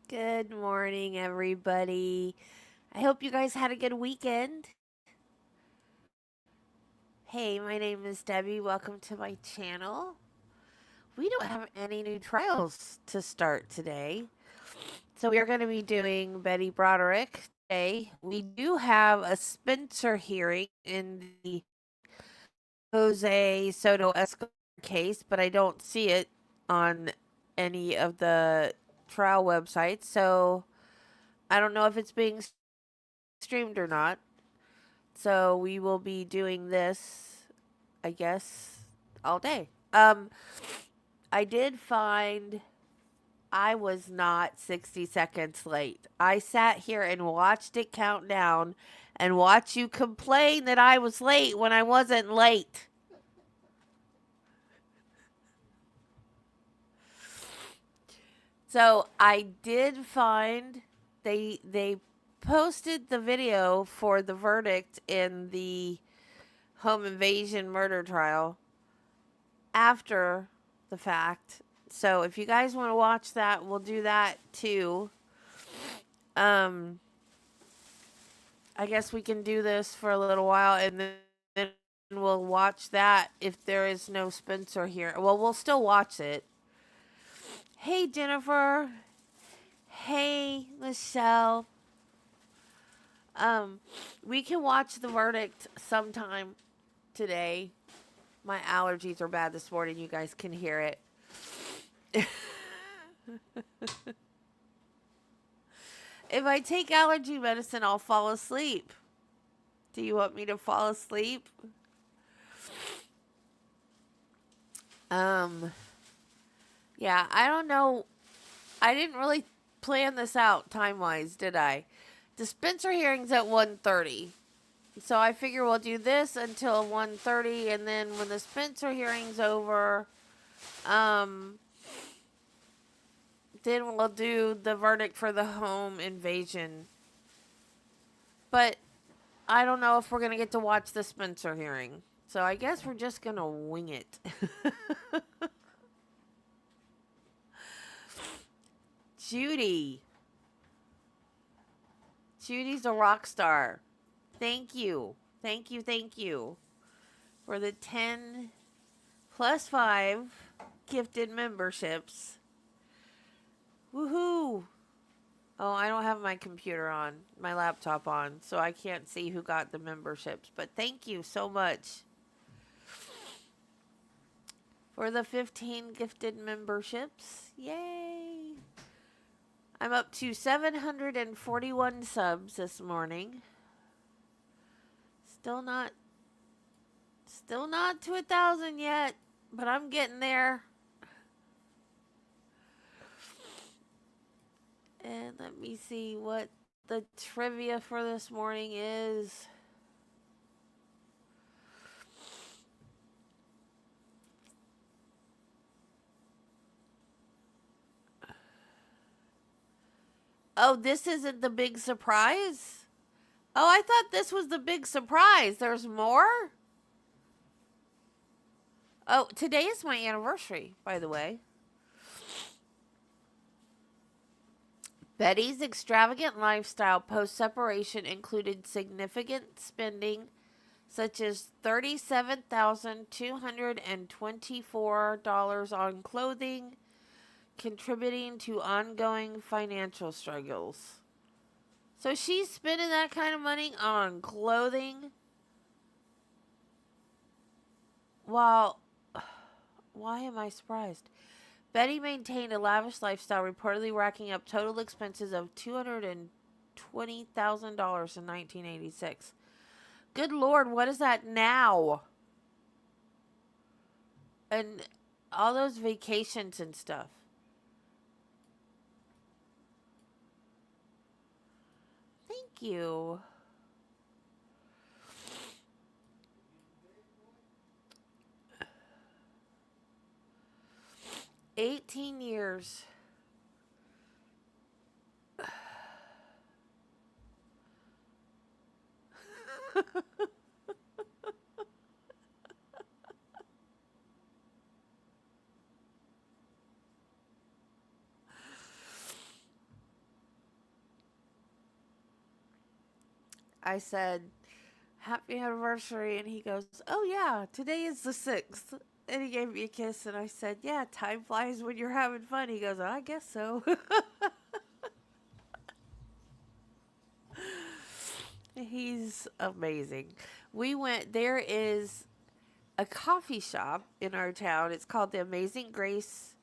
Good morning, everybody. I hope you guys had a good weekend. Hey, my name is Debbie. Welcome to my channel. We don't have any new trials to start today. So we are going to be doing Betty Broderick today. We do have a Spencer hearing in the Jose Soto Escobar case, but I don't see it on any of the trial websites. So I don't know if it's being streamed or not. So we will be doing this, I guess, all day. I did find I was not 60 seconds late. I sat here and watched it count down and watch you complain that I was late when I wasn't late. So I did find they posted the video for the verdict in the home invasion murder trial after the fact. So if you guys want to watch that, we'll do that too. Um, I guess we can do this for a little while and then we'll watch that if there is no Spencer here. Well, we'll still watch it. Hey, Jennifer. Hey, Michelle. Um, we can watch the verdict sometime today. My allergies are bad this morning. You guys can hear it. If I take allergy medicine, I'll fall asleep. Do you want me to fall asleep? Um, yeah, I don't know. I didn't really plan this out time-wise, did I? The Spencer hearing's at 1:30. So I figure we'll do this until 1:30, and then when the Spencer hearing's over, um, then we'll do the verdict for the home invasion. But I don't know if we're going to get to watch the Spencer hearing. So I guess we're just going to wing it. Judy. Judy's a rock star. Thank you. Thank you. Thank you for the 10 plus 5 gifted memberships. Woohoo. Oh, I don't have my computer on, my laptop on, so I can't see who got the memberships. But thank you so much for the 15 gifted memberships. Yay! I'm up to 741 subs this morning. Still not to 1,000 yet, but I'm getting there. And let me see what the trivia for this morning is. Oh, this isn't the big surprise? Oh, I thought this was the big surprise. There's more? Oh, today is my anniversary, by the way. Betty's extravagant lifestyle post separation included significant spending, such as $37,224 on clothing, contributing to ongoing financial struggles. So she's spending that kind of money on clothing. While, why am I surprised? Betty maintained a lavish lifestyle, reportedly racking up total expenses of $220,000 in 1986. Good Lord, what is that now? And all those vacations and stuff. Thank you. 18 years. I said, happy anniversary. And he goes, oh, yeah, today is the 6th. And he gave me a kiss. And I said, yeah, time flies when you're having fun. He goes, I guess so. He's amazing. There is a coffee shop in our town. It's called the Amazing Grace.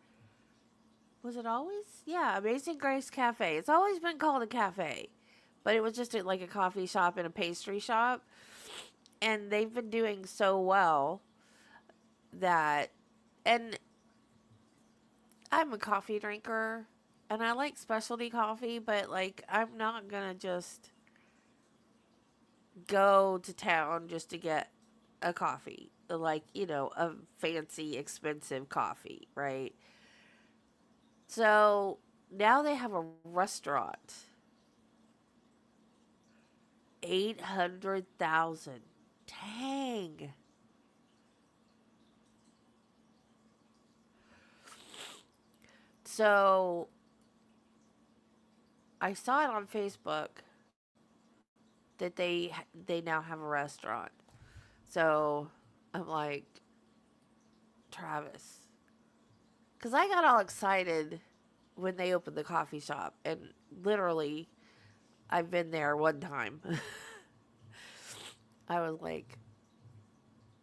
Was it always? Yeah, Amazing Grace Cafe. It's always been called a cafe, but it was just like a coffee shop and a pastry shop. And they've been doing so well that, and I'm a coffee drinker and I like specialty coffee, but like, I'm not gonna just go to town just to get a coffee, like, a fancy, expensive coffee, right? So now they have a restaurant. 800,000. Dang. So I saw it on Facebook that they now have a restaurant. So I'm like, Travis, because I got all excited when they opened the coffee shop, and literally, I've been there one time. I was like,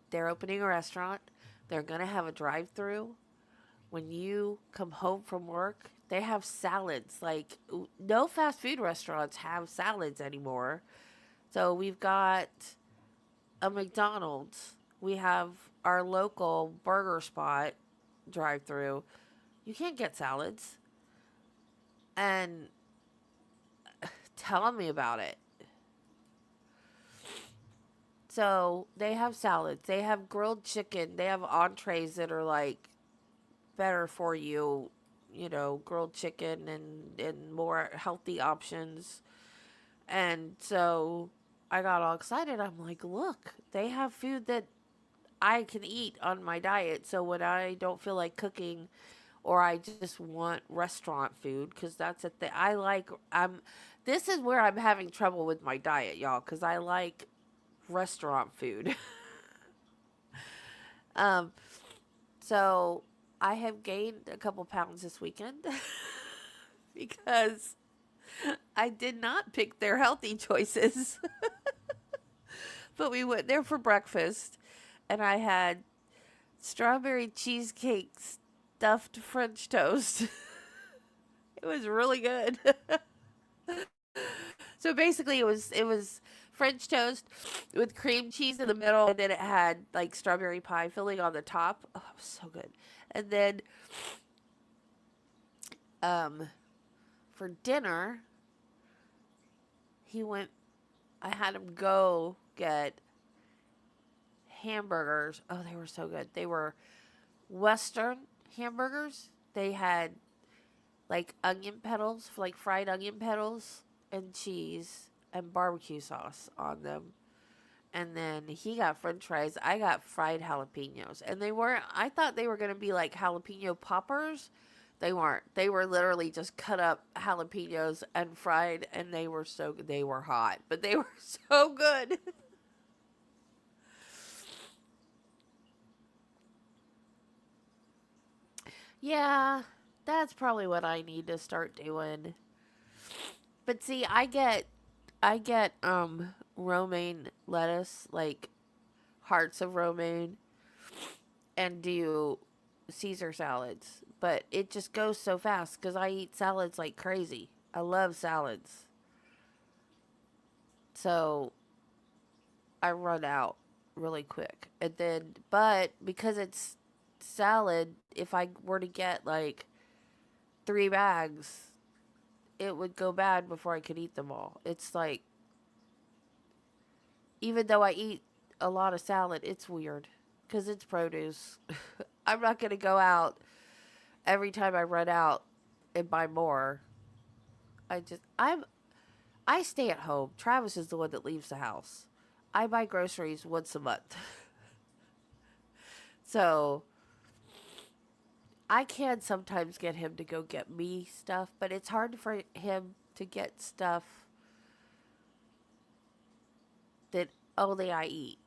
they're opening a restaurant. They're going to have a drive-through. When you come home from work, they have salads. Like, no fast food restaurants have salads anymore. So we've got a McDonald's. We have our local burger spot drive-through. You can't get salads. And telling me about it. So they have salads. They have grilled chicken. They have entrees that are like better for you, grilled chicken and more healthy options. And so I got all excited. I'm like, look, they have food that I can eat on my diet. So when I don't feel like cooking or I just want restaurant food, because that's a thing I like. This is where I'm having trouble with my diet, y'all, because I like restaurant food. um, so I have gained a couple pounds this weekend because I did not pick their healthy choices. But we went there for breakfast, and I had strawberry cheesecake stuffed French toast. It was really good. So basically, it was French toast with cream cheese in the middle, and then it had like strawberry pie filling on the top. Oh, it was so good. And then, for dinner, he went. I had him go get hamburgers. Oh, they were so good. They were Western hamburgers. They had like onion petals, like fried onion petals and cheese and barbecue sauce on them. And then he got french fries. I got fried jalapenos. And they weren't, I thought they were going to be like jalapeno poppers. They weren't. They were literally just cut up jalapenos and fried, and they were they were hot, but they were so good. Yeah, that's probably what I need to start doing. But see, I get romaine lettuce, like hearts of romaine, and do Caesar salads. But it just goes so fast because I eat salads like crazy. I love salads. So I run out really quick. And then, but because it's salad, if I were to get like 3 bags, it would go bad before I could eat them all. It's like, even though I eat a lot of salad, it's weird because it's produce. I'm not going to go out every time I run out and buy more. I stay at home. Travis is the one that leaves the house. I buy groceries once a month. So I can sometimes get him to go get me stuff, but it's hard for him to get stuff that only I eat.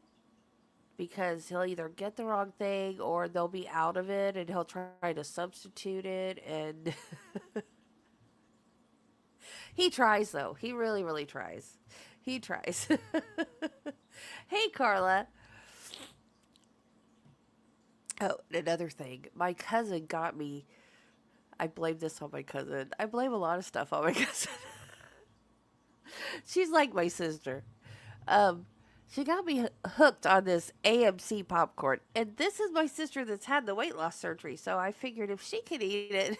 Because he'll either get the wrong thing or they'll be out of it and he'll try to substitute it. And he tries, though. He really, really tries. He tries. Hey, Carla. Oh, another thing. My cousin got me. I blame this on my cousin. I blame a lot of stuff on my cousin. She's like my sister. Um, she got me hooked on this AMC popcorn. And this is my sister that's had the weight loss surgery. So I figured if she could eat it,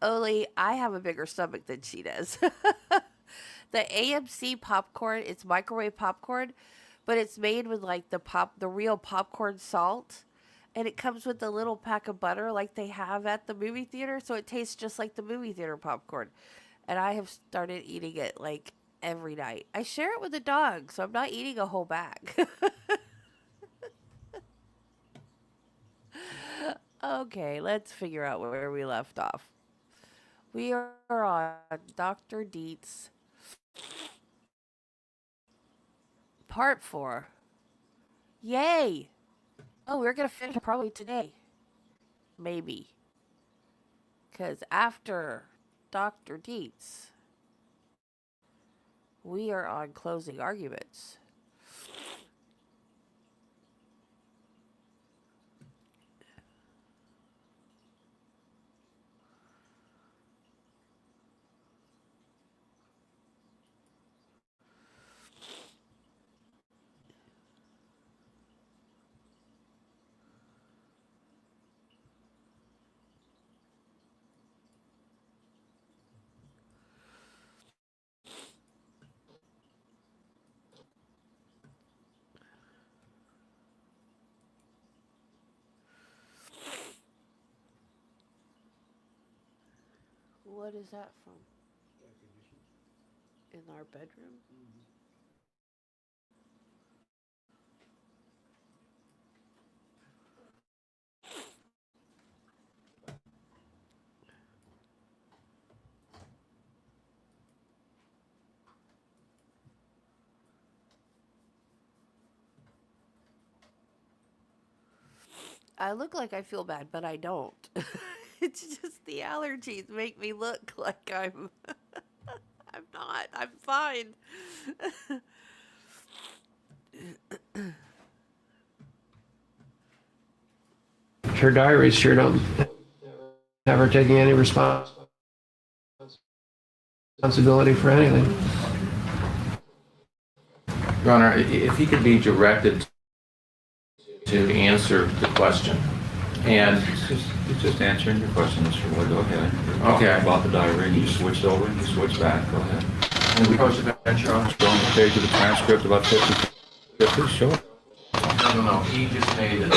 only I have a bigger stomach than she does. The AMC popcorn, it's microwave popcorn, but it's made with like the real popcorn salt. And it comes with a little pack of butter like they have at the movie theater. So it tastes just like the movie theater popcorn. And I have started eating it like every night. I share it with the dog, so I'm not eating a whole bag. Okay, let's figure out where we left off. We are on Dr. Dietz, part 4. Yay! Oh, we're going to finish probably today. Maybe. Because after Dr. Dietz, we are on closing arguments. What is that from? In our bedroom? I look like I feel bad, but I don't. It's just the allergies make me look like I'm I'm not. I'm fine. Her diaries sure don't have her taking any responsibility for anything. Your Honor, if he could be directed to answer the question. And It's just answering your question, Mr. Wood. Go ahead. Okay. About the diary, you switched over and you switched back. Go ahead. and we posted that, Your Honor. Go on the page of the transcript about 50. Sure. No. He just made it.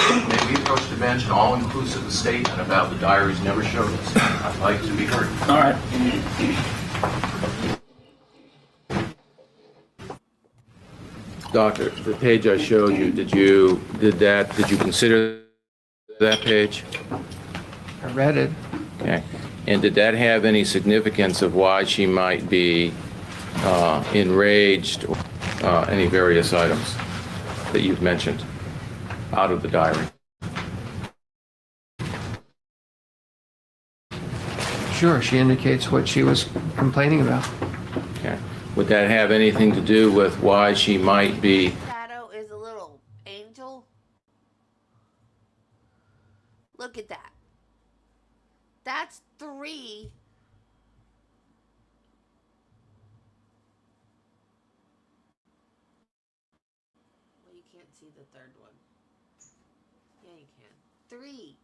We approached the bench an all-inclusive statement about the diaries never showed us. I'd like to be heard. All right. Doctor, the page I showed you, did you consider that page? I read it. Okay. And did that have any significance of why she might be enraged, or any various items that you've mentioned out of the diary? Sure, she indicates what she was complaining about. Okay. Would that have anything to do with why she might be? Shadow is a little angel. Look at that. That's 3. Well, you can't see the third one. Yeah, you can. 3.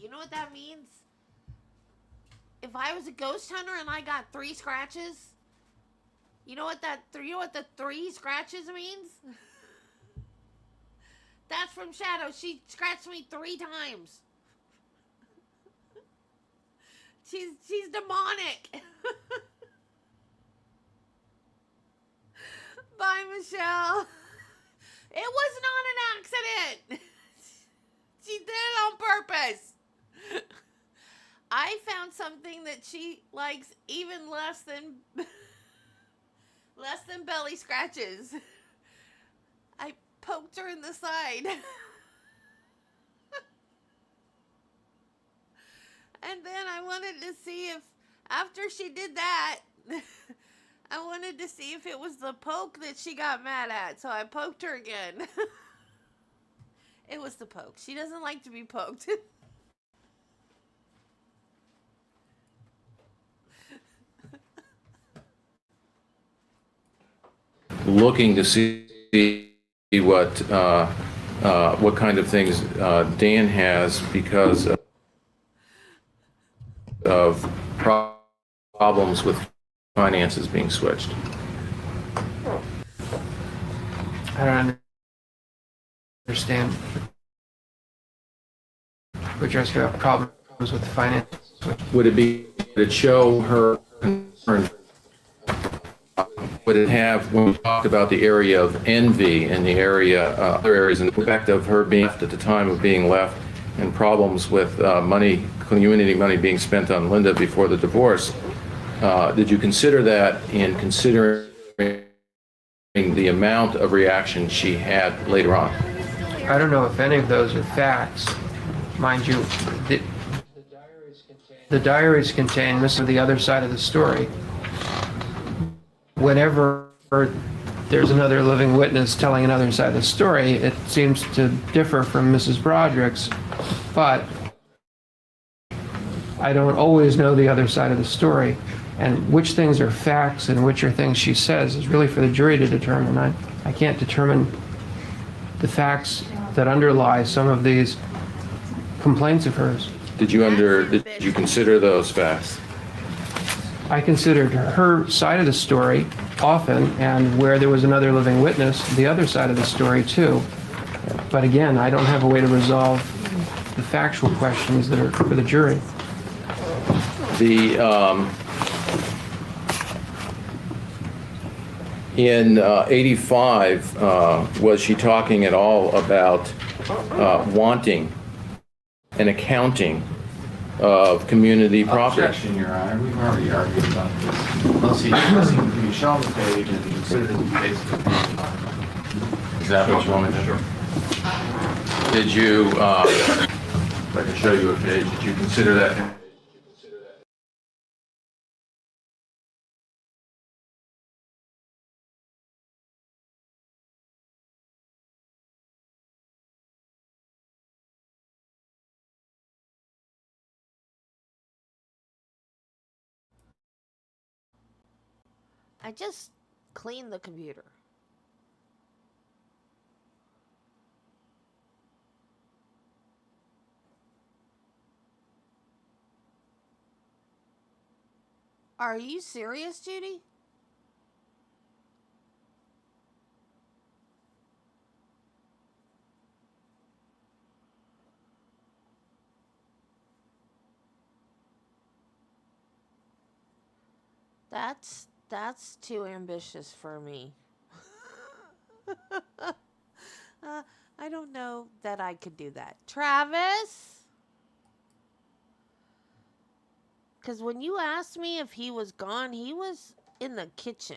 You know what that means? If I was a ghost hunter and I got 3 scratches, you know what the 3 scratches means? That's from Shadow. She scratched me 3 times. She's demonic. Bye, Michelle. It was not an accident. She did it on purpose. I found something that she likes even less than Less than belly scratches. I poked her in the side. And then I wanted to see if, after she did that, I wanted to see if it was the poke that she got mad at. So I poked her again. It was the poke. She doesn't like to be poked. Looking to see what kind of things Dan has because of problems with finances being switched. I don't understand. What you're asking about problems with the finances. Would it show her concern? Would it have, when we talked about the area of envy and the area, other areas, and the effect of her being left at the time of being left, and problems with money, community money being spent on Linda before the divorce, did you consider that in considering the amount of reaction she had later on? I don't know if any of those are facts. Mind you, the diaries contain this is the other side of the story. Whenever there's another living witness telling another side of the story, it seems to differ from Mrs. Broderick's, but I don't always know the other side of the story. And which things are facts and which are things she says is really for the jury to determine. I can't determine the facts that underlie some of these complaints of hers. Did you consider those facts? I considered her side of the story often, and where there was another living witness, the other side of the story too. But again, I don't have a way to resolve the factual questions that are for the jury. In 85, was she talking at all about wanting an accounting of community property? Objection, Your Honor. We've already argued about this. Unless you show on the page and consider it the case of the Is that what you want me to do? Did you, if I can show you a page, did you consider that? I just cleaned the computer. Are you serious, Judy? That's too ambitious for me. I don't know that I could do that. Travis? Because when you asked me if he was gone, he was in the kitchen.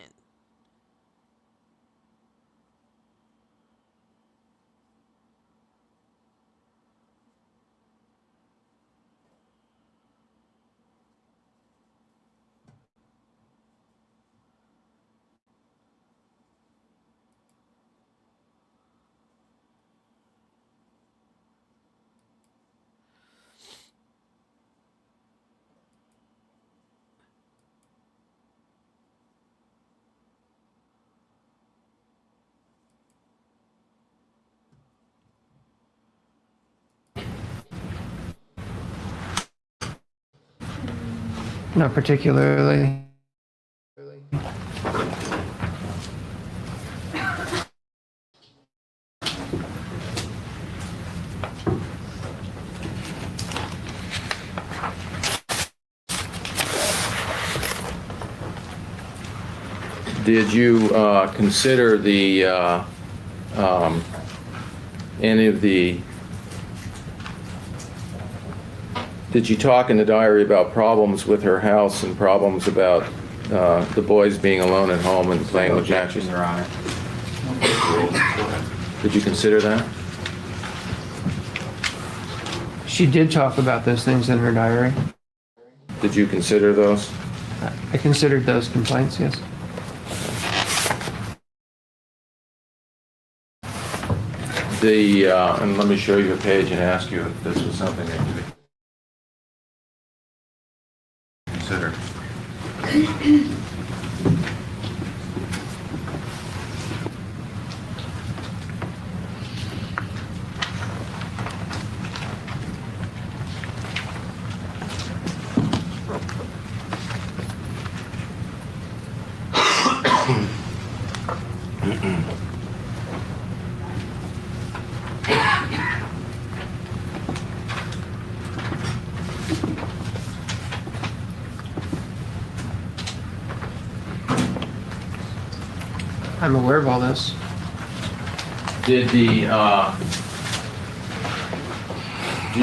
Not particularly. Did you consider the any of the? Did you talk in the diary about problems with her house and problems about the boys being alone at home and playing with matches? Your Honor. Did you consider that? She did talk about those things in her diary. Did you consider those? I considered those complaints, yes. And let me show you a page and ask you if this was something that could be considered. I'm aware of all this. Did do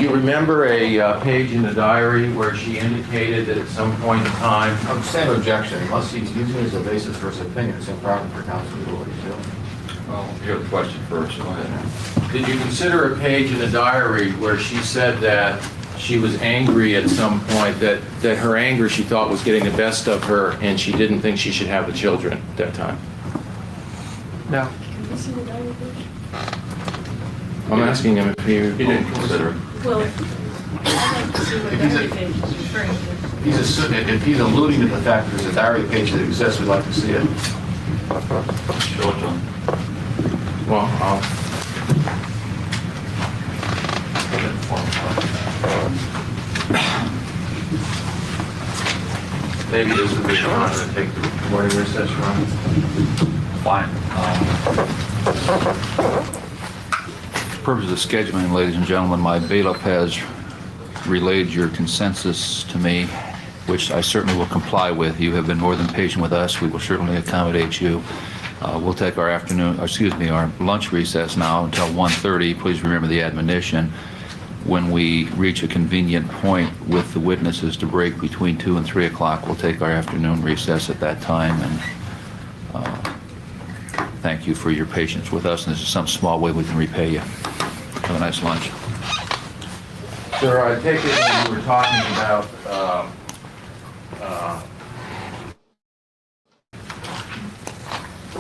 you remember a page in the diary where she indicated that at some point in time? Same objection. Unless he's using it as a basis for his opinion, it's improper for counsel to do what he's doing. Well, hear the question first. Go ahead. Did you consider a page in the diary where she said that she was angry at some point, that her anger she thought was getting the best of her and she didn't think she should have the children at that time? No. I'm asking him if he didn't consider it. Well, I'd like to see what diary page is referring to. If he's alluding to the fact that there's a diary page that exists, we'd like to see it. Show it to him. Well, I'll... Maybe this would be the time to take the morning recess, Ron. Fine. For purposes of scheduling, ladies and gentlemen, my bailiff has relayed your consensus to me, which I certainly will comply with. You have been more than patient with us. We will certainly accommodate you. We'll take our our lunch recess now until 1:30. Please remember the admonition. When we reach a convenient point with the witnesses to break between 2 and 3 o'clock, we'll take our afternoon recess at that time. And thank you for your patience with us, and this is some small way we can repay you. Have a nice lunch. Sir, I take it when you were talking about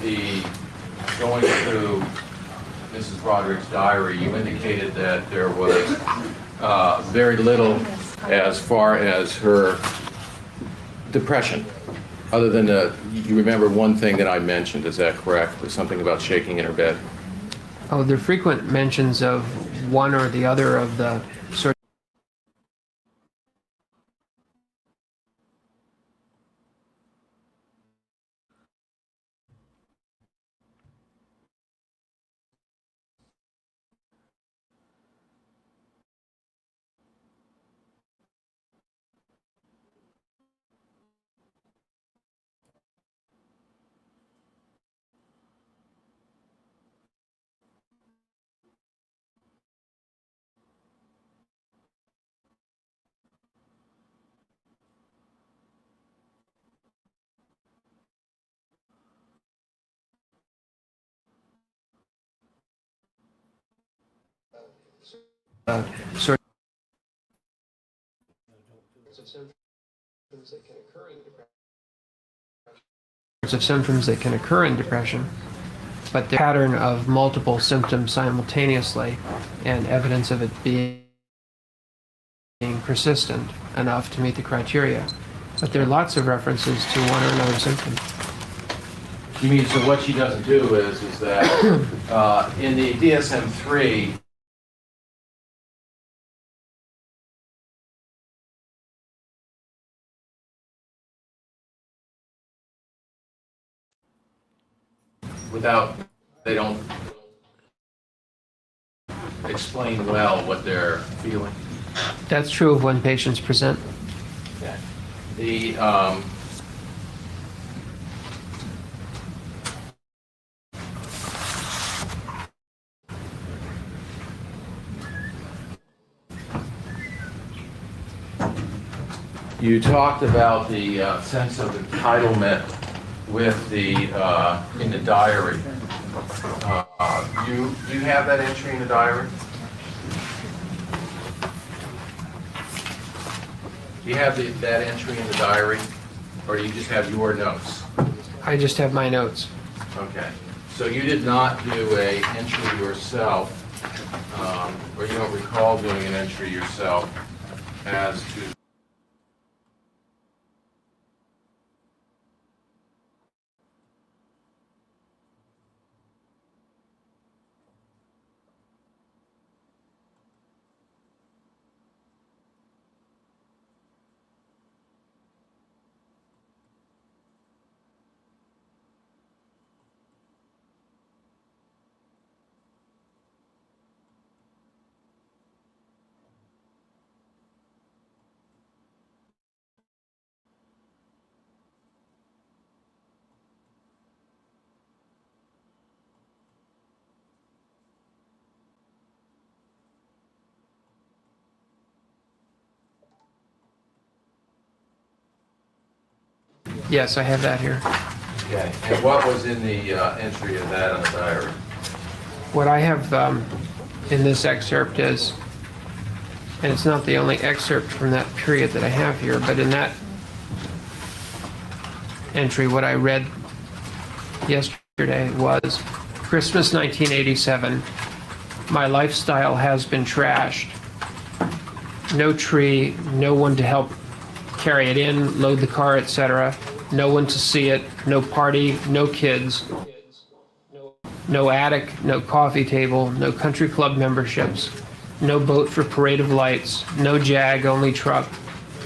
the going through Mrs. Broderick's diary, you indicated that there was very little as far as her depression, other than you remember one thing that I mentioned, is that correct? There's something about shaking in her bed. Oh, there are frequent mentions of one or the other of the sort. Sort of symptoms that can occur in depression, but the pattern of multiple symptoms simultaneously and evidence of it being persistent enough to meet the criteria. But there are lots of references to one or another symptom. You mean, so what she doesn't do is that in the DSM-3, they don't explain well what they're feeling. That's true of when patients present. Okay. The you talked about the sense of entitlement with the in the diary. You have that entry in the diary? Do you have that entry in the diary, or do you just have your notes? I just have my notes. Okay. So you did not do a entry yourself, or you don't recall doing an entry yourself as to Yes, I have that here. okay. And what was in the entry of that in the diary? What I have in this excerpt is, and it's not the only excerpt from that period that I have here, but in that entry, what I read yesterday was Christmas 1987. My lifestyle has been trashed. No tree, no one to help carry it in, load the car, etc. No one to see it, no party, no kids, no attic, no coffee table, no country club memberships, no boat for parade of lights, no jag, only truck,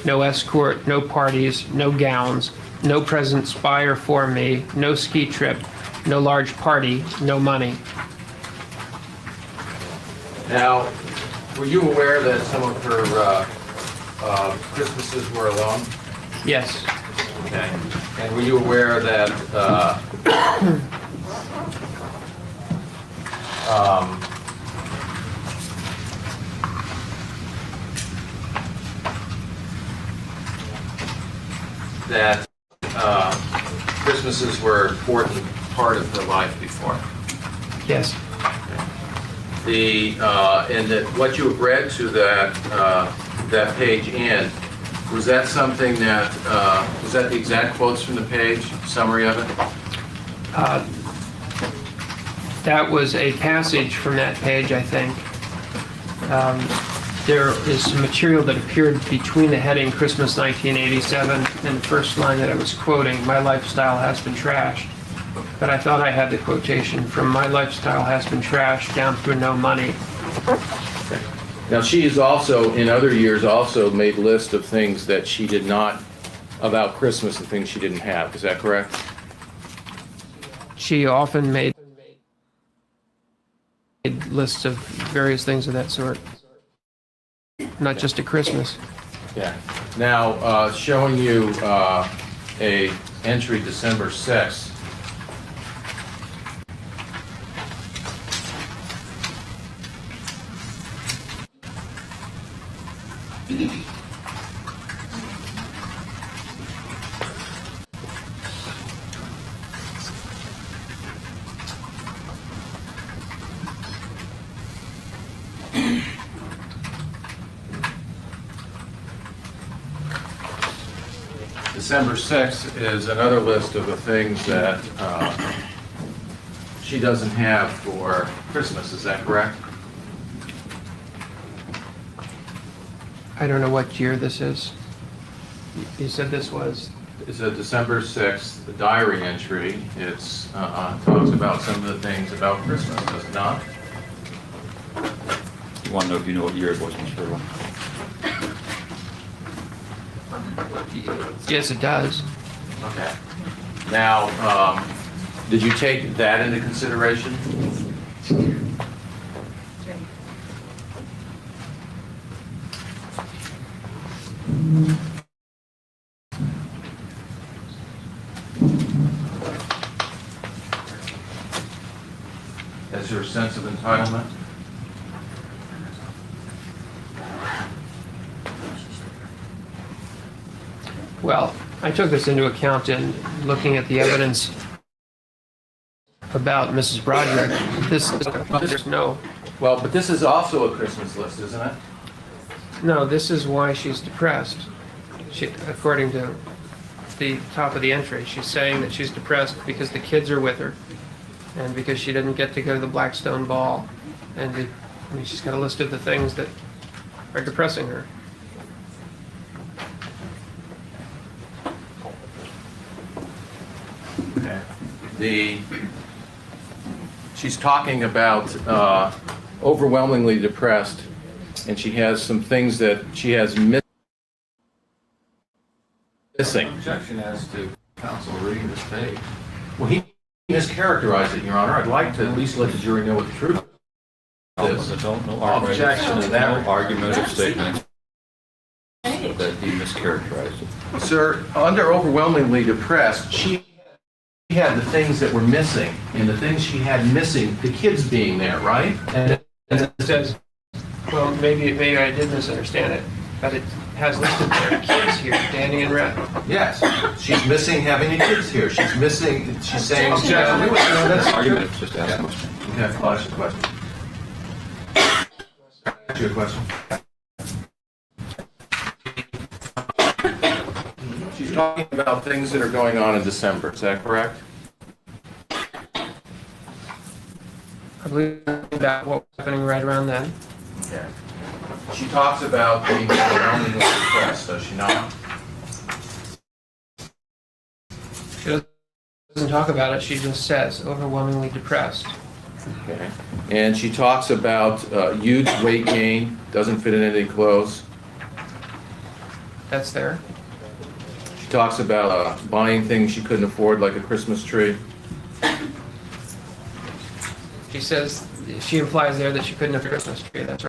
no escort, no parties, no gowns, no presents by or for me, no ski trip, no large party, no money. Now, were you aware that some of her Christmases were alone? Yes, Okay. And were you aware that that Christmases were an important part of her life before? yes. And that what you have read to that page end, was that something that, was that the exact quotes from the page, summary of it? That was a passage from that page, I think. There is some material that appeared between the heading Christmas 1987 and the first line that I was quoting, my lifestyle has been trashed. But I thought I had the quotation from my lifestyle has been trashed down through no money. Now, she has also, in other years, also made lists of things that she did not, about Christmas and things she didn't have. Is that correct? She often made lists of various things of that sort, not just at Christmas. Yeah. Now, showing you a entry December 6th. December 6th is another list of the things that she doesn't have for Christmas. Is that correct? I don't know what year this is. You said this was, It's a December 6th diary entry. It's talks about some of the things about Christmas, does it not? You want to know if you know what year it was, Mr. Irwin? yes, it does. Okay. Now, did you take that into consideration? As your sense of entitlement? Well, I took this into account in looking at the evidence about Mrs. Broderick. There's no, Well, but this is also a Christmas list, isn't it? no, this is why she's depressed. According to the top of the entry, she's saying that she's depressed because the kids are with her and because she didn't get to go to the Blackstone ball. And she's got a list of the things that are depressing her. She's talking about overwhelmingly depressed, and she has some things that she has missing. Objection as to counsel reading this page. Well, he mischaracterized it, Your Honor. I'd like to at least let the jury know what the truth is. No Objection to that. argumentative statement that he mischaracterized it. Sir, under overwhelmingly depressed, she had the things that were missing, and the things she had missing, the kids being there, right? And it says, well, maybe I did misunderstand it, but it has listed there kids here, Danny and Rhett. Yes, she's missing having the kids here. She's missing, she's saying... That's argumentative, just ask a question. Okay, I'll ask you a question. Ask you a question. She's talking about things that are going on in December, is that correct? I believe about what was happening right around then. Yeah. She talks about being overwhelmingly depressed, does she not? She doesn't talk about it, she just says overwhelmingly depressed. Okay. And she talks about huge weight gain, doesn't fit in any clothes. That's there. She talks about buying things she couldn't afford, like a Christmas tree. She says, she implies there that she couldn't have a Christmas tree, that's right.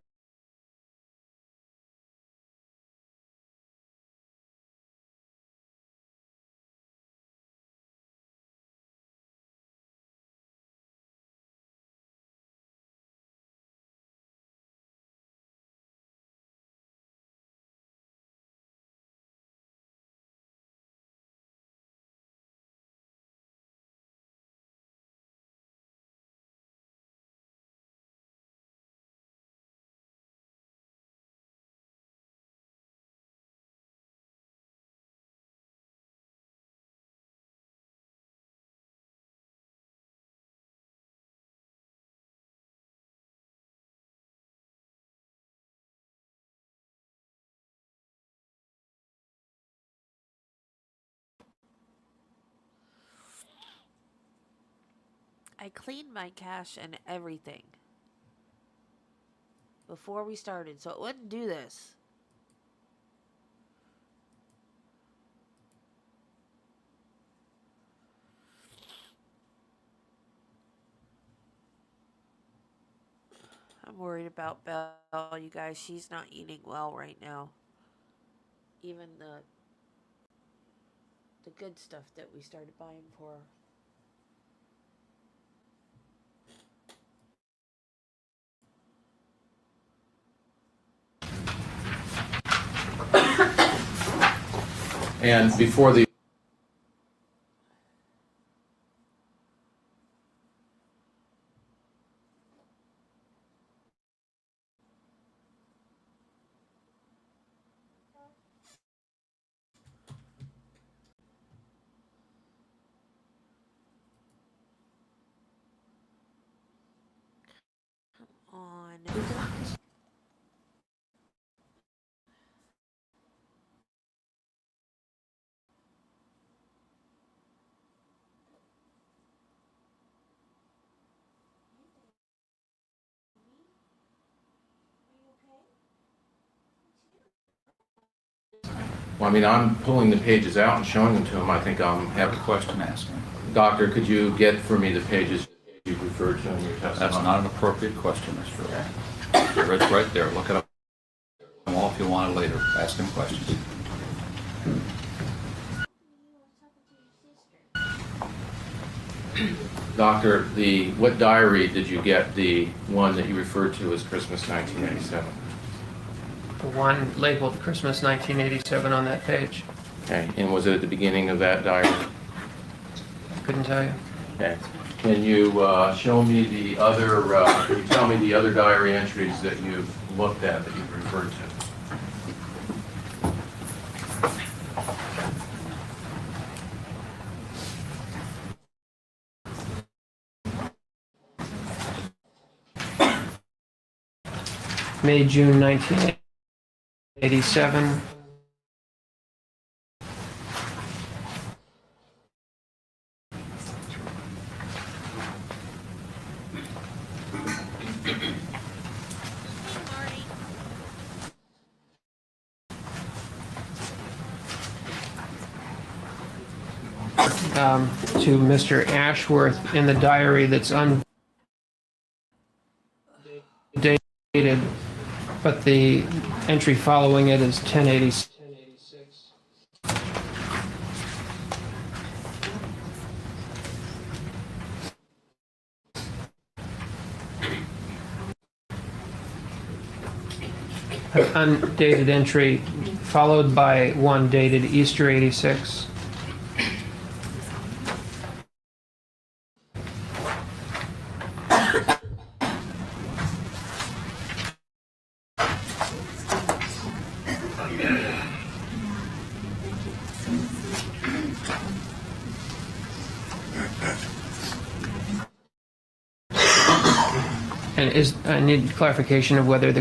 I cleaned my cache and everything before we started, so it wouldn't do this. I'm worried about Belle, you guys. She's not eating well right now. Even the good stuff that we started buying for her. And before the... On. Well, I mean, I'm pulling the pages out and showing them to him. I think I'm Have having... a question asked. Doctor, could you get for me the pages you referred to in your testimony? That's not an appropriate question, Mr. Earl. It's right there. Look it up. Them all if you want it later. Ask him questions. Doctor, what diary did you get, the one that you referred to as Christmas 1987? The one labeled Christmas 1987 on that page. Okay, and was it at the beginning of that diary? Couldn't tell you. Okay. Can you show me the other, can you tell me the other diary entries that you've looked at, that you've referred to? May, June 1987. To Mr. Ashworth in the diary that's undated, but the entry following it is 1086. An undated entry followed by one dated Easter 86. And I need clarification of whether I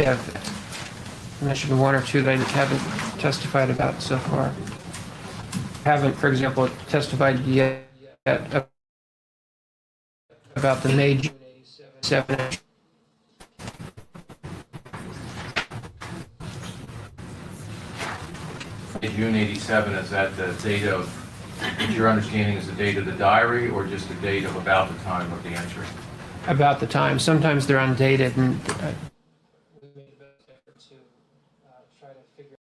have mentioned one or two that I haven't testified about so far. Haven't, for example, testified yet about the May, June 87. June 87, is that the date of, what your understanding is the date of the diary, or just the date of about the time of the entry? About the time. Sometimes they're undated, and we made the best effort to try to figure.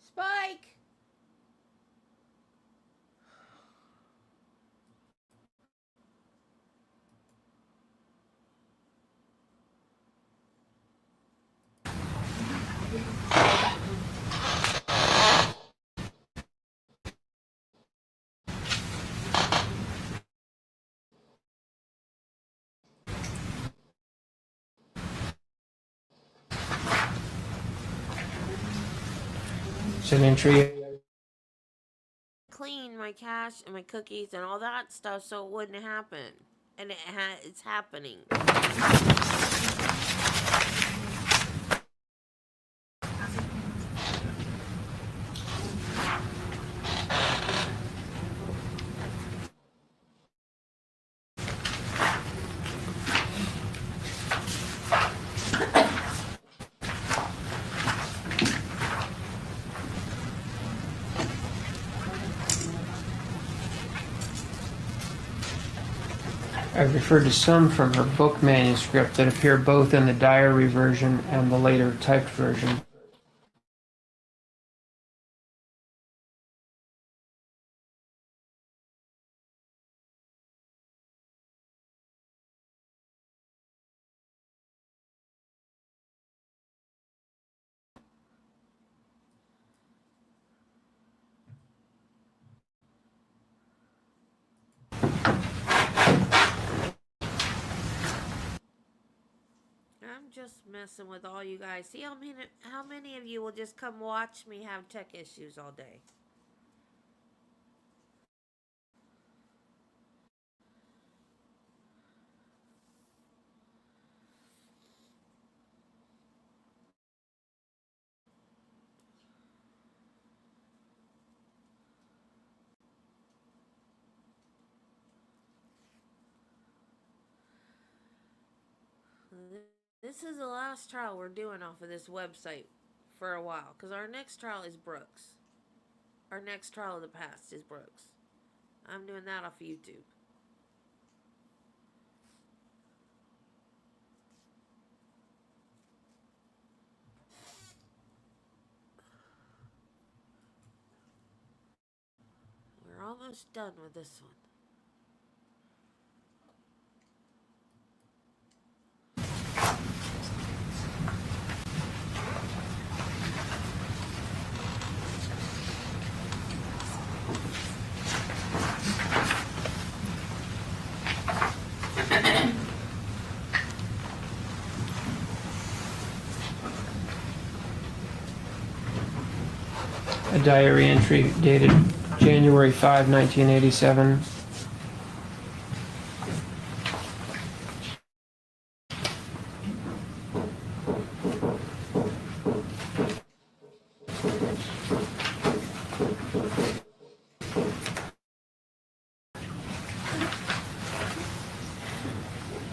Spike! It's an entry. Clean my cash and my cookies and all that stuff so it wouldn't happen. And it's happening. I've referred to some from her book manuscript that appear both in the diary version and the later typed version. I'm just messing with all you guys. See how many of you will just come watch me have tech issues all day? This is the last trial we're doing off of this website for a while, because our next trial is Brooks. Our next trial of the past is Brooks. I'm doing that off of YouTube. We're almost done with this one. A diary entry dated January 5, 1987.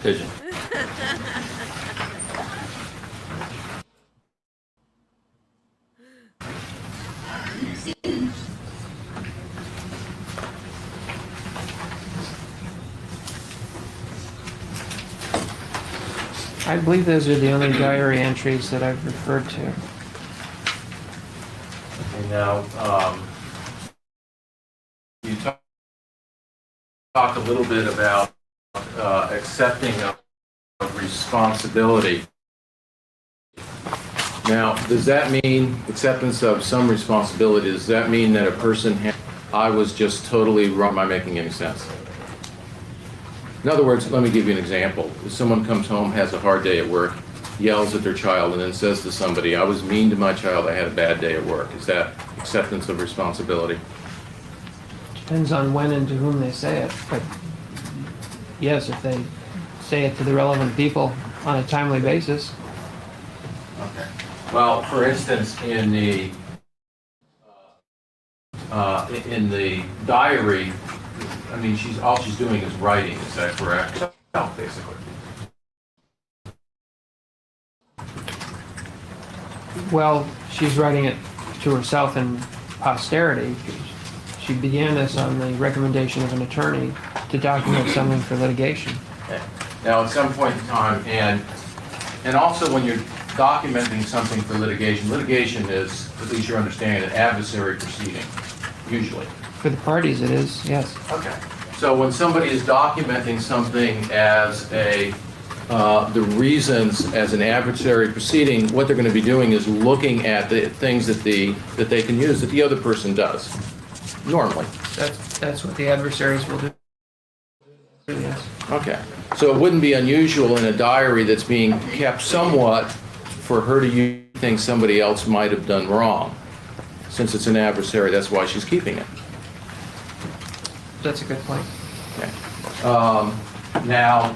Pigeon. I believe those are the only diary entries that I've referred to. And now, you talked a little bit about accepting of responsibility. Now, does that mean acceptance of some responsibility? Does that mean that a person, I was just totally wrong? Am I making any sense? In other words, let me give you an example. If someone comes home, has a hard day at work, yells at their child, and then says to somebody, I was mean to my child, I had a bad day at work. Is that acceptance of responsibility? Depends on when and to whom they say it, but yes, if they say it to the relevant people on a timely basis. Okay. Well, for instance, in the diary, I mean, all she's doing is writing. Is that correct? Basically. Well, she's writing it to herself in posterity. She began this on the recommendation of an attorney to document something for litigation. Okay. Now, at some point in time, and also when you're documenting something for litigation, litigation is, at least your understanding, an adversary proceeding, usually. For the parties, it is, yes. Okay. So when somebody is documenting something as the reasons as an adversary proceeding, what they're going to be doing is looking at the things that they can use that the other person does, normally. That's what the adversaries will do. Yes. Okay. So it wouldn't be unusual in a diary that's being kept somewhat for her to use things somebody else might have done wrong. Since it's an adversary, that's why she's keeping it. That's a good point. Okay. Now,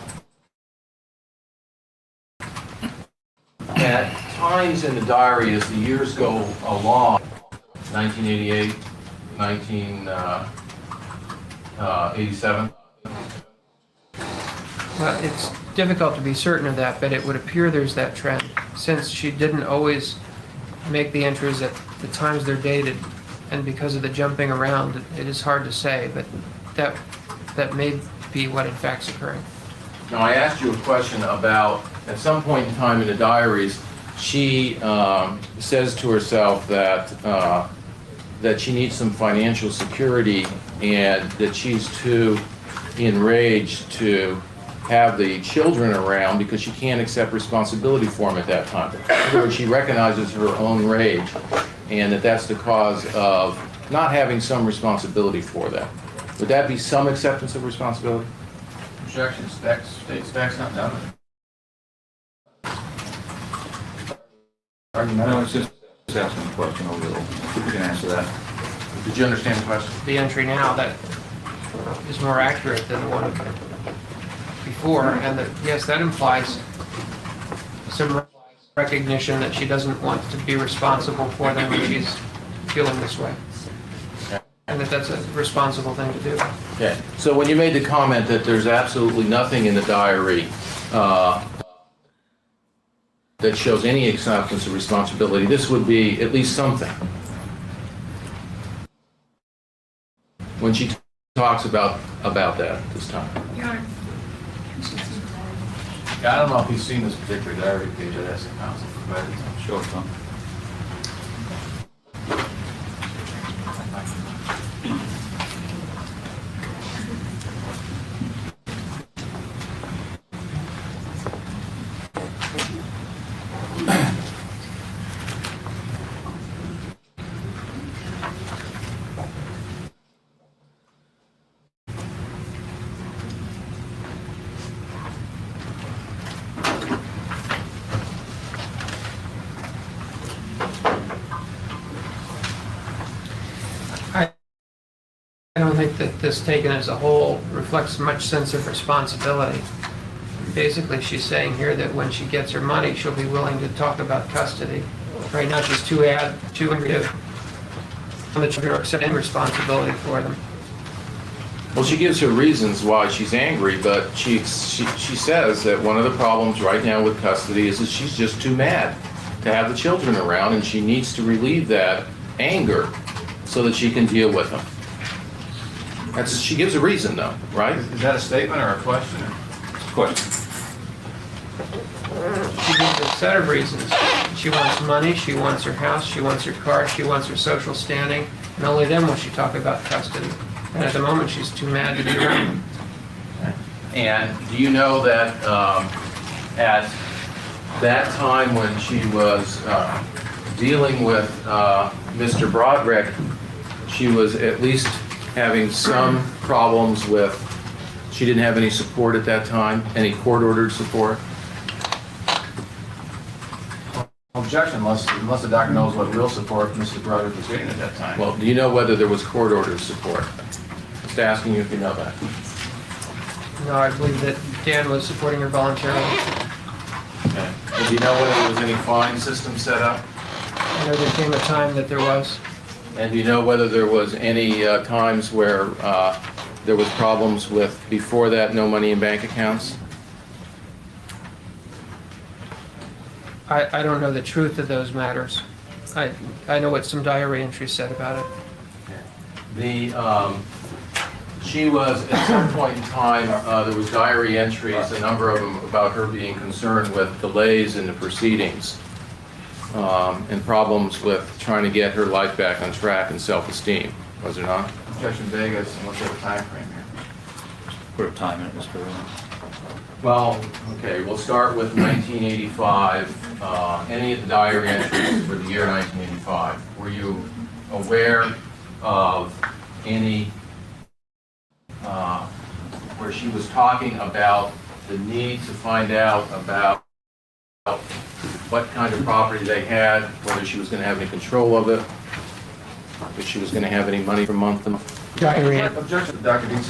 at times in the diary as the years go along, 1988, 1987. Well, it's difficult to be certain of that, but it would appear there's that trend. Since she didn't always make the entries at the times they're dated, and because of the jumping around, it is hard to say, but that may be what in fact's occurring. Now, I asked you a question about, at some point in time in the diaries, she says to herself that she needs some financial security and that she's too enraged to have the children around because she can't accept responsibility for them at that time. In other words, she recognizes her own rage and that's the cause of not having some responsibility for them. Would that be some acceptance of responsibility? Objection, state's facts not done. No, it's just asking a question over there. You can answer that. Did you understand the question? The entry now that is more accurate than the one before, and that, yes, that implies some recognition that she doesn't want to be responsible for them when she's feeling this way. And that's a responsible thing to do. Okay. So when you made the comment that there's absolutely nothing in the diary that shows any acceptance of responsibility, this would be at least something. When she talks about that this time. Your Honor. Yeah, I don't know if he's seen this particular diary page. I'd ask the counsel for that. Sure, Tom. I don't think that this taken as a whole reflects much sense of responsibility. Basically, she's saying here that when she gets her money, she'll be willing to talk about custody. Right now, she's too angry to the children accept any responsibility for them. Well, she gives her reasons why she's angry, but she says that one of the problems right now with custody is that she's just too mad to have the children around, and she needs to relieve that anger so that she can deal with them. She gives a reason, though, right? Is that a statement or a question? Question. She gives a set of reasons. She wants money, she wants her house, she wants her car, she wants her social standing, and only then will she talk about custody. And at the moment, she's too mad to be around them. And do you know that at that time when she was dealing with Mr. Broderick, she was at least having some problems with, she didn't have any support at that time, any court-ordered support? Objection, unless the doctor knows what real support Mr. Broderick was getting at that time. Well, do you know whether there was court-ordered support? Just asking you if you know that. No, I believe that Dan was supporting her voluntarily. Okay. And do you know whether there was any fine system set up? I know there came a time that there was. And do you know whether there was any times where there was problems with, before that, no money in bank accounts? I don't know the truth of those matters. I know what some diary entries said about it. She was, at some point in time, there was diary entries, a number of them, about her being concerned with delays in the proceedings and problems with trying to get her life back on track and self-esteem, was there not? Objection, Vegas, and what's the time frame here? Put a time in it, Mr. Owens. Well, okay, we'll start with 1985. Any of the diary entries for the year 1985, were you aware of any where she was talking about the need to find out about what kind of property they had, whether she was going to have any control of it, if she was going to have any money from month to month? Diary. Objection to Dr. Dean's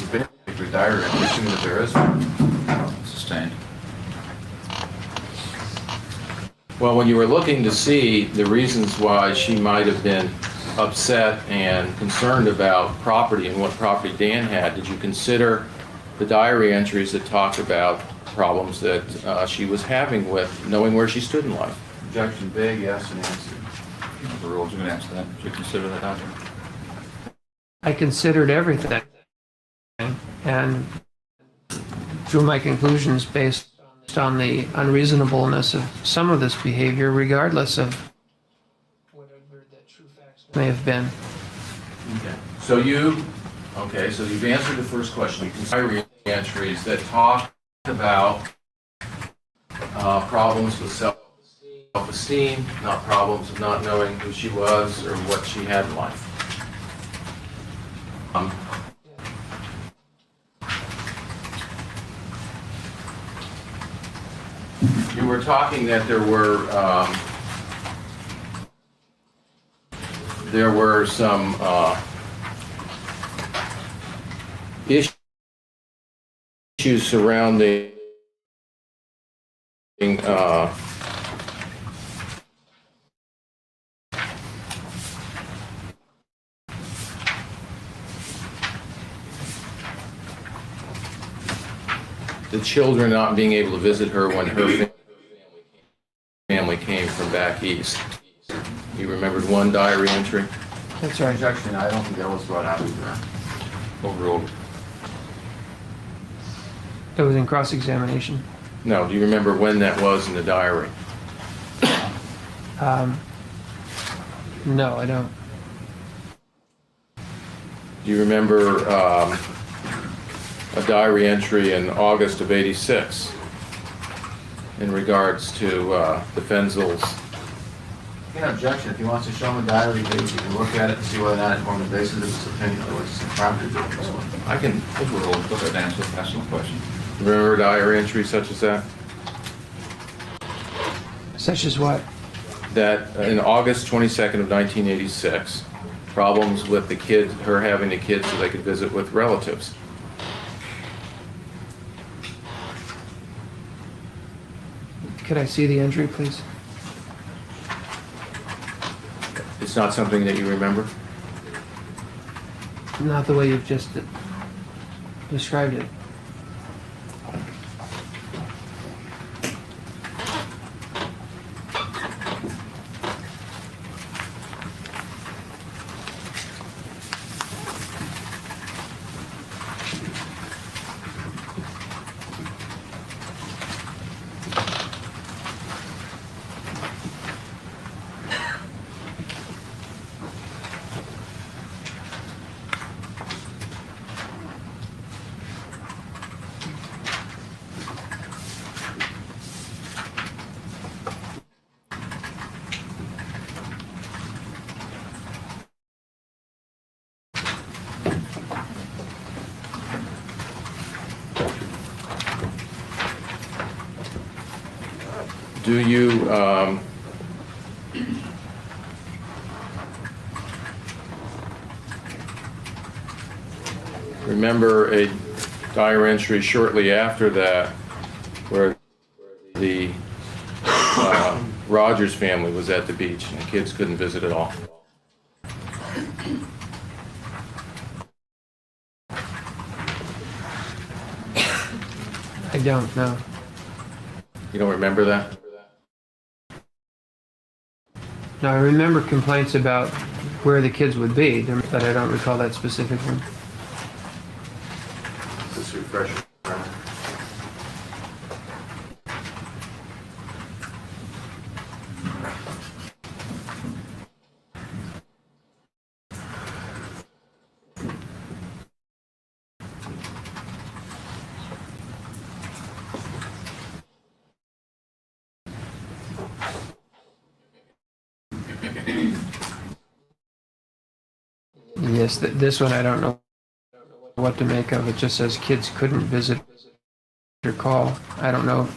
diary, I'm assuming that there is one. Sustained. Well, when you were looking to see the reasons why she might have been upset and concerned about property and what property Dan had, did you consider the diary entries that talked about problems that she was having with knowing where she stood in life? Objection, big, yes, and answer. The rules are going to answer that. Did you consider that out there? I considered everything. And drew my conclusions based on the unreasonableness of some of this behavior, regardless of whatever the true facts may have been. Okay. So you've answered the first question. You can see entries that talk about problems with self-esteem, not problems of not knowing who she was or what she had in life. You were talking that there were some issues surrounding the children not being able to visit her when her family came from back east. You remembered one diary entry? That's right. Objection, I don't think that was brought out either. Overruled. That was in cross-examination. No, do you remember when that was in the diary? No, I don't. Do you remember a diary entry in August of '86 in regards to the Fenzels? Again, objection, if he wants to show him the diary page, you can look at it and see whether or not it formed the basis of his opinion, or it's improper to do it this way. I can Overruled. Go ahead, ask the question. remember a diary entry such as that? Such as what? That in August 22nd of 1986, problems with the kids, her having the kids so they could visit with relatives. Could I see the entry, please? It's not something that you remember? Not the way you've just described it. Do you remember a diary entry shortly after that where the Rogers family was at the beach and the kids couldn't visit at all? I don't know. You don't remember that? No, I remember complaints about where the kids would be, but I don't recall that specific one. Just refresh. Yes, this one I don't know what to make of. It just says kids couldn't visit or call. I don't know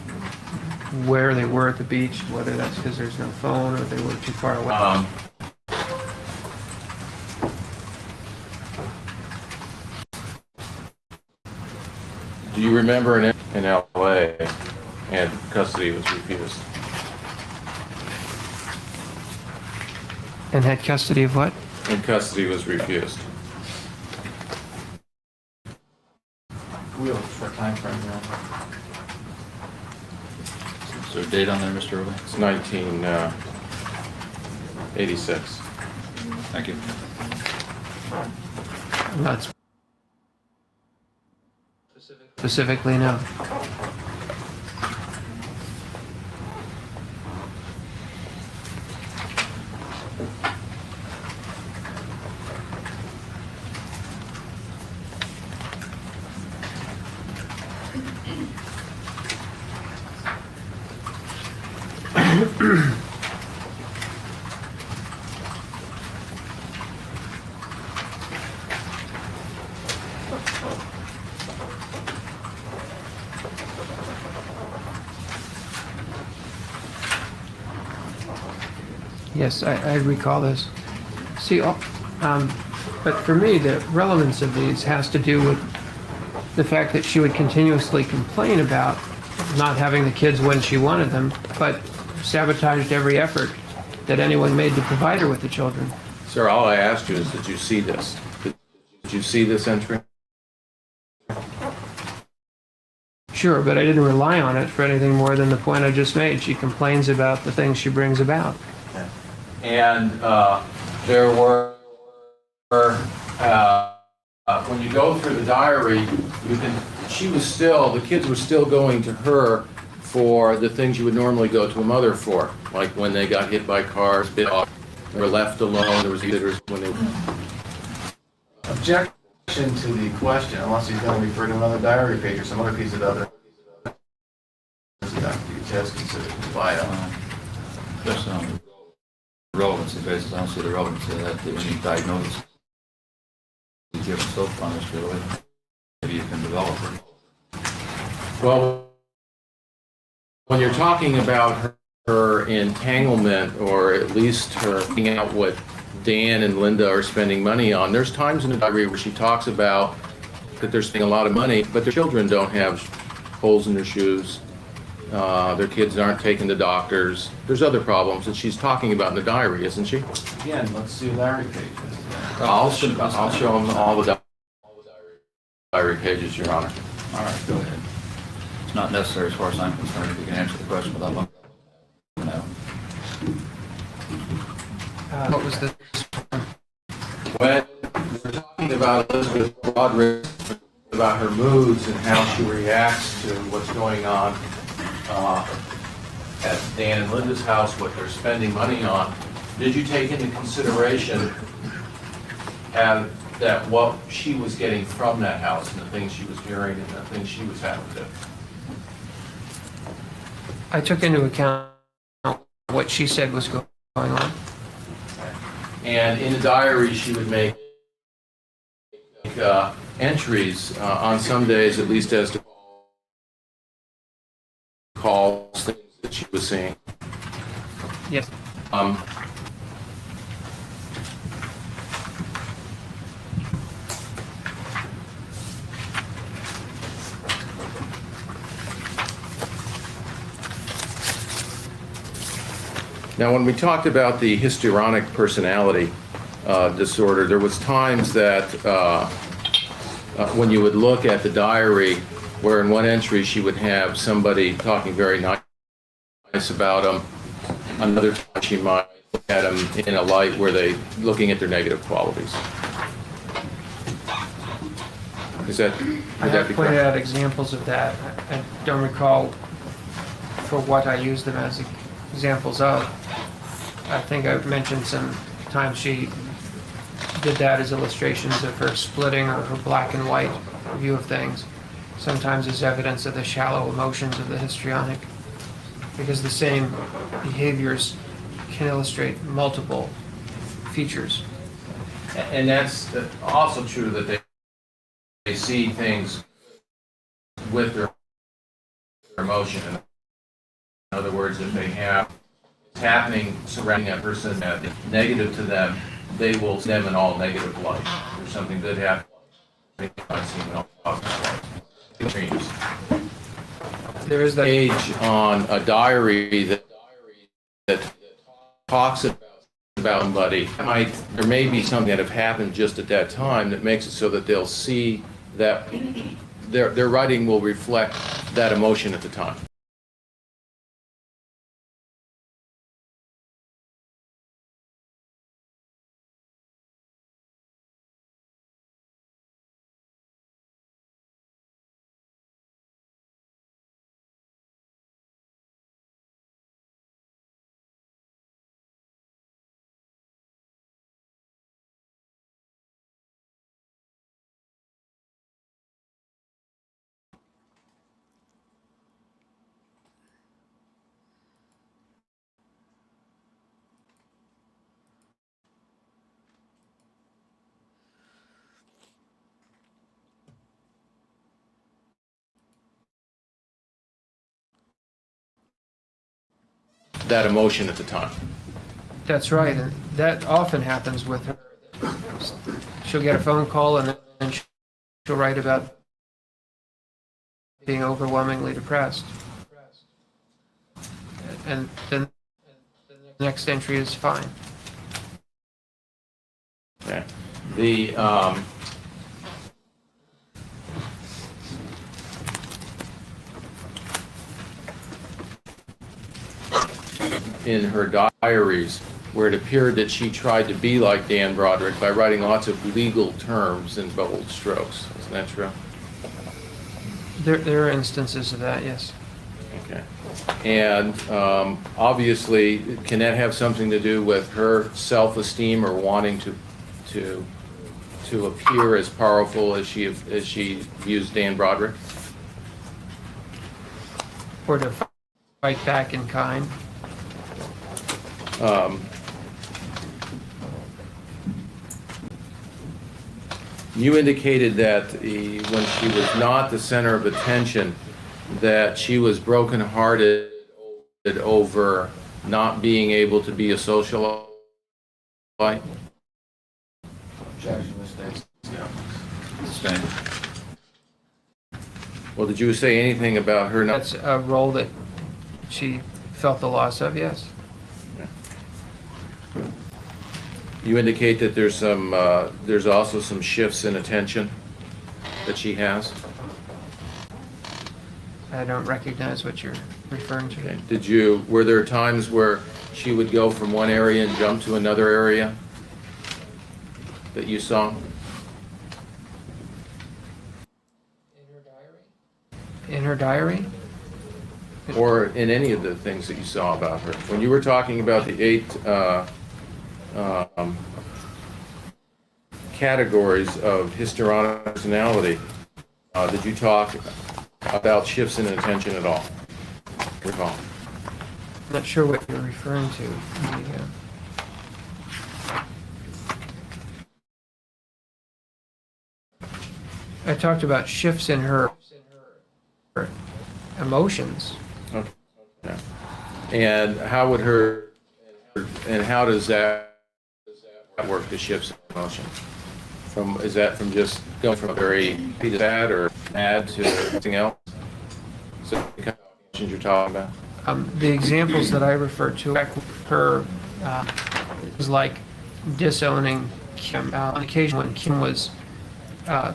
where they were at the beach, whether that's because there's no phone or they were too far away. Do you remember in L.A. and custody was refused? And had custody of what? And custody was refused. We have a short time frame now. Is there a date on there, Mr. Early? It's 1986. Thank you. I'm not Specifically, no. Yes, I recall this. See, but for me, the relevance of these has to do with the fact that she would continuously complain about not having the kids when she wanted them, but sabotaged every effort that anyone made to provide her with the children. Sir, all I asked you is, did you see this? Did you see this entry? Sure, but I didn't rely on it for anything more than the point I just made. She complains about the things she brings about. And there were, when you go through the diary, the kids were still going to her for the things you would normally go to a mother for, like when they got hit by cars, bit off, they were left alone, there was either when they... Objection to the question, unless he's going to refer to another diary page or some other piece of other test considered vital. Just on the relevancy basis, I don't see the relevancy of that. When you diagnose, you give a soap on this, really. Maybe you can develop it. Well, when you're talking about her entanglement, or at least her finding out what Dan and Linda are spending money on, there's times in the diary where she talks about that they're spending a lot of money, but their children don't have holes in their shoes. Their kids aren't taken to doctors. There's other problems that she's talking about in the diary, isn't she? Again, let's see the diary pages. I'll show them all the diary pages, Your Honor. All right, go ahead. It's not necessary as far as I'm concerned. If you can answer the question without looking. No. What was the... When we're talking about Elisabeth Broderick, about her moods and how she reacts to what's going on at Dan and Linda's house, what they're spending money on, did you take into consideration that what she was getting from that house and the things she was hearing and the things she was having to? I took into account what she said was going on. And in the diary, she would make entries on some days, at least as to calls, things that she was seeing. Yes. Now, when we talked about the histrionic personality disorder, there was times that when you would look at the diary, where in one entry she would have somebody talking very nice about them. Another time she might look at them in a light where they looking at their negative qualities. Is that, I would that have be pointed correct? out examples of that. I don't recall for what I used them as examples of. I think I've mentioned some times she did that as illustrations of her splitting or her black and white view of things. Sometimes as evidence of the shallow emotions of the histrionic, because the same behaviors can illustrate multiple features. And that's also true that they see things with their emotion. In other words, if they have it's happening surrounding that person that is negative to them, they will see them in all negative light. If there's something good happening, they might see them in all positive light. It changes. There is that Page on a diary that talks about somebody. There may be something that have happened just at that time that makes it so that they'll see that their writing will reflect that emotion at the time. that emotion at the time. That's right, and that often happens with her. She'll get a phone call and then she'll write about being overwhelmingly depressed. And then the next entry is fine. Okay. In her diaries, where it appeared that she tried to be like Dan Broderick by writing lots of legal terms in bold strokes. Isn't that true? There are instances of that, yes. Okay. And obviously, can that have something to do with her self-esteem or wanting to appear as powerful as she views Dan Broderick? Or to fight back in kind. You indicated that when she was not the center of attention, that she was brokenhearted over not being able to be a socialite. Objection, Mr. Sustained. Well, did you say anything about her not? That's a role that she felt the loss of, yes. You indicate that there's also some shifts in attention that she has. I don't recognize what you're referring to. Okay. Were there times where she would go from one area and jump to another area that you saw? In her diary? Or in any of the things that you saw about her? When you were talking about the 8 categories of histrionic personality, did you talk about shifts in attention at all? Recall. I'm not sure what you're referring to. I talked about shifts in her emotions. Okay. Yeah. And how does that work, the shifts in emotion? Is that from just going from a very happy to sad or mad to something else? Is that the kind of emotions you're talking about? The examples that I referred to, her was like disowning Kim. On occasion when Kim was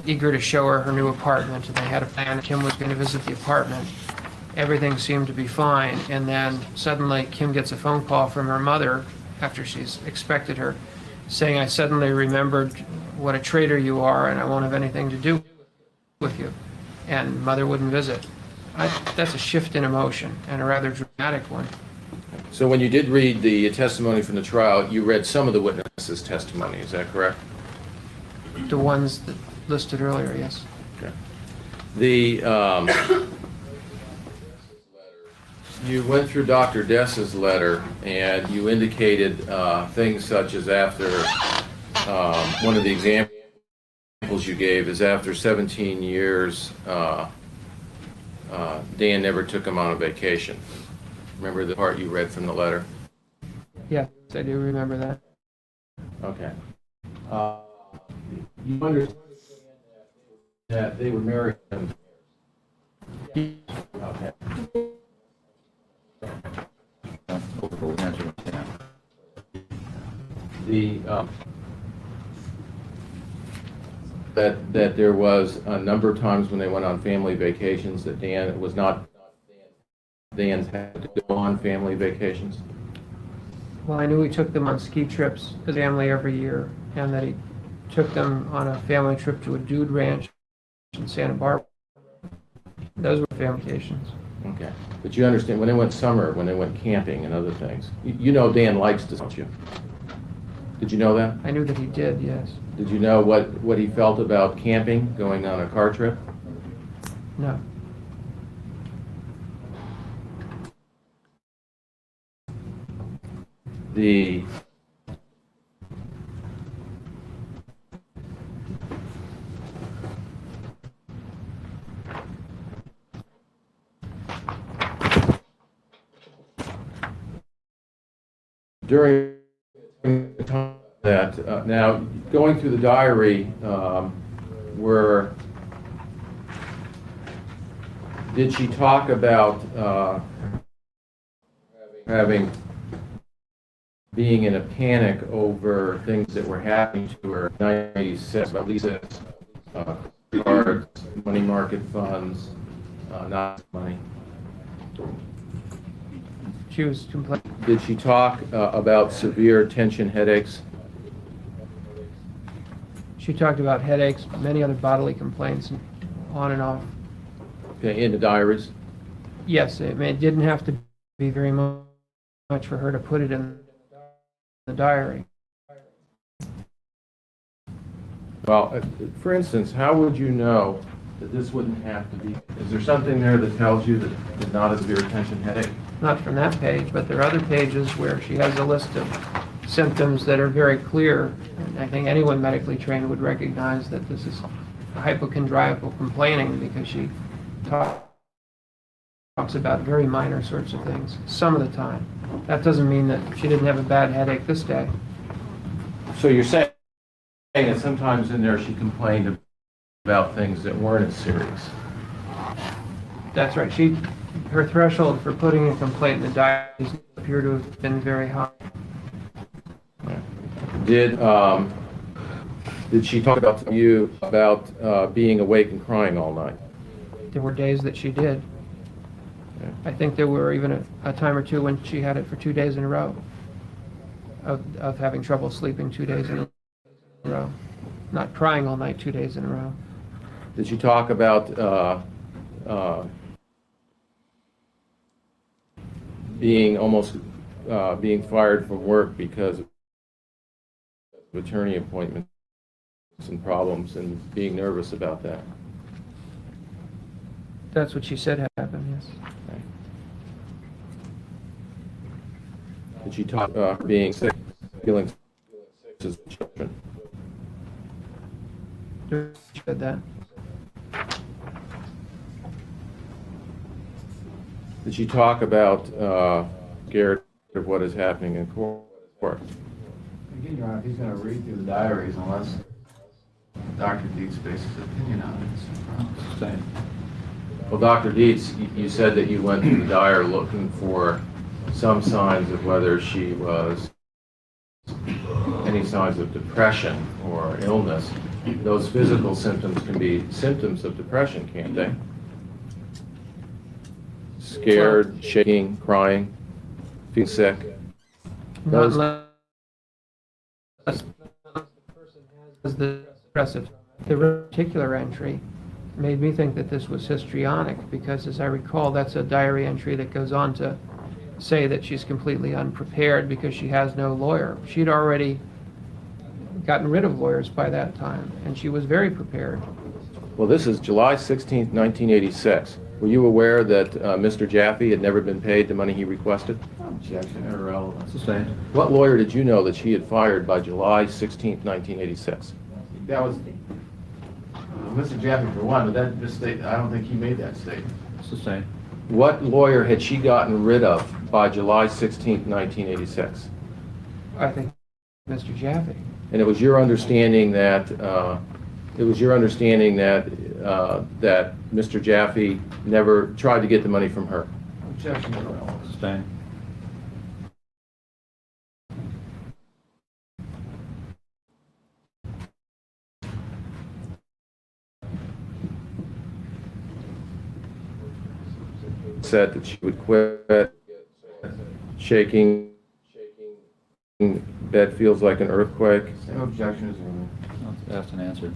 eager to show her new apartment, and they had a plan, Kim was going to visit the apartment. Everything seemed to be fine, and then suddenly Kim gets a phone call from her mother after she's expected her, saying, "I suddenly remembered what a traitor you are, and I won't have anything to do with you." And mother wouldn't visit. That's a shift in emotion, and a rather dramatic one. So when you did read the testimony from the trial, you read some of the witnesses' testimony, is that correct? The ones that listed earlier, yes. Okay. You went through Dr. Dess's letter, and you indicated things such as after, one of the examples you gave is after 17 years, Dan never took him on a vacation. Remember the part you read from the letter? Yes, I do remember that. Okay. You understand that they were married? Okay. That there was a number of times when they went on family vacations that Dan was not Dan's had to go on family vacations. Well, I knew he took them on ski trips as a family every year, and that he took them on a family trip to a dude ranch in Santa Barbara. Those were family vacations. Okay. But you understand, when they went summer, when they went camping and other things, you know Dan likes to, don't you? Did you know that? I knew that he did, yes. Did you know what he felt about camping, going on a car trip? No. The during the time that, now, going through the diary, where, did she talk about being in a panic over things that were happening to her in 1986, about Lisa, cards, money market funds, not money? She was complaining. Did she talk about severe tension headaches? She talked about headaches, many other bodily complaints, and on and off. Okay, in the diaries? Yes, it didn't have to be very much for her to put it in the diary. Well, for instance, how would you know that this wouldn't have to be? Is there something there that tells you that it's not a severe tension headache? Not from that page, but there are other pages where she has a list of symptoms that are very clear. And I think anyone medically trained would recognize that this is hypochondriacal complaining, because she talks about very minor sorts of things some of the time. That doesn't mean that she didn't have a bad headache this day. So you're saying that sometimes in there she complained about things that weren't as serious? That's right. Her threshold for putting a complaint in the diary doesn't appear to have been very high. Did she talk about you about being awake and crying all night? There were days that she did. Yeah. I think there were even a time or two when she had it for 2 days in a row of having trouble sleeping 2 days in a row. Not crying all night 2 days in a row. Did she talk about being almost being fired from work because of attorney appointments and problems, and being nervous about that? That's what she said happened, yes. Okay. Did she talk about being sick, feeling sick as children? She said that. Did she talk about scared of what is happening in court? Again, Your Honor, if he's going to read through the diaries, unless Dr. Dietz bases his opinion on it, it's no problem. Same. Well, Dr. Dietz, you said that you went through the diary looking for some signs of whether she was any signs of depression or illness. Those physical symptoms can be symptoms of depression, can't they? Scared, shaking, crying, feel sick. Not Those- unless the person has the depressive. The particular entry made me think that this was histrionic, because as I recall, that's a diary entry that goes on to say that she's completely unprepared because she has no lawyer. She'd already gotten rid of lawyers by that time, and she was very prepared. Well, this is July 16th, 1986. Were you aware that Mr. Jaffe had never been paid the money he requested? Objection, irrelevant. It's the same. What lawyer did you know that she had fired by July 16th, 1986? That was Mr. Jaffe for one, but that just state, I don't think he made that statement. It's the same. What lawyer had she gotten rid of by July 16th, 1986? I think Mr. Jaffe. And it was your understanding that that Mr. Jaffe never tried to get the money from her? Objection, irrelevant. It's the same. Said that she would quit, shaking, bed feels like an earthquake. Same objection as earlier. Asked and answered.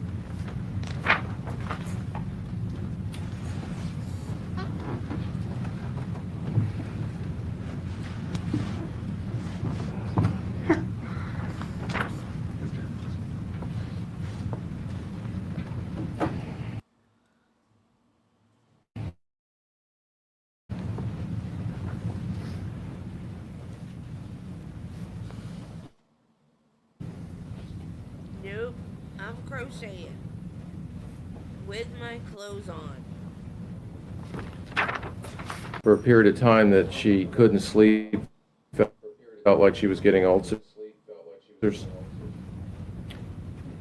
Nope, I'm crocheting with my clothes on. For a period of time that she couldn't sleep, felt felt like she was getting old. There's-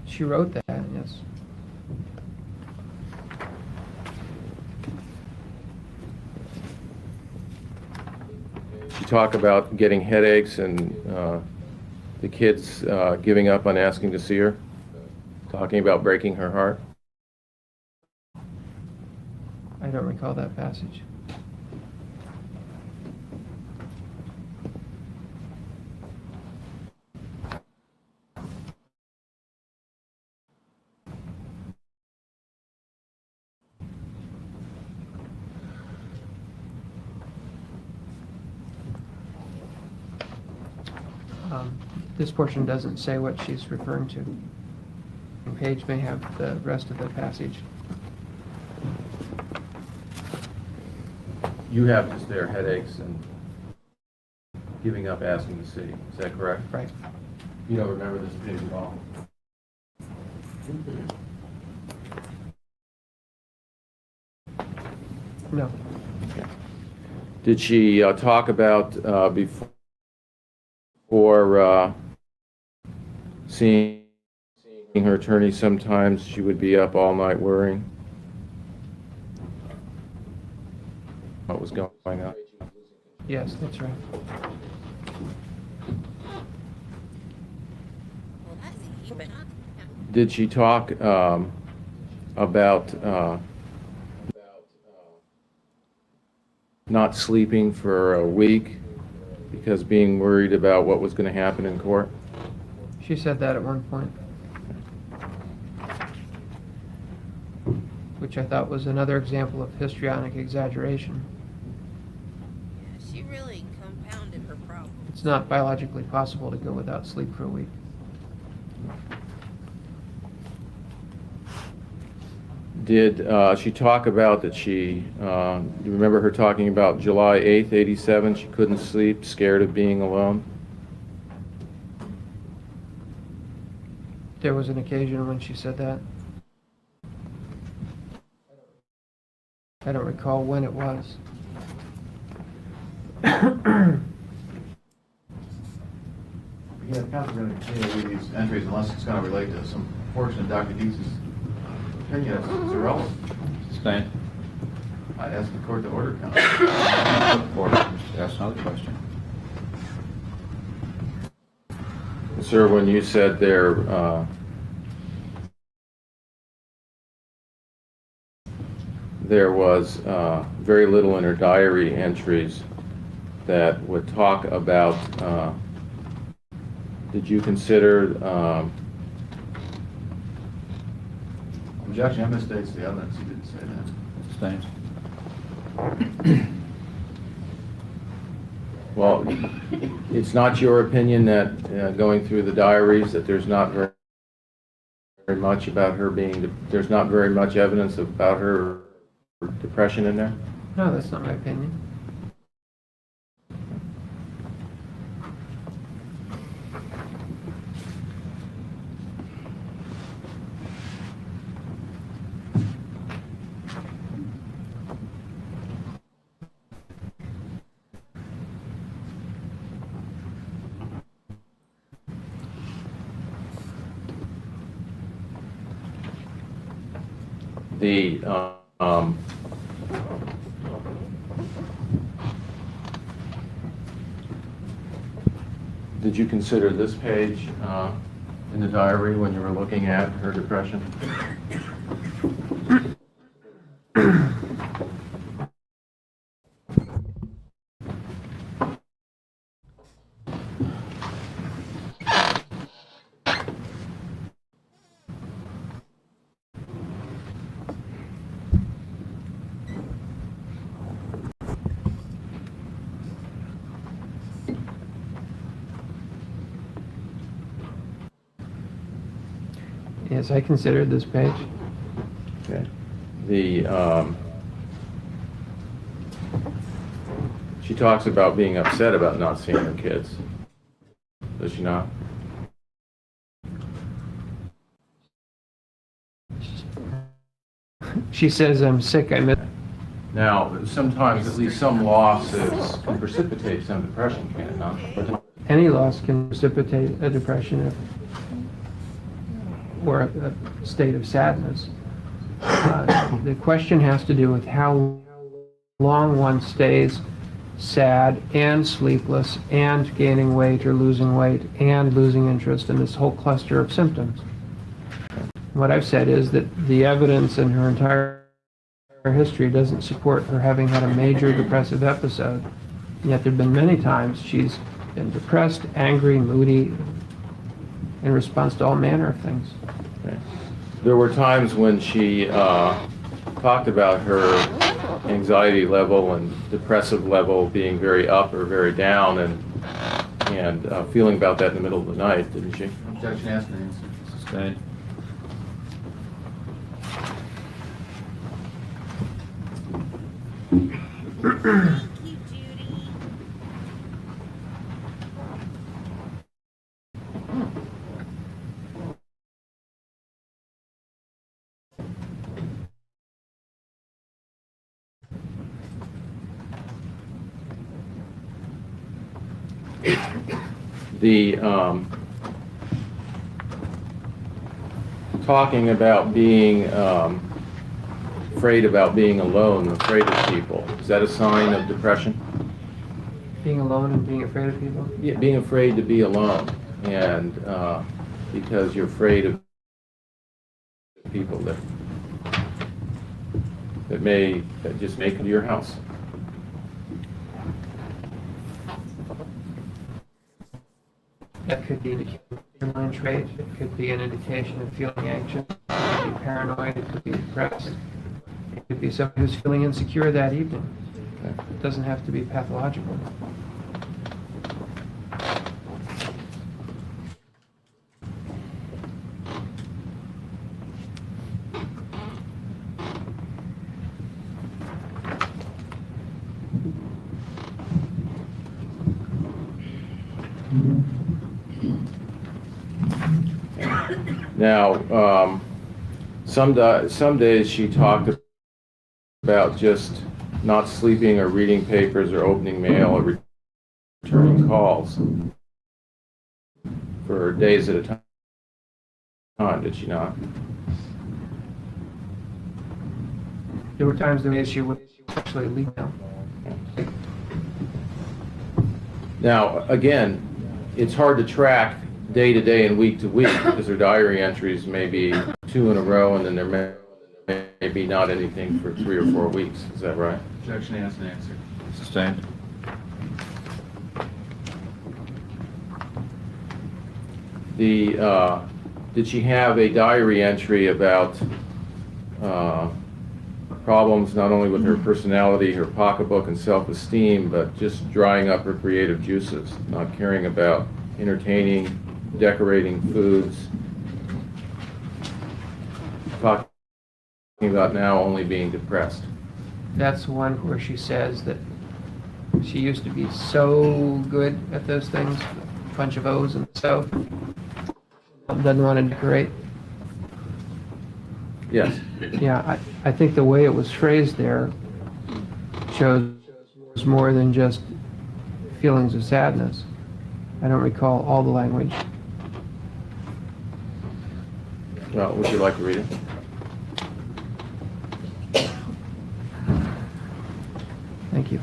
She wrote that, yes. She talked about getting headaches and the kids giving up on asking to see her, talking about breaking her heart. I don't recall that passage. This portion doesn't say what she's referring to. And Paige may have the rest of the passage. You have just their headaches and giving up asking to see. Is that correct? Right. You don't remember this page at all? No. Did she talk about before seeing her attorney, sometimes she would be up all night worrying what was going on? Yes, that's right. Did she talk about not sleeping for a week because being worried about what was going to happen in court? She said that at one point, which I thought was another example of histrionic exaggeration. Yeah, she really compounded her problem. It's not biologically possible to go without sleep for a week. Did she talk about that she, do you remember her talking about July 8th, 87? She couldn't sleep, scared of being alone? There was an occasion when she said that. I don't recall when it was. Yeah, the council's going to continue to read these entries unless it's going to relate to some portion of Dr. Dietz's opinion. It's irrelevant. Sustained. I'd ask the court to order counsel. That's another question. Sir, when you said there was very little in her diary entries that would talk about, did you consider, Objection, I misstates the evidence. He didn't say that. Sustained. well, it's not your opinion that going through the diaries that there's not very much about her being, there's not very much evidence about her depression in there? No, that's not my opinion. The did you consider this page in the diary when you were looking at her depression? Yes, I considered this page. Okay. The she talks about being upset about not seeing her kids. Does she not? She says, I'm sick, I miss... Now, sometimes at least some losses can precipitate some depression, can it not? any loss can precipitate a depression or a state of sadness. The question has to do with how long one stays sad and sleepless and gaining weight or losing weight and losing interest in this whole cluster of symptoms. What I've said is that the evidence in her entire history doesn't support her having had a major depressive episode. Yet there have been many times she's been depressed, angry, moody, in response to all manner of things. Okay. There were times when she talked about her anxiety level and depressive level being very up or very down, and feeling about that in the middle of the night, didn't she? Objection asked and answered. Sustained. Thank you, Judy. The talking about being afraid about being alone, afraid of people, is that a sign of depression? Being alone and being afraid of people? Yeah, being afraid to be alone, and because you're afraid of people that just make it to your house. That could be a borderline trait. It could be an indication of feeling anxious. It could be paranoid. It could be depressed. It could be someone who's feeling insecure that evening. It doesn't have to be pathological. Now, some days she talked about just not sleeping or reading papers or opening mail or returning calls for days at a time, did she not? There were times the she would actually leave now. Now, again, it's hard to track day to day and week to week because her diary entries may be 2 in a row and then there may be not anything for 3 or 4 weeks. Is that right? Objection asked and answered. Sustained. Did she have a diary entry about problems not only with her personality, her pocketbook, and self-esteem, but just drying up her creative juices, not caring about entertaining, decorating foods, talking about now only being depressed? That's one where she says that she used to be so good at those things, a bunch of O's and so, doesn't want to decorate. Yes. Yeah, I think the way it was phrased there shows more than just feelings of sadness. I don't recall all the language. Well, would you like to read it? Thank you.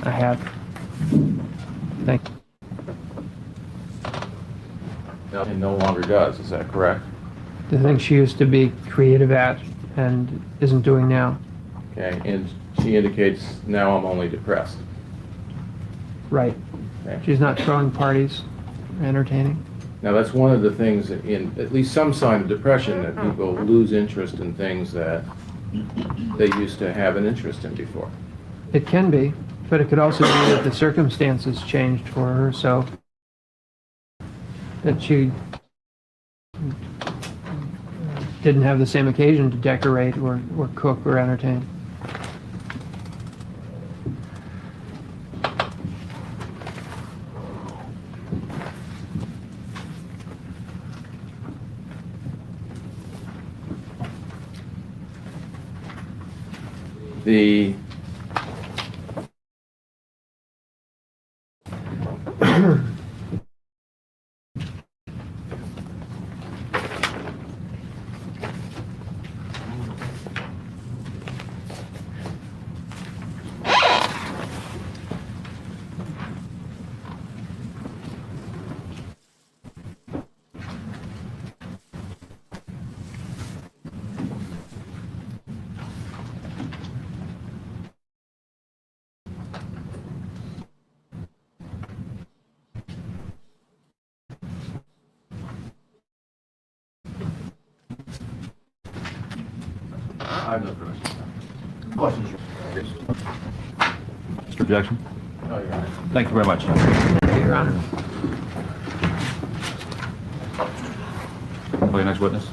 I have. Thank you. No, it no longer does, is that correct? The thing she used to be creative at and isn't doing now. Okay, and she indicates, now I'm only depressed. Right. Okay. She's not throwing parties, entertaining. Now, that's one of the things in at least some sign of depression, that people lose interest in things that they used to have an interest in before. It can be, but it could also be that the circumstances changed for her, so that she didn't have the same occasion to decorate or cook or entertain. The I have no questions. Mr. Objection? No, Your Honor. Thank you very much. Your Honor. Call your next witness.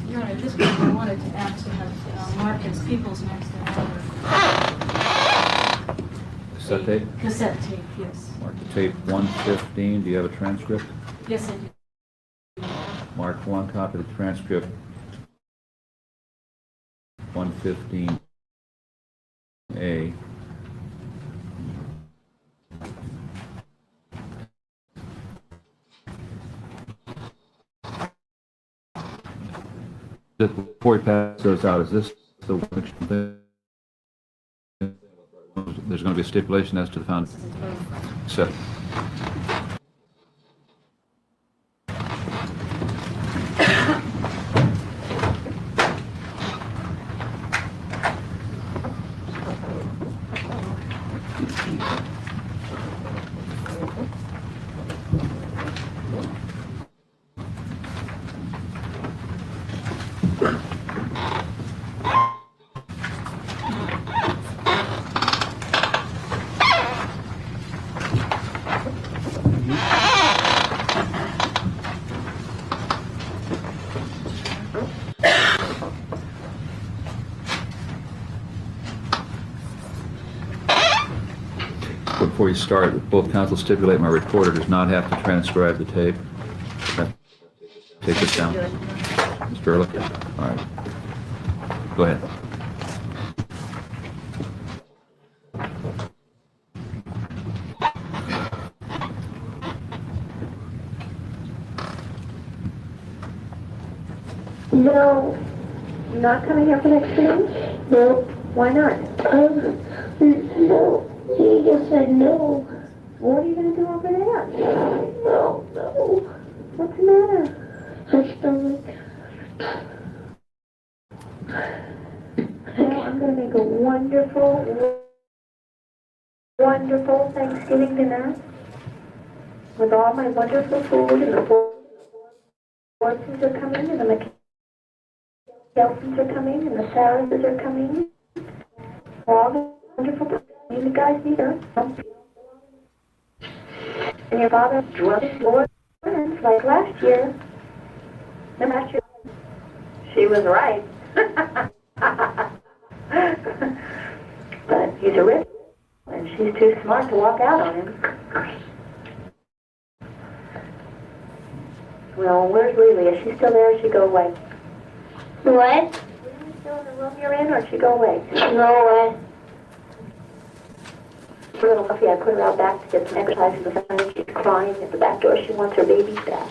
Your Honor, this one I wanted to add to have Marcus Peoples next to have Cassette tape? cassette tape, yes. Mark the tape 115. Do you have a transcript? Yes, I do. Mark one copy of the transcript 115A. Before we pass those out, is this the one thing? There's going to be a stipulation as to the found set. Before you start, both counsel stipulate my reporter does not have to transcribe the tape. Take this down. Mr. Ehrlich? All right. Go ahead. No, you're not coming here for the exchange? No. Why not? No. He just said no. What are you going to do over there? No. What's the matter? My stomach. Well, I'm going to make a wonderful Thanksgiving dinner with all my wonderful food, and the Fortunes are coming, and the McKelsons are coming, and the Sarahs are coming. All the wonderful people. You guys need her. And your father drove his Lord friends like last year. And last year, she was right. But he's a rich, and she's too smart to walk out on him. Well, where's Lily? Is she still there, or she go away? What? Is Lily still in the room you're in, or she go away? No way. Her little Muffy, I put her out back to get some exercise in the sun. She's crying at the back door. She wants her babies back.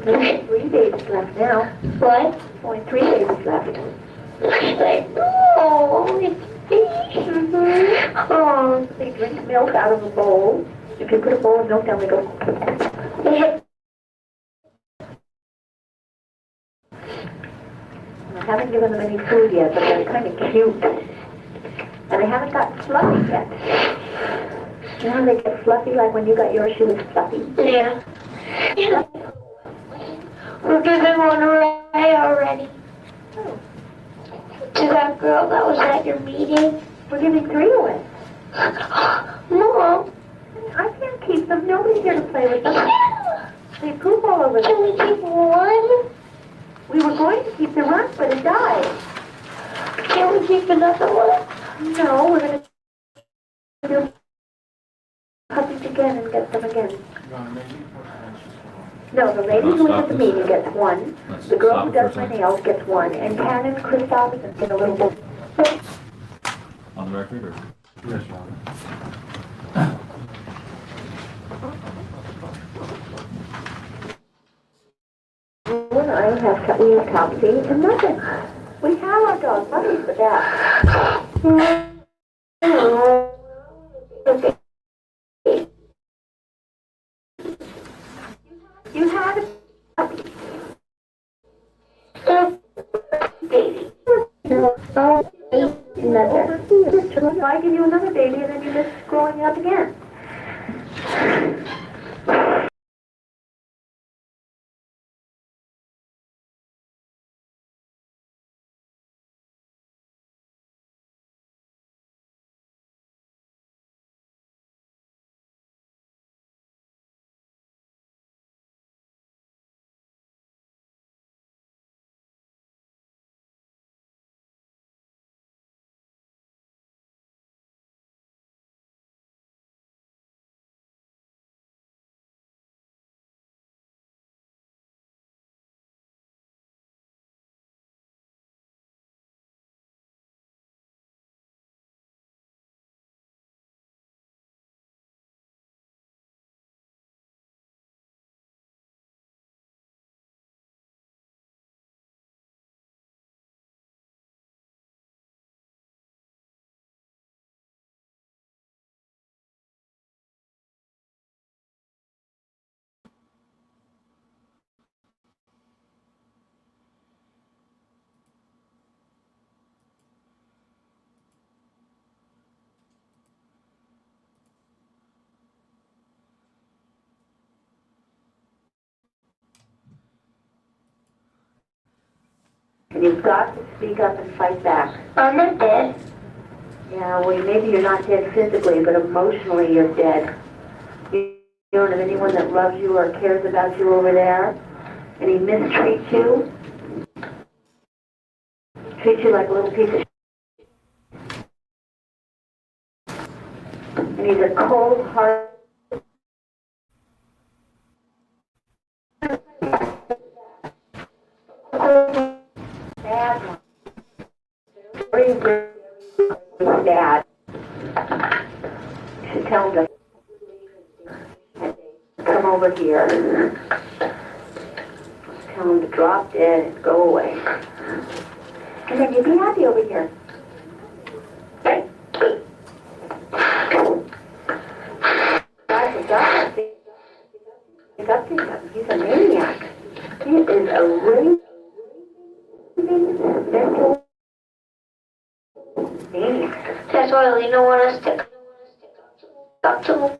3 babies left now. What? Only 3 babies left. Oh, it's Mm-hmm. Oh, they drink milk out of a bowl. If you put a bowl of milk down, they go. I haven't given them any food yet, but they're kind of cute. And they haven't got fluffy yet. You know how they get fluffy, like when you got yours, she was fluffy? Yeah. We're giving one away already. Oh. To that girl that was at your meeting. We're giving 3 away. No. I can't keep them. Nobody's here to play with them. They poop all over them. Can we keep one? We were going to keep the runt, but it died. Can we keep another one? No, we're going to do puppies again and get them again. No, the lady who was at the meeting gets 1. The girl who does my nails gets 1. And Canon Christoph is in a little book. On the record, or? Yes, Your Honor. And I have, we have Topsy and nothing. We have our dog puppies for that. You had a puppy. Baby. Another. If I give you another baby and then you miss growing up again. And you've got to speak up and fight back. I'm not dead. Yeah, well, maybe you're not dead physically, but emotionally you're dead. You don't have anyone that loves you or cares about you over there, and he mistreats you. Treats you like a little piece of shit. And he's a cold heart. Bad one. Very, very bad. You should tell him to come over here. Tell him to drop dead and go away. And then you'll be happy over here. Right? He's a maniac. He is a raving mental maniac. That's why we don't want us to talk to him.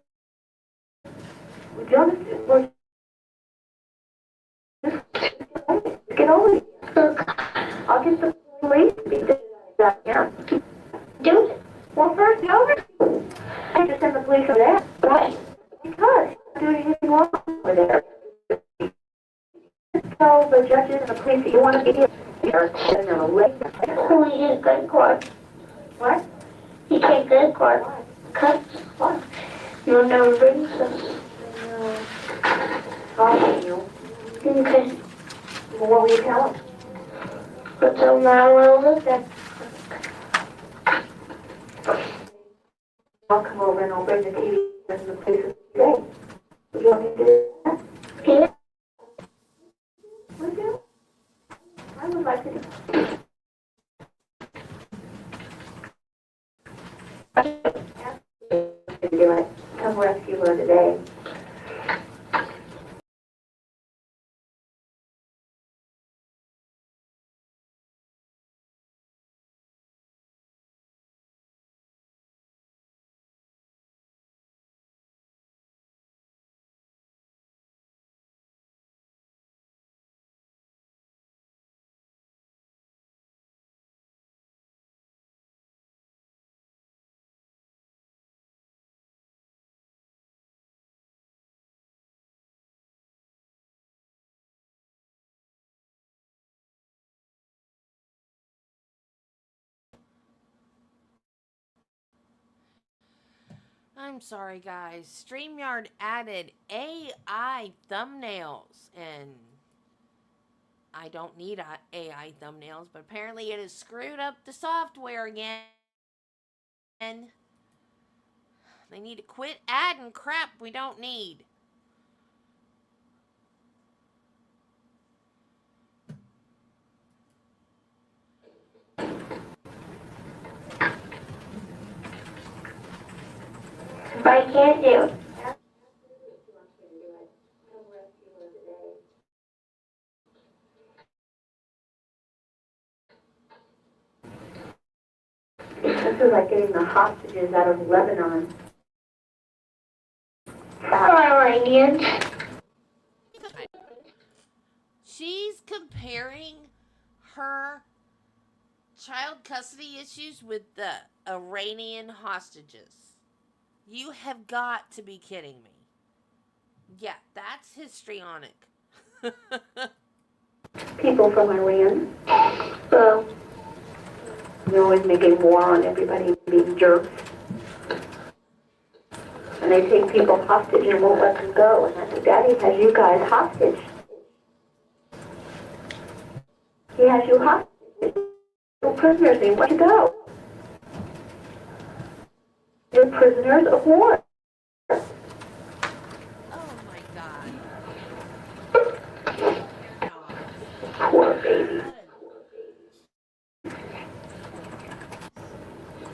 Just get over it. I'll get the police to be there. Do it. Well, first, over. I just send the police over there. Why? Because I'm doing anything wrong over there. Tell the judges and the police that you want to be here. Oh, he did good court. What? He can't good court. Cut. What? You'll never bring us. No. I'll bring you. Okay. Well, what will you tell him? But tell him I will live there. I'll come over and I'll bring the TV and the police today. Would you want me to do that? Yeah. Would you? I would like to do that. I'm sorry, guys. StreamYard added AI thumbnails, and I don't need AI thumbnails, but apparently it has screwed up the software again. They need to quit adding crap we don't need. Why can't you? This is like getting the hostages out of Lebanon. Iranians. She's comparing her child custody issues with the Iranian hostages. You have got to be kidding me. Yeah, that's histrionic. People from Iran. So, they're always making war on everybody, being jerks. And they take people hostage and won't let them go. And I said, Daddy has you guys hostage. He has you hostage. You're prisoners, they want to go. You're prisoners of war. Oh my God. Poor baby.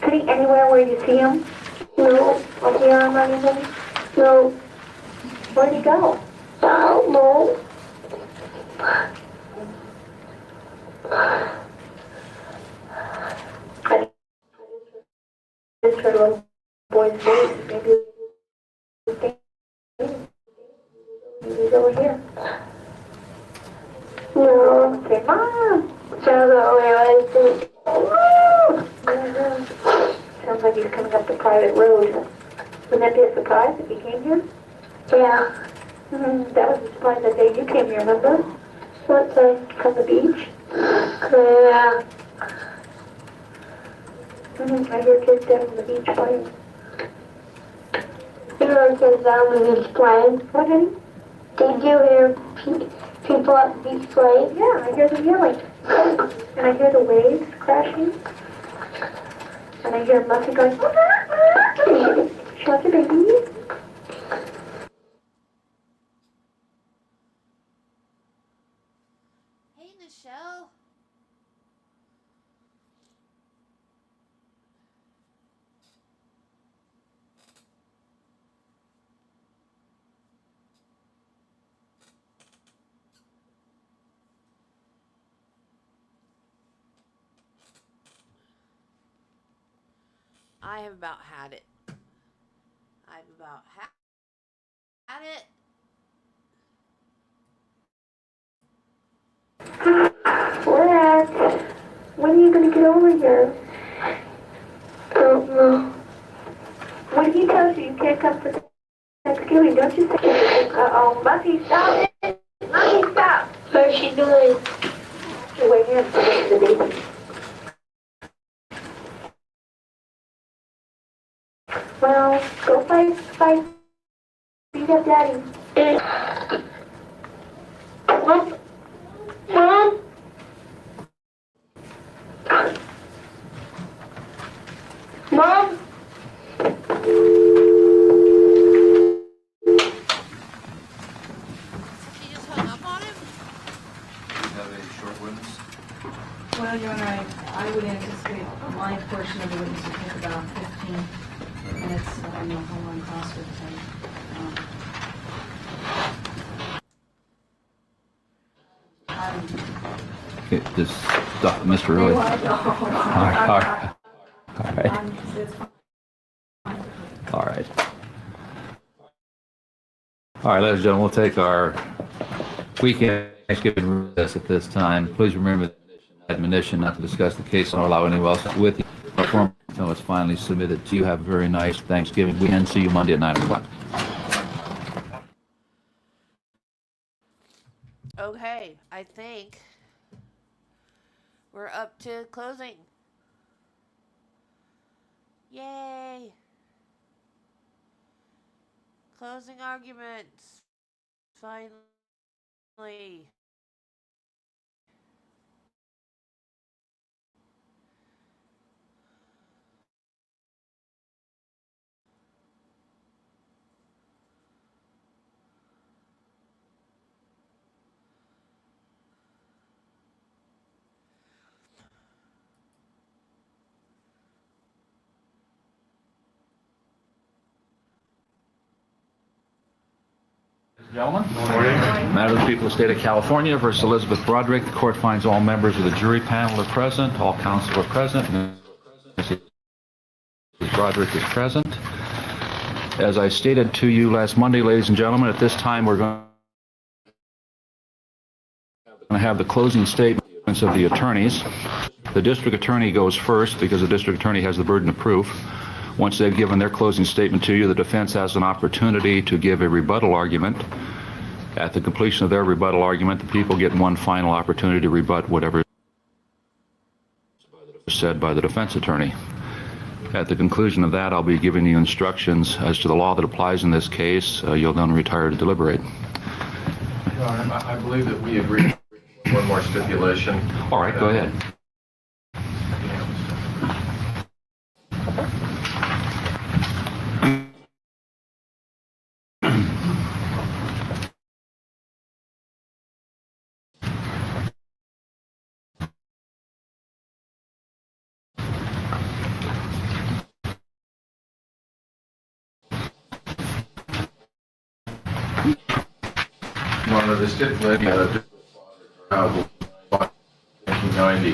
Anywhere where you see him? No. Up the arm or anything? No. Where'd he go? I don't know. I just heard a little boy's voice. Maybe he's over here. No. Okay, Mom. Sounds like sounds like he's coming up the private road. Wouldn't that be a surprise if he came here? Yeah. That was a surprise that day you came here, remember? What day? From the beach? Yeah. I hear kids down on the beach playing. You heard kids down on the beach playing? What, honey? Did you hear people at the beach playing? Yeah, I hear them yelling. And I hear the waves crashing. And I hear Muffy going, shelter baby. Hey, Michelle. I have about had it. I've about had it. Rex, when are you going to get over here? Don't know. When he tells you can't come for Thanksgiving, don't you say, uh-oh, Muffy, stop it! Muffy, stop! What's she doing? She's waiting up for the baby. Well, go fight. Beat up Daddy. Mom? Mom? Mom? She just hung up on him? Have a short witness? Well, Your Honor, I would anticipate my portion of the witness will take about 15 minutes. I don't know how long costs would take. Okay, this, Mr. Roy. All right. All right, ladies and gentlemen, we'll take our weekend Thanksgiving recess at this time. Please remember the admonition not to discuss the case or allow anyone else with you. Our form until it's finally submitted to you. Have a very nice Thanksgiving weekend. See you Monday at 9 o'clock. Okay, I think we're up to closing. Yay! Closing arguments. Finally. Gentlemen. Matter of the people of the state of California versus Elisabeth Broderick. The court finds all members of the jury panel are present. All counsel are present. Mrs. Broderick is present. As I stated to you last Monday, ladies and gentlemen, at this time we're going to have the closing statements of the attorneys. The district attorney goes first because the district attorney has the burden of proof. Once they've given their closing statement to you, the defense has an opportunity to give a rebuttal argument. At the completion of their rebuttal argument, the people get one final opportunity to rebut whatever is said by the defense attorney. At the conclusion of that, I'll be giving you instructions as to the law that applies in this case. You'll then retire to deliberate. Your Honor, I believe that we agree. One more stipulation. All right, go ahead. One of the stipulated 1990,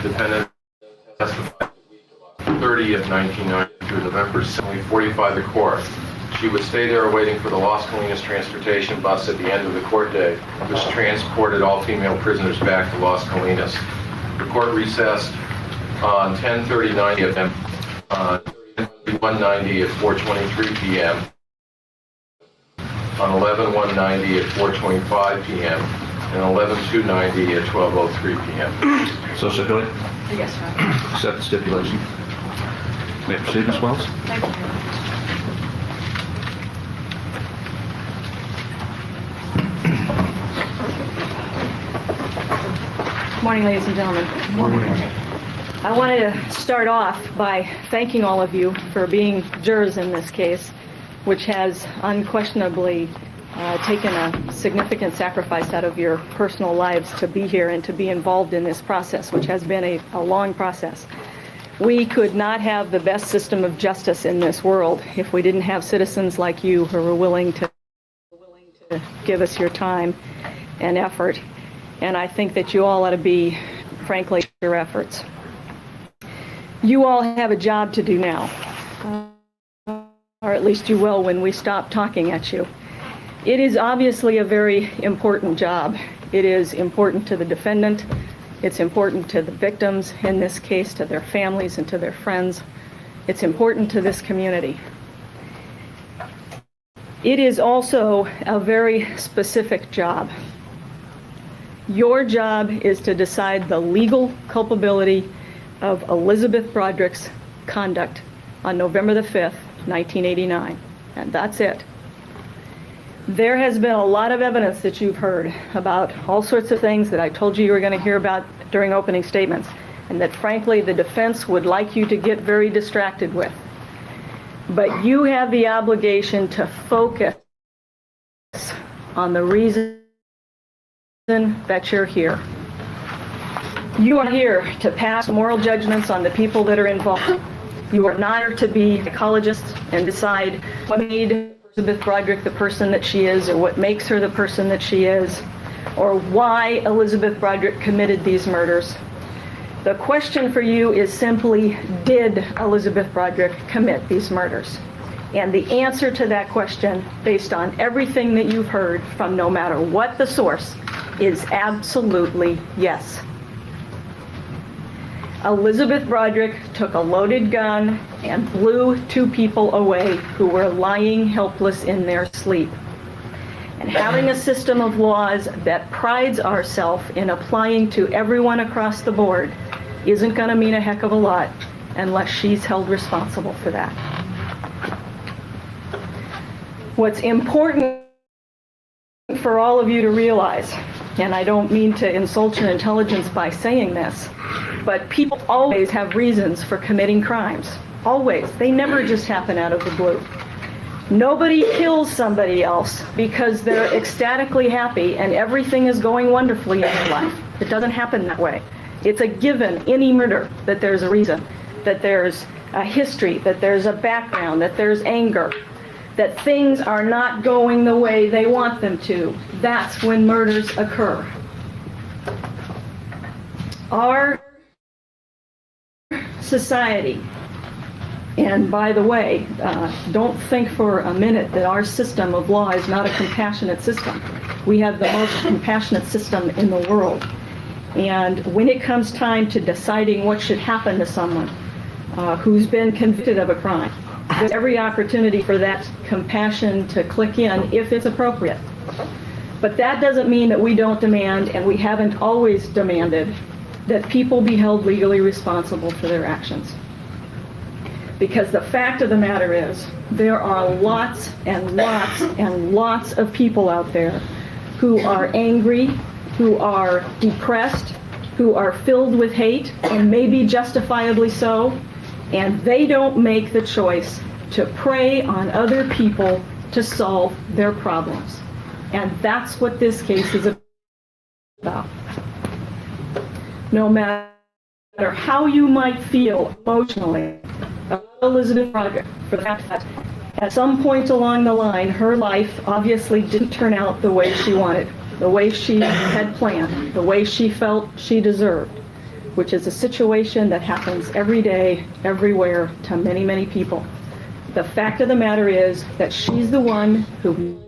defendant testified 30th, 1990 through November 45 the court. She would stay there waiting for the Las Colinas transportation bus at the end of the court day, which transported all female prisoners back to Las Colinas. The court recessed on 10/30/90 on 190 at 4:23 p.m. on 11/190 at 4:25 p.m. and 11/290 at 12:03 p.m. So stipulate? Yes, Your Honor. Accept the stipulation. May I proceed, Ms. Wells? Thank you. Good morning, ladies and gentlemen. I wanted to start off by thanking all of you for being jurors in this case, which has unquestionably taken a significant sacrifice out of your personal lives to be here and to be involved in this process, which has been a long process. We could not have the best system of justice in this world if we didn't have citizens like you who were willing to give us your time and effort. And I think that you all ought to be, frankly, your efforts. You all have a job to do now, or at least you will when we stop talking at you. It is obviously a very important job. It is important to the defendant. It's important to the victims, in this case, to their families and to their friends. It's important to this community. It is also a very specific job. Your job is to decide the legal culpability of Elisabeth Broderick's conduct on November the 5th, 1989. And that's it. There has been a lot of evidence that you've heard about all sorts of things that I told you were going to hear about during opening statements, and that frankly the defense would like you to get very distracted with. But you have the obligation to focus on the reason that you're here. You are here to pass moral judgments on the people that are involved. You are not here to be psychologists and decide what made Elisabeth Broderick the person that she is, or what makes her the person that she is, or why Elisabeth Broderick committed these murders. The question for you is simply, did Elisabeth Broderick commit these murders? And the answer to that question, based on everything that you've heard from no matter what the source, is absolutely yes. Elisabeth Broderick took a loaded gun and blew two people away who were lying helpless in their sleep. And having a system of laws that prides ourselves in applying to everyone across the board isn't going to mean a heck of a lot unless she's held responsible for that. What's important for all of you to realize, and I don't mean to insult your intelligence by saying this, but people always have reasons for committing crimes. Always. They never just happen out of the blue. Nobody kills somebody else because they're ecstatically happy and everything is going wonderfully in their life. It doesn't happen that way. It's a given, any murder, that there's a reason, that there's a history, that there's a background, that there's anger, that things are not going the way they want them to. That's when murders occur. Our society, and by the way, don't think for a minute that our system of law is not a compassionate system. We have the most compassionate system in the world. And when it comes time to deciding what should happen to someone who's been convicted of a crime, there's every opportunity for that compassion to click in if it's appropriate. But that doesn't mean that we don't demand, and we haven't always demanded, that people be held legally responsible for their actions. Because the fact of the matter is, there are lots and lots and lots of people out there who are angry, who are depressed, who are filled with hate, and maybe justifiably so, and they don't make the choice to prey on other people to solve their problems. And that's what this case is about. No matter how you might feel emotionally about Elisabeth Broderick, for the fact that at some point along the line, her life obviously didn't turn out the way she wanted, the way she had planned, the way she felt she deserved, which is a situation that happens every day, everywhere, to many, many people. The fact of the matter is that she's the one who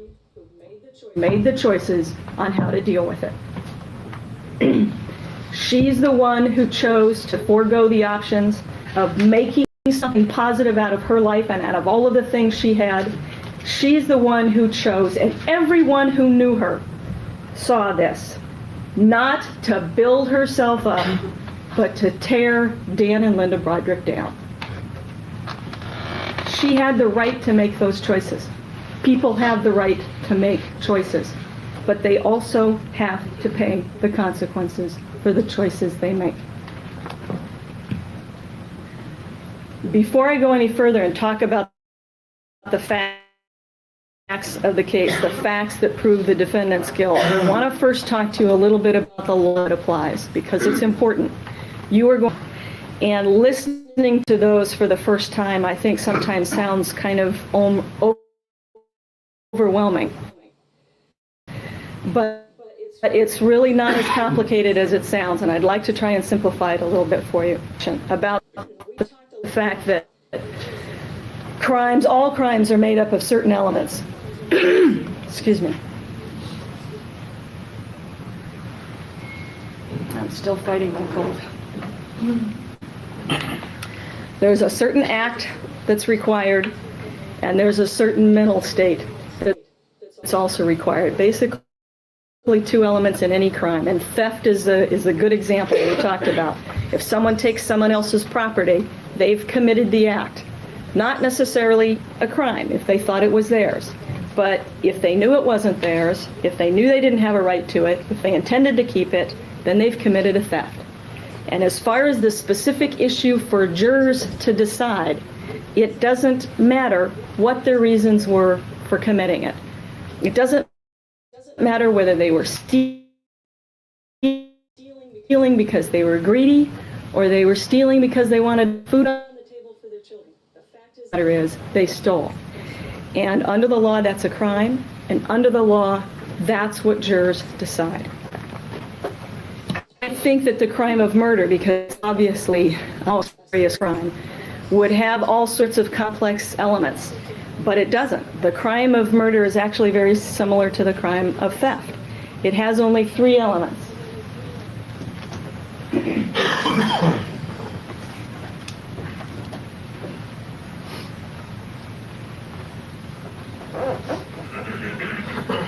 made the choices on how to deal with it. She's the one who chose to forego the options of making something positive out of her life and out of all of the things she had. She's the one who chose, and everyone who knew her saw this, not to build herself up, but to tear Dan and Linda Broderick down. She had the right to make those choices. People have the right to make choices, but they also have to pay the consequences for the choices they make. Before I go any further and talk about the facts of the case, the facts that prove the defendant's guilt, I want to first talk to you a little bit about the law that applies, because it's important. You are going, and listening to those for the first time, I think sometimes sounds kind of overwhelming. But it's really not as complicated as it sounds, and I'd like to try and simplify it a little bit for you. About the fact that all crimes are made up of certain elements. Excuse me. I'm still fighting my cold. There's a certain act that's required, and there's a certain mental state that's also required. Basically, two elements in any crime, and theft is a good example we talked about. If someone takes someone else's property, they've committed the act. Not necessarily a crime if they thought it was theirs, but if they knew it wasn't theirs, if they knew they didn't have a right to it, if they intended to keep it, then they've committed a theft. And as far as the specific issue for jurors to decide, it doesn't matter what their reasons were for committing it. It doesn't matter whether they were stealing because they were greedy, or they were stealing because they wanted food on the table for their children. The fact is, the matter is, they stole. And under the law, that's a crime, and under the law, that's what jurors decide. I think that the crime of murder, because obviously a serious crime, would have all sorts of complex elements, but it doesn't. The crime of murder is actually very similar to the crime of theft. It has only 3 elements.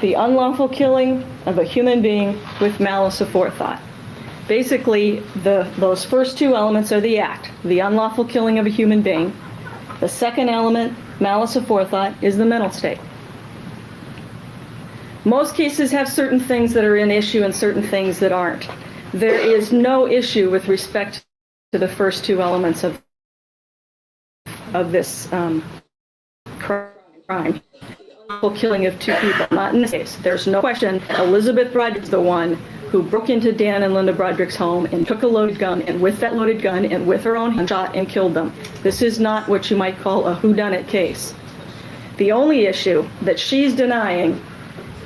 The unlawful killing of a human being with malice aforethought. Basically, those first 2 elements are the act, the unlawful killing of a human being. The second element, malice aforethought, is the mental state. Most cases have certain things that are an issue and certain things that aren't. There is no issue with respect to the first two elements of this crime. Killing of two people, not in this case. There's no question Elisabeth Broderick is the one who broke into Dan and Linda Broderick's home and took a loaded gun, and with that loaded gun and with her own hand, shot and killed them. This is not what you might call a whodunit case. The only issue that she's denying,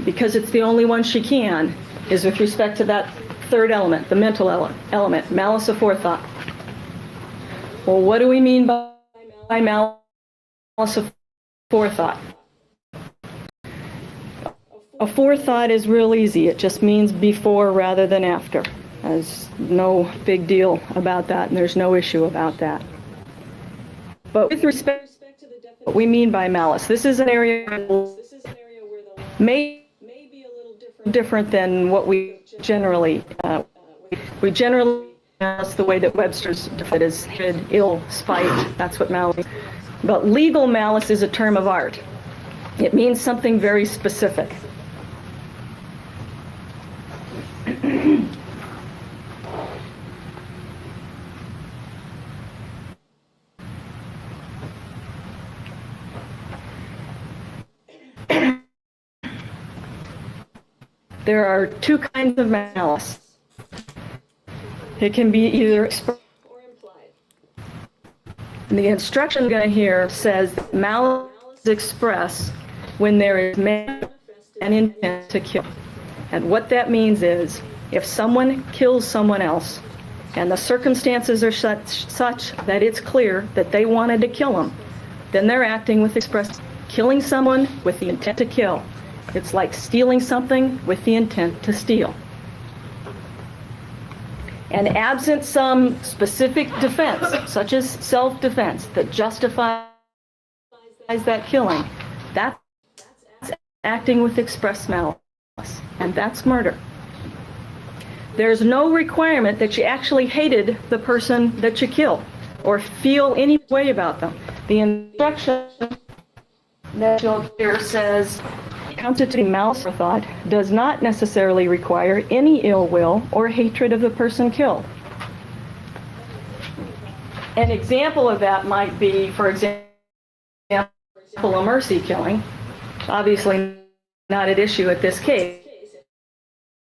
because it's the only one she can, is with respect to that third element, the mental element, malice aforethought. Well, what do we mean by malice aforethought? Aforethought is real easy. It just means before rather than after. There's no big deal about that, and there's no issue about that. But with respect to what we mean by malice, this is an area where the may be a little different than what we generally malice the way that Webster's define it is hatred, ill, spite. That's what malice is. But legal malice is a term of art. It means something very specific. There are two kinds of malice. It can be either expressed or implied. And the instruction I'm going to hear says that malice is expressed when there is an intent to kill. And what that means is, if someone kills someone else, and the circumstances are such that it's clear that they wanted to kill them, then they're acting with express. Killing someone with the intent to kill. It's like stealing something with the intent to steal. And absent some specific defense, such as self-defense, that justifies that killing, that's acting with express malice, and that's murder. There's no requirement that you actually hated the person that you killed or feel any way about them. The instruction that you'll hear says, constituting malice aforethought does not necessarily require any ill will or hatred of the person killed. An example of that might be, for example, a mercy killing. Obviously not at issue at this case.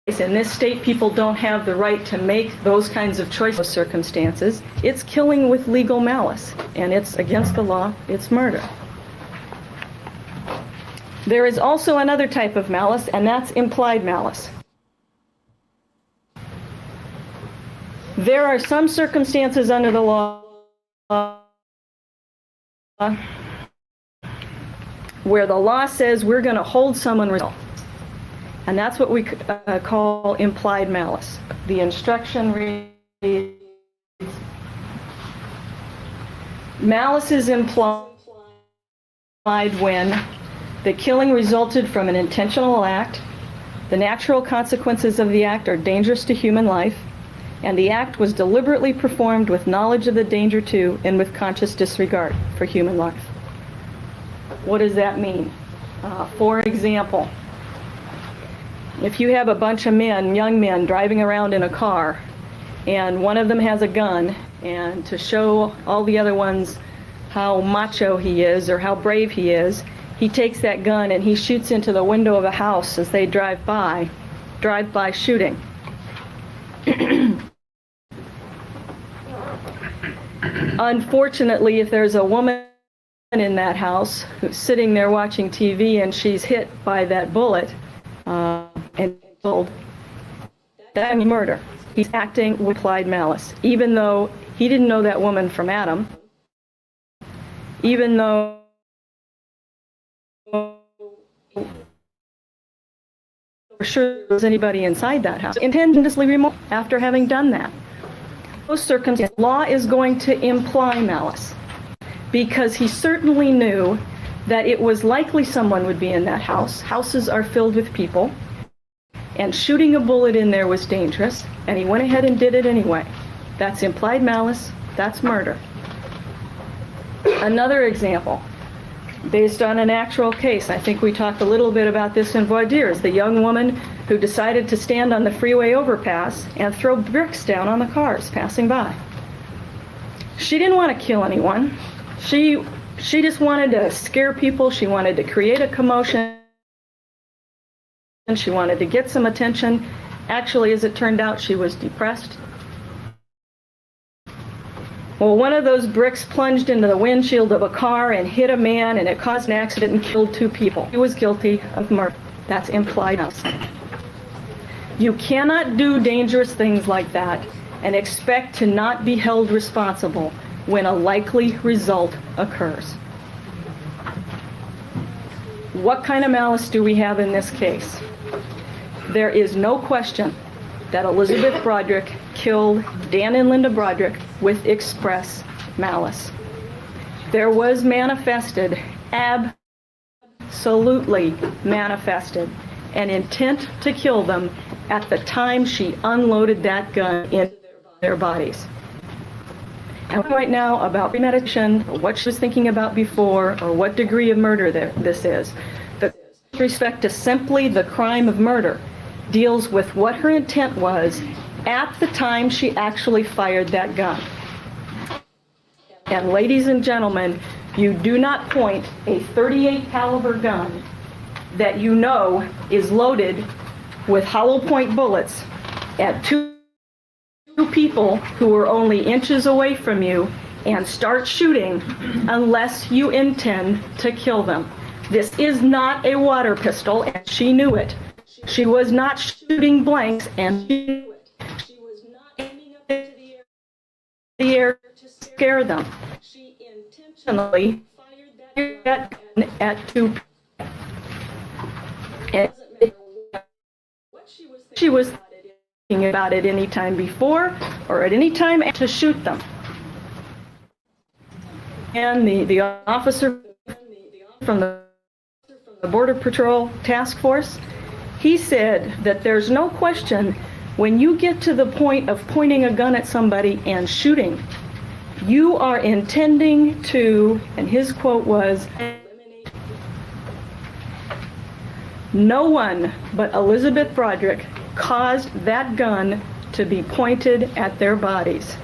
In this state, people don't have the right to make those kinds of choices circumstances. It's killing with legal malice, and it's against the law, it's murder. There is also another type of malice, and that's implied malice. There are some circumstances under the law where the law says we're going to hold someone responsible. And that's what we call implied malice. The instruction reads, malice is implied when the killing resulted from an intentional act, the natural consequences of the act are dangerous to human life, and the act was deliberately performed with knowledge of the danger to and with conscious disregard for human life. What does that mean? For example, if you have a bunch of men, young men, driving around in a car, and one of them has a gun, and to show all the other ones how macho he is or how brave he is, he takes that gun and he shoots into the window of a house as they drive by shooting. Unfortunately, if there's a woman in that house who's sitting there watching TV and she's hit by that bullet and killed, that's murder. He's acting with implied malice, even though he didn't know that woman from Adam, even though for sure there was anybody inside that house, intentionally removed after having done that. Those circumstances, law is going to imply malice, because he certainly knew that it was likely someone would be in that house. Houses are filled with people, and shooting a bullet in there was dangerous, and he went ahead and did it anyway. That's implied malice, that's murder. Another example, based on an actual case. I think we talked a little bit about this in voir dire. The young woman who decided to stand on the freeway overpass and throw bricks down on the cars passing by. She didn't want to kill anyone. She just wanted to scare people. She wanted to create a commotion. She wanted to get some attention. Actually, as it turned out, she was depressed. Well, one of those bricks plunged into the windshield of a car and hit a man, and it caused an accident and killed 2 people. He was guilty of murder. That's implied homicide. You cannot do dangerous things like that and expect to not be held responsible when a likely result occurs. What kind of malice do we have in this case? There is no question that Elisabeth Broderick killed Dan and Linda Broderick with express malice. There was manifested, absolutely manifested, an intent to kill them at the time she unloaded that gun in their bodies. And right now about premeditation, or what she was thinking about before, or what degree of murder this is. With respect to simply the crime of murder, deals with what her intent was at the time she actually fired that gun. And ladies and gentlemen, you do not point a .38 caliber gun that you know is loaded with hollow point bullets at 2 people who are only inches away from you and start shooting unless you intend to kill them. This is not a water pistol, and she knew it. She was not shooting blanks, and she knew it. She was not aiming up into the air to scare them. She intentionally fired that gun at 2 people. And she was thinking about it any time before or at any time to shoot them. And the officer from the Border Patrol Task Force, he said that there's no question when you get to the point of pointing a gun at somebody and shooting, you are intending to, and his quote was, no one but Elisabeth Broderick caused that gun to be pointed at their bodies.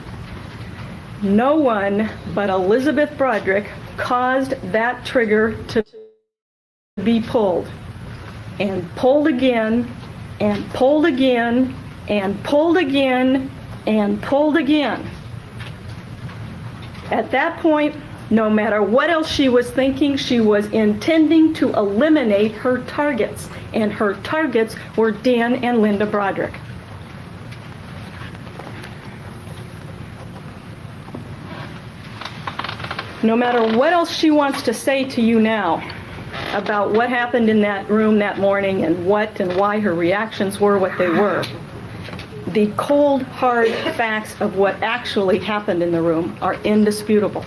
No one but Elisabeth Broderick caused that trigger to be pulled. And pulled again, and pulled again, and pulled again, and pulled again. At that point, no matter what else she was thinking, she was intending to eliminate her targets, and her targets were Dan and Linda Broderick. No matter what else she wants to say to you now about what happened in that room that morning and what and why her reactions were what they were, the cold, hard facts of what actually happened in the room are indisputable.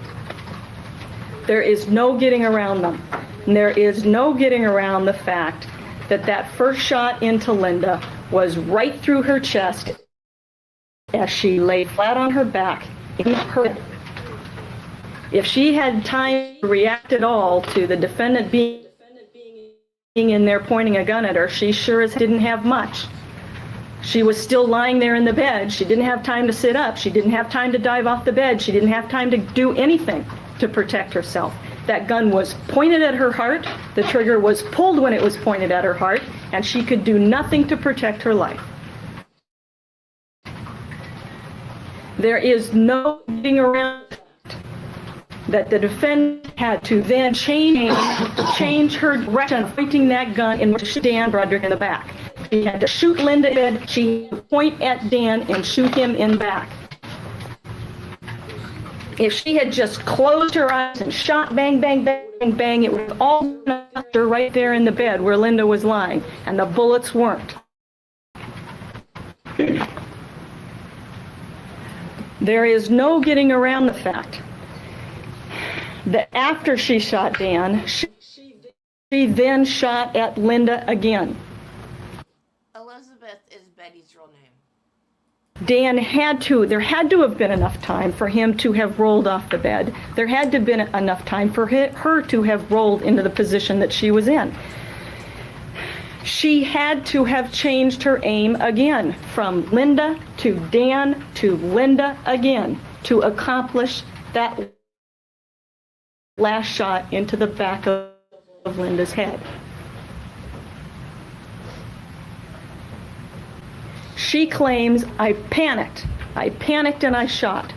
There is no getting around them. And there is no getting around the fact that that first shot into Linda was right through her chest as she lay flat on her back in her head. If she had time to react at all to the defendant being in there pointing a gun at her, she sure as didn't have much. She was still lying there in the bed. She didn't have time to sit up. She didn't have time to dive off the bed. She didn't have time to do anything to protect herself. That gun was pointed at her heart. The trigger was pulled when it was pointed at her heart, and she could do nothing to protect her life. There is no getting around that the defendant had to then change her direction of pointing that gun and shoot Dan Broderick in the back. She had to shoot Linda in the head. She had to point at Dan and shoot him in back. If she had just closed her eyes and shot bang, bang, bang, bang, it would all knock her right there in the bed where Linda was lying, and the bullets weren't. There is no getting around the fact that after she shot Dan, she then shot at Linda again. Elisabeth is Betty's real name. Dan there had to have been enough time for him to have rolled off the bed. There had to have been enough time for her to have rolled into the position that she was in. She had to have changed her aim again, from Linda to Dan to Linda again, to accomplish that last shot into the back of Linda's head. She claims, I panicked and I shot.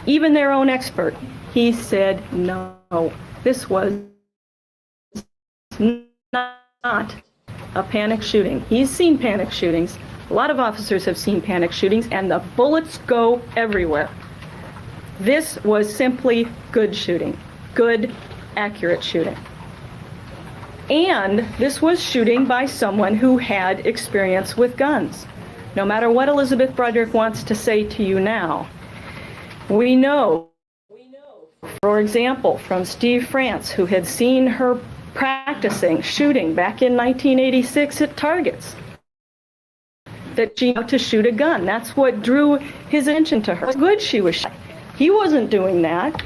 Even their own expert, he said, no, this was not a panic shooting. He's seen panic shootings. A lot of officers have seen panic shootings, and the bullets go everywhere. This was simply good shooting, good, accurate shooting. And this was shooting by someone who had experience with guns. No matter what Elisabeth Broderick wants to say to you now, we know, for example, from Steve France, who had seen her practicing shooting back in 1986 at targets, that she knew to shoot a gun. That's what drew his attention to her. How good she was shooting. He wasn't doing that.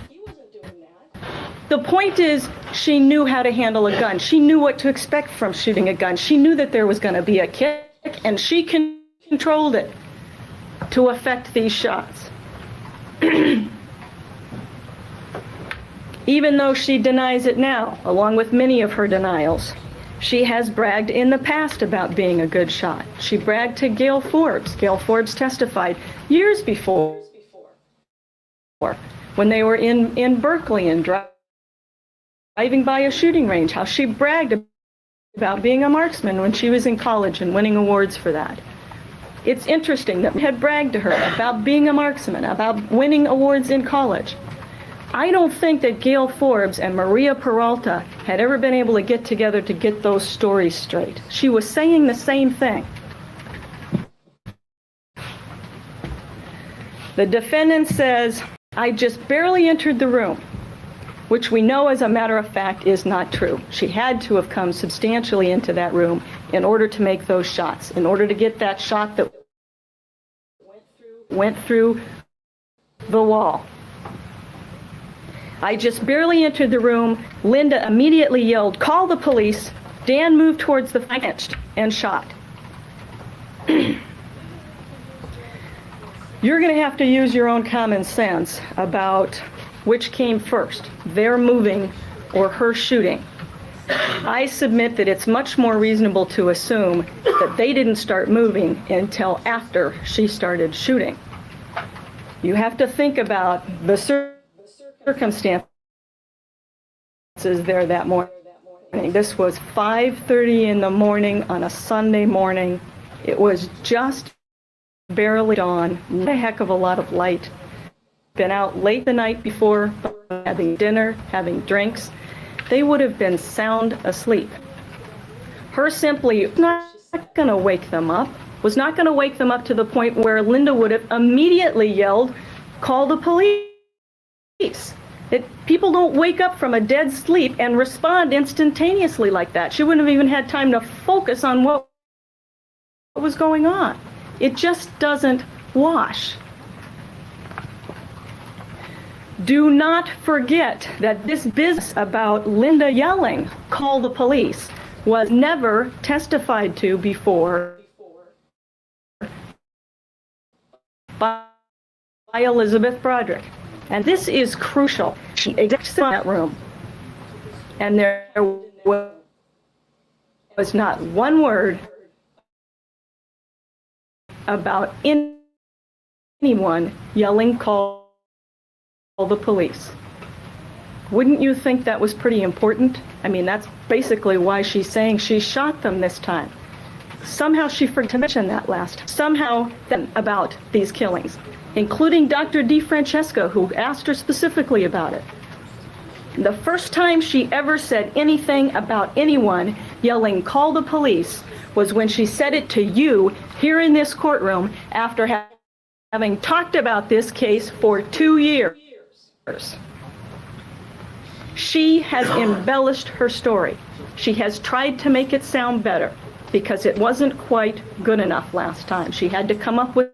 The point is, she knew how to handle a gun. She knew what to expect from shooting a gun. She knew that there was going to be a kick, and she controlled it to affect these shots. Even though she denies it now, along with many of her denials, she has bragged in the past about being a good shot. She bragged to Gail Forbes. Gail Forbes testified years before, when they were in Berkeley and driving by a shooting range, how she bragged about being a marksman when she was in college and winning awards for that. It's interesting that we had bragged to her about being a marksman, about winning awards in college. I don't think that Gail Forbes and Maria Peralta had ever been able to get together to get those stories straight. She was saying the same thing. The defendant says, I just barely entered the room, which we know as a matter of fact is not true. She had to have come substantially into that room in order to make those shots, in order to get that shot that went through the wall. I just barely entered the room. Linda immediately yelled, call the police. Dan moved towards the fence and shot. You're going to have to use your own common sense about which came first, their moving or her shooting. I submit that it's much more reasonable to assume that they didn't start moving until after she started shooting. You have to think about the circumstances there that morning. This was 5:30 in the morning on a Sunday morning. It was just barely dawn, not a heck of a lot of light. Been out late the night before, having dinner, having drinks. They would have been sound asleep. Her simply not going to wake them up, was not going to wake them up to the point where Linda would have immediately yelled, call the police. People don't wake up from a dead sleep and respond instantaneously like that. She wouldn't have even had time to focus on what was going on. It just doesn't wash. Do not forget that this business about Linda yelling, call the police, was never testified to before by Elisabeth Broderick. And this is crucial. She exists in that room, and there was not one word about anyone yelling, call the police. Wouldn't you think that was pretty important? I mean, that's basically why she's saying she shot them this time. Somehow she forgot to mention that last. Somehow about these killings, including Dr. DeFrancesco, who asked her specifically about it. The first time she ever said anything about anyone yelling, call the police, was when she said it to you here in this courtroom after having talked about this case for 2 years. She has embellished her story. She has tried to make it sound better because it wasn't quite good enough last time. She had to come up with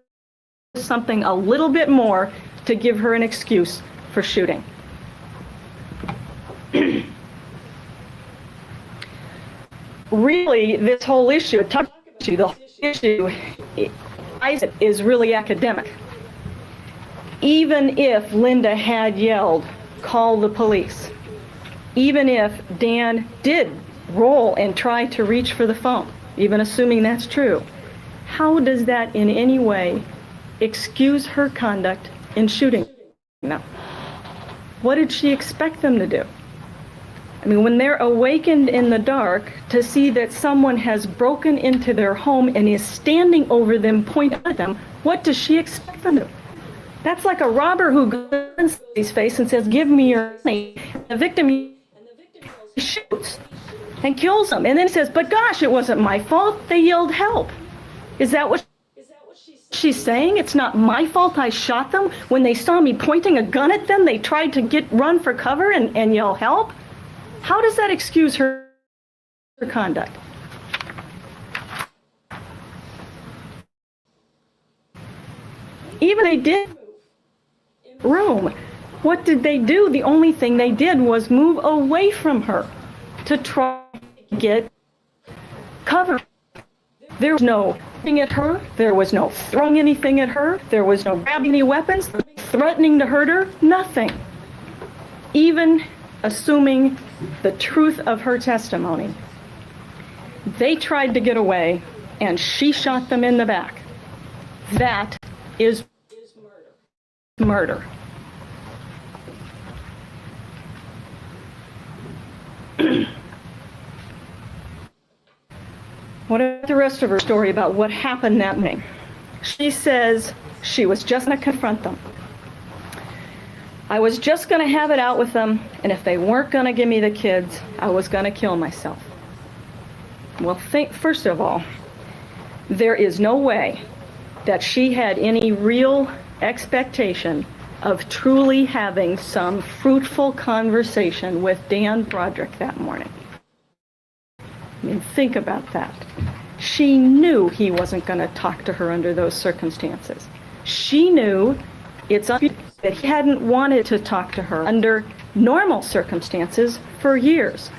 something a little bit more to give her an excuse for shooting. Really, this whole issue, the whole issue is really academic. Even if Linda had yelled, "Call the police," even if Dan did roll and try to reach for the phone, even assuming that's true, how does that in any way excuse her conduct in shooting them? What did she expect them to do? I mean, when they're awakened in the dark to see that someone has broken into their home and is standing over them, pointing at them, what does she expect them to do? That's like a robber who goes in his face and says, "Give me your money." The victim shoots and kills him. And then says, "But gosh, it wasn't my fault. They yelled help." Is that what she's saying? It's not my fault I shot them? When they saw me pointing a gun at them, they tried to run for cover and yell help? How does that excuse her conduct? Even they did room. What did they do? The only thing they did was move away from her to try to get cover. There was no shooting at her. There was no throwing anything at her. There was no grabbing any weapons, threatening to hurt her. Nothing. Even assuming the truth of her testimony, they tried to get away and she shot them in the back. That is murder. What about the rest of her story about what happened that morning? She says she was just going to confront them. I was just going to have it out with them, and if they weren't going to give me the kids, I was going to kill myself. Well, first of all, there is no way that she had any real expectation of truly having some fruitful conversation with Dan Broderick that morning. I mean, think about that. She knew he wasn't going to talk to her under those circumstances. She knew that he hadn't wanted to talk to her under normal circumstances for years,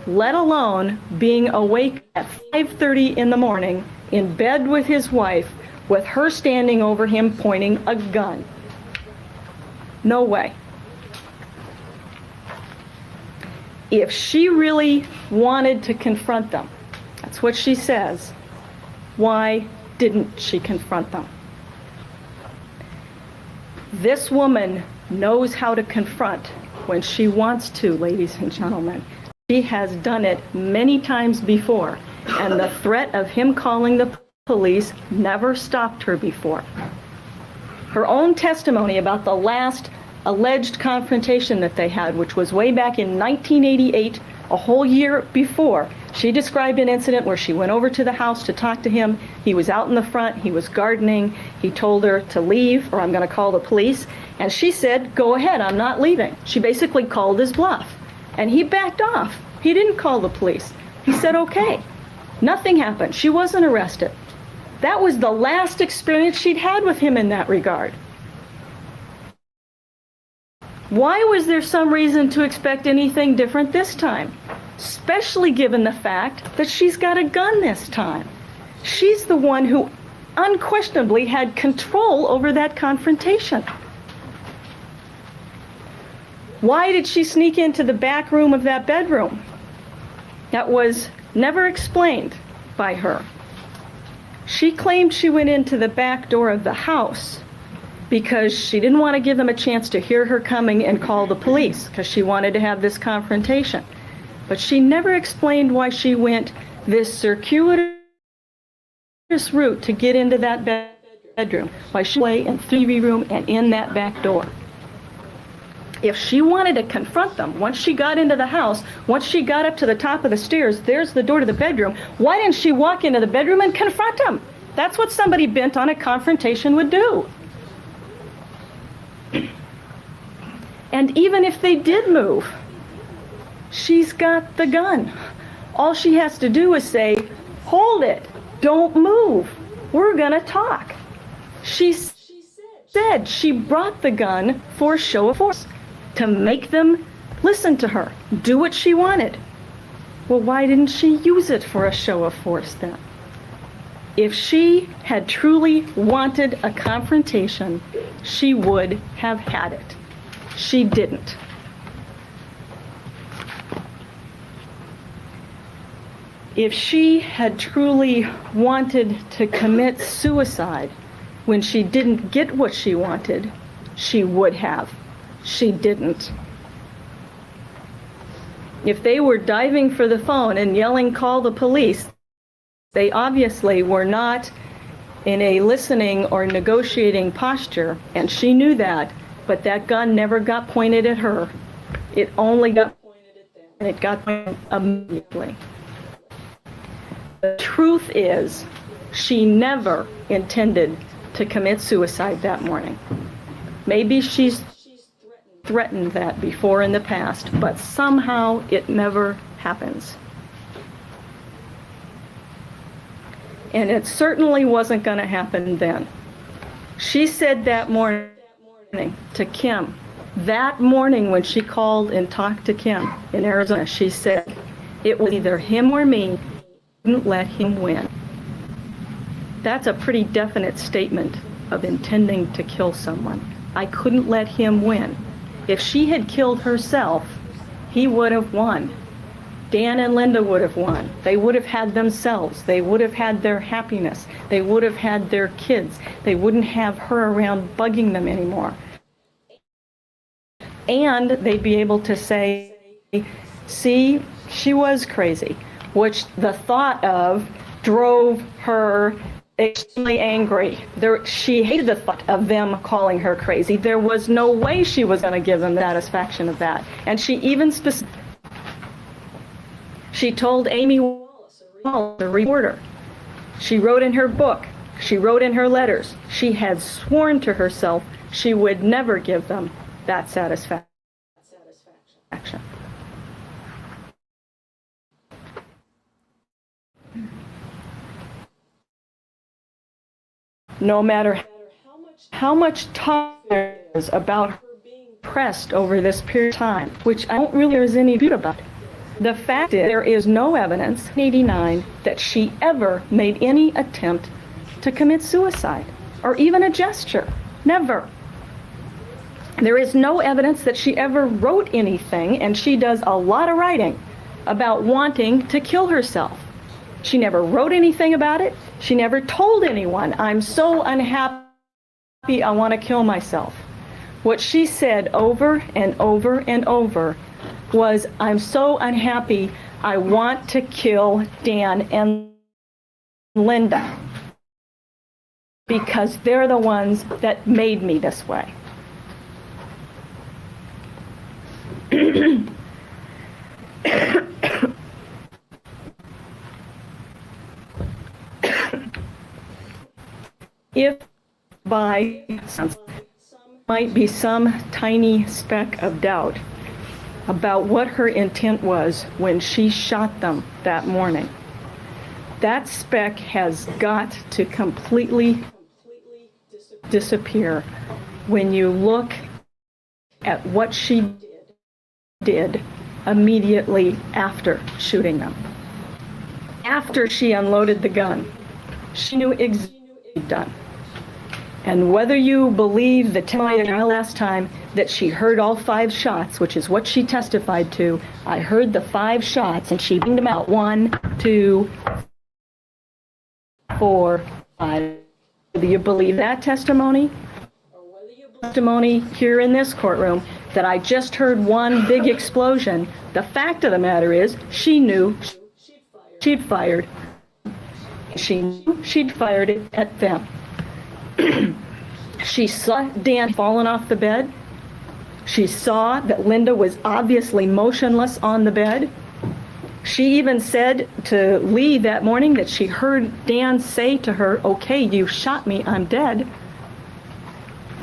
let alone being awake at 5:30 in the morning in bed with his wife with her standing over him pointing a gun. No way. If she really wanted to confront them, that's what she says, why didn't she confront them? This woman knows how to confront when she wants to, ladies and gentlemen. She has done it many times before, and the threat of him calling the police never stopped her before. Her own testimony about the last alleged confrontation that they had, which was way back in 1988, a whole year before, she described an incident where she went over to the house to talk to him. He was out in the front, he was gardening, he told her to leave or I'm going to call the police, and she said, "Go ahead, I'm not leaving." She basically called his bluff, and he backed off. He didn't call the police. He said, "Okay." Nothing happened. She wasn't arrested. That was the last experience she'd had with him in that regard. Why was there some reason to expect anything different this time? Especially given the fact that she's got a gun this time. She's the one who unquestionably had control over that confrontation. Why did she sneak into the back room of that bedroom? That was never explained by her. She claimed she went into the back door of the house because she didn't want to give them a chance to hear her coming and call the police, because she wanted to have this confrontation. But she never explained why she went this circuitous route to get into that bedroom, why she lay in the TV room and in that back door. If she wanted to confront them, once she got into the house, once she got up to the top of the stairs, there's the door to the bedroom, why didn't she walk into the bedroom and confront them? That's what somebody bent on a confrontation would do. And even if they did move, she's got the gun. All she has to do is say, "Hold it, don't move, we're gonna talk." She Said she brought the gun for show of force, to make them listen to her, do what she wanted. Well, why didn't she use it for a show of force then? If she had truly wanted a confrontation, she would have had it. She didn't. If she had truly wanted to commit suicide when she didn't get what she wanted, she would have. She didn't. If they were diving for the phone and yelling, "Call the police," they obviously were not in a listening or negotiating posture, and she knew that, but that gun never got pointed at her. It only got pointed at them, and it got pointed immediately. The truth is, she never intended to commit suicide that morning. Maybe she's threatened that before in the past, but somehow it never happens. And it certainly wasn't going to happen then. She said that morning to Kim, that morning when she called and talked to Kim in Arizona, she said, it was either him or me, didn't let him win. That's a pretty definite statement of intending to kill someone. I couldn't let him win. If she had killed herself, he would have won. Dan and Linda would have won. They would have had themselves. They would have had their happiness. They would have had their kids. They wouldn't have her around bugging them anymore. And they'd be able to say, see, she was crazy, which the thought of drove her extremely angry. She hated the thought of them calling her crazy. There was no way she was going to give them satisfaction of that. And she even she told Amy Wallace, a reporter. She wrote in her book. She wrote in her letters. She had sworn to herself she would never give them that satisfaction. No matter how much talk there is about her being pressed over this period of time, which I don't really there's any dispute about. The fact is, there is no evidence in 1989 that she ever made any attempt to commit suicide, or even a gesture. Never. There is no evidence that she ever wrote anything, and she does a lot of writing about wanting to kill herself. She never wrote anything about it. She never told anyone, I'm so unhappy, I want to kill myself. What she said over and over and over was, I'm so unhappy, I want to kill Dan and Linda because they're the ones that made me this way. If by might be some tiny speck of doubt about what her intent was when she shot them that morning, that speck has got to completely disappear when you look at what she did immediately after shooting them. After she unloaded the gun, she knew exactly what she'd done. And whether you believe the testimony last time that she heard all 5 shots, which is what she testified to, I heard the 5 shots and she banged them out 1, 2, 4, 5. Whether you believe that testimony, or whether you believe testimony here in this courtroom that I just heard one big explosion, the fact of the matter is she knew she'd fired. She knew she'd fired it at them. She saw Dan falling off the bed. She saw that Linda was obviously motionless on the bed. She even said to Lee that morning that she heard Dan say to her, okay, you shot me, I'm dead.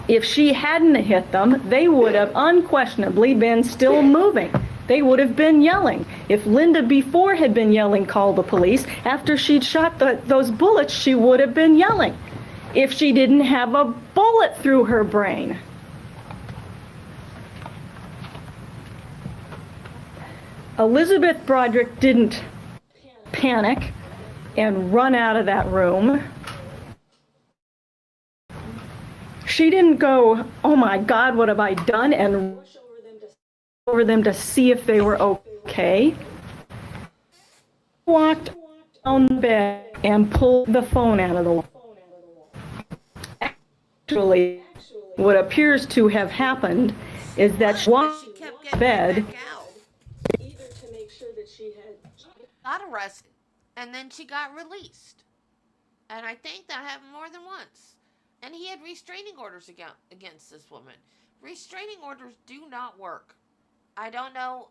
If she hadn't hit them, they would have unquestionably been still moving. They would have been yelling. If Linda before had been yelling, call the police, after she'd shot those bullets, she would have been yelling. if she didn't have a bullet through her brain. Elisabeth Broderick didn't panic and run out of that room. She didn't go, oh my God, what have I done, and rush over them to see if they were okay. Walked on the bed and pulled the phone out of the wall. Actually, what appears to have happened is that she walked to bed either to make sure that she got arrested and then she got released. And I think that happened more than once. And he had restraining orders against this woman. Restraining orders do not work. I don't know.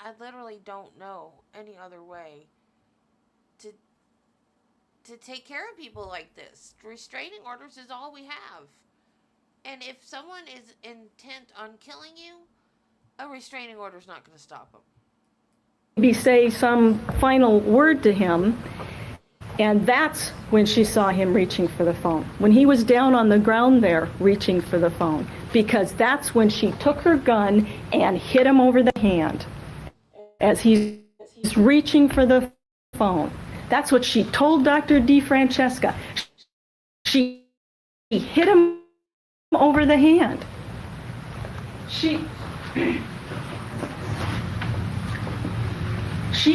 I literally don't know any other way to take care of people like this. Restraining orders is all we have. And if someone is intent on killing you, a restraining order is not going to stop them. Maybe say some final word to him. And that's when she saw him reaching for the phone. When he was down on the ground there reaching for the phone. Because that's when she took her gun and hit him over the hand. As he's reaching for the phone. That's what she told Dr. DeFrancesca. She hit him over the hand. She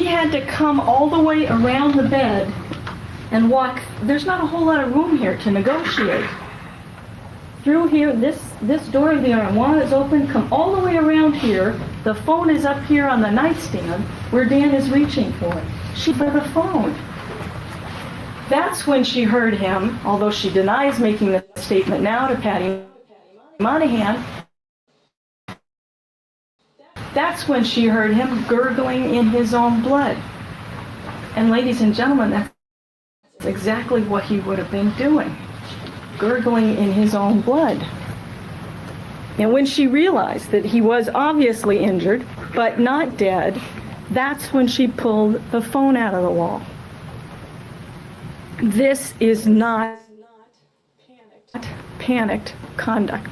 had to come all the way around the bed and walk. There's not a whole lot of room here to negotiate. Through here, this door of the armoire is open. Come all the way around here. The phone is up here on the nightstand where Dan is reaching for it. She for the phone. That's when she heard him, although she denies making the statement now to Patty Monahan. That's when she heard him gurgling in his own blood. And ladies and gentlemen, that's exactly what he would have been doing. Gurgling in his own blood. And when she realized that he was obviously injured, but not dead, that's when she pulled the phone out of the wall. This is not panicked conduct.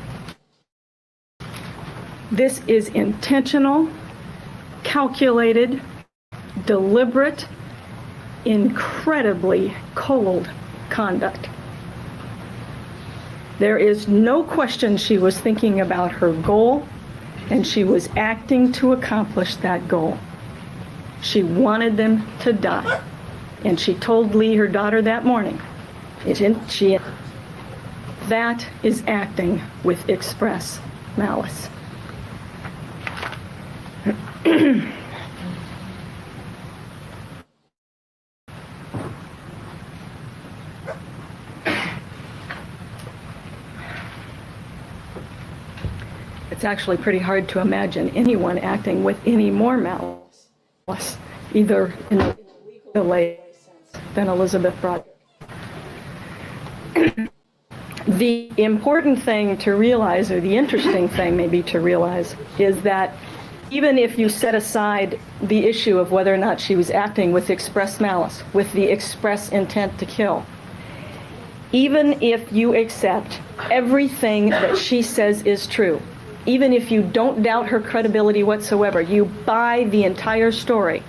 This is intentional, calculated, deliberate, incredibly cold conduct. There is no question she was thinking about her goal, and she was acting to accomplish that goal. She wanted them to die. And she told Lee, her daughter, that morning. That is acting with express malice. It's actually pretty hard to imagine anyone acting with any more malice, either in the legal way than Elisabeth Broderick. The important thing to realize, or the interesting thing maybe to realize, is that even if you set aside the issue of whether or not she was acting with express malice, with the express intent to kill, even if you accept everything that she says is true, even if you don't doubt her credibility whatsoever, you buy the entire story,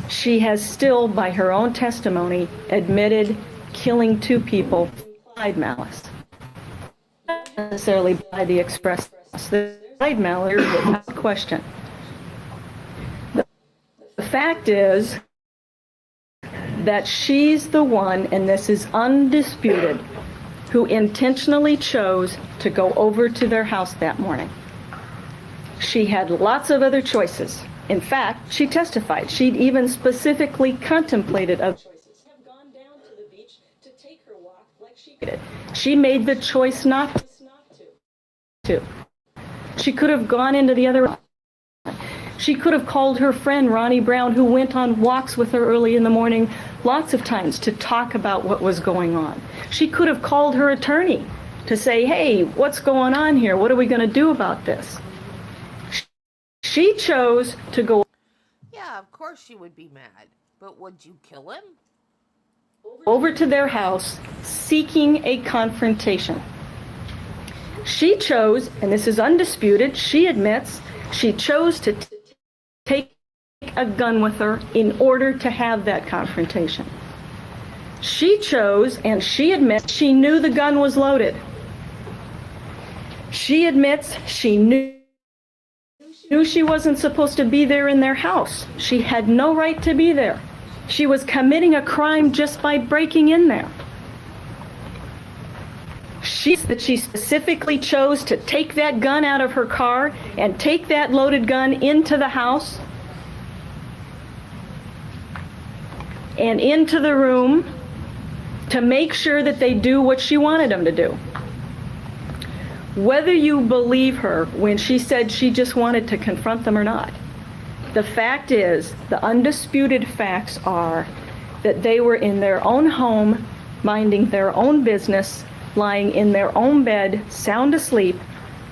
she has still, by her own testimony, admitted killing two people by malice. Not necessarily by the express malice. The implied malice, without question. The fact is that she's the one, and this is undisputed, who intentionally chose to go over to their house that morning. She had lots of other choices. In fact, she testified she'd even specifically contemplated other choices. Have gone down to the beach to take her walk like she did. She made the choice not to. She could have gone into the other. She could have called her friend Ronnie Brown, who went on walks with her early in the morning lots of times to talk about what was going on. She could have called her attorney to say, hey, what's going on here? What are we going to do about this? She chose to go. Yeah, of course she would be mad. But would you kill him? Over to their house seeking a confrontation. She chose, and this is undisputed, she admits, she chose to take a gun with her in order to have that confrontation. She chose, and she admits, she knew the gun was loaded. She admits she knew she wasn't supposed to be there in their house. She had no right to be there. She was committing a crime just by breaking in there. She specifically chose to take that gun out of her car and take that loaded gun into the house and into the room to make sure that they do what she wanted them to do. Whether you believe her when she said she just wanted to confront them or not, the fact is, the undisputed facts are that they were in their own home, minding their own business, lying in their own bed, sound asleep,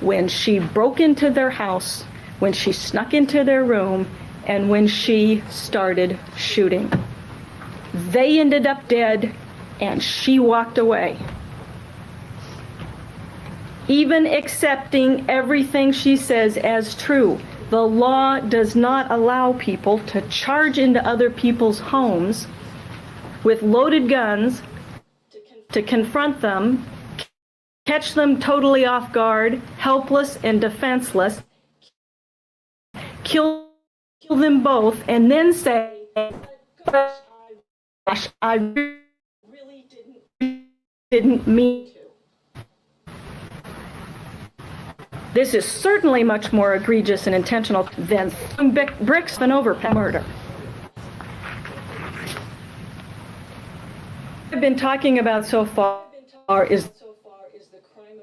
when she broke into their house, when she snuck into their room, and when she started shooting. They ended up dead, and she walked away. Even accepting everything she says as true, the law does not allow people to charge into other people's homes with loaded guns to confront them, catch them totally off guard, helpless and defenseless, kill them both, and then say, "Gosh, I really didn't mean to." This is certainly much more egregious and intentional than throwing bricks and over murder. What I've been talking about so far is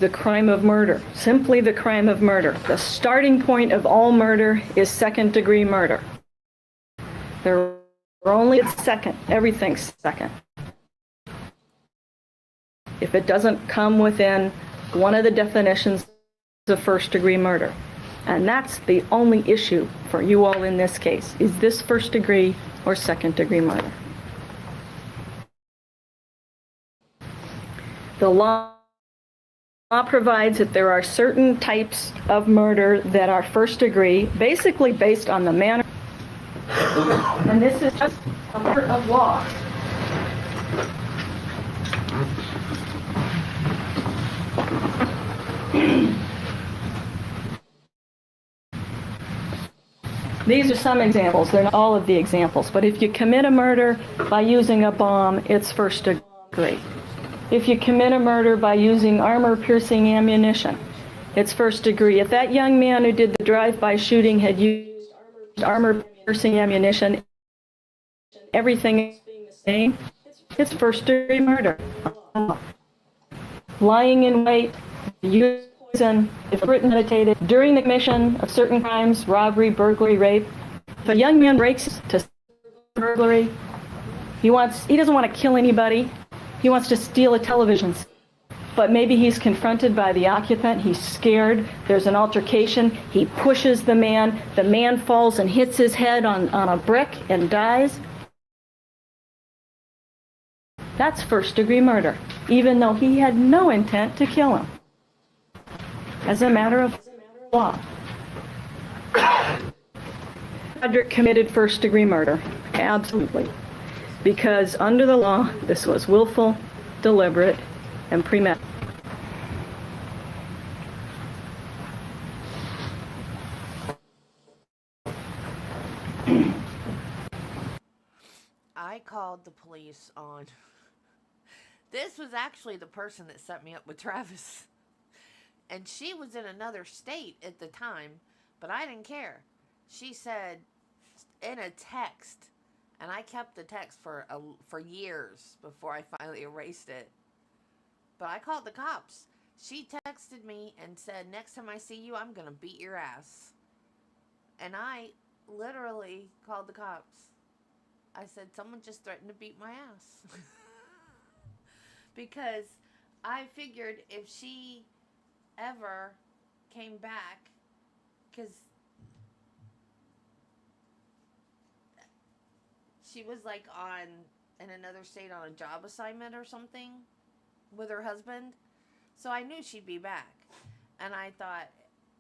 the crime of murder, simply the crime of murder. The starting point of all murder is second-degree murder. There are only second, everything's second. If it doesn't come within one of the definitions of first-degree murder. And that's the only issue for you all in this case. Is this first-degree or second-degree murder? The law provides that there are certain types of murder that are first-degree, basically based on the manner. And this is just a matter of law. These are some examples. They're not all of the examples. But if you commit a murder by using a bomb, it's first degree. If you commit a murder by using armor-piercing ammunition, it's first degree. If that young man who did the drive-by shooting had used armor-piercing ammunition, everything is being the same, it's first-degree murder. Lying in wait, use poison, if premeditated, during the commission of certain crimes, robbery, burglary, rape. If a young man breaks to burglary, he doesn't want to kill anybody. He wants to steal a television. But maybe he's confronted by the occupant, he's scared, there's an altercation, he pushes the man falls and hits his head on a brick and dies. That's first-degree murder, even though he had no intent to kill him. As a matter of law. Broderick committed first-degree murder, absolutely. Because under the law, this was willful, deliberate, and premeditated. I called the police on... This was actually the person that set me up with Travis. And she was in another state at the time, but I didn't care. She said in a text, and I kept the text for years before I finally erased it. But I called the cops. She texted me and said, "Next time I see you, I'm going to beat your ass." And I literally called the cops. I said, "Someone just threatened to beat my ass." Because I figured if she ever came back, because she was like in another state on a job assignment or something, with her husband. So I knew she'd be back. And I thought,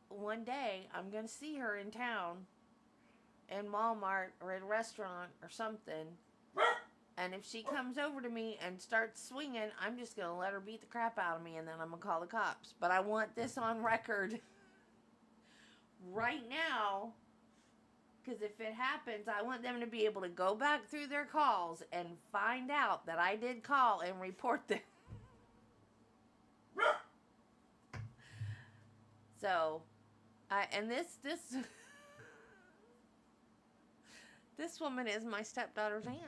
one day I'm going to see her in town, in Walmart or at a restaurant or something. And if she comes over to me and starts swinging, I'm just going to let her beat the crap out of me, and then I'm going to call the cops. But I want this on record right now, because if it happens, I want them to be able to go back through their calls and find out that I did call and report them. So, this woman is my stepdaughter's aunt.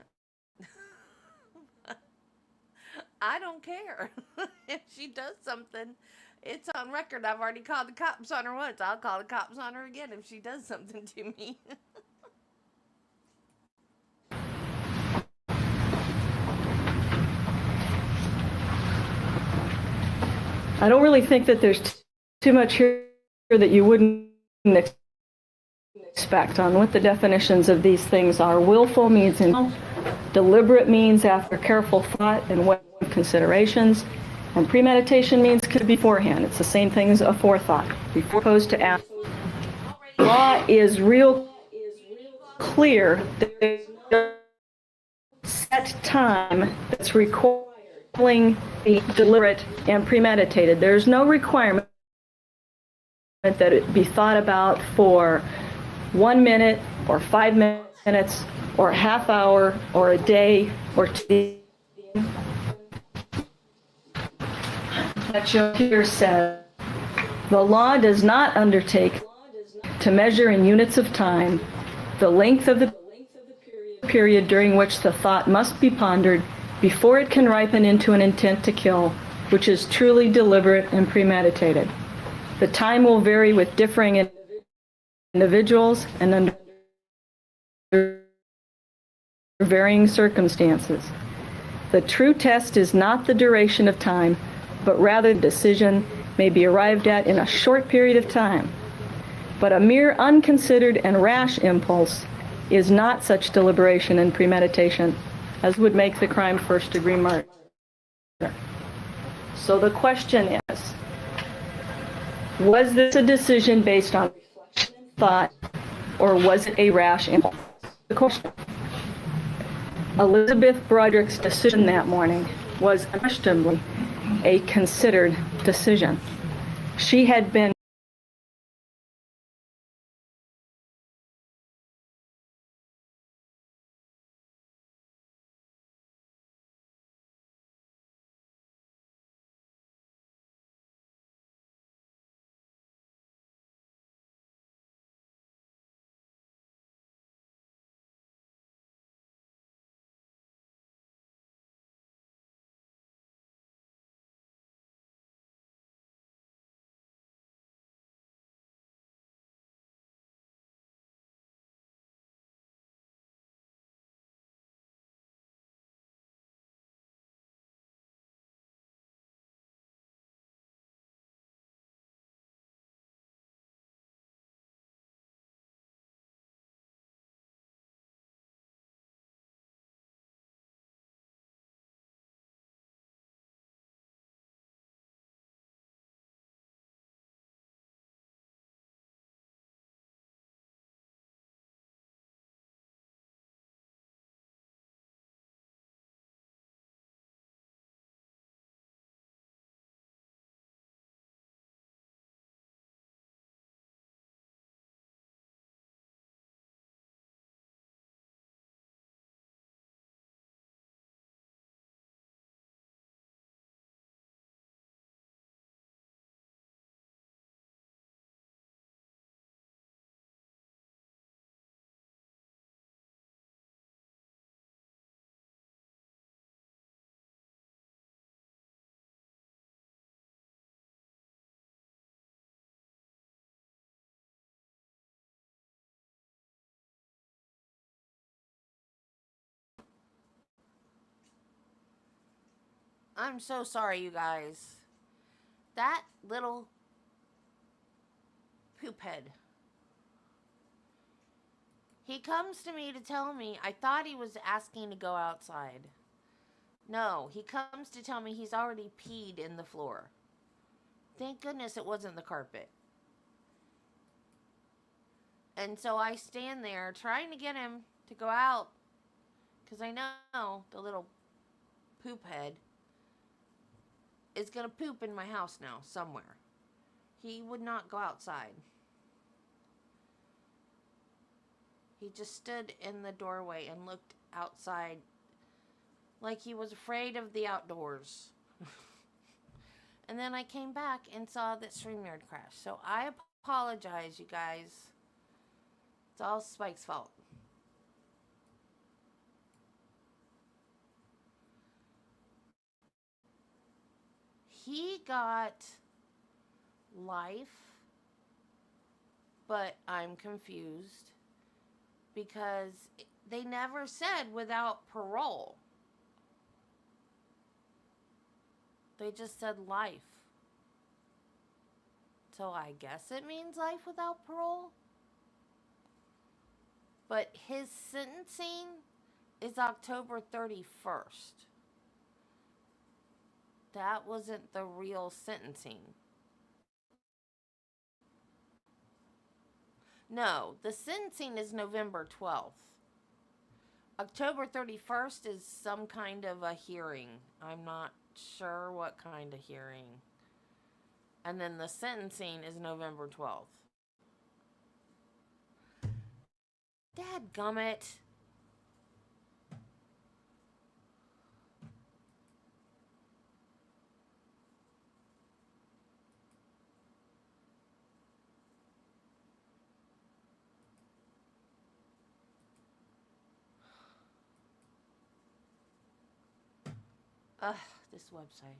I don't care. If she does something, it's on record. I've already called the cops on her once. I'll call the cops on her again if she does something to me. I don't really think that there's too much here that you wouldn't expect on what the definitions of these things are. Willful means deliberate means after careful thought and weight of considerations, and premeditation means could be beforehand. It's the same thing as a forethought, before opposed to after. Law is real clear that there's no set time that's requiring the deliberate and premeditated. There's no requirement that it be thought about for 1 minute or 5 minutes or a half hour or a day or 2. That here says the law does not undertake to measure in units of time the length of the period during which the thought must be pondered before it can ripen into an intent to kill, which is truly deliberate and premeditated. The time will vary with differing individuals and under varying circumstances. The true test is not the duration of time, but rather the decision may be arrived at in a short period of time. But a mere unconsidered and rash impulse is not such deliberation and premeditation as would make the crime first-degree murder. So the question is, was this a decision based on thought, or was it a rash impulse? The question. Elisabeth Broderick's decision that morning was unquestionably a considered decision. She had been I'm so sorry, you guys. That little poop head. He comes to me to tell me, I thought he was asking to go outside. No, he comes to tell me he's already peed in the floor. Thank goodness it wasn't the carpet. And so I stand there trying to get him to go out because I know the little poop head is going to poop in my house now somewhere. He would not go outside. He just stood in the doorway and looked outside like he was afraid of the outdoors. And then I came back and saw that StreamYard crashed. So I apologize, you guys. It's all Spike's fault. He got life, but I'm confused because they never said without parole. They just said life. So I guess it means life without parole. But his sentencing is October 31st. That wasn't the real sentencing. No, the sentencing is November 12th. October 31st is some kind of a hearing. I'm not sure what kind of hearing. And then the sentencing is November 12th. Dadgummit. Ugh, this website.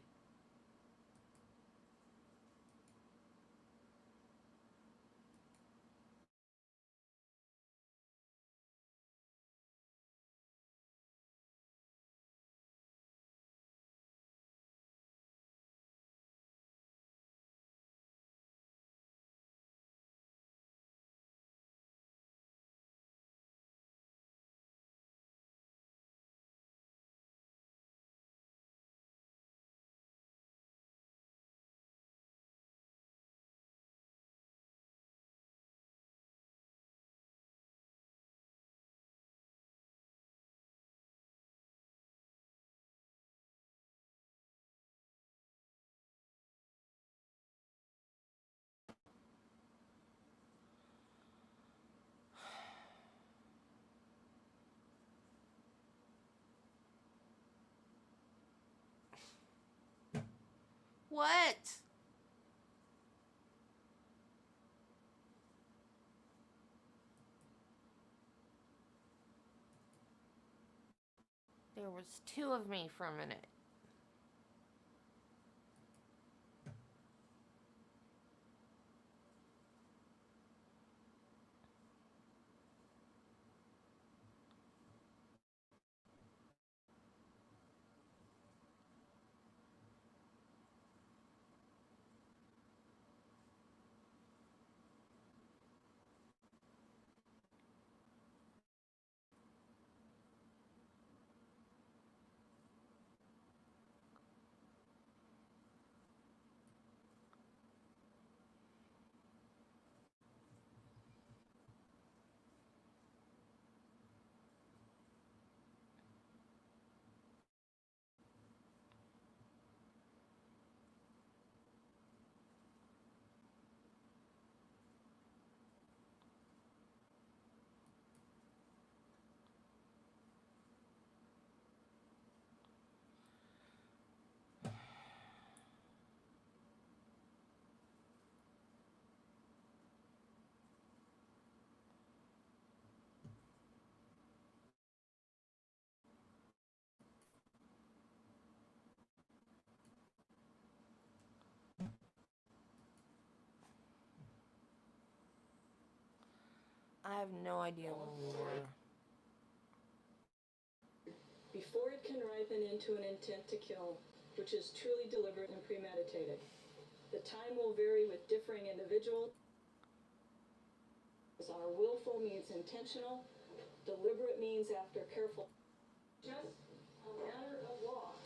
What? There was two of me for a minute. I have no idea where we were. Before it can ripen into an intent to kill, which is truly deliberate and premeditated. The time will vary with differing individuals. Our willful means intentional, deliberate means after careful. Just a matter of law.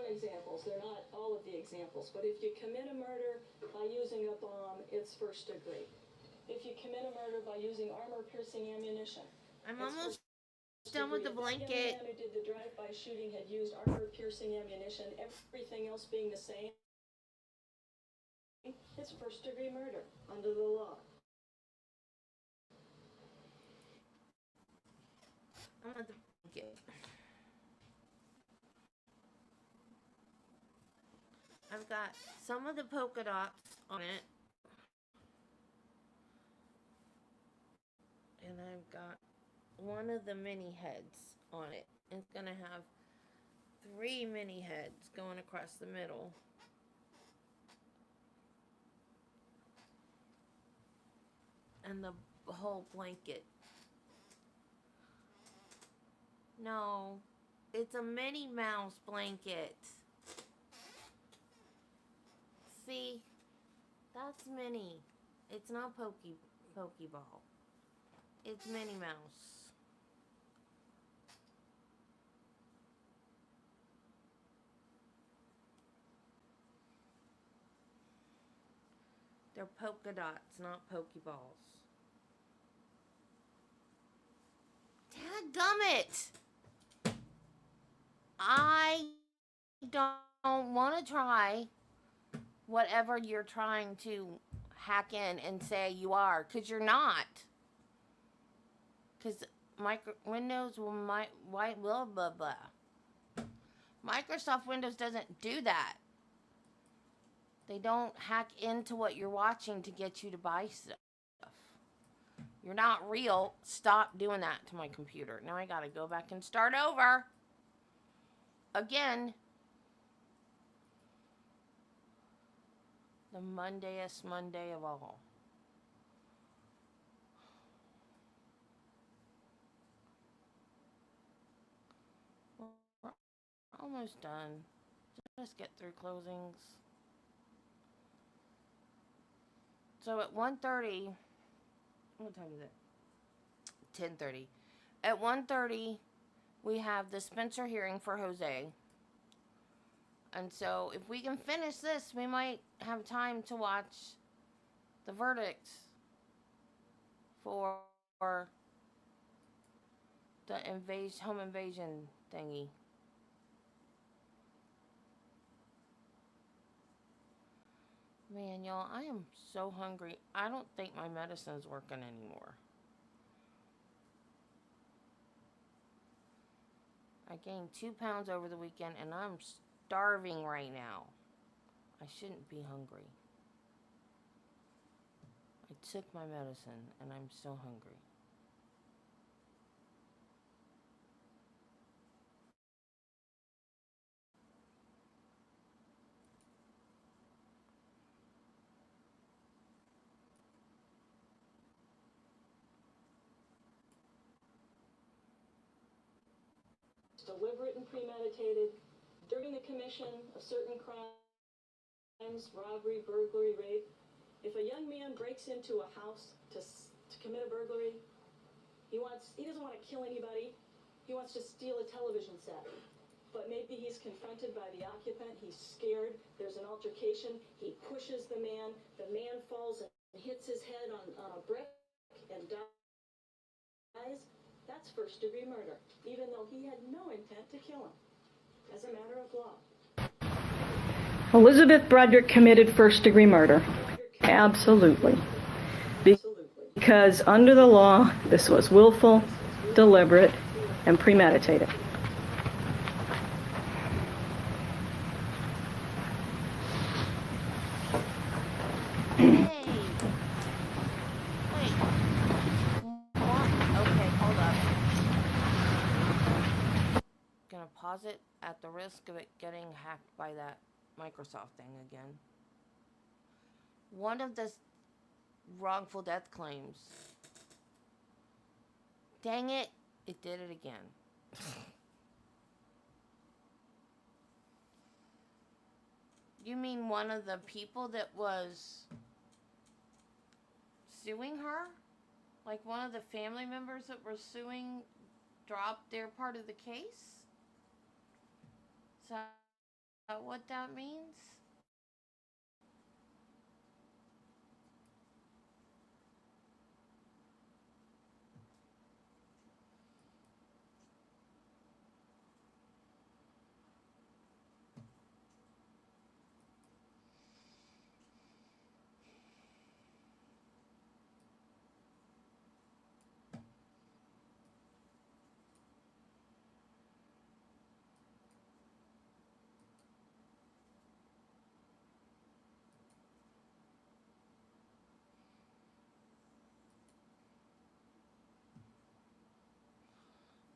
examples. They're not all of the examples. But if you commit a murder by using a bomb, it's first degree. If you commit a murder by using armor-piercing ammunition, I'm it's almost first done with the degree. If blanket. the man who did the drive-by shooting had used armor-piercing ammunition, everything else being the same, it's first-degree murder under the law. I'm with the blanket. I've got some of the polka dots on it. And I've got one of the mini heads on it. It's gonna have 3 mini heads going across the middle. And the whole blanket. No, it's a Minnie Mouse blanket. See, that's Minnie. It's not Pokeball. It's Minnie Mouse. They're polka dots, not Pokeballs. Dadgummit! I don't want to try whatever you're trying to hack in and say you are, because you're not. Because Windows will blah blah blah. Microsoft Windows doesn't do that. They don't hack into what you're watching to get you to buy stuff. You're not real. Stop doing that to my computer. Now I gotta go back and start over. Again. The Mondayest Monday of all. We're almost done. Just get through closings. So at 1:30, what time is it? 10:30. At 1:30, we have the Spencer hearing for Jose. And so if we can finish this, we might have time to watch the verdict for the home invasion thingy. Man, y'all, I am so hungry. I don't think my medicine's working anymore. I gained 2 pounds over the weekend, and I'm starving right now. I shouldn't be hungry. I took my medicine, and I'm so hungry. Deliberate and premeditated during the commission of certain crimes, robbery, burglary, rape. If a young man breaks into a house to commit a burglary, he doesn't want to kill anybody. He wants to steal a television set. But maybe he's confronted by the occupant. He's scared. There's an altercation. He pushes the man. The man falls and hits his head on a brick and dies. That's first-degree murder, even though he had no intent to kill him, as a matter of law. Elisabeth Broderick committed first-degree murder. Absolutely. Because under the law, this was willful, deliberate, and premeditated. Pause it at the risk of it getting hacked by that Microsoft thing again. One of the wrongful death claims. Dang it, it did it again. You mean one of the people that was suing her? Like one of the family members that were suing dropped their part of the case? what that means?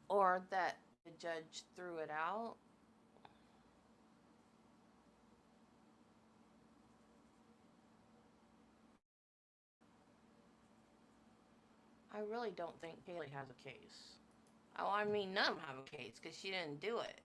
Or that the judge threw it out? I really don't think Kaylee has a case. Oh, I mean, none of them have a case because she didn't do it.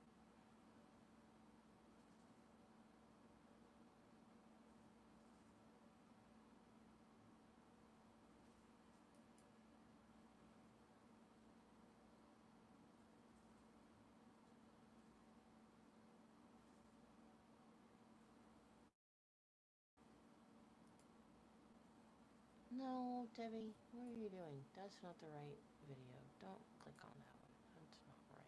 No, Debbie, what are you doing? That's not the right video. Don't click on that one. That's not right.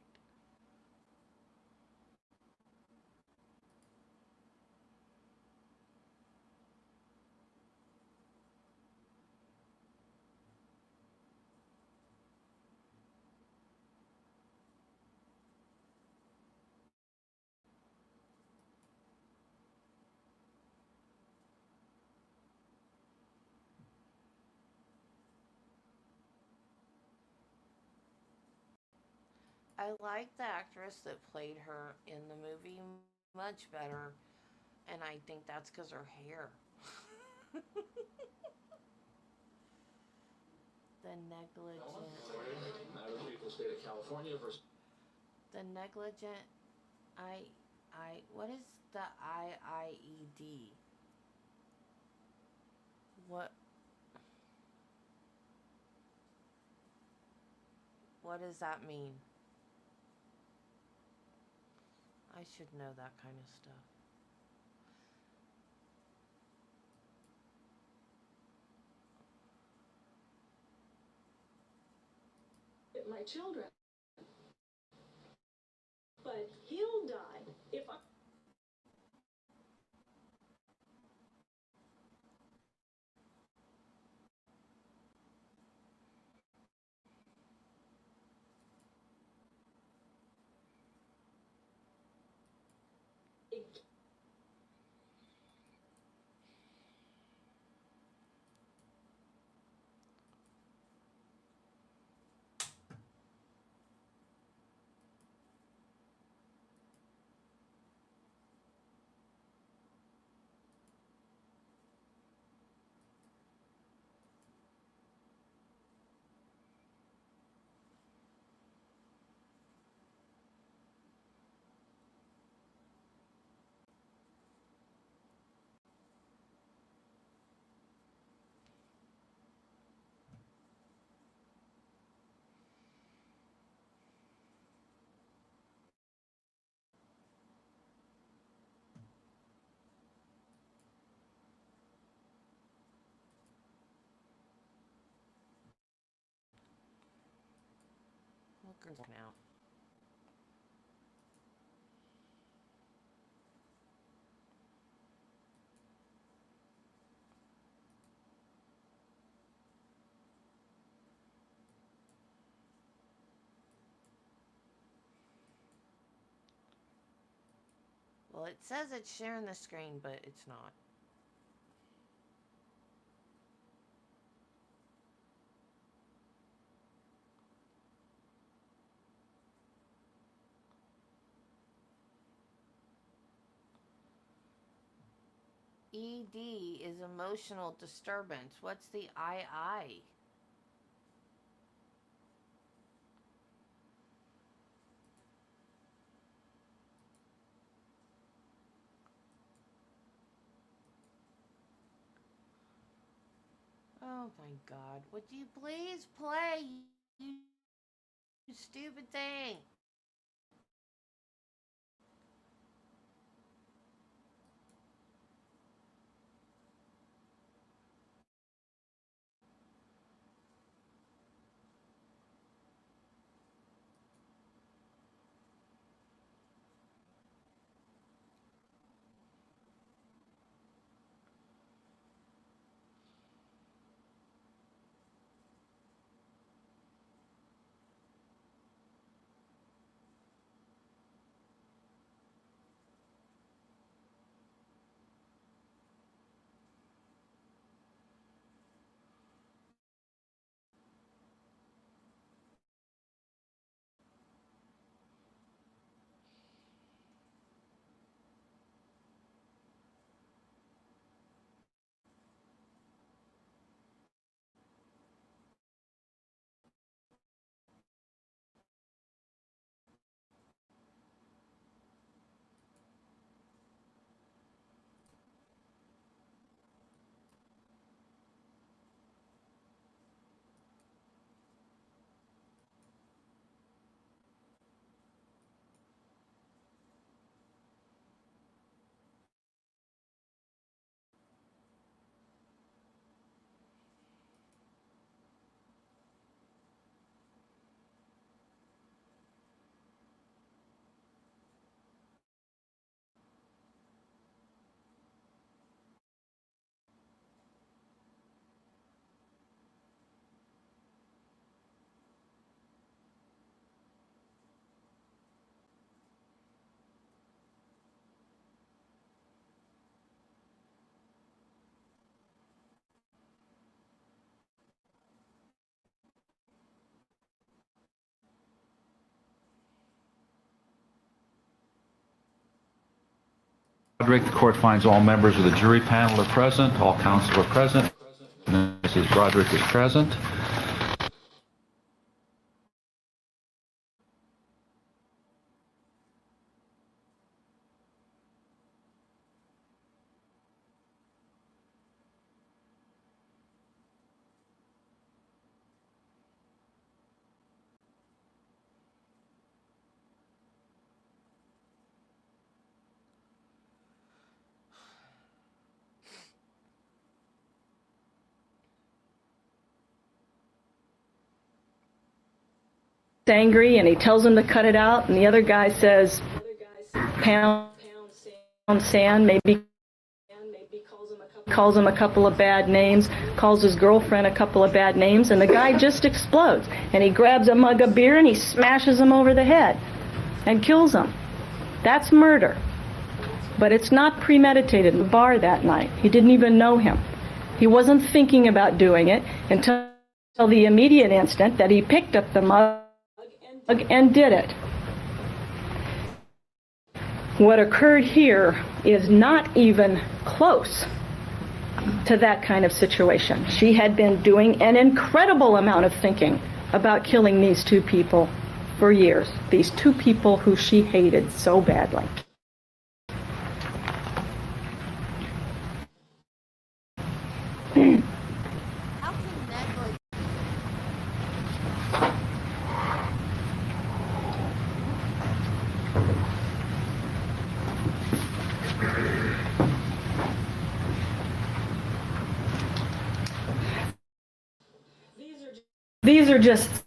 I like the actress that played her in the movie much better, and I think that's because her hair. The negligent. The negligent. What is the IIED? What does that mean? I should know that kind of stuff. My children, but he'll die if I. What girl's now? Well, it says it's sharing the screen, but it's not. ED is emotional disturbance. What's the II? Oh my God. Would you please play, you stupid thing? Broderick, the court finds all members of the jury panel are present, all counsel are present. Mrs. Broderick is present. Angry, and he tells him to cut it out, and the other guy says, pound sand, maybe calls him a couple of bad names, calls his girlfriend a couple of bad names, and the guy just explodes. And he grabs a mug of beer and he smashes him over the head and kills him. That's murder. But it's not premeditated in the bar that night. He didn't even know him. He wasn't thinking about doing it until the immediate instant that he picked up the mug and did it. What occurred here is not even close to that kind of situation. She had been doing an incredible amount of thinking about killing these two people for years. These two people who she hated so badly. These are just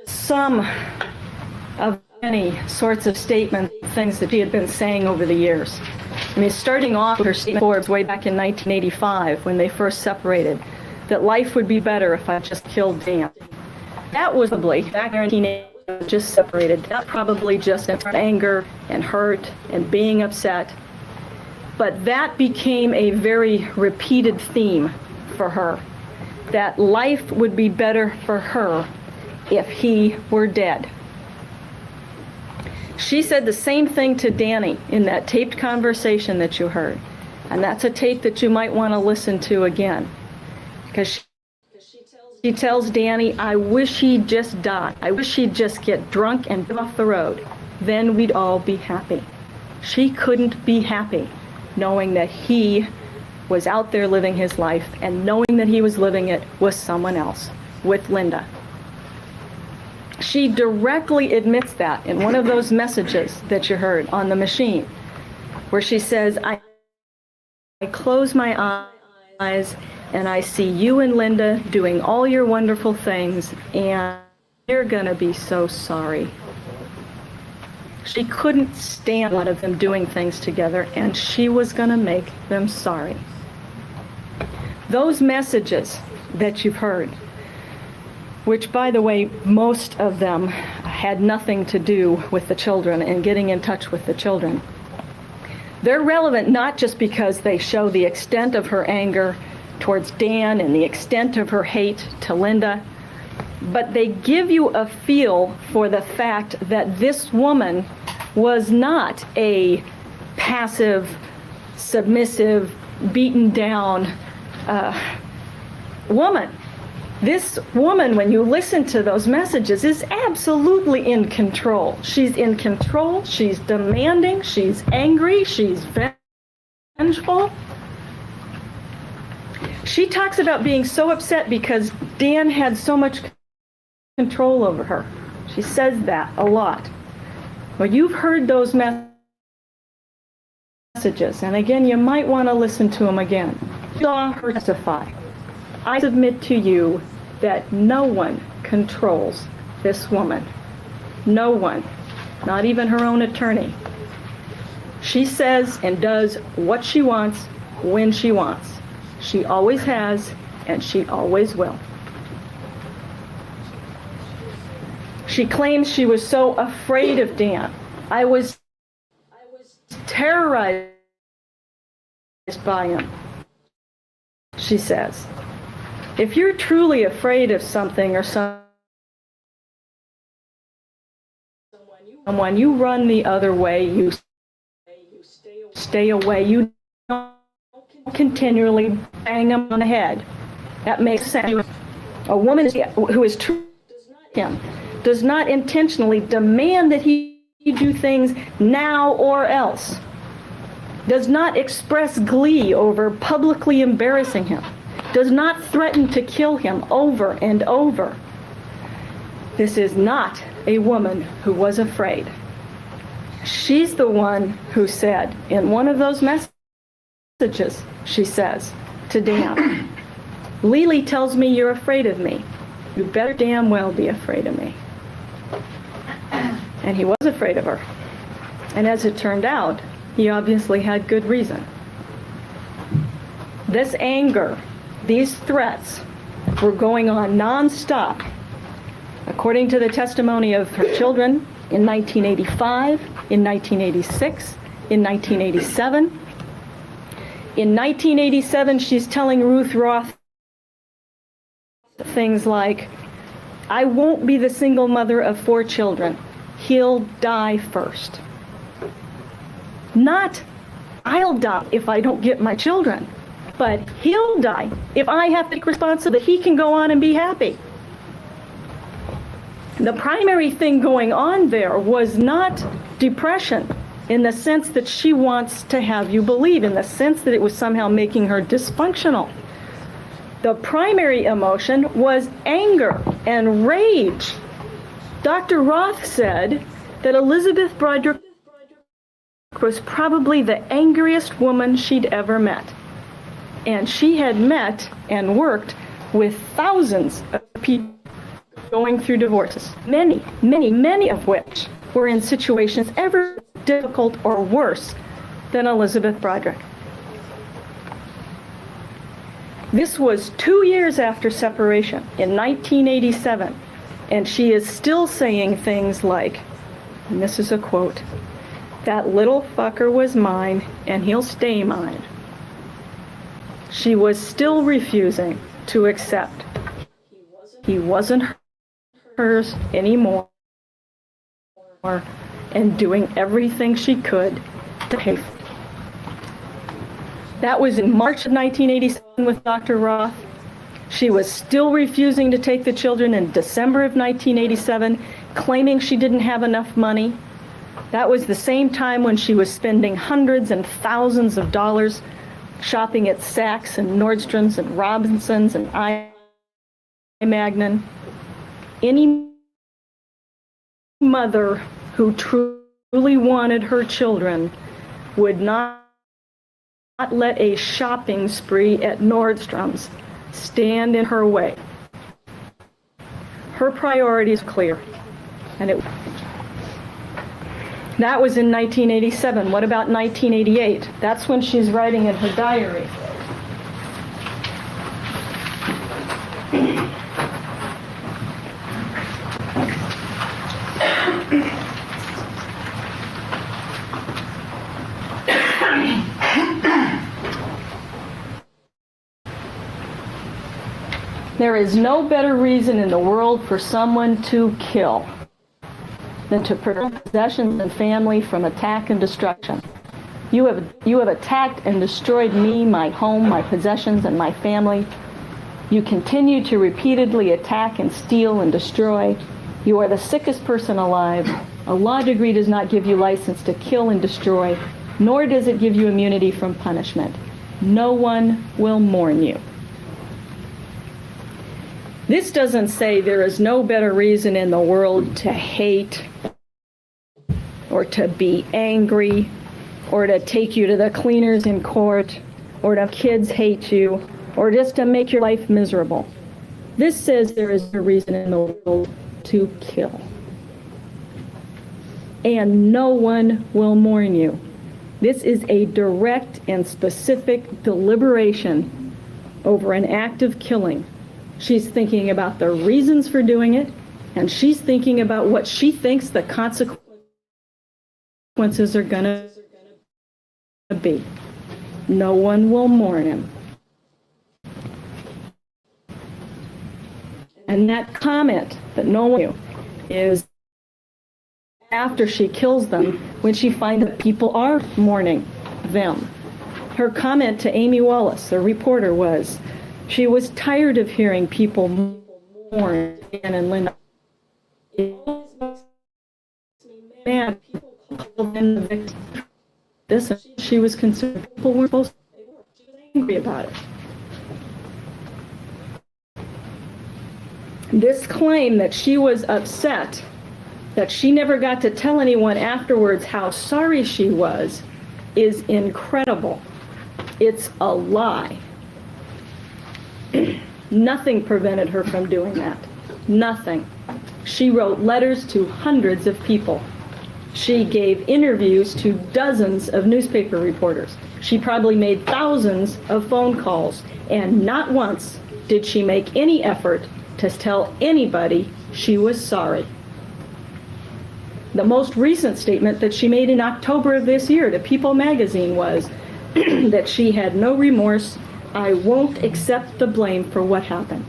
some of many sorts of statements, things that she had been saying over the years. I mean, starting off with her statement Forbes way back in 1985 when they first separated, that life would be better if I just killed Dan. That was probably, back in 1980, just separated, that probably just anger and hurt and being upset. But that became a very repeated theme for her, that life would be better for her if he were dead. She said the same thing to Danny in that taped conversation that you heard. And that's a tape that you might want to listen to again. Because she tells Danny, I wish he'd just die. I wish he'd just get drunk and get off the road. Then we'd all be happy. She couldn't be happy knowing that he was out there living his life and knowing that he was living it with someone else, with Linda. She directly admits that in one of those messages that you heard on the machine, where she says, I close my eyes and I see you and Linda doing all your wonderful things, and you're gonna be so sorry. She couldn't stand a lot of them doing things together, and she was gonna make them sorry. Those messages that you've heard, which, by the way, most of them had nothing to do with the children and getting in touch with the children. They're relevant not just because they show the extent of her anger towards Dan and the extent of her hate to Linda, but they give you a feel for the fact that this woman was not a passive, submissive, beaten down woman. This woman, when you listen to those messages, is absolutely in control. She's in control, she's demanding, she's angry, she's vengeful. She talks about being so upset because Dan had so much control over her. She says that a lot. Well, you've heard those messages, and again, you might want to listen to them again. You saw her testify. I submit to you that no one controls this woman. No one, not even her own attorney. She says and does what she wants, when she wants. She always has, and she always will. She claims she was so afraid of Dan. I was terrorized by him, she says. If you're truly afraid of something or someone, you run the other way, you stay away. You don't continually bang him on the head. That makes sense. A woman who is true to him does not intentionally demand that he do things now or else, does not express glee over publicly embarrassing him, does not threaten to kill him over and over. This is not a woman who was afraid. She's the one who said in one of those messages, she says to Dan, Lily tells me you're afraid of me. You better damn well be afraid of me. And he was afraid of her. And as it turned out, he obviously had good reason. This anger, these threats were going on nonstop. According to the testimony of her children, in 1985, in 1986, in 1987. In 1987, she's telling Ruth Roth things like, I won't be the single mother of 4 children. He'll die first. Not, I'll die if I don't get my children, but he'll die if I have to take responsibility that he can go on and be happy. The primary thing going on there was not depression in the sense that she wants to have you believe, in the sense that it was somehow making her dysfunctional. The primary emotion was anger and rage. Dr. Roth said that Elisabeth Broderick was probably the angriest woman she'd ever met. And she had met and worked with thousands of people going through divorces, many, many, many of which were in situations ever difficult or worse than Elisabeth Broderick. This was 2 years after separation, in 1987, and she is still saying things like, and this is a quote, that little fucker was mine and he'll stay mine. She was still refusing to accept he wasn't hers anymore and doing everything she could to pay for it. That was in March of 1987 with Dr. Roth. She was still refusing to take the children in December of 1987, claiming she didn't have enough money. That was the same time when she was spending hundreds and thousands of dollars shopping at Saks and Nordstrom's and Robinson's and I. Magnin. Any mother who truly wanted her children would not let a shopping spree at Nordstrom's stand in her way. Her priorities clear, and that was in 1987. What about 1988? That's when she's writing in her diary. There is no better reason in the world for someone to kill than to protect possessions and family from attack and destruction. You have attacked and destroyed me, my home, my possessions, and my family. You continue to repeatedly attack and steal and destroy. You are the sickest person alive. A law degree does not give you license to kill and destroy, nor does it give you immunity from punishment. No one will mourn you. This doesn't say there is no better reason in the world to hate or to be angry or to take you to the cleaners in court or to have kids hate you or just to make your life miserable. This says there is a reason in the world to kill. And no one will mourn you. This is a direct and specific deliberation over an act of killing. She's thinking about the reasons for doing it, and she's thinking about what she thinks the consequences are going to be. No one will mourn him. And that comment that no one knew is after she kills them, when she finds that people are mourning them. Her comment to Amy Wallace, the reporter, was she was tired of hearing people mourn Dan and Linda. It always makes me mad. People call them the victim. This, she was concerned. People weren't supposed to. She was angry about it. This claim that she was upset, that she never got to tell anyone afterwards how sorry she was, is incredible. It's a lie. Nothing prevented her from doing that. Nothing. She wrote letters to hundreds of people. She gave interviews to dozens of newspaper reporters. She probably made thousands of phone calls, and not once did she make any effort to tell anybody she was sorry. The most recent statement that she made in October of this year to People magazine was that she had no remorse. I won't accept the blame for what happened.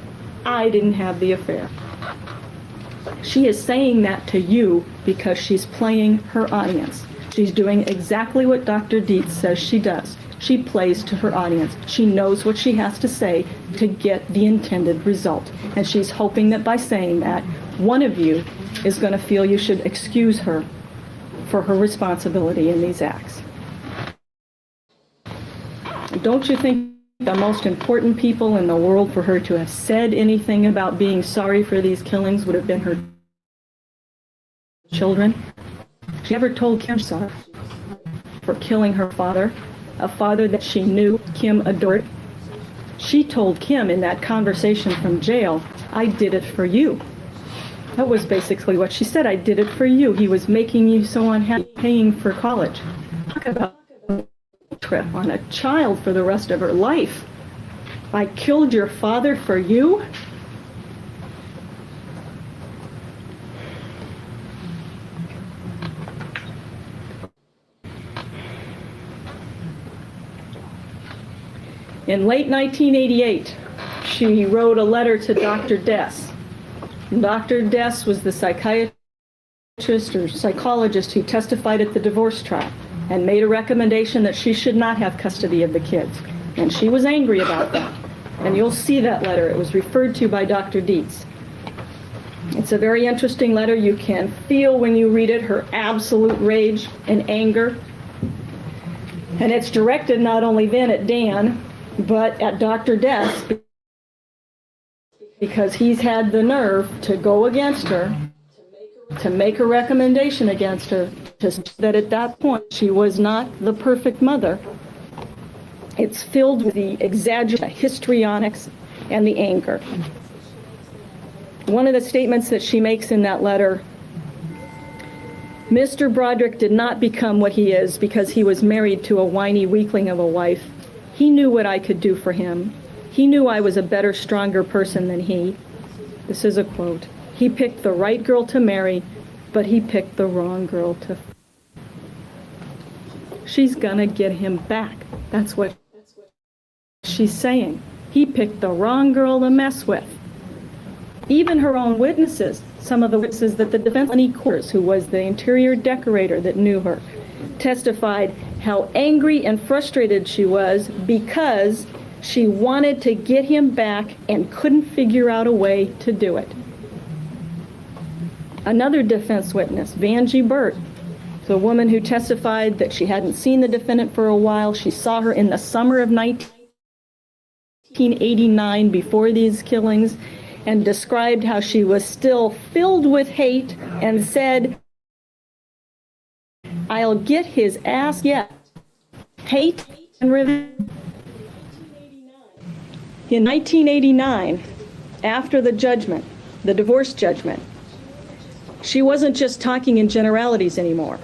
I didn't have the affair. She is saying that to you because she's playing her audience. She's doing exactly what Dr. Dietz says she does. She plays to her audience. She knows what she has to say to get the intended result. And she's hoping that by saying that, one of you is going to feel you should excuse her for her responsibility in these acts. Don't you think the most important people in the world for her to have said anything about being sorry for these killings would have been her children? She never told Kim sorry for killing her father, a father that she knew Kim adored. She told Kim in that conversation from jail, I did it for you. That was basically what she said. I did it for you. He was making you so unhappy, paying for college. Talk about a trip on a child for the rest of her life. I killed your father for you? In late 1988, she wrote a letter to Dr. Dess. Dr. Dess was the psychiatrist or psychologist who testified at the divorce trial and made a recommendation that she should not have custody of the kids. And she was angry about that. And you'll see that letter. It was referred to by Dr. Dietz. It's a very interesting letter. You can feel when you read it her absolute rage and anger. And it's directed not only then at Dan, but at Dr. Dess, because he's had the nerve to go against her, to make a recommendation against her, that at that point she was not the perfect mother. It's filled with the exaggerated histrionics and the anger. One of the statements that she makes in that letter, Mr. Broderick did not become what he is because he was married to a whiny weakling of a wife. He knew what I could do for him. He knew I was a better, stronger person than he. This is a quote. He picked the right girl to marry, but he picked the wrong girl to... She's gonna get him back. That's what she's saying. He picked the wrong girl to mess with. Even her own witnesses, some of the witnesses that the defense, Lenny Kors, who was the interior decorator that knew her, testified how angry and frustrated she was because she wanted to get him back and couldn't figure out a way to do it. Another defense witness, Vanjie Burt, the woman who testified that she hadn't seen the defendant for a while. She saw her in the summer of 1989 before these killings and described how she was still filled with hate and said, I'll get his ass yet. Hate and revenge. In 1989, after the judgment, the divorce judgment, she wasn't just talking in generalities anymore.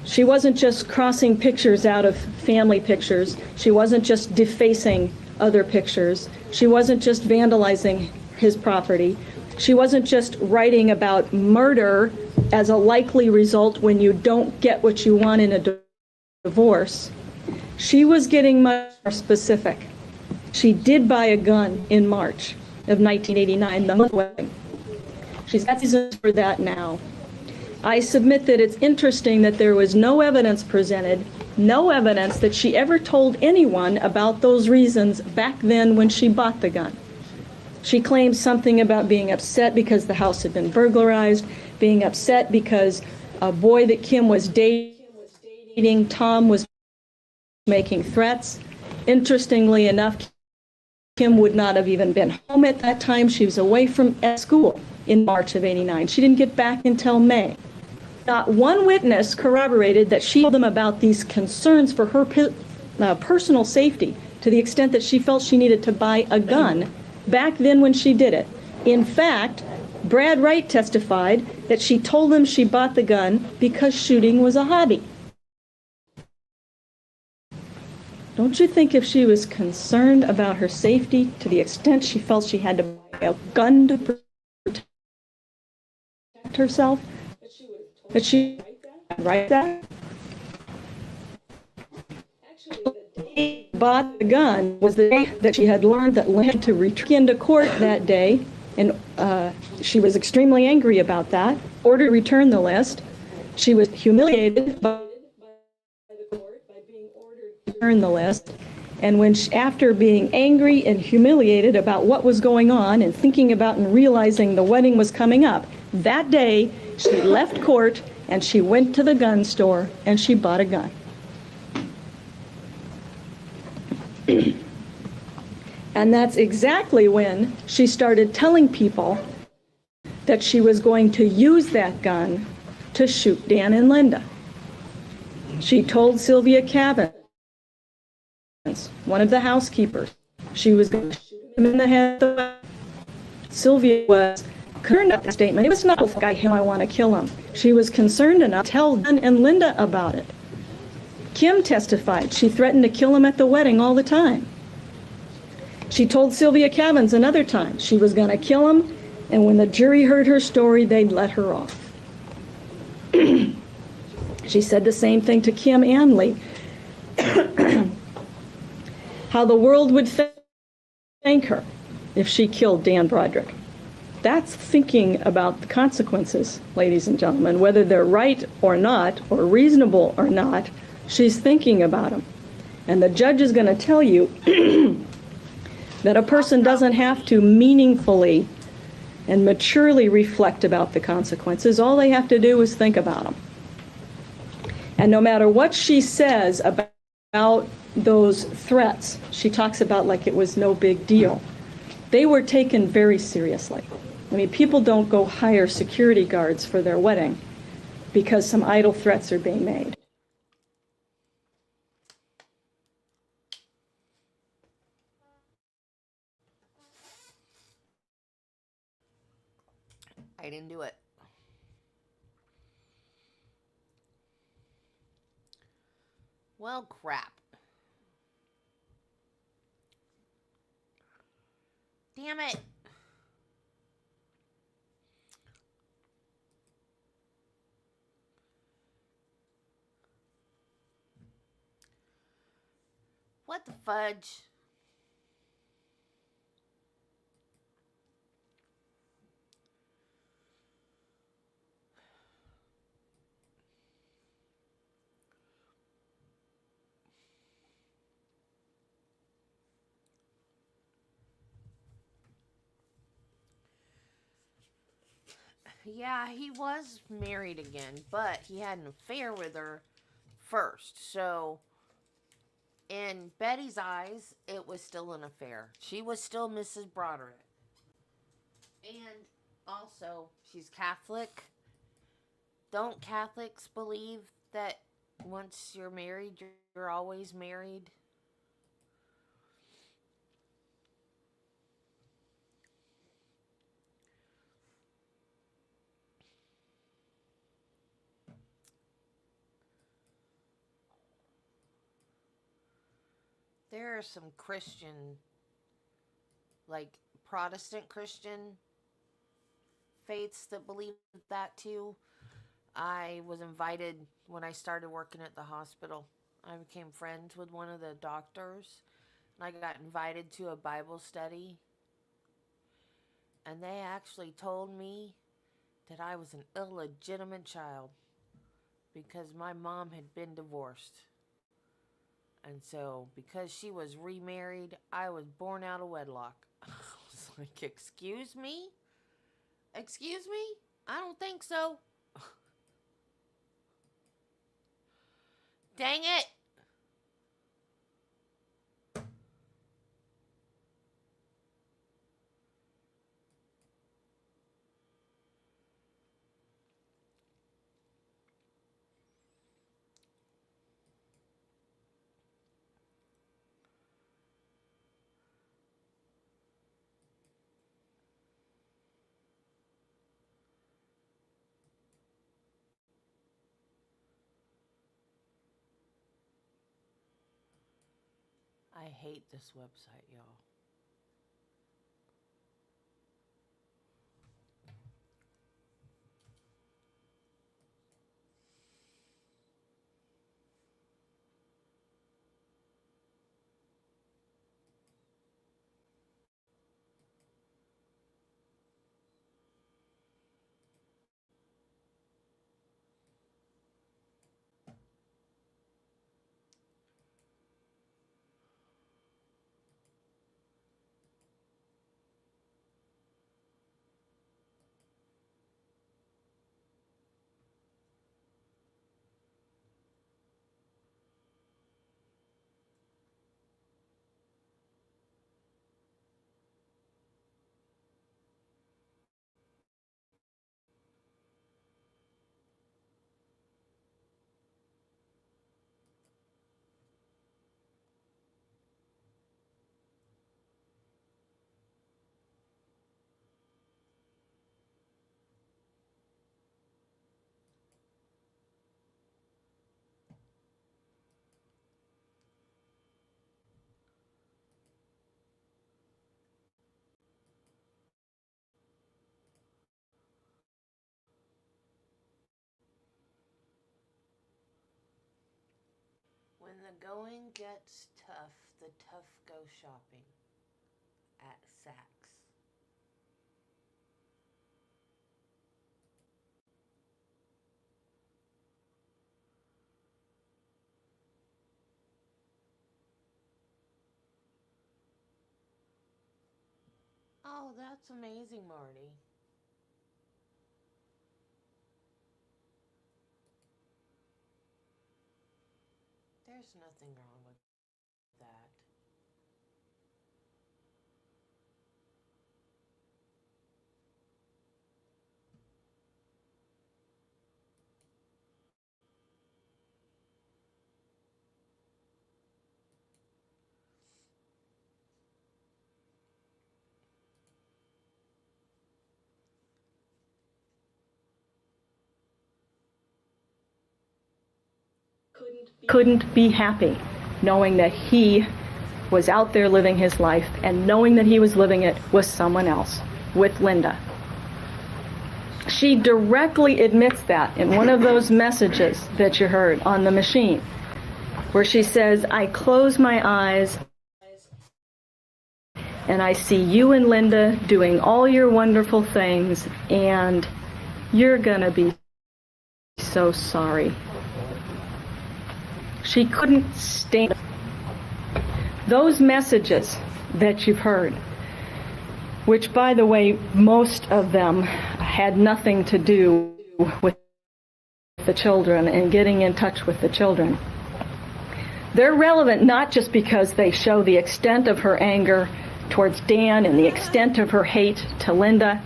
She wasn't just crossing pictures out of family pictures. She wasn't just defacing other pictures. She wasn't just vandalizing his property. She wasn't just writing about murder as a likely result when you don't get what you want in a divorce. She was getting much more specific. She did buy a gun in March of 1989, the month wedding. She's got reasons for that now. I submit that it's interesting that there was no evidence presented no evidence that she ever told anyone about those reasons back then when she bought the gun. She claims something about being upset because the house had been burglarized, being upset because a boy that Kim was dating, Tom, was making threats. Interestingly enough, Kim would not have even been home at that time. She was away from school in March of '89. She didn't get back until May. Not one witness corroborated that she told them about these concerns for her personal safety to the extent that she felt she needed to buy a gun back then when she did it. In fact, Brad Wright testified that she told them she bought the gun because shooting was a hobby. Don't you think if she was concerned about her safety to the extent she felt she had to buy a gun to protect herself, that she would write that? Bought the gun was the day that she had learned that Lynn had to return into court that day, and she was extremely angry about that, ordered to return the list. She was humiliated by the court by being ordered to return the list, and when she, after being angry and humiliated about what was going on and thinking about and realizing the wedding was coming up, that day she left court and she went to the gun store and she bought a gun. And that's exactly when she started telling people that she was going to use that gun to shoot Dan and Linda. She told Sylvia Cavins, one of the housekeepers, she was going to shoot him in the head. Sylvia was concerned about that statement. It was not the guy him, I want to kill him. She was concerned enough to tell Dan and Linda about it. Kim testified she threatened to kill him at the wedding all the time. She told Sylvia Cavins another time she was going to kill him, and when the jury heard her story, they'd let her off. She said the same thing to Kim and Lee. How the world would thank her if she killed Dan Broderick. That's thinking about the consequences, ladies and gentlemen, whether they're right or not, or reasonable or not. She's thinking about them. And the judge is going to tell you that a person doesn't have to meaningfully and maturely reflect about the consequences. All they have to do is think about them. And no matter what she says about those threats, she talks about like it was no big deal. They were taken very seriously. I mean, people don't go hire security guards for their wedding because some idle threats are being made. I didn't do it. Well, crap. Damn it. What the fudge? Yeah, he was married again, but he had an affair with her first. So, in Betty's eyes, it was still an affair. She was still Mrs. Broderick. And also, she's Catholic. Don't Catholics believe that once you're married, you're always married? There are some Christian, like Protestant Christian faiths that believe that too. I was invited when I started working at the hospital. I became friends with one of the doctors, and I got invited to a Bible study. And they actually told me that I was an illegitimate child because my mom had been divorced. And so, because she was remarried, I was born out of wedlock. I was like, excuse me? Excuse me? I don't think so. Dang it! I hate this website, y'all. When the going gets tough, the tough go shopping at Saks. Oh, that's amazing, Marty. There's nothing wrong with that. Couldn't be happy knowing that he was out there living his life and knowing that he was living it with someone else, with Linda. She directly admits that in one of those messages that you heard on the machine, where she says, I close my eyes and I see you and Linda doing all your wonderful things, and you're gonna be so sorry. She couldn't stand those messages that you've heard, which, by the way, most of them had nothing to do with the children and getting in touch with the children. They're relevant not just because they show the extent of her anger towards Dan and the extent of her hate to Linda,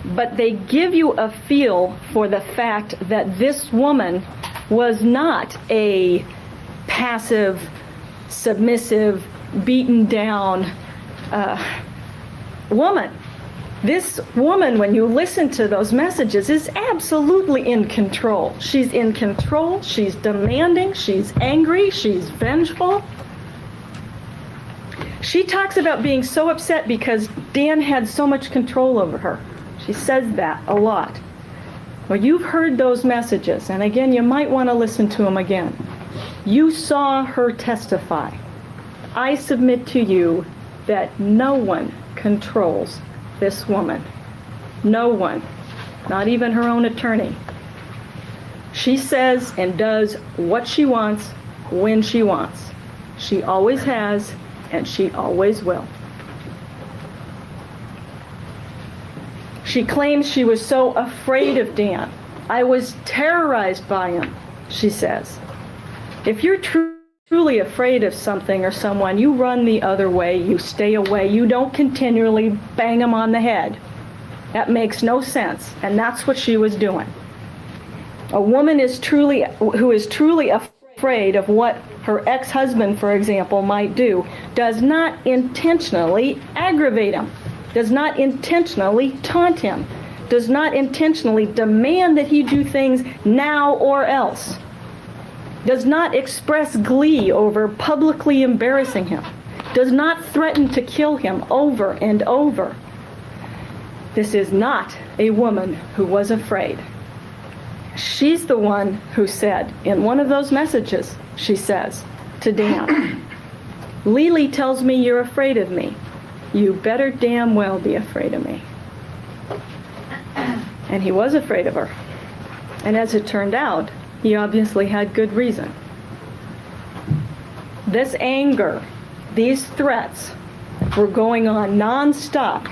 but they give you a feel for the fact that this woman was not a passive, submissive, beaten down woman. This woman, when you listen to those messages, is absolutely in control. She's in control, she's demanding, she's angry, she's vengeful. She talks about being so upset because Dan had so much control over her. She says that a lot. Well, you've heard those messages, and again, you might want to listen to them again. You saw her testify. I submit to you that no one controls this woman. No one. Not even her own attorney. She says and does what she wants, when she wants. She always has, and she always will. She claims she was so afraid of Dan. I was terrorized by him, she says. If you're truly afraid of something or someone, you run the other way, you stay away, you don't continually bang them on the head. That makes no sense, and that's what she was doing. A woman who is truly afraid of what her ex-husband, for example, might do, does not intentionally aggravate him, does not intentionally taunt him, does not intentionally demand that he do things now or else, does not express glee over publicly embarrassing him, does not threaten to kill him over and over. This is not a woman who was afraid. She's the one who said, in one of those messages, she says to Dan, Lily tells me you're afraid of me. You better damn well be afraid of me. And he was afraid of her. And as it turned out, he obviously had good reason. This anger, these threats were going on nonstop.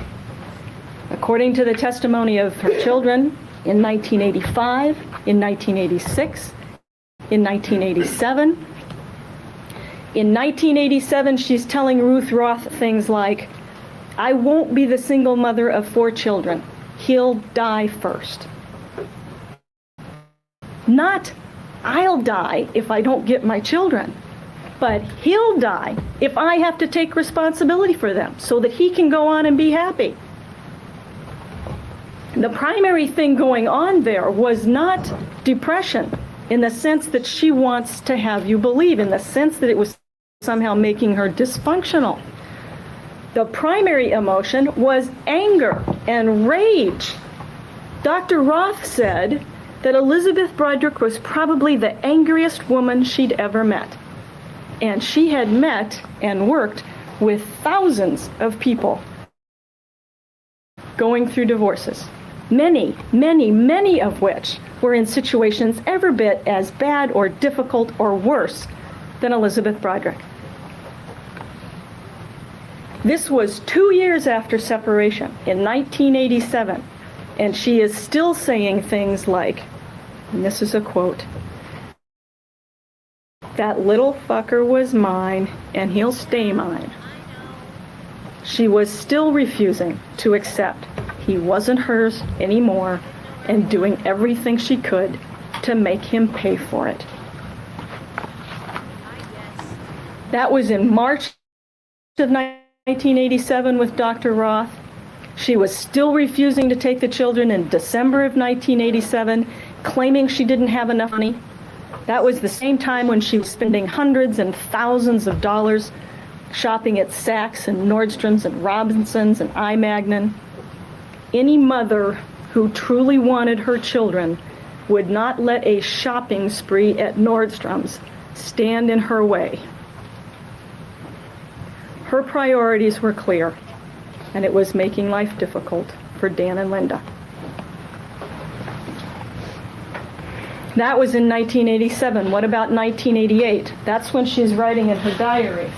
According to the testimony of her children, in 1985, in 1986, in 1987. In 1987, she's telling Ruth Roth things like, I won't be the single mother of 4 children. He'll die first. Not, I'll die if I don't get my children, but he'll die if I have to take responsibility for them so that he can go on and be happy. The primary thing going on there was not depression in the sense that she wants to have you believe, in the sense that it was somehow making her dysfunctional. The primary emotion was anger and rage. Dr. Roth said that Elisabeth Broderick was probably the angriest woman she'd ever met. And she had met and worked with thousands of people going through divorces. Many, many, many of which were in situations every bit as bad or difficult or worse than Elisabeth Broderick. This was 2 years after separation, in 1987, and she is still saying things like, and this is a quote, "That little fucker was mine, and he'll stay mine." She was still refusing to accept he wasn't hers anymore and doing everything she could to make him pay for it. That was in March of 1987 with Dr. Roth. She was still refusing to take the children in December of 1987, claiming she didn't have enough money. That was the same time when she was spending hundreds and thousands of dollars shopping at Saks and Nordstrom's and Robinson's and I. Magnin. Any mother who truly wanted her children would not let a shopping spree at Nordstrom's stand in her way. Her priorities were clear, and it was making life difficult for Dan and Linda. That was in 1987. What about 1988? That's when she's writing in her diary.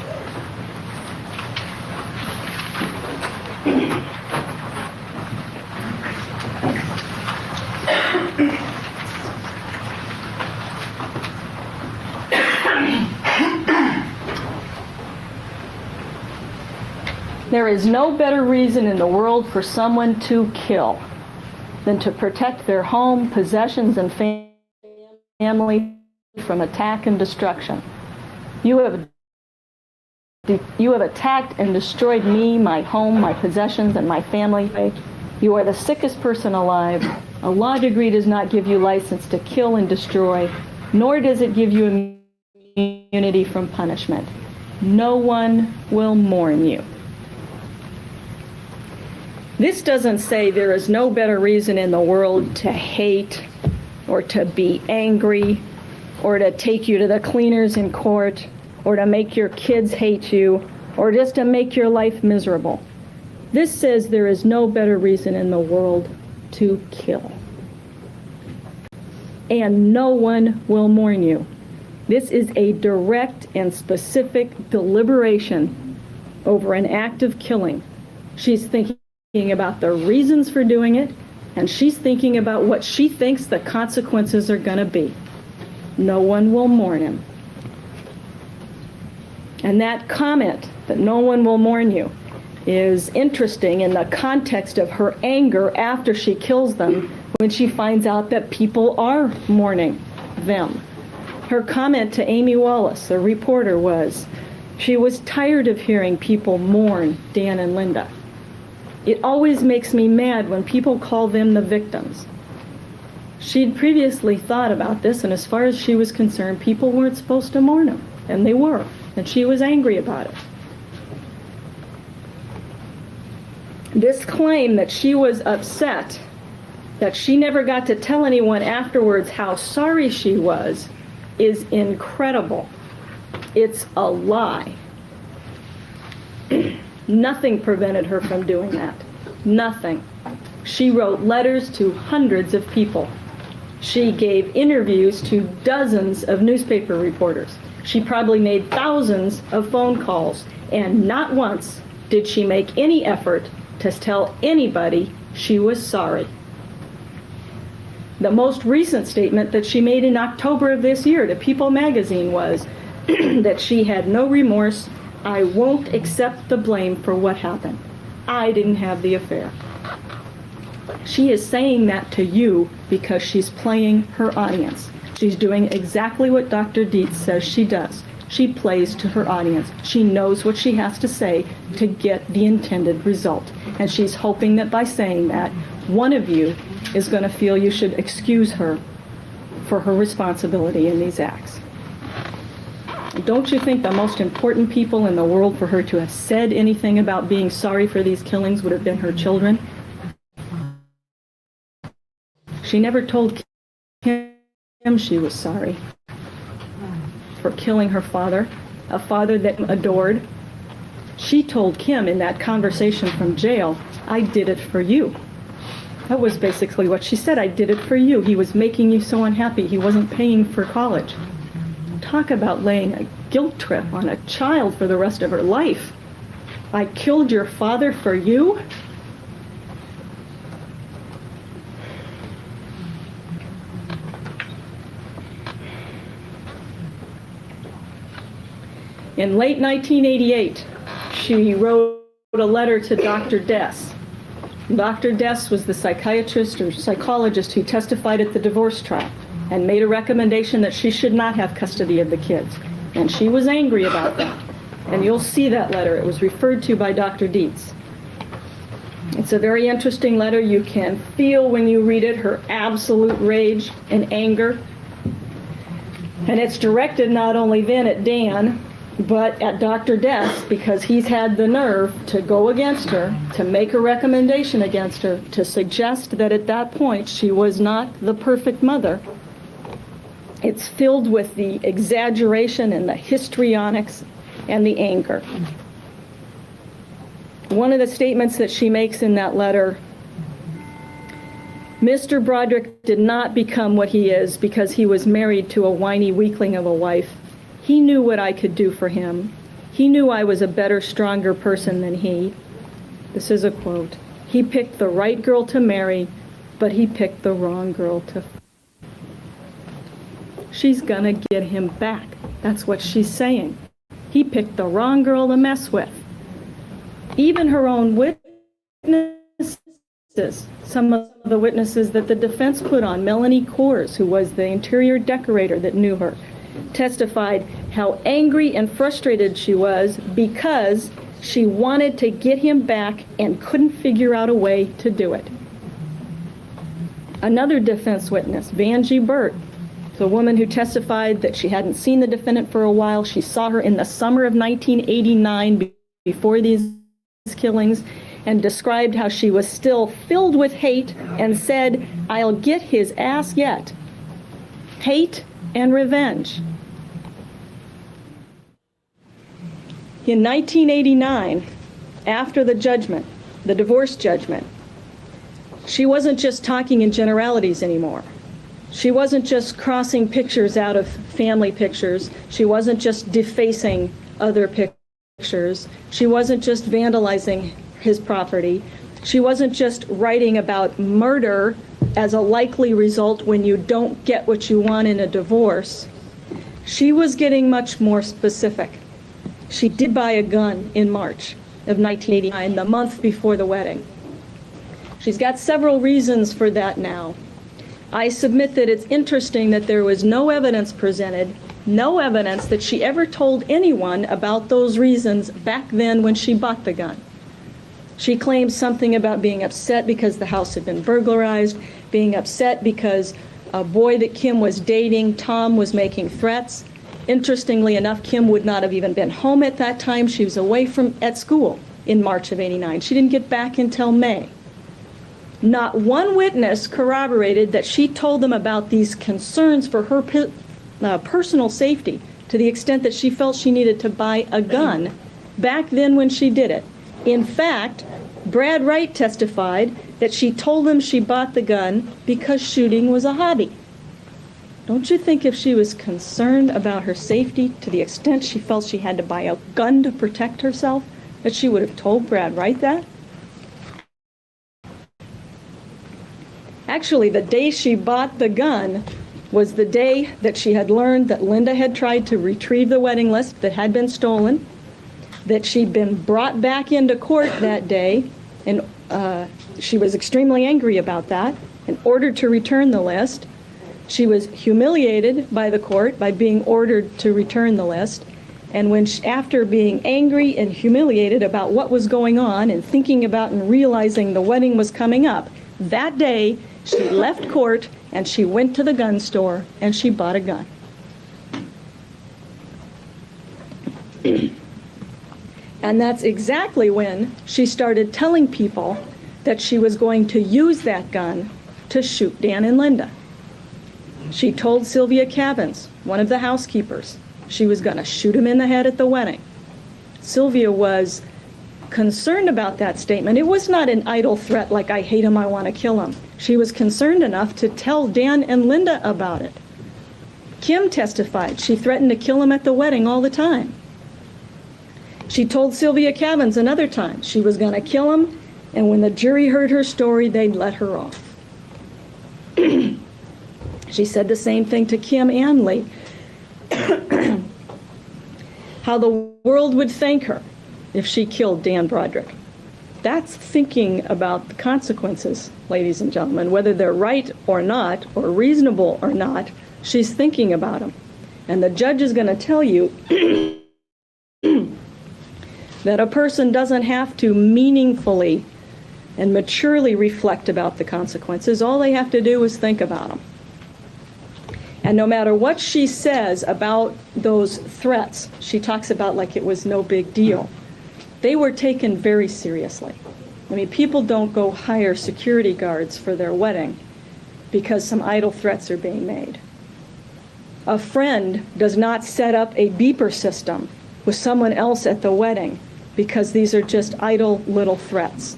There is no better reason in the world for someone to kill than to protect their home, possessions, and family from attack and destruction. You have attacked and destroyed me, my home, my possessions, and my family. You are the sickest person alive. A law degree does not give you license to kill and destroy, nor does it give you immunity from punishment. No one will mourn you. This doesn't say there is no better reason in the world to hate or to be angry or to take you to the cleaners in court or to make your kids hate you or just to make your life miserable. This says there is no better reason in the world to kill. And no one will mourn you. This is a direct and specific deliberation over an act of killing. She's thinking about the reasons for doing it, and she's thinking about what she thinks the consequences are going to be. No one will mourn him. And that comment, that no one will mourn you, is interesting in the context of her anger after she kills them when she finds out that people are mourning them. Her comment to Amy Wallace, the reporter, was she was tired of hearing people mourn Dan and Linda. It always makes me mad when people call them the victims. She'd previously thought about this, and as far as she was concerned, people weren't supposed to mourn them, and they were, and she was angry about it. This claim that she was upset, that she never got to tell anyone afterwards how sorry she was, is incredible. It's a lie. Nothing prevented her from doing that. Nothing. She wrote letters to hundreds of people. She gave interviews to dozens of newspaper reporters. She probably made thousands of phone calls, and not once did she make any effort to tell anybody she was sorry. The most recent statement that she made in October of this year to People magazine was that she had no remorse. I won't accept the blame for what happened. I didn't have the affair. She is saying that to you because she's playing her audience. She's doing exactly what Dr. Dietz says she does. She plays to her audience. She knows what she has to say to get the intended result. And she's hoping that by saying that, one of you is going to feel you should excuse her for her responsibility in these acts. Don't you think the most important people in the world for her to have said anything about being sorry for these killings would have been her children? She never told Kim she was sorry for killing her father, a father that adored. She told Kim in that conversation from jail, I did it for you. That was basically what she said. I did it for you. He was making you so unhappy. He wasn't paying for college. Talk about laying a guilt trip on a child for the rest of her life. I killed your father for you? In late 1988, she wrote a letter to Dr. Dess. Dr. Dess was the psychiatrist or psychologist who testified at the divorce trial and made a recommendation that she should not have custody of the kids. And she was angry about that. And you'll see that letter. It was referred to by Dr. Dietz. It's a very interesting letter. You can feel when you read it her absolute rage and anger. And it's directed not only then at Dan, but at Dr. Dess, because he's had the nerve to go against her, to make a recommendation against her, to suggest that at that point she was not the perfect mother. It's filled with the exaggeration and the histrionics and the anger. One of the statements that she makes in that letter, Mr. Broderick did not become what he is because he was married to a whiny weakling of a wife. He knew what I could do for him. He knew I was a better, stronger person than he. This is a quote. He picked the right girl to marry, but he picked the wrong girl to... She's gonna get him back. That's what she's saying. He picked the wrong girl to mess with. Even her own witnesses, some of the witnesses that the defense put on, Melanie Coors, who was the interior decorator that knew her, testified how angry and frustrated she was because she wanted to get him back and couldn't figure out a way to do it. Another defense witness, Vanjie Burt, the woman who testified that she hadn't seen the defendant for a while. She saw her in the summer of 1989 before these killings and described how she was still filled with hate and said, I'll get his ass yet. Hate and revenge. In 1989, after the judgment, the divorce judgment, she wasn't just talking in generalities anymore. She wasn't just crossing pictures out of family pictures. She wasn't just defacing other pictures. She wasn't just vandalizing his property. She wasn't just writing about murder as a likely result when you don't get what you want in a divorce. She was getting much more specific. She did buy a gun in March of 1989, the month before the wedding. She's got several reasons for that now. I submit that it's interesting that there was no evidence presented, no evidence that she ever told anyone about those reasons back then when she bought the gun. She claims something about being upset because the house had been burglarized, being upset because a boy that Kim was dating, Tom, was making threats. Interestingly enough, Kim would not have even been home at that time. She was away at school in March of '89. She didn't get back until May. Not one witness corroborated that she told them about these concerns for her personal safety to the extent that she felt she needed to buy a gun back then when she did it. In fact, Brad Wright testified that she told them she bought the gun because shooting was a hobby. Don't you think if she was concerned about her safety to the extent she felt she had to buy a gun to protect herself, that she would have told Brad Wright that? Actually, the day she bought the gun was the day that she had learned that Linda had tried to retrieve the wedding list that had been stolen, that she'd been brought back into court that day, and she was extremely angry about that, and ordered to return the list. She was humiliated by the court by being ordered to return the list, and after being angry and humiliated about what was going on and thinking about and realizing the wedding was coming up, that day she left court and she went to the gun store and she bought a gun. And that's exactly when she started telling people that she was going to use that gun to shoot Dan and Linda. She told Sylvia Cavins, one of the housekeepers, she was going to shoot him in the head at the wedding. Sylvia was concerned about that statement. It was not an idle threat like, I hate him, I want to kill him. She was concerned enough to tell Dan and Linda about it. Kim testified she threatened to kill him at the wedding all the time. She told Sylvia Cavins another time she was going to kill him, and when the jury heard her story, they'd let her off. She said the same thing to Kim and Lee. How the world would thank her if she killed Dan Broderick. That's thinking about the consequences, ladies and gentlemen. Whether they're right or not, or reasonable or not, she's thinking about them. And the judge is going to tell you that a person doesn't have to meaningfully and maturely reflect about the consequences. All they have to do is think about them. And no matter what she says about those threats, she talks about like it was no big deal. They were taken very seriously. I mean, people don't go hire security guards for their wedding because some idle threats are being made. A friend does not set up a beeper system with someone else at the wedding because these are just idle little threats.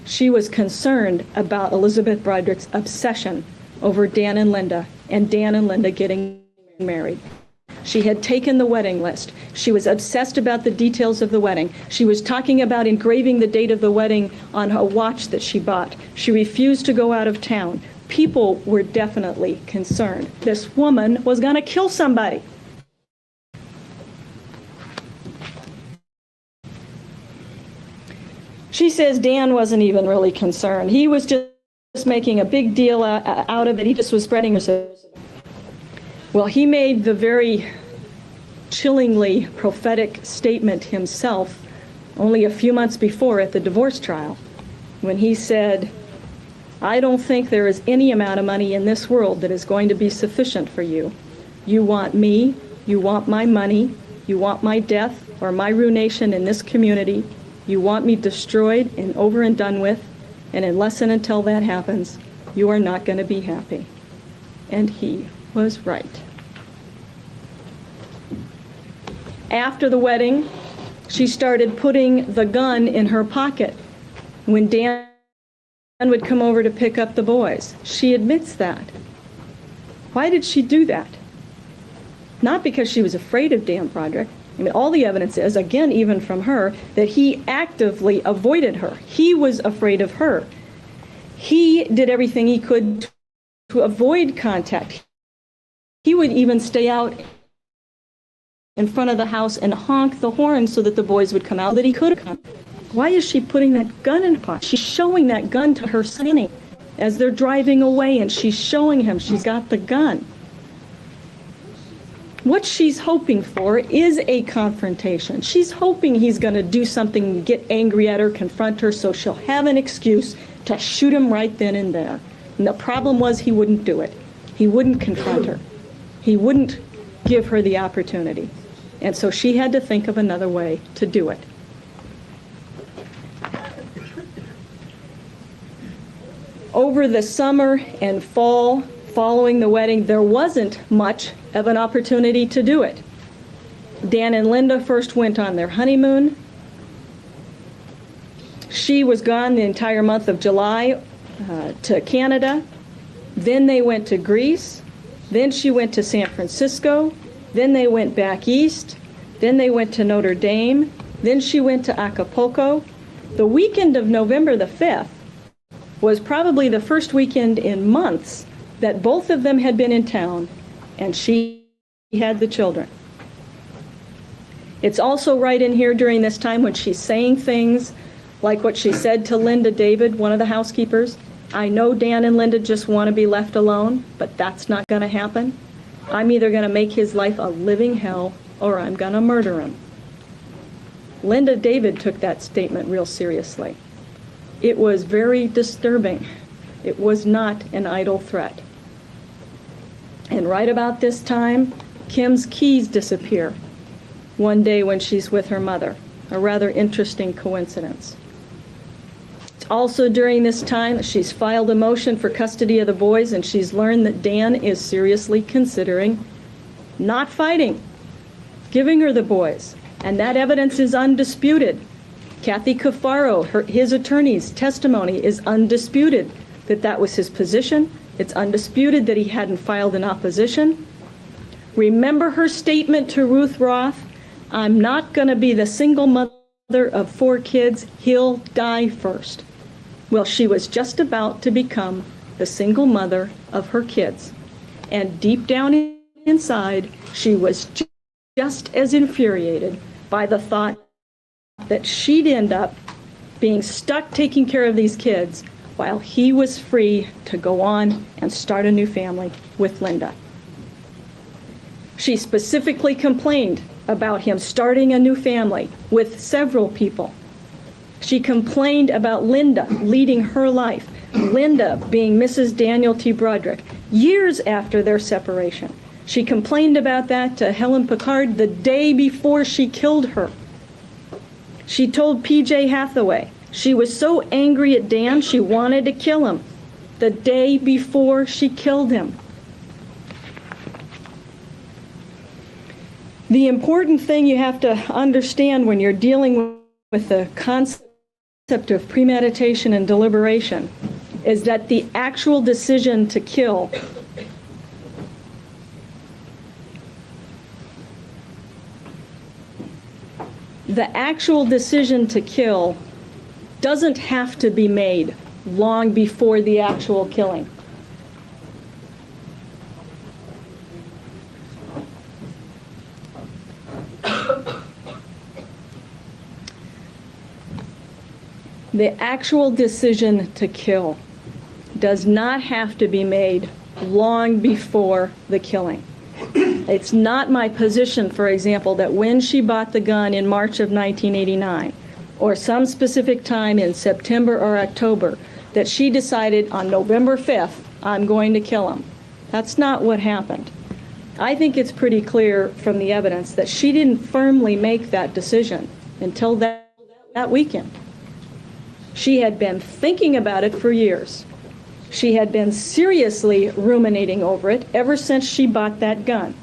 She was concerned about Elisabeth Broderick's obsession over Dan and Linda, and Dan and Linda getting married. She had taken the wedding list. She was obsessed about the details of the wedding. She was talking about engraving the date of the wedding on a watch that she bought. She refused to go out of town. People were definitely concerned. This woman was going to kill somebody. She says Dan wasn't even really concerned. He was just making a big deal out of it. He just was spreading herself. Well, he made the very chillingly prophetic statement himself only a few months before at the divorce trial, when he said, I don't think there is any amount of money in this world that is going to be sufficient for you. You want me, you want my money, you want my death or my ruination in this community, you want me destroyed and over and done with, and unless and until that happens, you are not going to be happy. And he was right. After the wedding, she started putting the gun in her pocket when Dan would come over to pick up the boys. She admits that. Why did she do that? Not because she was afraid of Dan Broderick. I mean, all the evidence is, again, even from her, that he actively avoided her. He was afraid of her. He did everything he could to avoid contact. He would even stay out in front of the house and honk the horn so that the boys would come out, that he could come. Why is she putting that gun in her pocket? She's showing that gun to her son as they're driving away, and she's showing him she's got the gun. What she's hoping for is a confrontation. She's hoping he's going to do something, get angry at her, confront her, so she'll have an excuse to shoot him right then and there. And the problem was he wouldn't do it. He wouldn't confront her. He wouldn't give her the opportunity. And so she had to think of another way to do it. Over the summer and fall following the wedding, there wasn't much of an opportunity to do it. Dan and Linda first went on their honeymoon. She was gone the entire month of July to Canada. Then they went to Greece. Then she went to San Francisco. Then they went back east. Then they went to Notre Dame. Then she went to Acapulco. The weekend of November the 5th was probably the first weekend in months that both of them had been in town, and she had the children. It's also right in here during this time when she's saying things like what she said to Linda David, one of the housekeepers. I know Dan and Linda just want to be left alone, but that's not going to happen. I'm either going to make his life a living hell or I'm going to murder him. Linda David took that statement real seriously. It was very disturbing. It was not an idle threat. And right about this time, Kim's keys disappear one day when she's with her mother. A rather interesting coincidence. Also during this time, she's filed a motion for custody of the boys, and she's learned that Dan is seriously considering not fighting, giving her the boys. And that evidence is undisputed. Kathy Cafaro, his attorney's testimony is undisputed that that was his position. It's undisputed that he hadn't filed an opposition. Remember her statement to Ruth Roth, I'm not going to be the single mother of 4 kids, he'll die first. Well, she was just about to become the single mother of her kids. And deep down inside, she was just as infuriated by the thought that she'd end up being stuck taking care of these kids while he was free to go on and start a new family with Linda. She specifically complained about him starting a new family with several people. She complained about Linda leading her life, Linda being Mrs. Daniel T. Broderick, years after their separation. She complained about that to Helen Picard the day before she killed her. She told P.J. Hathaway she was so angry at Dan she wanted to kill him the day before she killed him. The important thing you have to understand when you're dealing with the concept of premeditation and deliberation is that the actual decision to kill doesn't have to be made long before the actual killing. The actual decision to kill does not have to be made long before the killing. It's not my position, for example, that when she bought the gun in March of 1989, or some specific time in September or October, that she decided on November 5th, I'm going to kill him. That's not what happened. I think it's pretty clear from the evidence that she didn't firmly make that decision until that weekend. She had been thinking about it for years. She had been seriously ruminating over it ever since she bought that gun.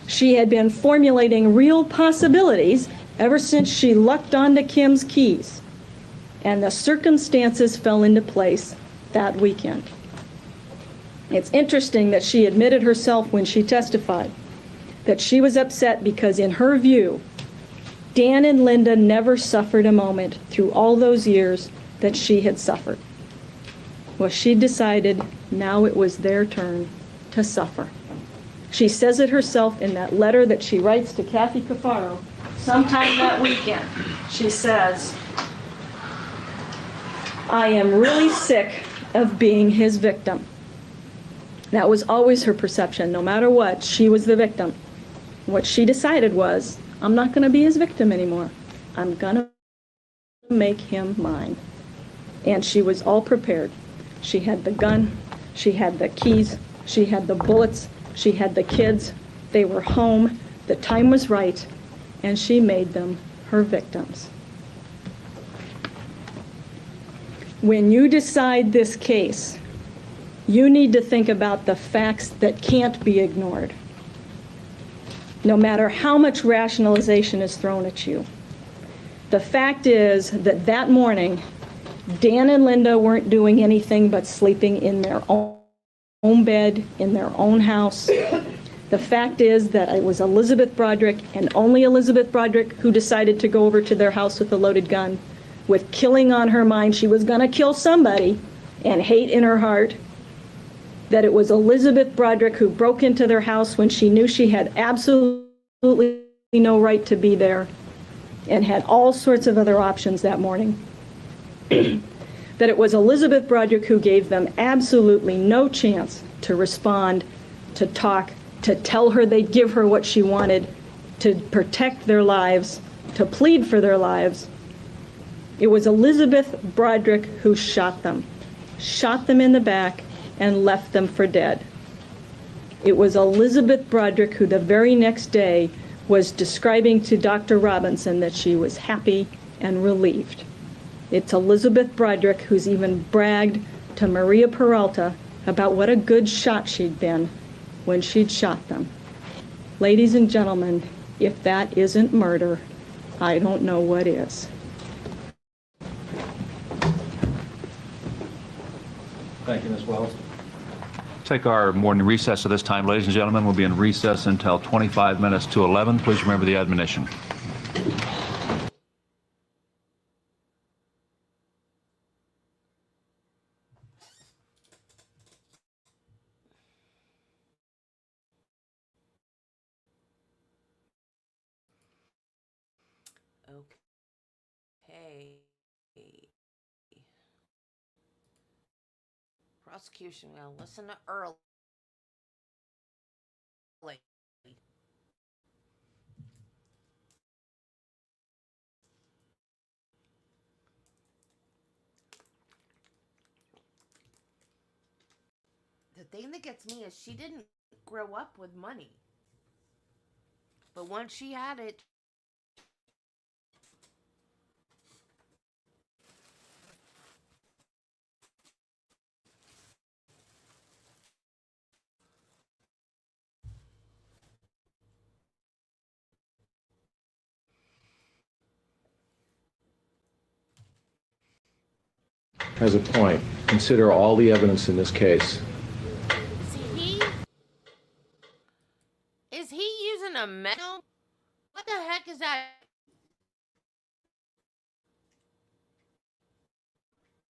She had been formulating real possibilities ever since she lucked onto Kim's keys. And the circumstances fell into place that weekend. It's interesting that she admitted herself when she testified that she was upset because, in her view, Dan and Linda never suffered a moment through all those years that she had suffered. Well, she decided now it was their turn to suffer. She says it herself in that letter that she writes to Kathy Cafaro sometime that weekend. She says, "I am really sick of being his victim." That was always her perception. No matter what, she was the victim. What she decided was, I'm not going to be his victim anymore. I'm going to make him mine. And she was all prepared. She had the gun, she had the keys, she had the bullets, she had the kids. They were home, the time was right, and she made them her victims. When you decide this case, you need to think about the facts that can't be ignored, no matter how much rationalization is thrown at you. The fact is that that morning, Dan and Linda weren't doing anything but sleeping in their own bed, in their own house. The fact is that it was Elisabeth Broderick, and only Elisabeth Broderick, who decided to go over to their house with a loaded gun, with killing on her mind. She was going to kill somebody, and hate in her heart. That it was Elisabeth Broderick who broke into their house when she knew she had absolutely no right to be there, and had all sorts of other options that morning. That it was Elisabeth Broderick who gave them absolutely no chance to respond, to talk, to tell her they'd give her what she wanted, to protect their lives, to plead for their lives. It was Elisabeth Broderick who shot them in the back, and left them for dead. It was Elisabeth Broderick who the very next day was describing to Dr. Robinson that she was happy and relieved. It's Elisabeth Broderick who's even bragged to Maria Peralta about what a good shot she'd been when she'd shot them. Ladies and gentlemen, if that isn't murder, I don't know what is. Thank you, Ms. Wells. Take our morning recess at this time. Ladies and gentlemen, we'll be in recess until 25 minutes to 11. Please remember the admonition. Okay. Prosecution, we'll listen to Earl. The thing that gets me is she didn't grow up with money. But once she had it, As a point, consider all the evidence in this case. Is he using a metal? What the heck is that?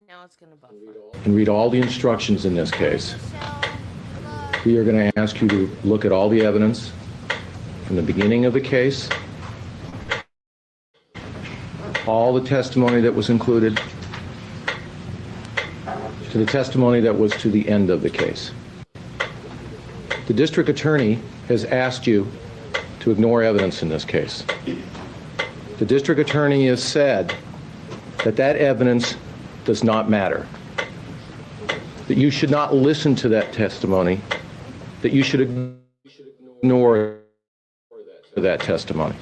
Now it's gonna buffer. And read all the instructions in this case. We are going to ask you to look at all the evidence from the beginning of the case, all the testimony that was included, to the testimony that was to the end of the case. The district attorney has asked you to ignore evidence in this case. The district attorney has said that that evidence does not matter, that you should not listen to that testimony, that you should ignore that testimony.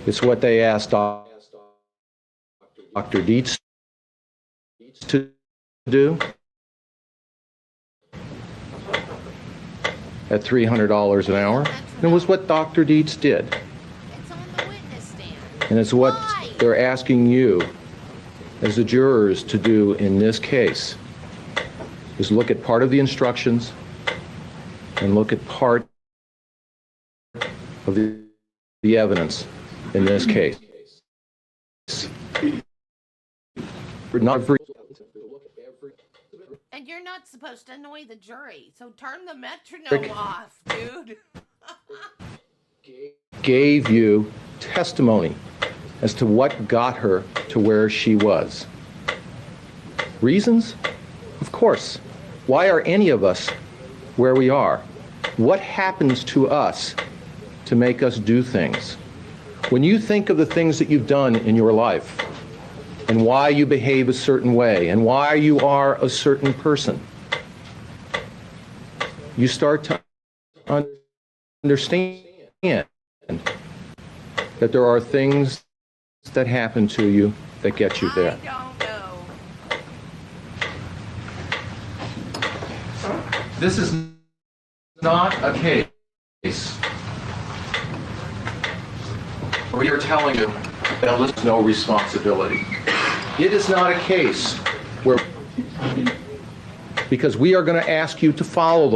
It's what they asked Dr. Dietz to do at $300 an hour. And it was what Dr. Dietz did. It's on the witness stand. And it's what they're asking you as the jurors to do in this case. is look at part of the instructions and look at part of the evidence in this case. Not every And you're not supposed to annoy the jury, so turn the metronome off, dude. gave you testimony as to what got her to where she was. Reasons? Of course. Why are any of us where we are? What happens to us to make us do things? When you think of the things that you've done in your life and why you behave a certain way and why you are a certain person, you start to understand that there are things that happen to you that get you there. I don't know. This is not a case where you're telling him that there's no responsibility. It is not a case where, because we are going to ask you to follow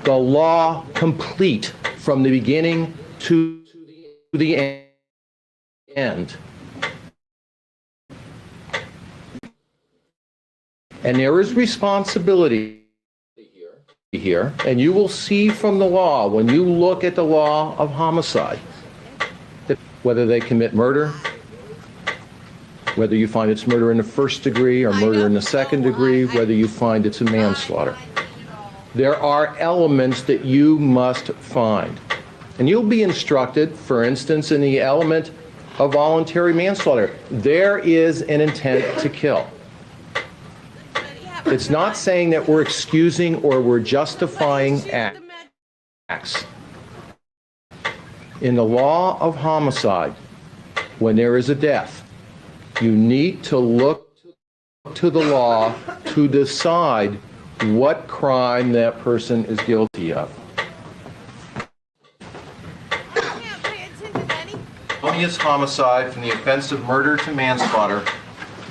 the law complete from the beginning to the end. And there is responsibility here, and you will see from the law, when you look at the law of homicide, that whether they commit murder, whether you find it's murder in the first degree or murder in the second degree, whether you find it's a manslaughter, there are elements that you must find. And you'll be instructed, for instance, in the element of voluntary manslaughter. There is an intent to kill. It's not saying that we're excusing or we're justifying acts. In the law of homicide, when there is a death, you need to look to the law to decide what crime that person is guilty of. Felonious homicide from the offense of murder to manslaughter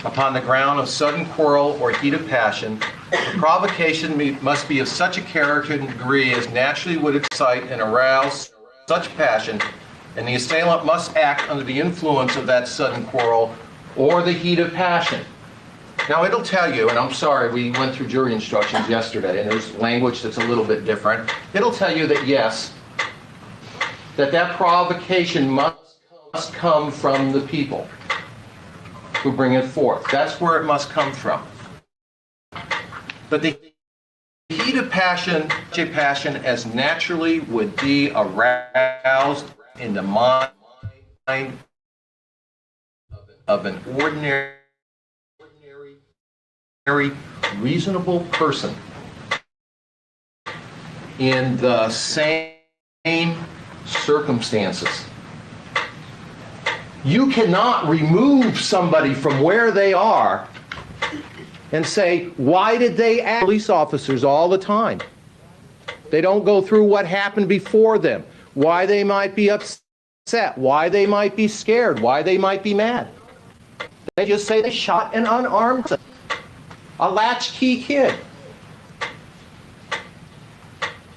upon the ground of sudden quarrel or heat of passion, the provocation must be of such a character and degree as naturally would excite and arouse such passion, and the assailant must act under the influence of that sudden quarrel or the heat of passion. Now it'll tell you, and I'm sorry, we went through jury instructions yesterday, and there's language that's a little bit different. It'll tell you that yes, that provocation must come from the people who bring it forth. That's where it must come from. But the heat of passion, as naturally would be aroused in the mind of an ordinary, reasonable person in the same circumstances. You cannot remove somebody from where they are and say, why did they act? Police officers all the time. They don't go through what happened before them, why they might be upset, why they might be scared, why they might be mad. They just say they shot an unarmed person, a latchkey kid.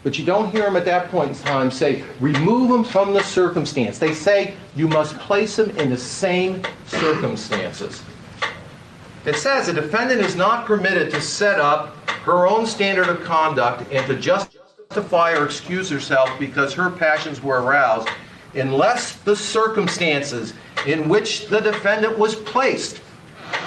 But you don't hear them at that point in time say, remove them from the circumstance. They say you must place them in the same circumstances. It says a defendant is not permitted to set up her own standard of conduct and to justify or excuse herself because her passions were aroused unless the circumstances in which the defendant was placed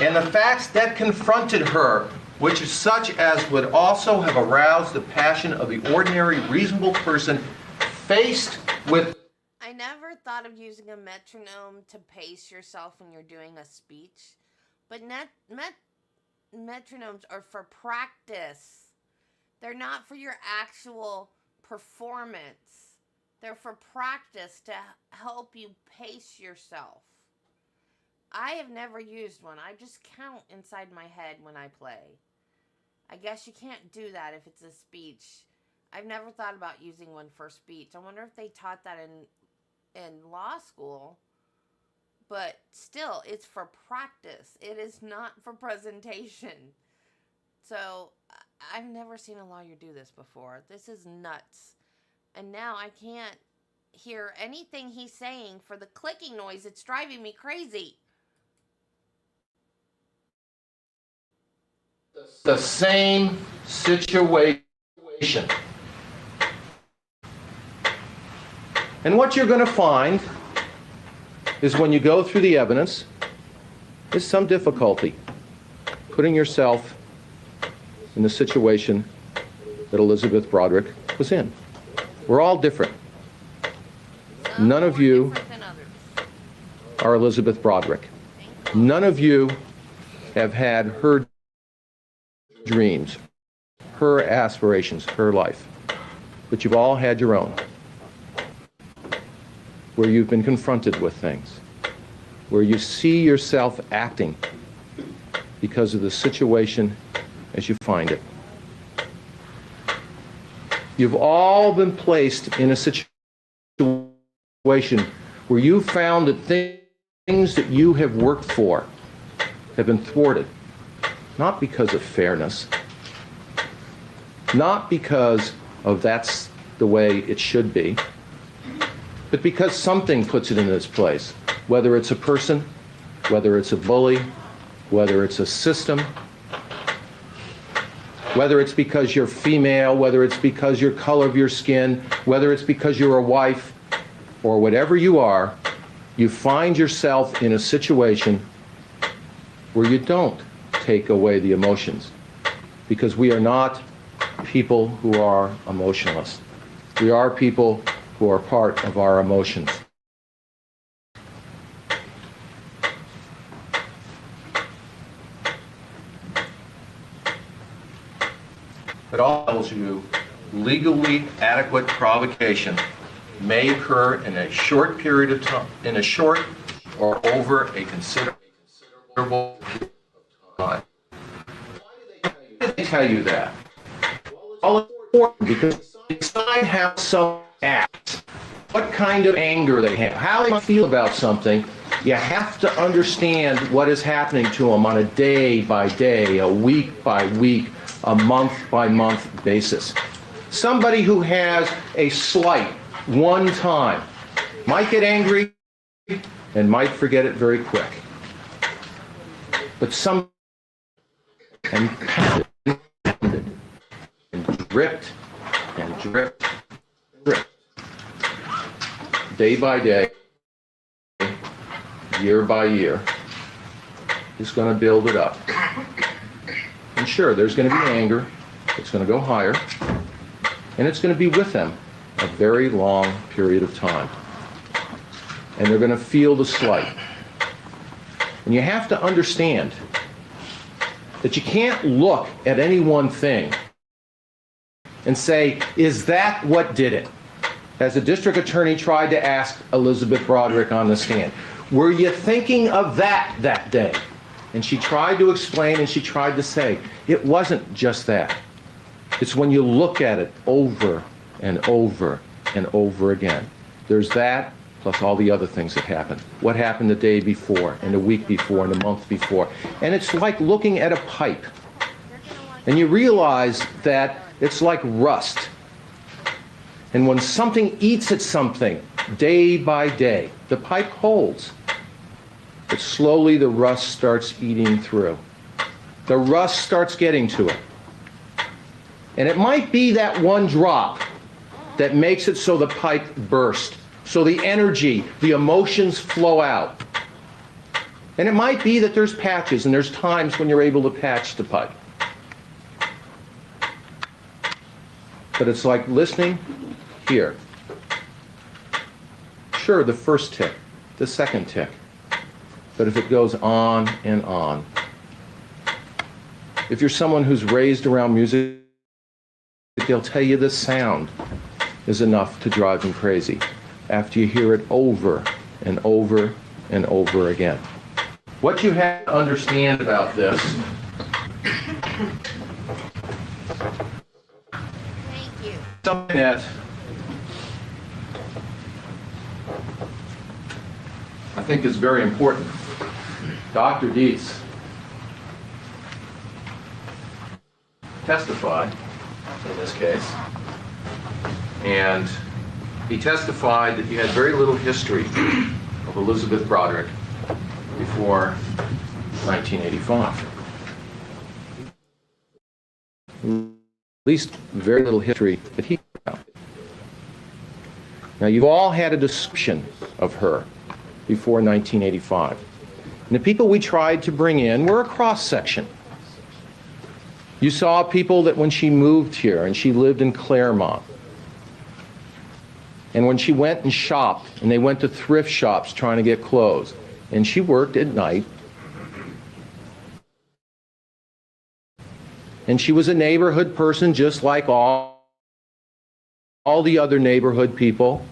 and the facts that confronted her, which is such as would also have aroused the passion of the ordinary reasonable person faced with. I never thought of using a metronome to pace yourself when you're doing a speech, but metronomes are for practice. They're not for your actual performance. They're for practice to help you pace yourself. I have never used one. I just count inside my head when I play. I guess you can't do that if it's a speech. I've never thought about using one for speech. I wonder if they taught that in law school. But still, it's for practice. It is not for presentation. So I've never seen a lawyer do this before. This is nuts. And now I can't hear anything he's saying for the clicking noise. It's driving me crazy. The same situation. And what you're going to find is when you go through the evidence, is some difficulty putting yourself in the situation that Elisabeth Broderick was in. We're all different. None of you are Elisabeth Broderick. None of you have had her dreams, her aspirations, her life. But you've all had your own, where you've been confronted with things, where you see yourself acting because of the situation as you find it. You've all been placed in a situation where you found that things that you have worked for have been thwarted, not because of fairness, not because of that's the way it should be, but because something puts it in its place, whether it's a person, whether it's a bully, whether it's a system, whether it's because you're female, whether it's because your color of your skin, whether it's because you're a wife, or whatever you are, you find yourself in a situation where you don't take away the emotions, because we are not people who are emotionless. We are people who are part of our emotions. It all tells you legally adequate provocation may occur in a short period of time, in a short or over a considerable period of time. Why do they tell you that? Well, it's important because they decide how someone acts, what kind of anger they have, how they feel about something. You have to understand what is happening to them on a day-by-day, a week-by-week, a month-by-month basis. Somebody who has a slight one time might get angry and might forget it very quick. But some and pounded and dripped and dripped, dripped, day by day, year by year, is going to build it up. And sure, there's going to be anger. It's going to go higher. And it's going to be with them a very long period of time. And they're going to feel the slight. And you have to understand that you can't look at any one thing and say, is that what did it? As the district attorney tried to ask Elisabeth Broderick on the stand, were you thinking of that day? And she tried to explain and she tried to say, it wasn't just that. It's when you look at it over and over and over again. There's that, plus all the other things that happened. What happened the day before, and the week before, and the month before. And it's like looking at a pipe. And you realize that it's like rust. And when something eats at something, day by day, the pipe holds. But slowly the rust starts eating through. The rust starts getting to it. And it might be that one drop that makes it so the pipe bursts, so the energy, the emotions flow out. And it might be that there's patches and there's times when you're able to patch the pipe. But it's like listening here. Sure, the first tick, the second tick. But if it goes on and on, if you're someone who's raised around music, they'll tell you the sound is enough to drive them crazy after you hear it over and over and over again. What you have to understand about this something that I think is very important. Dr. Dietz testified in this case. And he testified that he had very little history of Elisabeth Broderick before 1985. At least very little history that he found. Now, you've all had a description of her before 1985. And the people we tried to bring in were a cross-section. You saw people that when she moved here and she lived in Claremont, and when she went and shopped, and they went to thrift shops trying to get clothes, and she worked at night, and she was a neighborhood person just like all the other neighborhood people,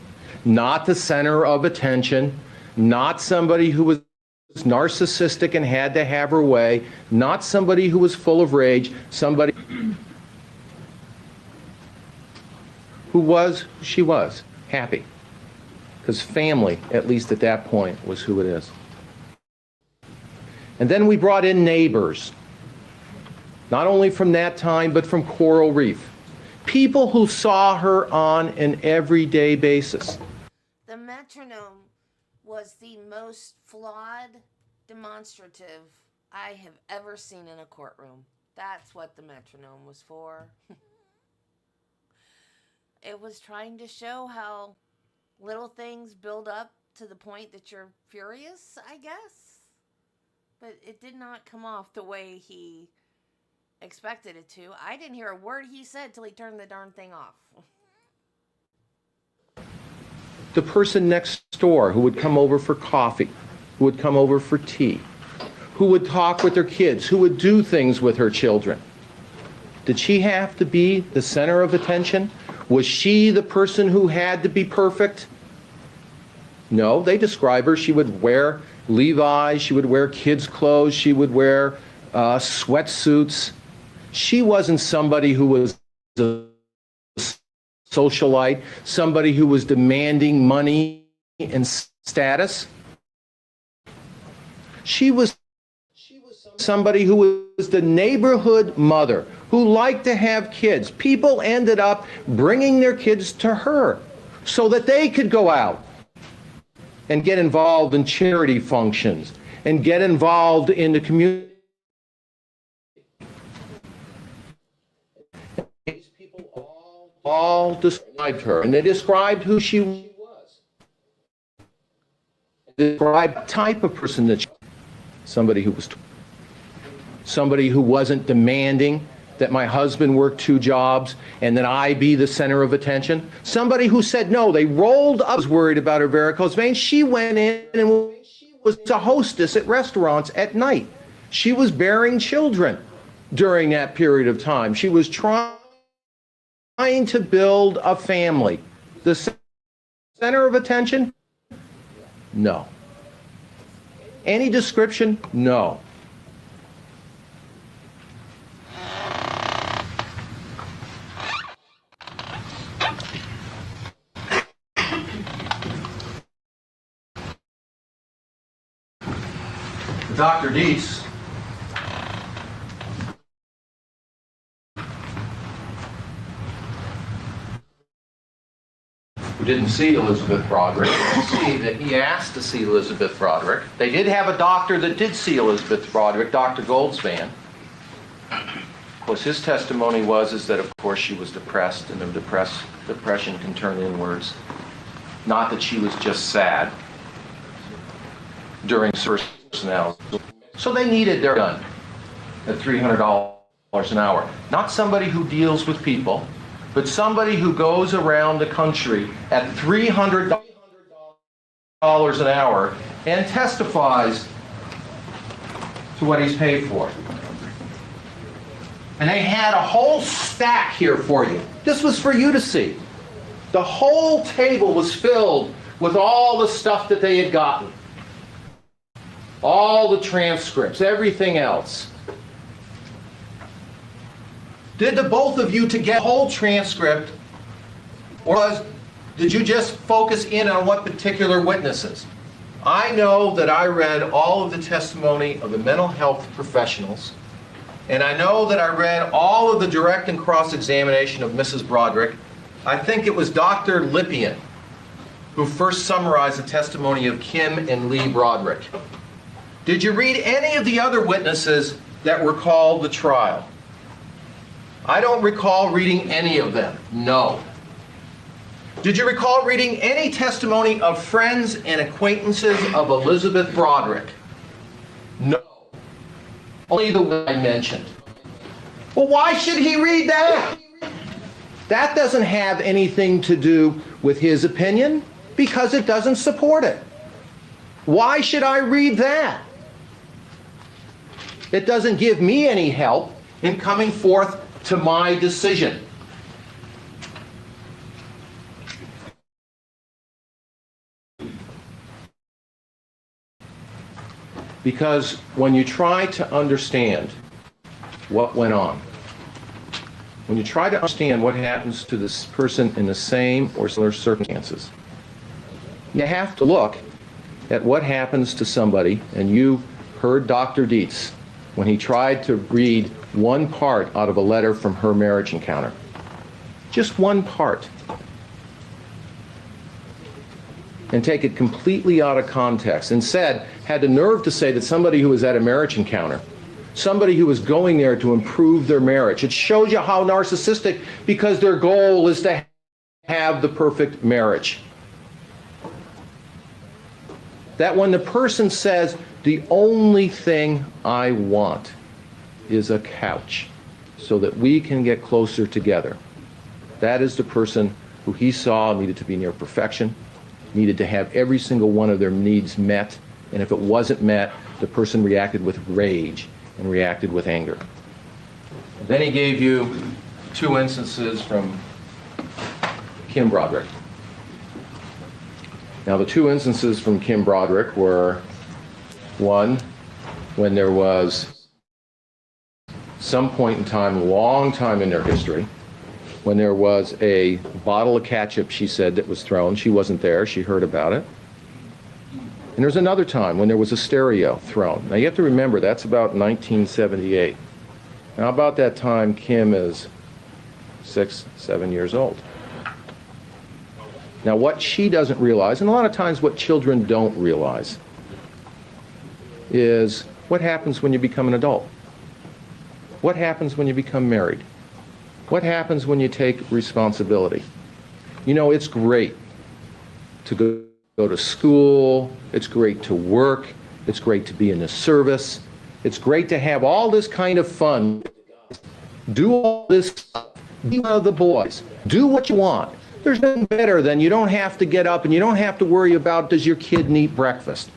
not the center of attention, not somebody who was narcissistic and had to have her way, not somebody who was full of rage, somebody she was happy. Because family, at least at that point, was who it is. And then we brought in neighbors, not only from that time, but from Coral Reef. People who saw her on an everyday basis. The metronome was the most flawed demonstrative I have ever seen in a courtroom. That's what the metronome was for. It was trying to show how little things build up to the point that you're furious, I guess. But it did not come off the way he expected it to. I didn't hear a word he said till he turned the darn thing off. The person next door who would come over for coffee, who would come over for tea, who would talk with her kids, who would do things with her children. Did she have to be the center of attention? Was she the person who had to be perfect? No, they describe her. She would wear Levi's, she would wear kids' clothes, she would wear sweatsuits. She wasn't somebody who was a socialite, somebody who was demanding money and status. She was somebody who was the neighborhood mother, who liked to have kids. People ended up bringing their kids to her so that they could go out and get involved in charity functions and get involved in the community. These people all described her, and they described who she was. They described the type of person that she was. Somebody who wasn't demanding that my husband work 2 jobs and that I be the center of attention. Somebody who said no. They rolled up, was worried about her varicose veins. She went in and was a hostess at restaurants at night. She was bearing children during that period of time. She was trying to build a family. The center of attention? No. Any description? No. Dr. Deese who didn't see Elisabeth Broderick, see that he asked to see Elisabeth Broderick. They did have a doctor that did see Elisabeth Broderick, Dr. Goldspan. Of course, his testimony is that, of course, she was depressed, and depression can turn inwards. Not that she was just sad during personality. So they needed their gun at $300 an hour. Not somebody who deals with people, but somebody who goes around the country at $300 an hour and testifies to what he's paid for. And they had a whole stack here for you. This was for you to see. The whole table was filled with all the stuff that they had gotten. All the transcripts, everything else. Did the both of you to get a whole transcript, or did you just focus in on what particular witnesses? I know that I read all of the testimony of the mental health professionals and I know that I read all of the direct and cross-examination of Mrs. Broderick. I think it was Dr. Lippian who first summarized the testimony of Kim and Lee Broderick. Did you read any of the other witnesses that were called to trial? I don't recall reading any of them, no. Did you recall reading any testimony of friends and acquaintances of Elisabeth Broderick? No. Only the one I mentioned. Well, why should he read that? That doesn't have anything to do with his opinion because it doesn't support it. Why should I read that? It doesn't give me any help in coming forth to my decision. Because when you try to understand what went on, when you try to understand what happens to this person in the same or similar circumstances, you have to look at what happens to somebody, and you heard Dr. Dietz when he tried to read one part out of a letter from her marriage encounter. Just one part. And take it completely out of context, and had the nerve to say that somebody who was at a marriage encounter, somebody who was going there to improve their marriage, it shows you how narcissistic, because their goal is to have the perfect marriage. That when the person says, the only thing I want is a couch so that we can get closer together, that is the person who he saw needed to be near perfection, needed to have every single one of their needs met, and if it wasn't met, the person reacted with rage and reacted with anger. And then he gave you two instances from Kim Broderick. Now, the two instances from Kim Broderick were, one, when there was some point in time, a long time in their history, when there was a bottle of ketchup, she said, that was thrown. She wasn't there. She heard about it. And there was another time when there was a stereo thrown. Now, you have to remember, that's about 1978. Now, about that time, Kim is 6, 7 years old. Now, what she doesn't realize, and a lot of times what children don't realize, is what happens when you become an adult. What happens when you become married? What happens when you take responsibility? You know, it's great to go to school. It's great to work. It's great to be in the service. It's great to have all this kind of fun. Do all this stuff. Be one of the boys. Do what you want. There's nothing better than you don't have to get up and you don't have to worry about, does your kid need breakfast?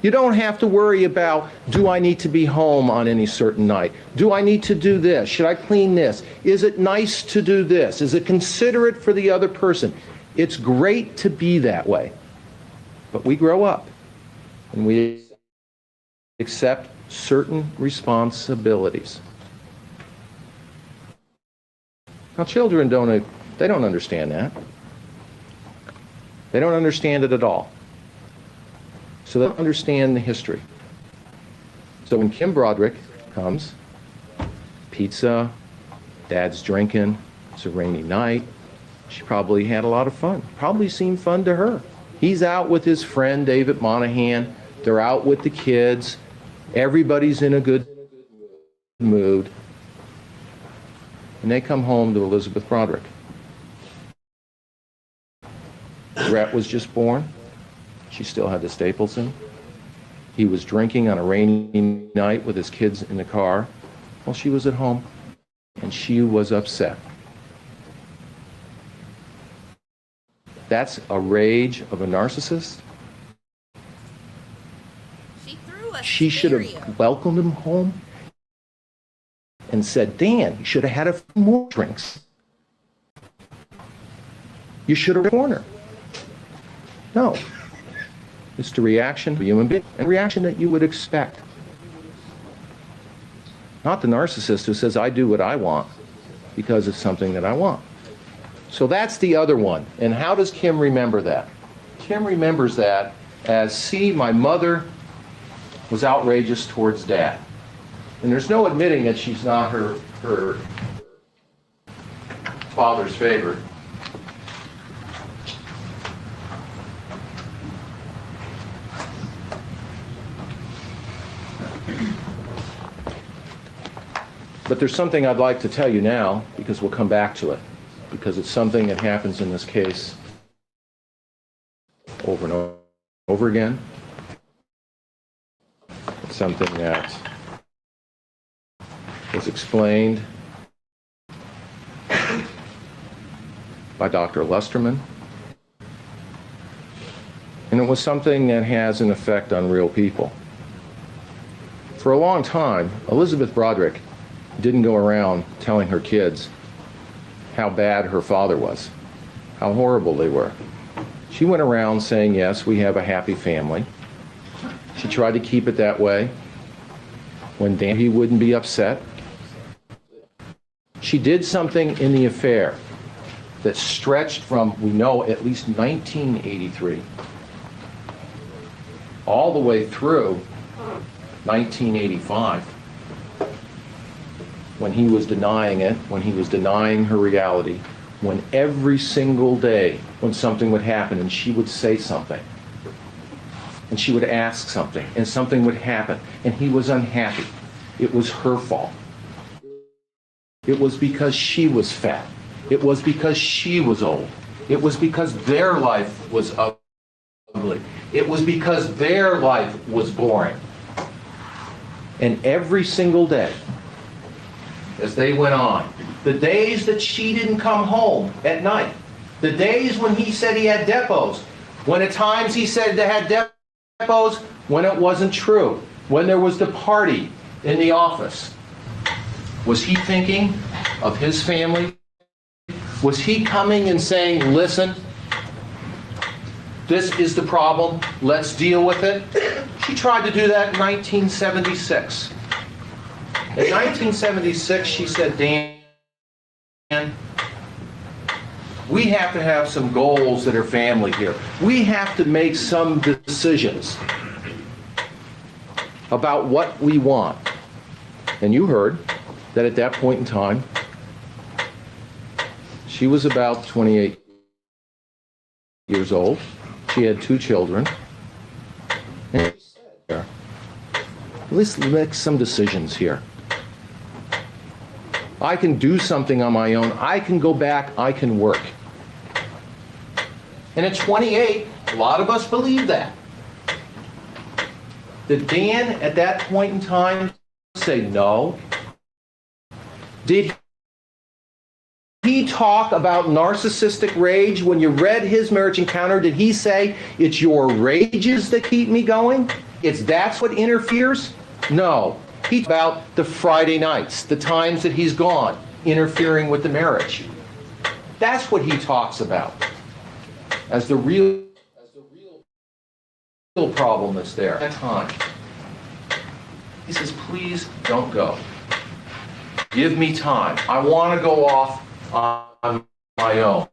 You don't have to worry about, do I need to be home on any certain night? Do I need to do this? Should I clean this? Is it nice to do this? Is it considerate for the other person? It's great to be that way. But we grow up and we accept certain responsibilities. Now, children don't understand that. They don't understand it at all. So they don't understand the history. So when Kim Broderick comes, pizza, dad's drinking, it's a rainy night, she probably had a lot of fun. Probably seemed fun to her. He's out with his friend David Monahan. They're out with the kids. Everybody's in a good mood. And they come home to Elisabeth Broderick. Rhett was just born. She still had the staples in. He was drinking on a rainy night with his kids in the car while she was at home, and she was upset. That's a rage of a narcissist. She should have welcomed him home and said, Dan, you should have had a few more drinks. You should have warned her. No. It's the reaction of a human being, and reaction that you would expect. Not the narcissist who says, I do what I want because it's something that I want. So that's the other one. And how does Kim remember that? Kim remembers that as, see, my mother was outrageous towards Dad. And there's no admitting that she's not her father's favorite. But there's something I'd like to tell you now, because we'll come back to it, because it's something that happens in this case over and over again. It's something that was explained by Dr. Lusterman, and it was something that has an effect on real people. For a long time, Elisabeth Broderick didn't go around telling her kids how bad her father was, how horrible they were. She went around saying, yes, we have a happy family. She tried to keep it that way. When Dan, he wouldn't be upset. She did something in the affair that stretched from, we know, at least 1983 all the way through 1985, when he was denying it, when he was denying her reality, when every single day when something would happen and she would say something, and she would ask something, and something would happen, and he was unhappy. It was her fault. It was because she was fat. It was because she was old. It was because their life was ugly. It was because their life was boring. And every single day, as they went on, the days that she didn't come home at night, the days when he said he had depots, when at times he said they had depots, when it wasn't true, when there was the party in the office, was he thinking of his family? Was he coming and saying, listen, this is the problem, let's deal with it? She tried to do that in 1976. In 1976, she said, Dan, we have to have some goals that are family here. We have to make some decisions about what we want. And you heard that at that point in time, she was about 28 years old. She had 2 children. And she said, let's make some decisions here. I can do something on my own. I can go back. I can work. And at 28, a lot of us believe that. Did Dan, at that point in time, say no? Did he talk about narcissistic rage? When you read his marriage encounter, did he say, it's your rages that keep me going? That's what interferes? No. He's about the Friday nights, the times that he's gone, interfering with the marriage. That's what he talks about as the real problem that's there. At that time, he says, please don't go. Give me time. I want to go off on my own.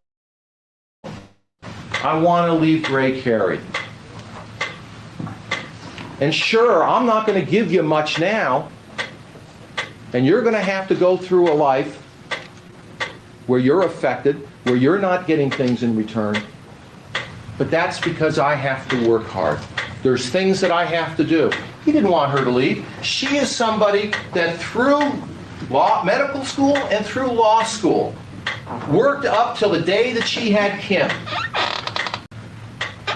I want to leave Greg Carey. And sure, I'm not going to give you much now, and you're going to have to go through a life where you're affected, where you're not getting things in return. But that's because I have to work hard. There's things that I have to do. He didn't want her to leave. She is somebody that through medical school and through law school worked up till the day that she had Kim.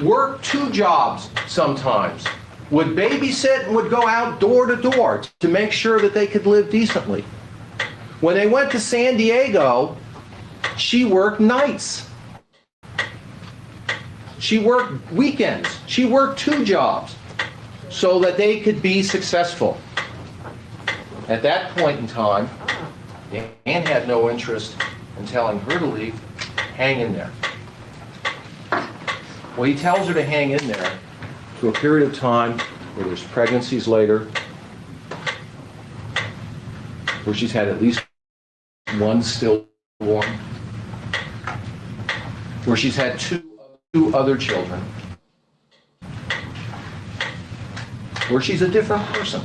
Worked 2 jobs sometimes. Would babysit and would go out door to door to make sure that they could live decently. When they went to San Diego, she worked nights. She worked weekends. She worked 2 jobs so that they could be successful. At that point in time, Dan had no interest in telling her to leave. Hang in there. Well, he tells her to hang in there to a period of time where there's pregnancies later, where she's had at least 1 stillborn, where she's had 2 other children, where she's a different person.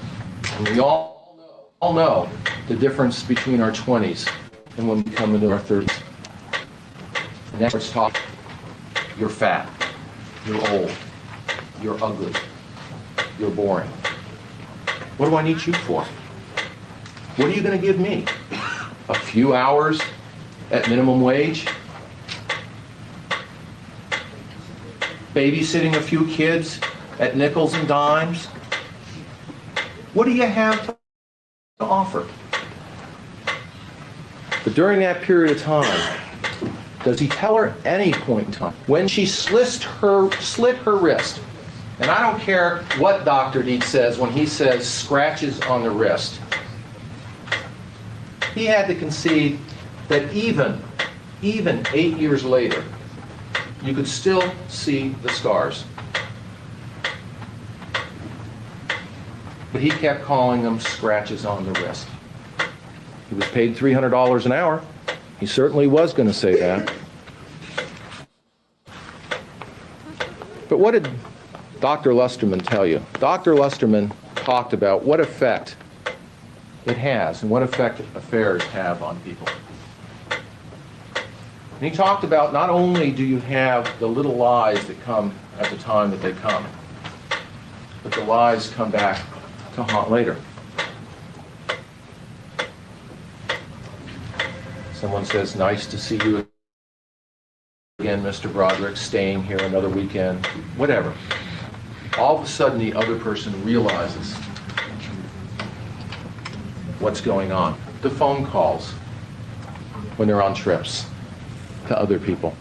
And we all know all know the difference between our 20s and when we come into our 30s. And that's what's talk. You're fat. You're old. You're ugly. You're boring. What do I need you for? What are you going to give me? A few hours at minimum wage? Babysitting a few kids at nickels and dimes? What do you have to offer? But during that period of time, does he tell her any point in time when she slit her wrist? And I don't care what Dr. Deet says when he says scratches on the wrist. He had to concede that even 8 years later, you could still see the scars. But he kept calling them scratches on the wrist. He was paid $300 an hour. He certainly was going to say that. But what did Dr. Lusterman tell you? Dr. Lusterman talked about what effect it has and what effect affairs have on people. And he talked about not only do you have the little lies that come at the time that they come, but the lies come back to haunt later. Someone says, nice to see you again, Mr. Broderick, staying here another weekend, whatever. All of a sudden, the other person realizes what's going on. The phone calls when they're on trips to other people.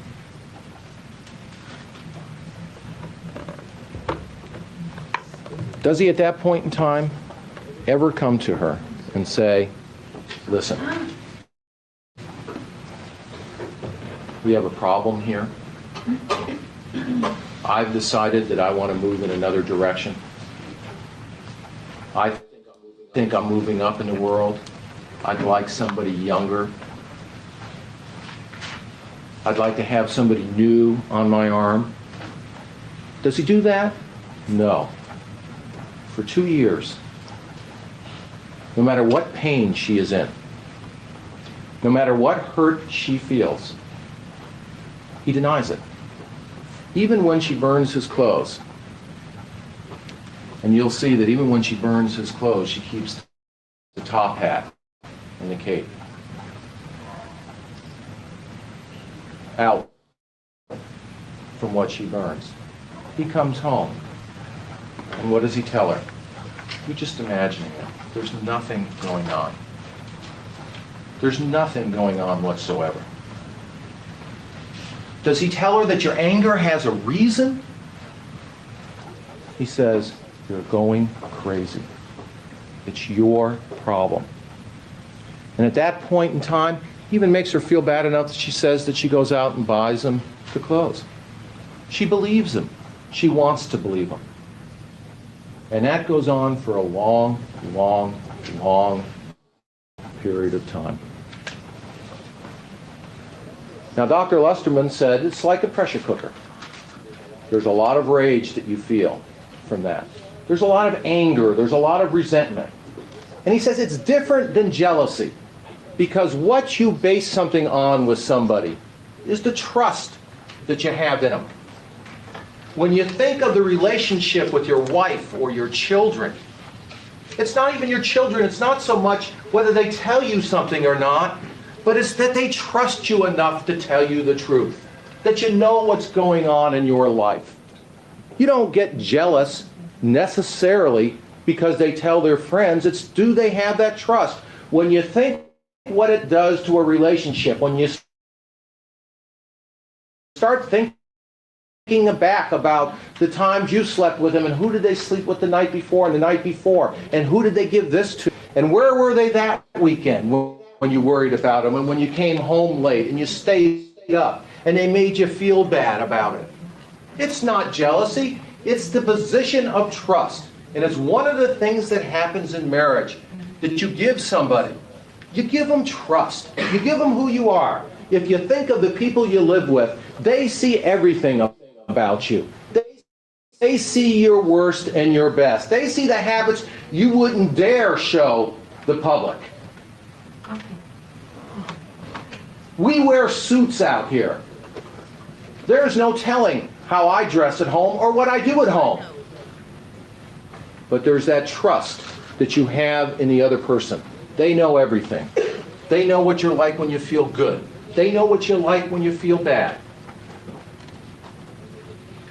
Does he at that point in time ever come to her and say, listen, we have a problem here. I've decided that I want to move in another direction. I think I'm moving up in the world. I'd like somebody younger. I'd like to have somebody new on my arm. Does he do that? No. For 2 years, no matter what pain she is in, no matter what hurt she feels, he denies it. Even when she burns his clothes. And you'll see that even when she burns his clothes, she keeps the top hat and the cape out from what she burns. He comes home. And what does he tell her? You're just imagining it. There's nothing going on. There's nothing going on whatsoever. Does he tell her that your anger has a reason? He says, you're going crazy. It's your problem. And at that point in time, he even makes her feel bad enough that she says that she goes out and buys him the clothes. She believes him. She wants to believe him. And that goes on for a long, long, long period of time. Now, Dr. Lusterman said it's like a pressure cooker. There's a lot of rage that you feel from that. There's a lot of anger. There's a lot of resentment. And he says it's different than jealousy, because what you base something on with somebody is the trust that you have in them. When you think of the relationship with your wife or your children, it's not even your children. It's not so much whether they tell you something or not, but it's that they trust you enough to tell you the truth, that you know what's going on in your life. You don't get jealous necessarily because they tell their friends. It's, do they have that trust? When you think what it does to a relationship, when you start thinking back about the times you slept with them, and who did they sleep with the night before and the night before, and who did they give this to, and where were they that weekend when you worried about them, and when you came home late and you stayed up and they made you feel bad about it. It's not jealousy, it's the position of trust. And it's one of the things that happens in marriage, that you give somebody. You give them trust. You give them who you are. If you think of the people you live with, they see everything about you. They see your worst and your best. They see the habits you wouldn't dare show the public. We wear suits out here. There's no telling how I dress at home or what I do at home. But there's that trust that you have in the other person. They know everything. They know what you're like when you feel good. They know what you're like when you feel bad.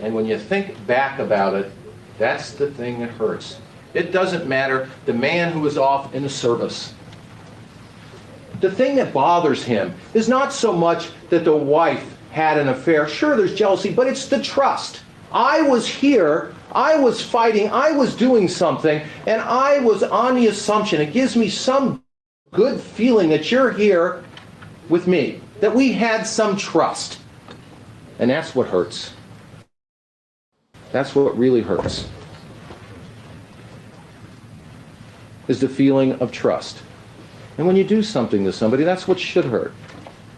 And when you think back about it, that's the thing that hurts. It doesn't matter the man who is off in the service. The thing that bothers him is not so much that the wife had an affair. Sure, there's jealousy, but it's the trust. I was here, I was fighting, I was doing something, and I was on the assumption, it gives me some good feeling that you're here with me, that we had some trust. And that's what hurts. That's what really hurts, is the feeling of trust. And when you do something to somebody, that's what should hurt.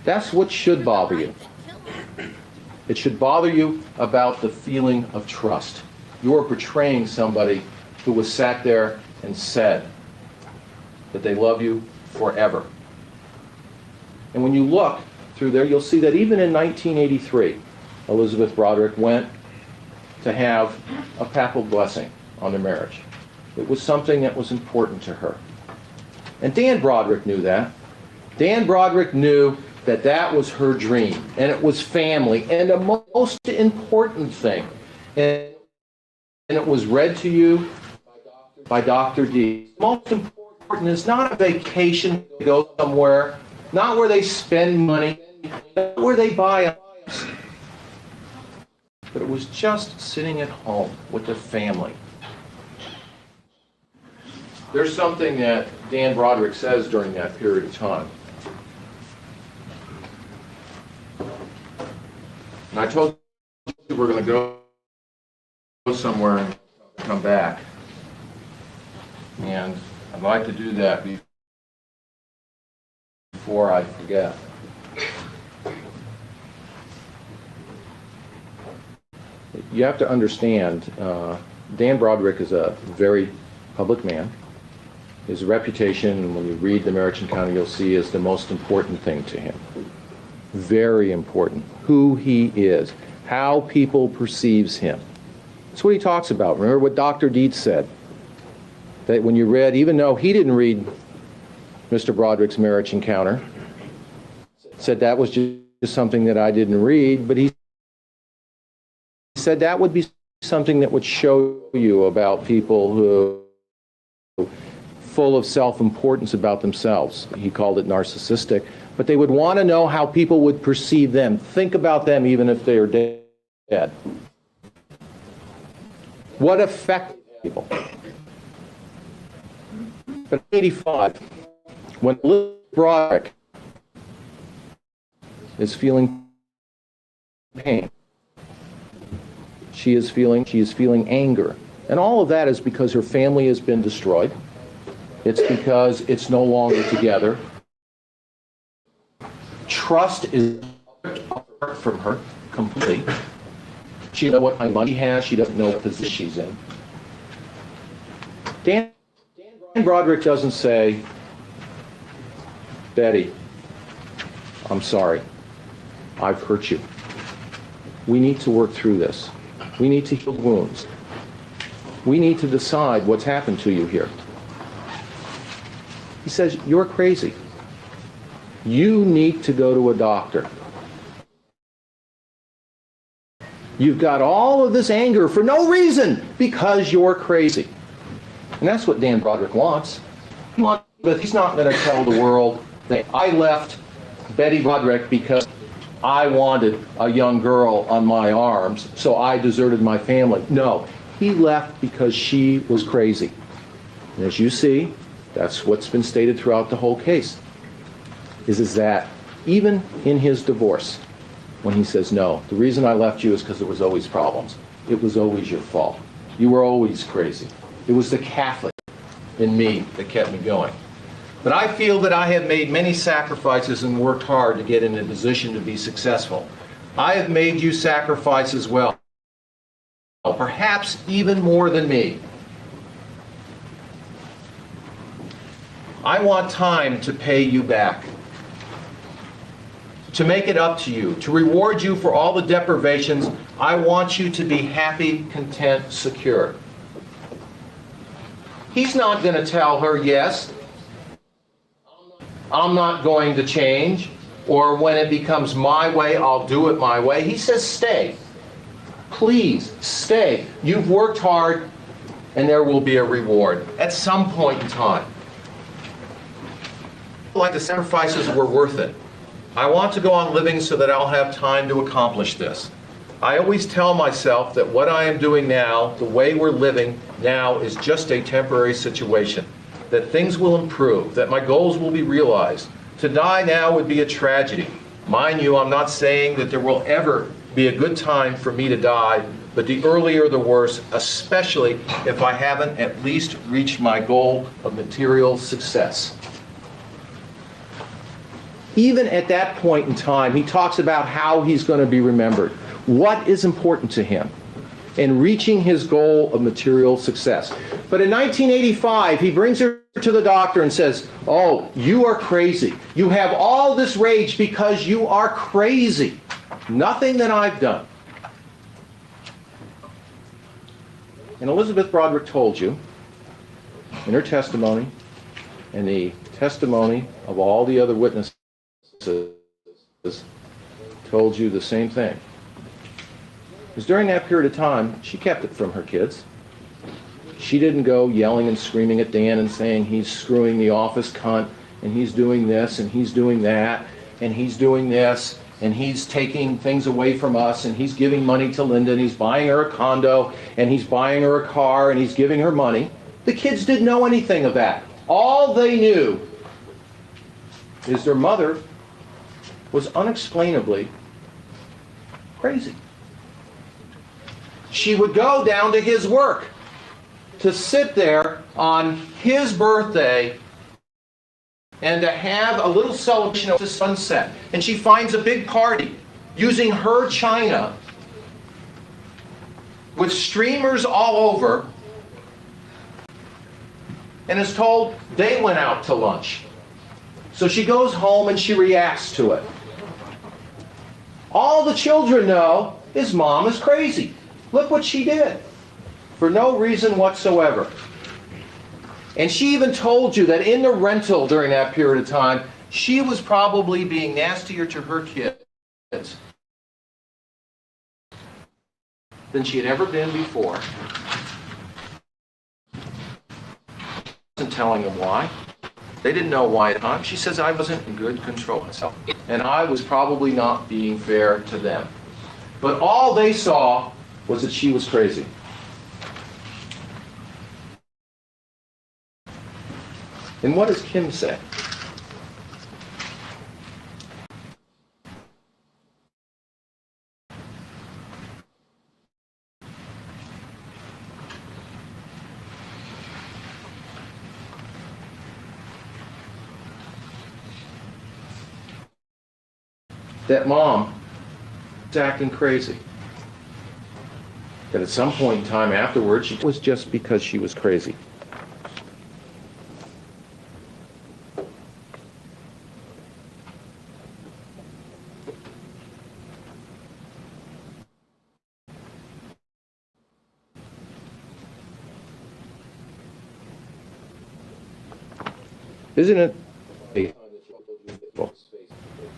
That's what should bother you. It should bother you about the feeling of trust. You're betraying somebody who was sat there and said that they love you forever. And when you look through there, you'll see that even in 1983, Elisabeth Broderick went to have a papal blessing on their marriage. It was something that was important to her. And Dan Broderick knew that. Dan Broderick knew that that was her dream, and it was family, and the most important thing. And it was read to you by Dr. D. The most important is not a vacation to go somewhere, not where they spend money, not where they buy a house, but it was just sitting at home with the family. There's something that Dan Broderick says during that period of time. And I told you we're going to go somewhere and come back. And I'd like to do that before I forget. You have to understand, Dan Broderick is a very public man. His reputation, when you read the Marriage Encounter, you'll see, is the most important thing to him. Very important. Who he is, how people perceives him. That's what he talks about. Remember what Dr. Dietz said, that when you read, even though he didn't read Mr. Broderick's Marriage Encounter, said that was just something that I didn't read, but he said that would be something that would show you about people who full of self-importance about themselves. He called it narcissistic, but they would want to know how people would perceive them. Think about them even if they are dead. What affects people? But in 85, when Liz Broderick is feeling pain, she is feeling anger. And all of that is because her family has been destroyed. It's because it's no longer together. Trust is apart from her completely. She doesn't know what kind of money she has. She doesn't know what position she's in. Dan Broderick doesn't say, Betty, I'm sorry. I've hurt you. We need to work through this. We need to heal wounds. We need to decide what's happened to you here. He says, you're crazy. You need to go to a doctor. You've got all of this anger for no reason because you're crazy. And that's what Dan Broderick wants. But he's not going to tell the world that I left Betty Broderick because I wanted a young girl on my arms, so I deserted my family. No, he left because she was crazy. And as you see, that's what's been stated throughout the whole case, is that even in his divorce, when he says, no, the reason I left you is because there was always problems. It was always your fault. You were always crazy. It was the Catholic in me that kept me going. But I feel that I have made many sacrifices and worked hard to get in a position to be successful. I have made you sacrifice as well, perhaps even more than me. I want time to pay you back, to make it up to you, to reward you for all the deprivations. I want you to be happy, content, secure. He's not going to tell her, yes, I'm not going to change, or when it becomes my way, I'll do it my way. He says, stay. Please, stay. You've worked hard, and there will be a reward at some point in time. Like the sacrifices were worth it. I want to go on living so that I'll have time to accomplish this. I always tell myself that what I am doing now, the way we're living now, is just a temporary situation, that things will improve, that my goals will be realized. To die now would be a tragedy. Mind you, I'm not saying that there will ever be a good time for me to die, but the earlier the worse, especially if I haven't at least reached my goal of material success. Even at that point in time, he talks about how he's going to be remembered, what is important to him, and reaching his goal of material success. But in 1985, he brings her to the doctor and says, oh, you are crazy. You have all this rage because you are crazy. Nothing that I've done. And Elisabeth Broderick told you, in her testimony, and the testimony of all the other witnesses, told you the same thing. Because during that period of time, she kept it from her kids. She didn't go yelling and screaming at Dan and saying he's screwing the office cunt, and he's doing this, and he's doing that, and he's doing this, and he's taking things away from us, and he's giving money to Linda, and he's buying her a condo, and he's buying her a car, and he's giving her money. The kids didn't know anything of that. All they knew is their mother was unexplainably crazy. She would go down to his work to sit there on his birthday and to have a little celebration of the sunset. And she finds a big party using her china with streamers all over and is told they went out to lunch. So she goes home and she reacts to it. All the children know is mom is crazy. Look what she did. For no reason whatsoever. And she even told you that in the rental during that period of time, she was probably being nastier to her kids than she had ever been before. Wasn't telling them why. They didn't know why at the time. She says, I wasn't in good control of myself. And I was probably not being fair to them. But all they saw was that she was crazy. And what does Kim say? That mom was acting crazy. That at some point in time afterwards, it was just because she was crazy. Isn't it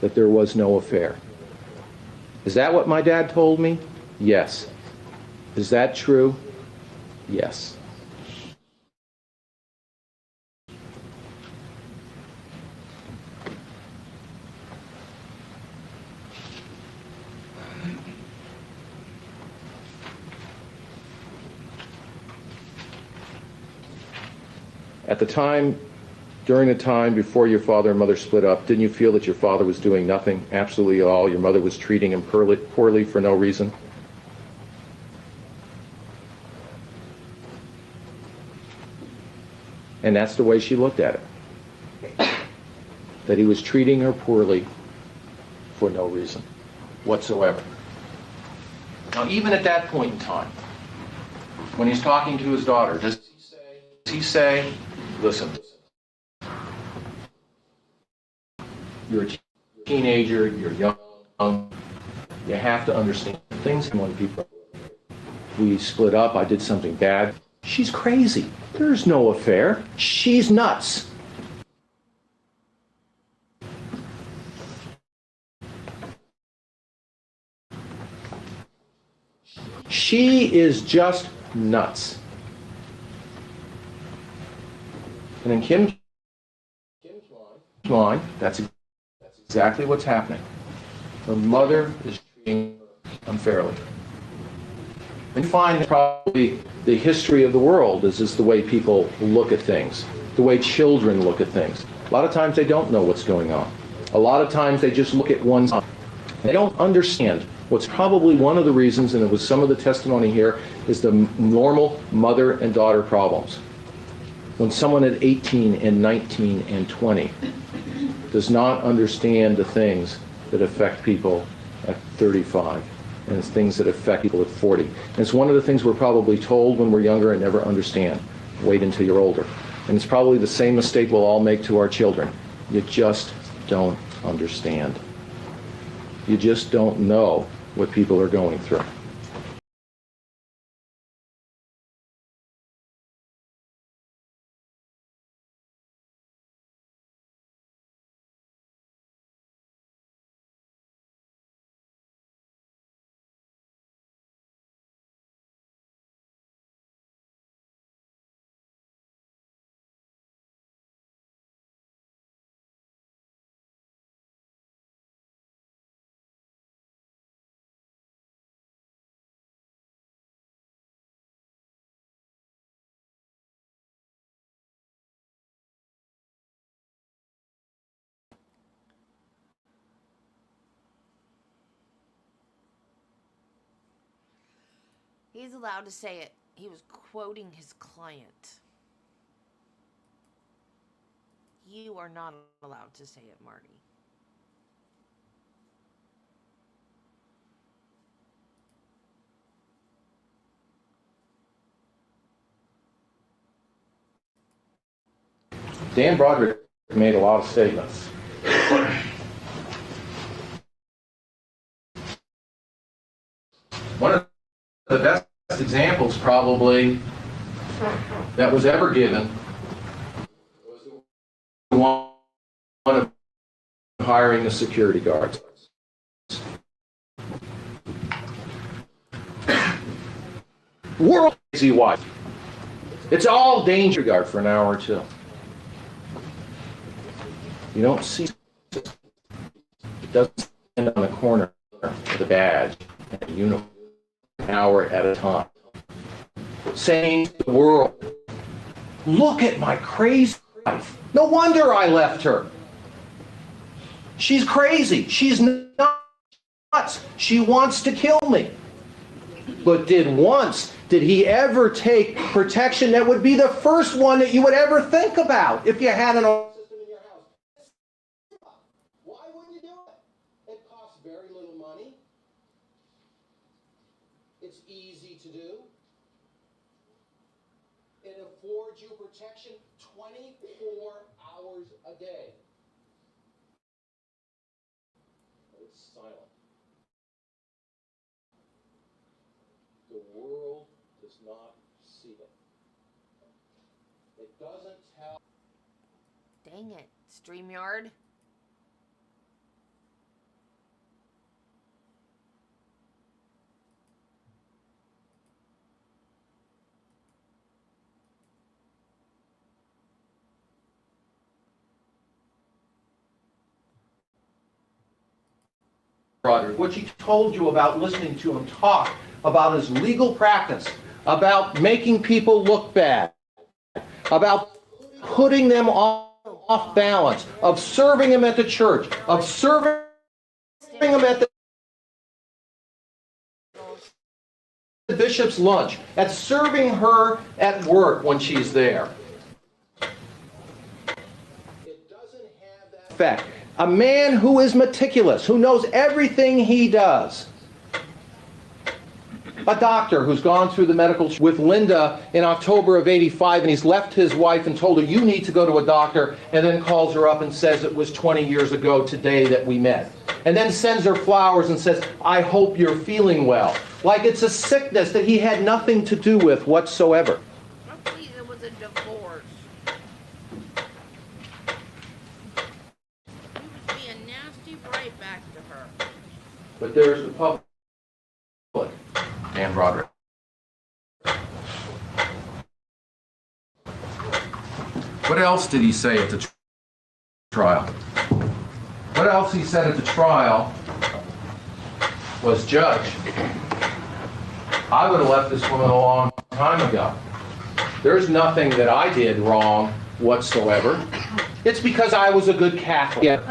that there was no affair? Is that what my dad told me? Yes. Is that true? Yes. At the time, during the time before your father and mother split up, didn't you feel that your father was doing nothing, absolutely all? Your mother was treating him poorly for no reason? And that's the way she looked at it. That he was treating her poorly for no reason whatsoever. Now, even at that point in time, when he's talking to his daughter, does he say, listen, you're a teenager, you're young, you have to understand things when people, we split up, I did something bad. She's crazy. There's no affair. She's nuts. She is just nuts. And in Kim's mind, that's exactly what's happening. Her mother is treating her unfairly. And you find that probably the history of the world is the way people look at things, the way children look at things. A lot of times they don't know what's going on. A lot of times they just look at one side. They don't understand. What's probably one of the reasons, and it was some of the testimony here, is the normal mother and daughter problems. When someone at 18 and 19 and 20 does not understand the things that affect people at 35, and it's things that affect people at 40. And it's one of the things we're probably told when we're younger and never understand. Wait until you're older. And it's probably the same mistake we'll all make to our children. You just don't understand. You just don't know what people are going through. He's allowed to say it. He was quoting his client. You are not allowed to say it, Marty. Dan Broderick made a lot of statements. One of the best examples probably that was ever given was the one of hiring the security guards. World crazy wife. It's all danger guard for an hour or two. You don't see it doesn't stand on the corner with a badge and a uniform an hour at a time. Saying to the world, look at my crazy wife. No wonder I left her. She's crazy. She's nuts. She wants to kill me. But did he ever take protection that would be the first one that you would ever think about if you had an system in your house? Why wouldn't you do it? It costs very little money. It's easy to do. It affords you protection 24 hours a day. But it's silent. The world does not see it. It doesn't tell. Dang it, StreamYard. Broderick, what he told you about listening to him talk about his legal practice, about making people look bad, about putting them off balance, of serving him at the church, of serving him at the bishop's lunch, at serving her at work when she's there. It doesn't have that effect. A man who is meticulous, who knows everything he does, A doctor who's gone through the medical with Linda in October of '85, and he's left his wife and told her, you need to go to a doctor, and then calls her up and says it was 20 years ago today that we met. And then sends her flowers and says, I hope you're feeling well. Like it's a sickness that he had nothing to do with whatsoever. Hopefully it was a divorce. He was being nasty right back to her. But there's the public. Dan Broderick. What else did he say at the trial? What else he said at the trial was, Judge, I would have left this woman a long time ago. There's nothing that I did wrong whatsoever. It's because I was a good Catholic. Yeah.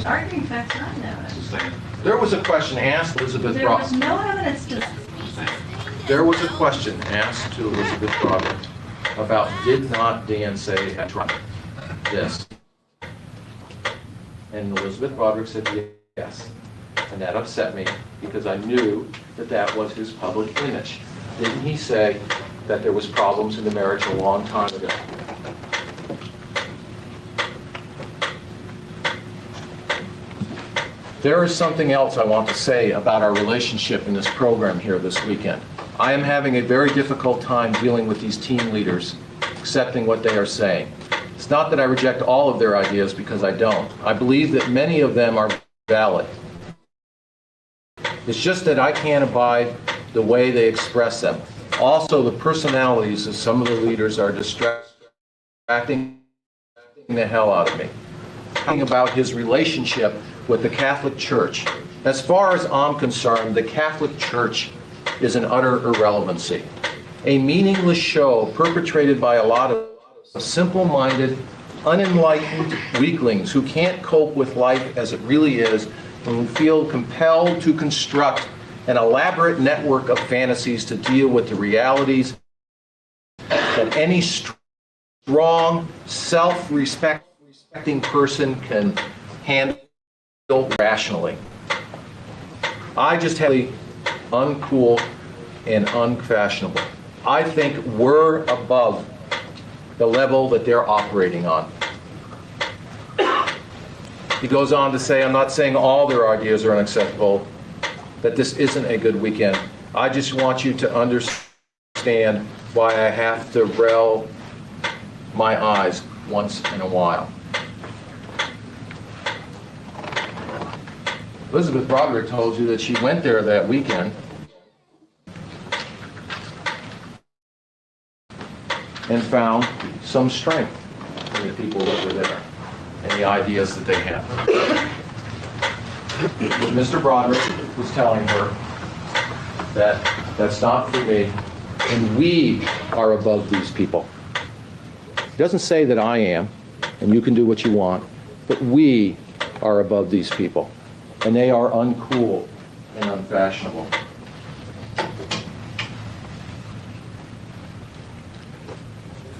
Arguing facts not evidence. There was a question asked Elisabeth There was no evidence to... There was a question asked to Elisabeth Broderick about did not Dan say at trial this? And Elisabeth Broderick said yes. And that upset me because I knew that that was his public image. Didn't he say that there was problems in the marriage a long time ago? There is something else I want to say about our relationship in this program here this weekend. I am having a very difficult time dealing with these team leaders, accepting what they are saying. It's not that I reject all of their ideas, because I don't. I believe that many of them are valid. It's just that I can't abide the way they express them. Also, the personalities of some of the leaders are distracting the hell out of me. Talking about his relationship with the Catholic Church. As far as I'm concerned, the Catholic Church is an utter irrelevancy. A meaningless show perpetrated by a lot of simple-minded, unenlightened weaklings who can't cope with life as it really is and who feel compelled to construct an elaborate network of fantasies to deal with the realities that any strong, self-respecting person can handle rationally. I just have the uncool and unfashionable. I think we're above the level that they're operating on. He goes on to say, I'm not saying all their ideas are unacceptable, that this isn't a good weekend. I just want you to understand why I have to roll my eyes once in a while. Elisabeth Broderick told you that she went there that weekend and found some strength in the people that were there and the ideas that they had. But Mr. Broderick was telling her that that's not for me, and we are above these people. He doesn't say that I am, and you can do what you want, but we are above these people. And they are uncool and unfashionable.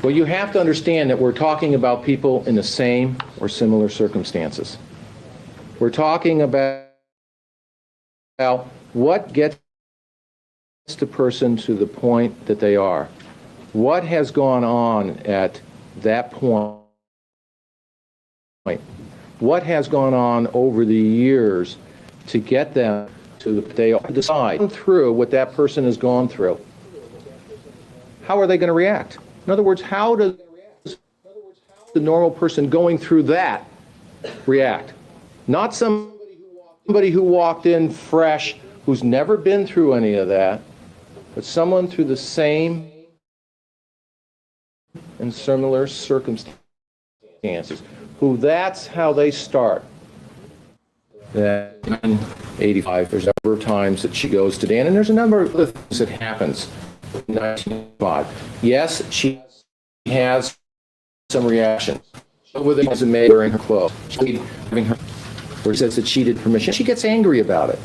Well, you have to understand that we're talking about people in the same or similar circumstances. We're talking about what gets the person to the point that they are. What has gone on at that point? What has gone on over the years to get them to they decide through what that person has gone through? How are they going to react? In other words, how does the normal person going through that react? Not somebody who walked in fresh, who's never been through any of that, but someone through the same and similar circumstances, who that's how they start. That in 85, there's a number of times that she goes to Dan, and there's a number of other things that happens in 1985. Yes, she has some reaction. Over the things made wearing her clothes. Having her, where she says that she did permission. She gets angry about it.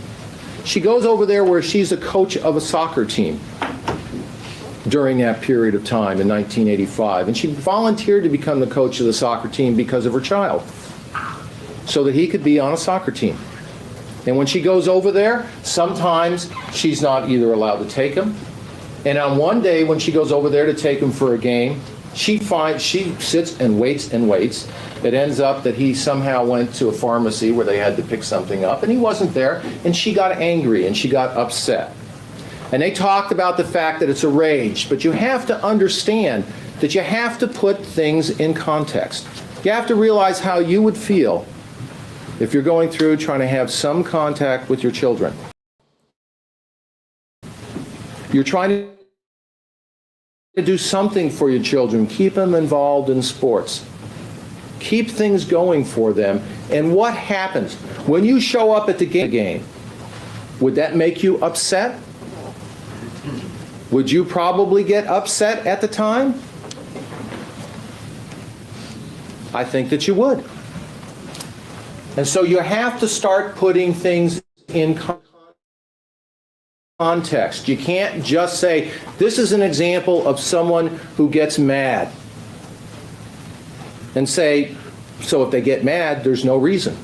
She goes over there where she's a coach of a soccer team during that period of time in 1985, and she volunteered to become the coach of the soccer team because of her child, so that he could be on a soccer team. And when she goes over there, sometimes she's not either allowed to take him. And on one day when she goes over there to take him for a game, she sits and waits and waits. It ends up that he somehow went to a pharmacy where they had to pick something up, and he wasn't there, and she got angry and she got upset. And they talked about the fact that it's a rage, but you have to understand that you have to put things in context. You have to realize how you would feel if you're going through trying to have some contact with your children. You're trying to do something for your children, keep them involved in sports. Keep things going for them. And what happens? When you show up at the game, would that make you upset? Would you probably get upset at the time? I think that you would. And so you have to start putting things in context. You can't just say, this is an example of someone who gets mad. And say, so if they get mad, there's no reason.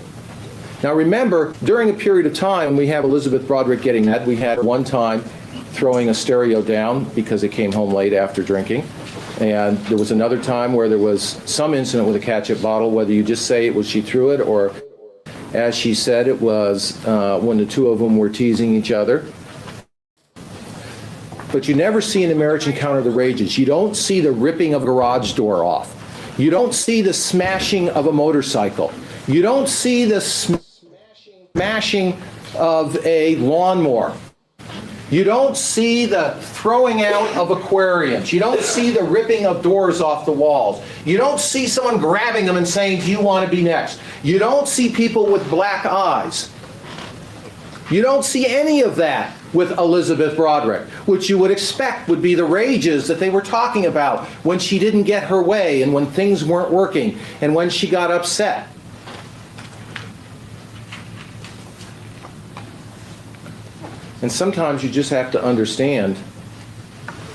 Now remember, during a period of time, we have Elisabeth Broderick getting mad. We had one time throwing a stereo down because it came home late after drinking. And there was another time where there was some incident with a ketchup bottle, whether you just say it was she threw it, or as she said, it was when the two of them were teasing each other. But you never see an Marriage Encounter the Rages. You don't see the ripping of a garage door off. You don't see the smashing of a motorcycle. You don't see the smashing of a lawnmower. You don't see the throwing out of aquariums. You don't see the ripping of doors off the walls. You don't see someone grabbing them and saying, do you want to be next? You don't see people with black eyes. You don't see any of that with Elisabeth Broderick, which you would expect would be the rages that they were talking about when she didn't get her way and when things weren't working and when she got upset. And sometimes you just have to understand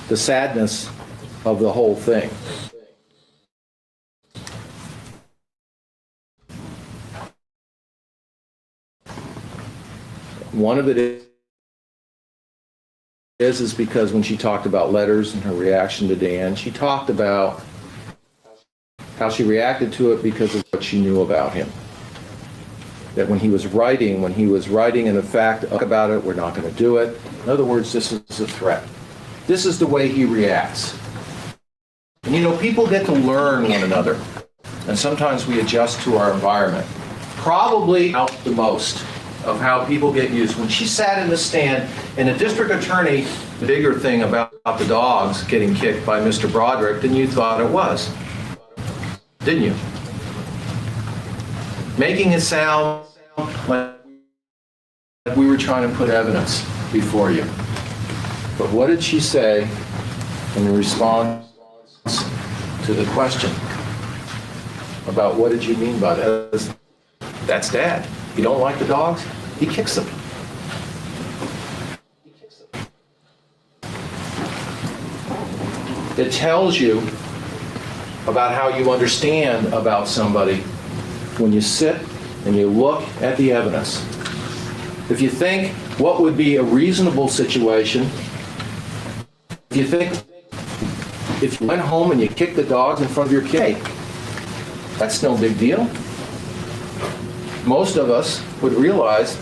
the sadness of the whole thing. One of it is because when she talked about letters and her reaction to Dan, she talked about how she reacted to it because of what she knew about him. That when he was writing in effect about it, we're not going to do it. In other words, this is a threat. This is the way he reacts. And you know, people get to learn one another. And sometimes we adjust to our environment. Probably out the most of how people get used. When she sat in the stand and the district attorney, the bigger thing about the dogs getting kicked by Mr. Broderick than you thought it was. Didn't you? Making it sound like we were trying to put evidence before you. But what did she say in response to the question about what did you mean by that? That's Dad. You don't like the dogs? He kicks them. It tells you about how you understand about somebody when you sit and you look at the evidence. If you think what would be a reasonable situation, if you think if you went home and you kicked the dogs in front of your kid, that's no big deal. Most of us would realize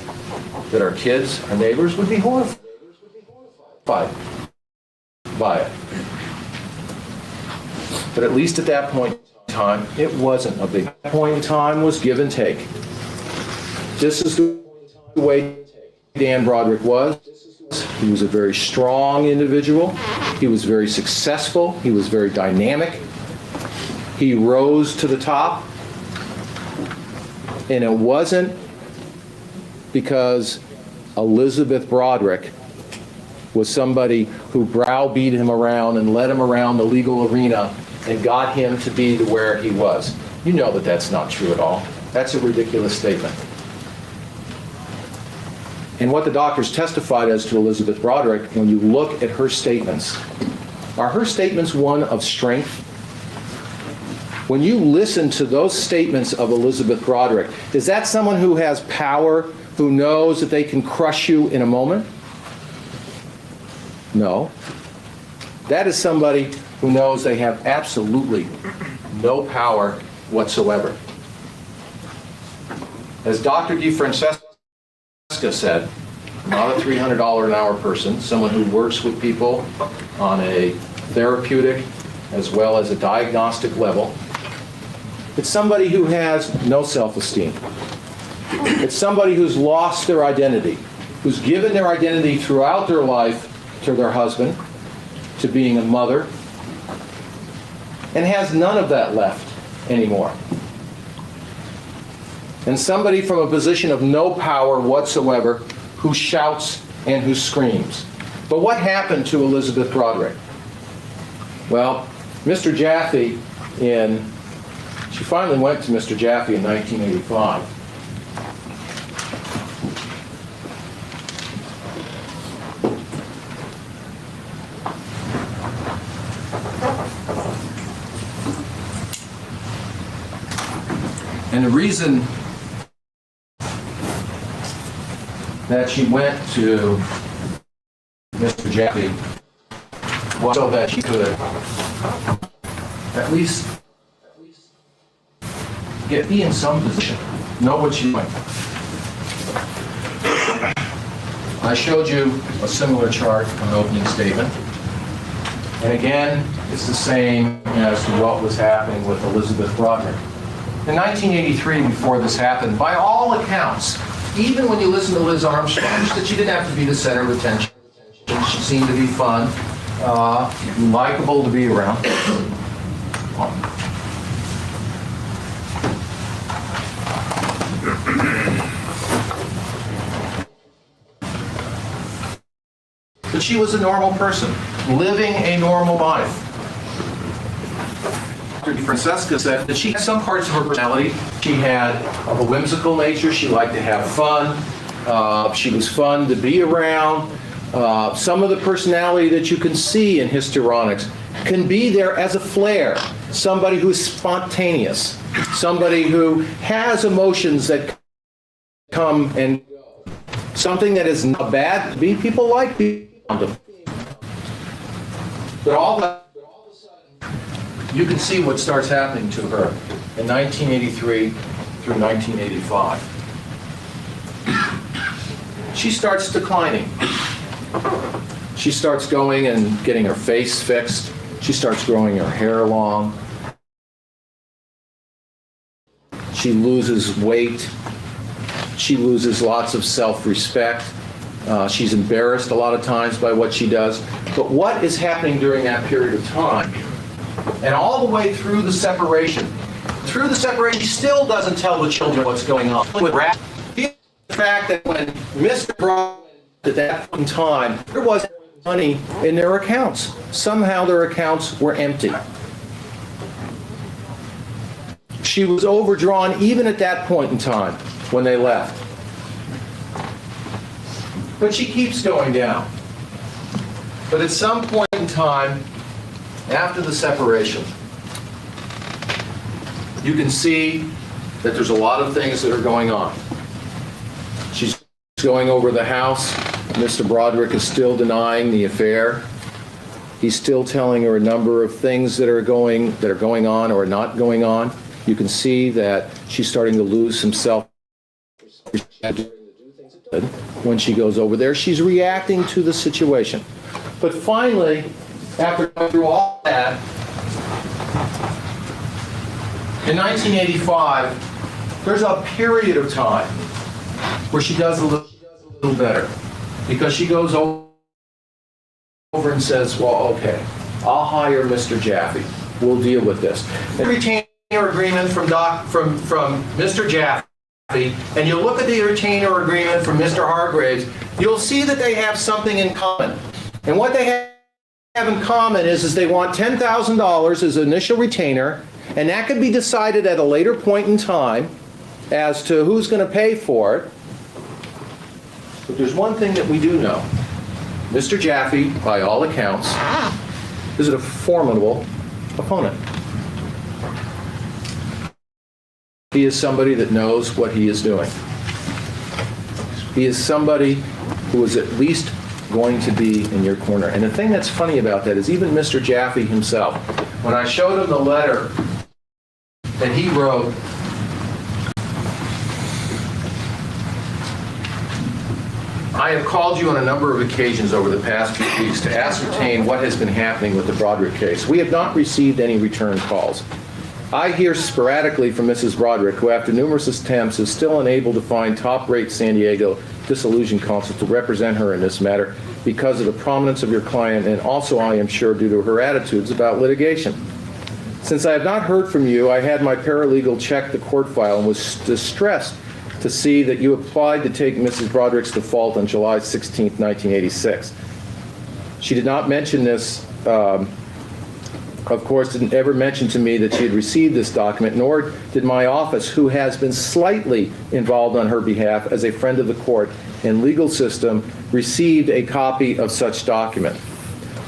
that our kids, our neighbors would be horrified by it. But at least at that point in time, it wasn't a big point in time, was give and take. This is the way Dan Broderick was. He was a very strong individual. He was very successful. He was very dynamic. He rose to the top. And it wasn't because Elisabeth Broderick was somebody who browbeat him around and led him around the legal arena and got him to be to where he was. You know that that's not true at all. That's a ridiculous statement. And what the doctors testified as to Elisabeth Broderick, when you look at her statements, are her statements one of strength? When you listen to those statements of Elisabeth Broderick, is that someone who has power, who knows that they can crush you in a moment? No. That is somebody who knows they have absolutely no power whatsoever. As Dr. DeFrancesca said, not a $300 an hour person, someone who works with people on a therapeutic as well as a diagnostic level. It's somebody who has no self-esteem. It's somebody who's lost their identity, who's given their identity throughout their life to their husband, to being a mother, and has none of that left anymore. And somebody from a position of no power whatsoever who shouts and who screams. But what happened to Elisabeth Broderick? Well, Mr. Jaffe she finally went to Mr. Jaffe in 1985. And the reason that she went to Mr. Jaffe was so that she could at least be in some position, know what she's doing. I showed you a similar chart on the opening statement. And again, it's the same as to what was happening with Elisabeth Broderick. In 1983, before this happened, by all accounts, even when you listen to Liz Armstrong, that she didn't have to be the center of attention. She seemed to be fun, likable to be around. But she was a normal person, living a normal life. Dr. DeFrancesca said that she had some parts of her personality. She had a whimsical nature. She liked to have fun. She was fun to be around. Some of the personality that you can see in histrionics can be there as a flair. Somebody who's spontaneous. Somebody who has emotions that come and go. Something that is not bad to be. People like being around them. But all of a sudden, you can see what starts happening to her in 1983 through 1985. She starts declining. She starts going and getting her face fixed. She starts growing her hair long. She loses weight. She loses lots of self-respect. She's embarrassed a lot of times by what she does. But what is happening during that period of time? And all the way through the separation, she still doesn't tell the children what's going on. The fact that when Mr. Broderick at that point in time, there wasn't money in their accounts. Somehow their accounts were empty. She was overdrawn even at that point in time when they left. But she keeps going down. But at some point in time, after the separation, you can see that there's a lot of things that are going on. She's going over the house. Mr. Broderick is still denying the affair. He's still telling her a number of things that are going on or not going on. You can see that she's starting to lose some self-respect when she goes over there. She's reacting to the situation. But finally, after going through all that, in 1985, there's a period of time where she does a little better, because she goes over and says, well, okay, I'll hire Mr. Jaffe. We'll deal with this. The retainer agreement from Mr. Jaffe, and you look at the retainer agreement from Mr. Hargraves, you'll see that they have something in common. And what they have in common is they want $10,000 as initial retainer, and that could be decided at a later point in time as to who's going to pay for it. But there's one thing that we do know. Mr. Jaffe, by all accounts, is a formidable opponent. He is somebody that knows what he is doing. He is somebody who is at least going to be in your corner. And the thing that's funny about that is even Mr. Jaffe himself, when I showed him the letter that he wrote, I have called you on a number of occasions over the past few weeks to ascertain what has been happening with the Broderick case. We have not received any return calls. I hear sporadically from Mrs. Broderick, who after numerous attempts is still unable to find top-rate San Diego dissolution counsel to represent her in this matter because of the prominence of your client and also, I am sure, due to her attitudes about litigation. Since I have not heard from you, I had my paralegal check the court file and was distressed to see that you applied to take Mrs. Broderick's default on July 16, 1986. She did not mention this, of course, didn't ever mention to me that she had received this document, nor did my office, who has been slightly involved on her behalf as a friend of the court and legal system, received a copy of such document.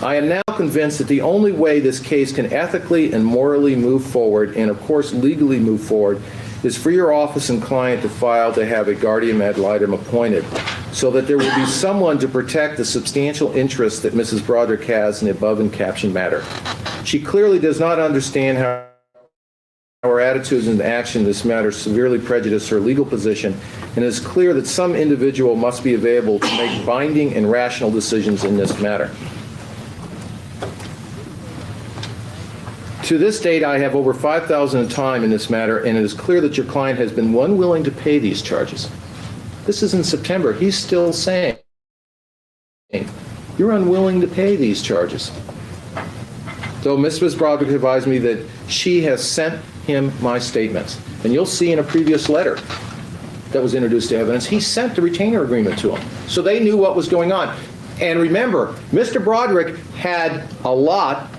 I am now convinced that the only way this case can ethically and morally move forward, and of course legally move forward, is for your office and client to file to have a guardian ad litem appointed, so that there will be someone to protect the substantial interest that Mrs. Broderick has in the above and captioned matter. She clearly does not understand how her attitudes and action in this matter severely prejudice her legal position, and it is clear that some individual must be available to make binding and rational decisions in this matter. To this date, I have over 5,000 time in this matter, and it is clear that your client has been unwilling to pay these charges. This is in September. He's still saying, you're unwilling to pay these charges. Though Mrs. Broderick advised me that she has sent him my statements. And you'll see in a previous letter that was introduced to evidence, he sent the retainer agreement to them. So they knew what was going on. And remember, Mr. Broderick had a lot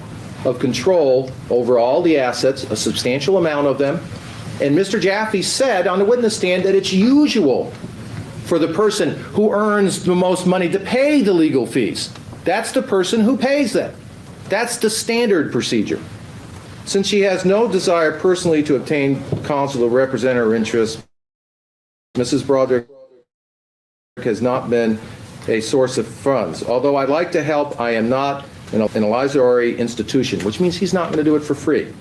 of control over all the assets, a substantial amount of them. And Mr. Jaffe said on the witness stand that it's usual for the person who earns the most money to pay the legal fees. That's the person who pays them. That's the standard procedure. Since she has no desire personally to obtain counsel to represent her interests, Mrs. Broderick has not been a source of funds. Although I'd like to help, I am not an Elisabeth institution, which means he's not going to do it for free.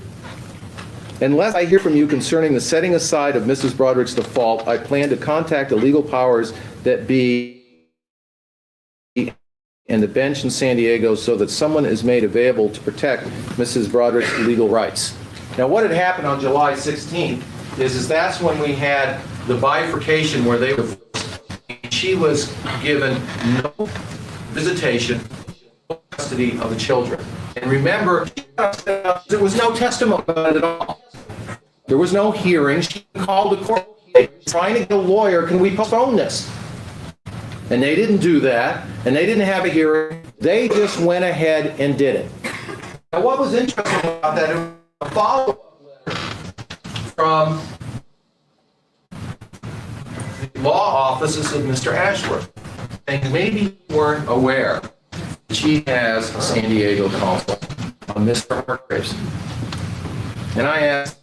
Unless I hear from you concerning the setting aside of Mrs. Broderick's default, I plan to contact the legal powers that be and the bench in San Diego so that someone is made available to protect Mrs. Broderick's legal rights. Now, what had happened on July 16th is that's when we had the bifurcation where she was given no visitation, no custody of the children. And remember, there was no testimony about it at all. There was no hearing. She called the court trying to get a lawyer, can we postpone this? And they didn't do that, and they didn't have a hearing. They just went ahead and did it. Now, what was interesting about that is a follow-up letter from the law offices of Mr. Ashworth. And maybe you weren't aware that she has a San Diego counsel on Mr. Hargraves. And I asked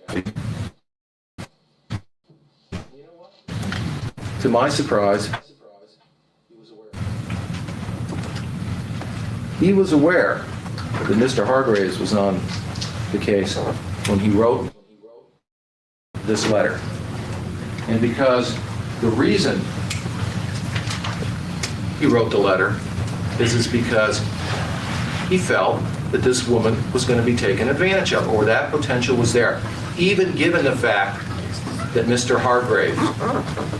Mr. Jaffe, to my surprise, he was aware that Mr. Hargraves was on the case when he wrote this letter. And because the reason he wrote the letter is because he felt that this woman was going to be taken advantage of, or that potential was there, even given the fact that Mr. Hargraves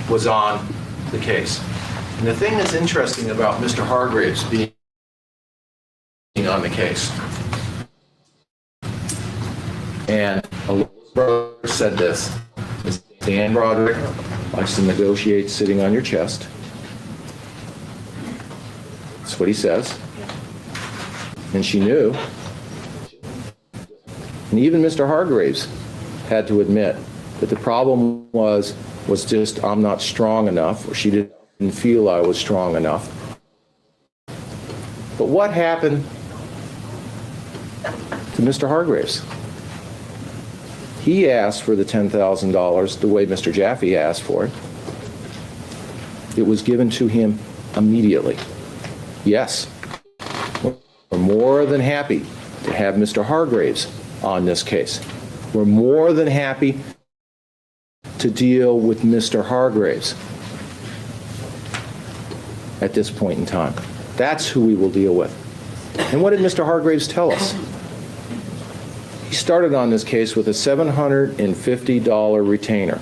was on the case. And the thing that's interesting about Mr. Hargraves being on the case, and Broderick said this, Dan Broderick likes to negotiate sitting on your chest. That's what he says. And she knew. And even Mr. Hargraves had to admit that the problem was just I'm not strong enough, or she didn't feel I was strong enough. But what happened to Mr. Hargraves? he asked for the $10,000 the way Mr. Jaffe asked for it. It was given to him immediately. Yes, we're more than happy to have Mr. Hargraves on this case. We're more than happy to deal with Mr. Hargraves at this point in time. That's who we will deal with. And what did Mr. Hargraves tell us? He started on this case with a $750 retainer.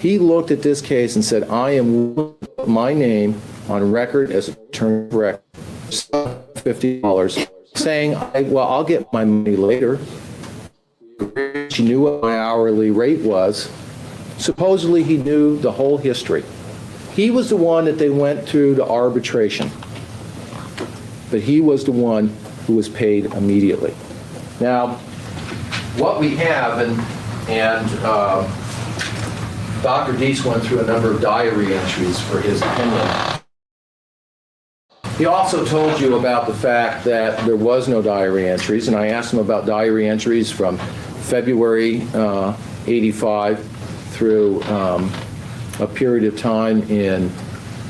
He looked at this case and said, I am willing to put my name on record as attorney of record, $50, saying, well, I'll get my money later. She knew what my hourly rate was. Supposedly, he knew the whole history. He was the one that they went through to arbitration, but he was the one who was paid immediately. Now, what we have, and Dr. Dietz went through a number of diary entries for his opinion. He also told you about the fact that there was no diary entries, and I asked him about diary entries from February 85 through a period of time in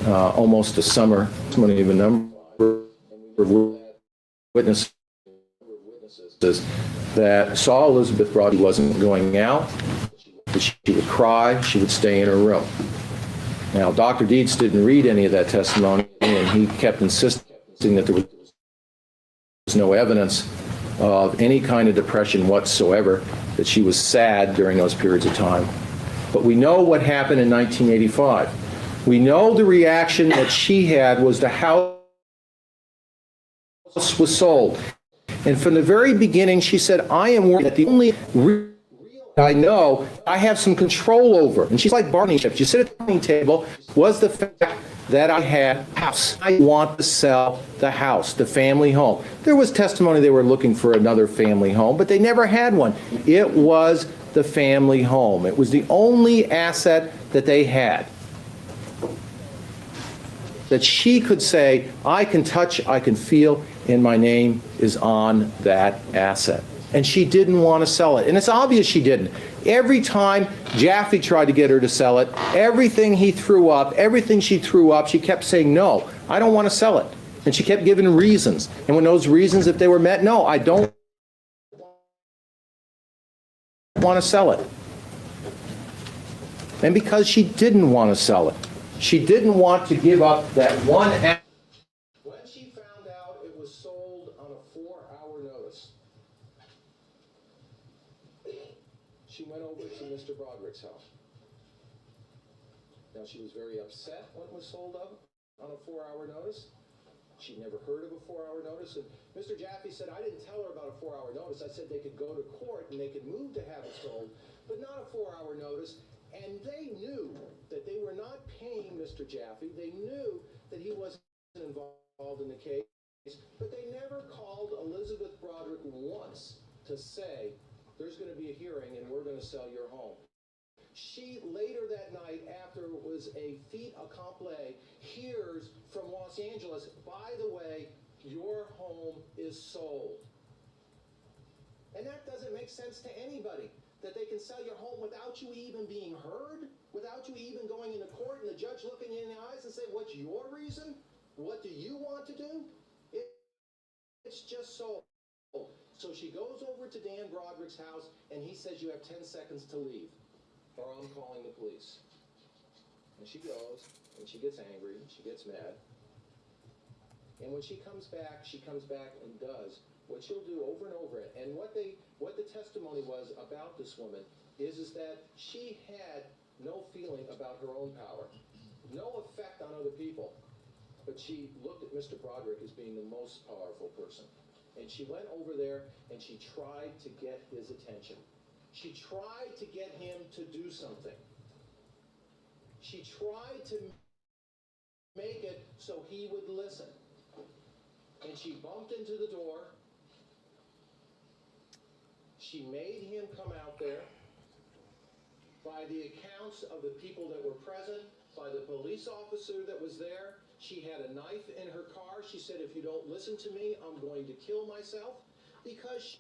almost the summer. I don't even number of witnesses that saw Elisabeth Broderick wasn't going out, that she would cry, she would stay in her room. Now, Dr. Dietz didn't read any of that testimony, and he kept insisting that there was no evidence of any kind of depression whatsoever, that she was sad during those periods of time. But we know what happened in 1985. We know the reaction that she had was the house was sold. And from the very beginning, she said, I am worried that the only real I know I have some control over, and she's like bargaining chips. You sit at the dining table, was the fact that I had a house. I want to sell the house, the family home. There was testimony they were looking for another family home, but they never had one. It was the family home. It was the only asset that they had, that she could say, I can touch, I can feel, and my name is on that asset. And she didn't want to sell it. And it's obvious she didn't. Every time Jaffe tried to get her to sell it, everything he threw up, everything she threw up, she kept saying, no, I don't want to sell it. And she kept giving reasons. And when those reasons, if they were met, no, I don't want to sell it. And because she didn't want to sell it, she didn't want to give up that one asset. When she found out it was sold on a 4-hour notice, she went over to Mr. Broderick's house. Now, she was very upset when it was sold on a 4-hour notice. She'd never heard of a 4-hour notice. And Mr. Jaffe said, I didn't tell her about a 4-hour notice. I said they could go to court and they could move to have it sold, but not a 4-hour notice. And they knew that they were not paying Mr. Jaffe. They knew that he wasn't involved in the case, but they never called Elisabeth Broderick once to say, there's going to be a hearing and we're going to sell your home. She, later that night, after it was a fait accompli, hears from Los Angeles, by the way, your home is sold. And that doesn't make sense to anybody, that they can sell your home without you even being heard, without you even going into court and the judge looking you in the eyes and saying, what's your reason? What do you want to do? It's just sold. So she goes over to Dan Broderick's house and he says, you have 10 seconds to leave, or I'm calling the police. And she goes, and she gets angry, she gets mad. And when she comes back and does what she'll do over and over. And what the testimony was about this woman is that she had no feeling about her own power, no effect on other people. But she looked at Mr. Broderick as being the most powerful person. And she went over there and she tried to get his attention. She tried to get him to do something. She tried to make it so he would listen. And she bumped into the door. She made him come out there. By the accounts of the people that were present, by the police officer that was there, she had a knife in her car. She said, if you don't listen to me, I'm going to kill myself. Because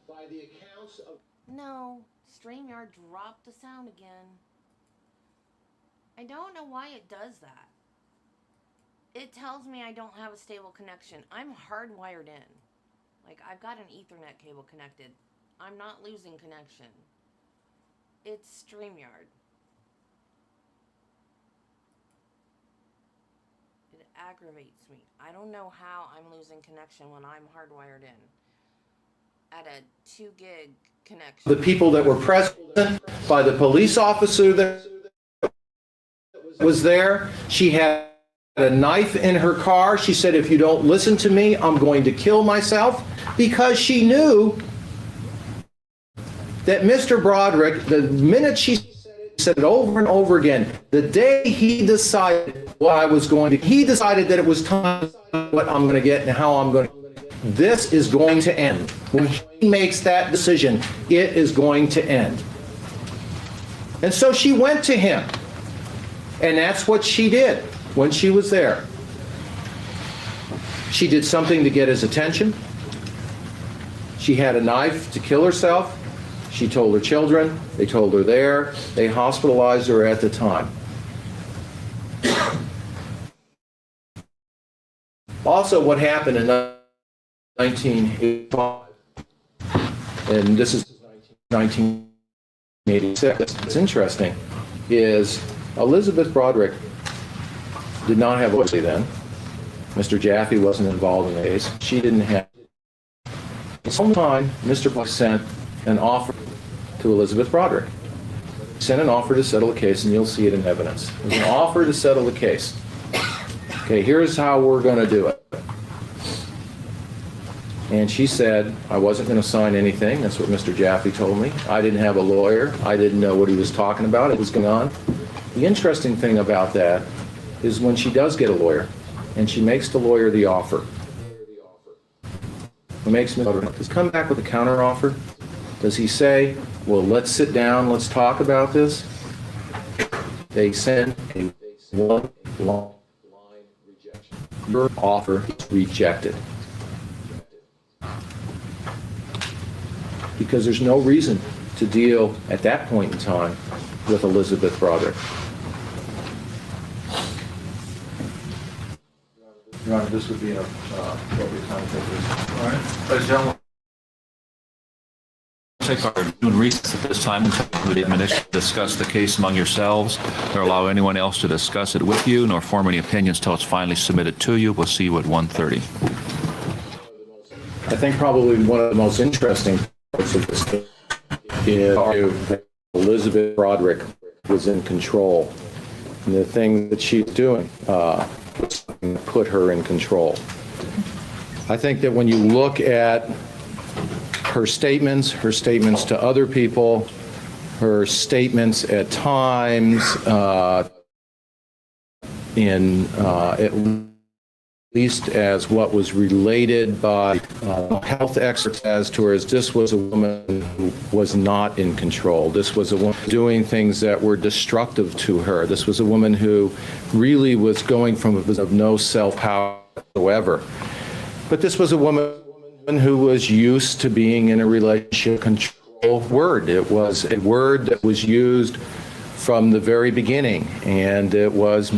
by the accounts of No, StreamYard dropped the sound again. I don't know why it does that. It tells me I don't have a stable connection. I'm hardwired in. Like, I've got an Ethernet cable connected. I'm not losing connection. It's StreamYard. It aggravates me. I don't know how I'm losing connection when I'm hardwired in at a 2 gig connection. The people that were present, by the police officer that was there, she had a knife in her car. She said, if you don't listen to me, I'm going to kill myself, because she knew that Mr. Broderick, the minute she said it over and over again, the day he decided what I was going to, he decided that it was time, what I'm going to get and how I'm going to, this is going to end. When he makes that decision, it is going to end. And so she went to him. And that's what she did when she was there. She did something to get his attention. She had a knife to kill herself. She told her children. They told her there. They hospitalized her at the time. Also, what happened in 1985, and this is 1986, what's interesting is Elisabeth Broderick did not have a voice then. Mr. Jaffe wasn't involved in the case. She didn't have. Sometime, Mr. Buck sent an offer to Elisabeth Broderick. He sent an offer to settle the case, and you'll see it in evidence. It was an offer to settle the case. Okay, here's how we're going to do it. And she said, I wasn't going to sign anything. That's what Mr. Jaffe told me. I didn't have a lawyer. I didn't know what he was talking about. It was going on. The interesting thing about that is when she does get a lawyer, and she makes the lawyer the offer, does he come back with a counteroffer? Does he say, well, let's sit down, let's talk about this? They send a one-line rejection. Your offer is rejected. Because there's no reason to deal at that point in time with Elisabeth Broderick. Your Honor, this would be an appropriate time to take this. All right. Ladies and gentlemen, take our June recess at this time and the admonition to discuss the case among yourselves, nor allow anyone else to discuss it with you, nor form any opinions till it's finally submitted to you. We'll see you at 1:30. I think probably one of the most interesting parts of this case is that Elisabeth Broderick was in control. And the thing that she's doing put her in control. I think that when you look at her statements to other people, her statements at times at least as what was related by health experts as to her, as this was a woman who was not in control. This was a woman doing things that were destructive to her. This was a woman who really was going from a position of no self-power whatsoever. But this was a woman who was used to being in a relationship control word. It was a word that was used from the very beginning, and it was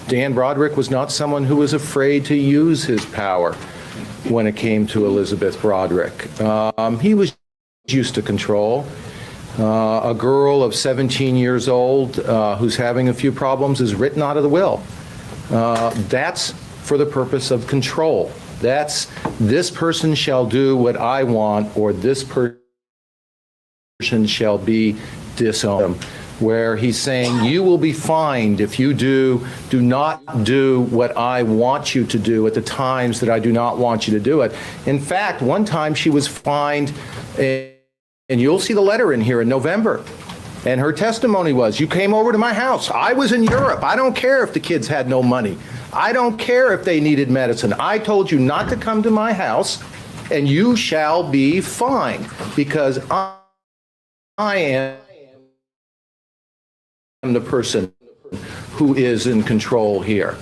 Dan Broderick was not someone who was afraid to use his power when it came to Elisabeth Broderick. He was used to control. A girl of 17 years old who's having a few problems is written out of the will. That's for the purpose of control. That's, this person shall do what I want, or this person shall be disowned. Where he's saying, you will be fined if you do not do what I want you to do at the times that I do not want you to do it. In fact, one time she was fined, and you'll see the letter in here in November. And her testimony was, you came over to my house. I was in Europe. I don't care if the kids had no money. I don't care if they needed medicine. I told you not to come to my house, and you shall be fined, because I am the person who is in control here.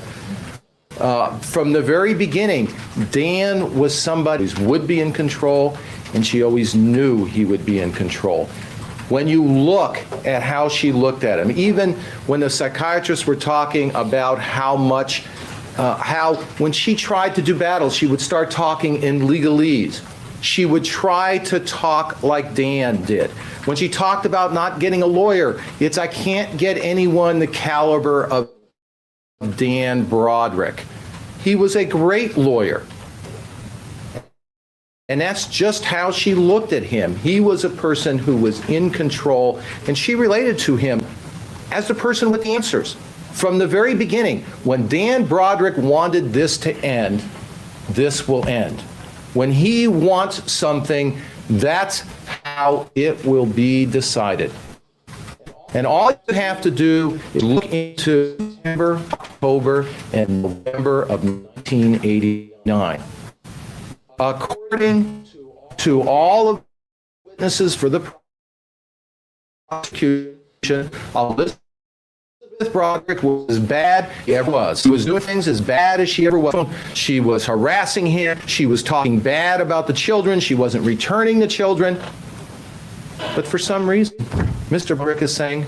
From the very beginning, Dan was somebody who would be in control. and she always knew he would be in control. When you look at how she looked at him, even when the psychiatrists were talking about how when she tried to do battle, she would start talking in legalese. She would try to talk like Dan did. When she talked about not getting a lawyer, it's, I can't get anyone the caliber of Dan Broderick. He was a great lawyer. And that's just how she looked at him. He was a person who was in control, and she related to him as the person with the answers. From the very beginning, when Dan Broderick wanted this to end, this will end. When he wants something, that's how it will be decided. And all you have to do is look into September, October, and November of 1989. According to all of the witnesses for the prosecution, Elisabeth Broderick was as bad as he ever was. She was doing things as bad as she ever was. She was harassing him. She was talking bad about the children. She wasn't returning the children. But for some reason, Mr. Broderick is saying,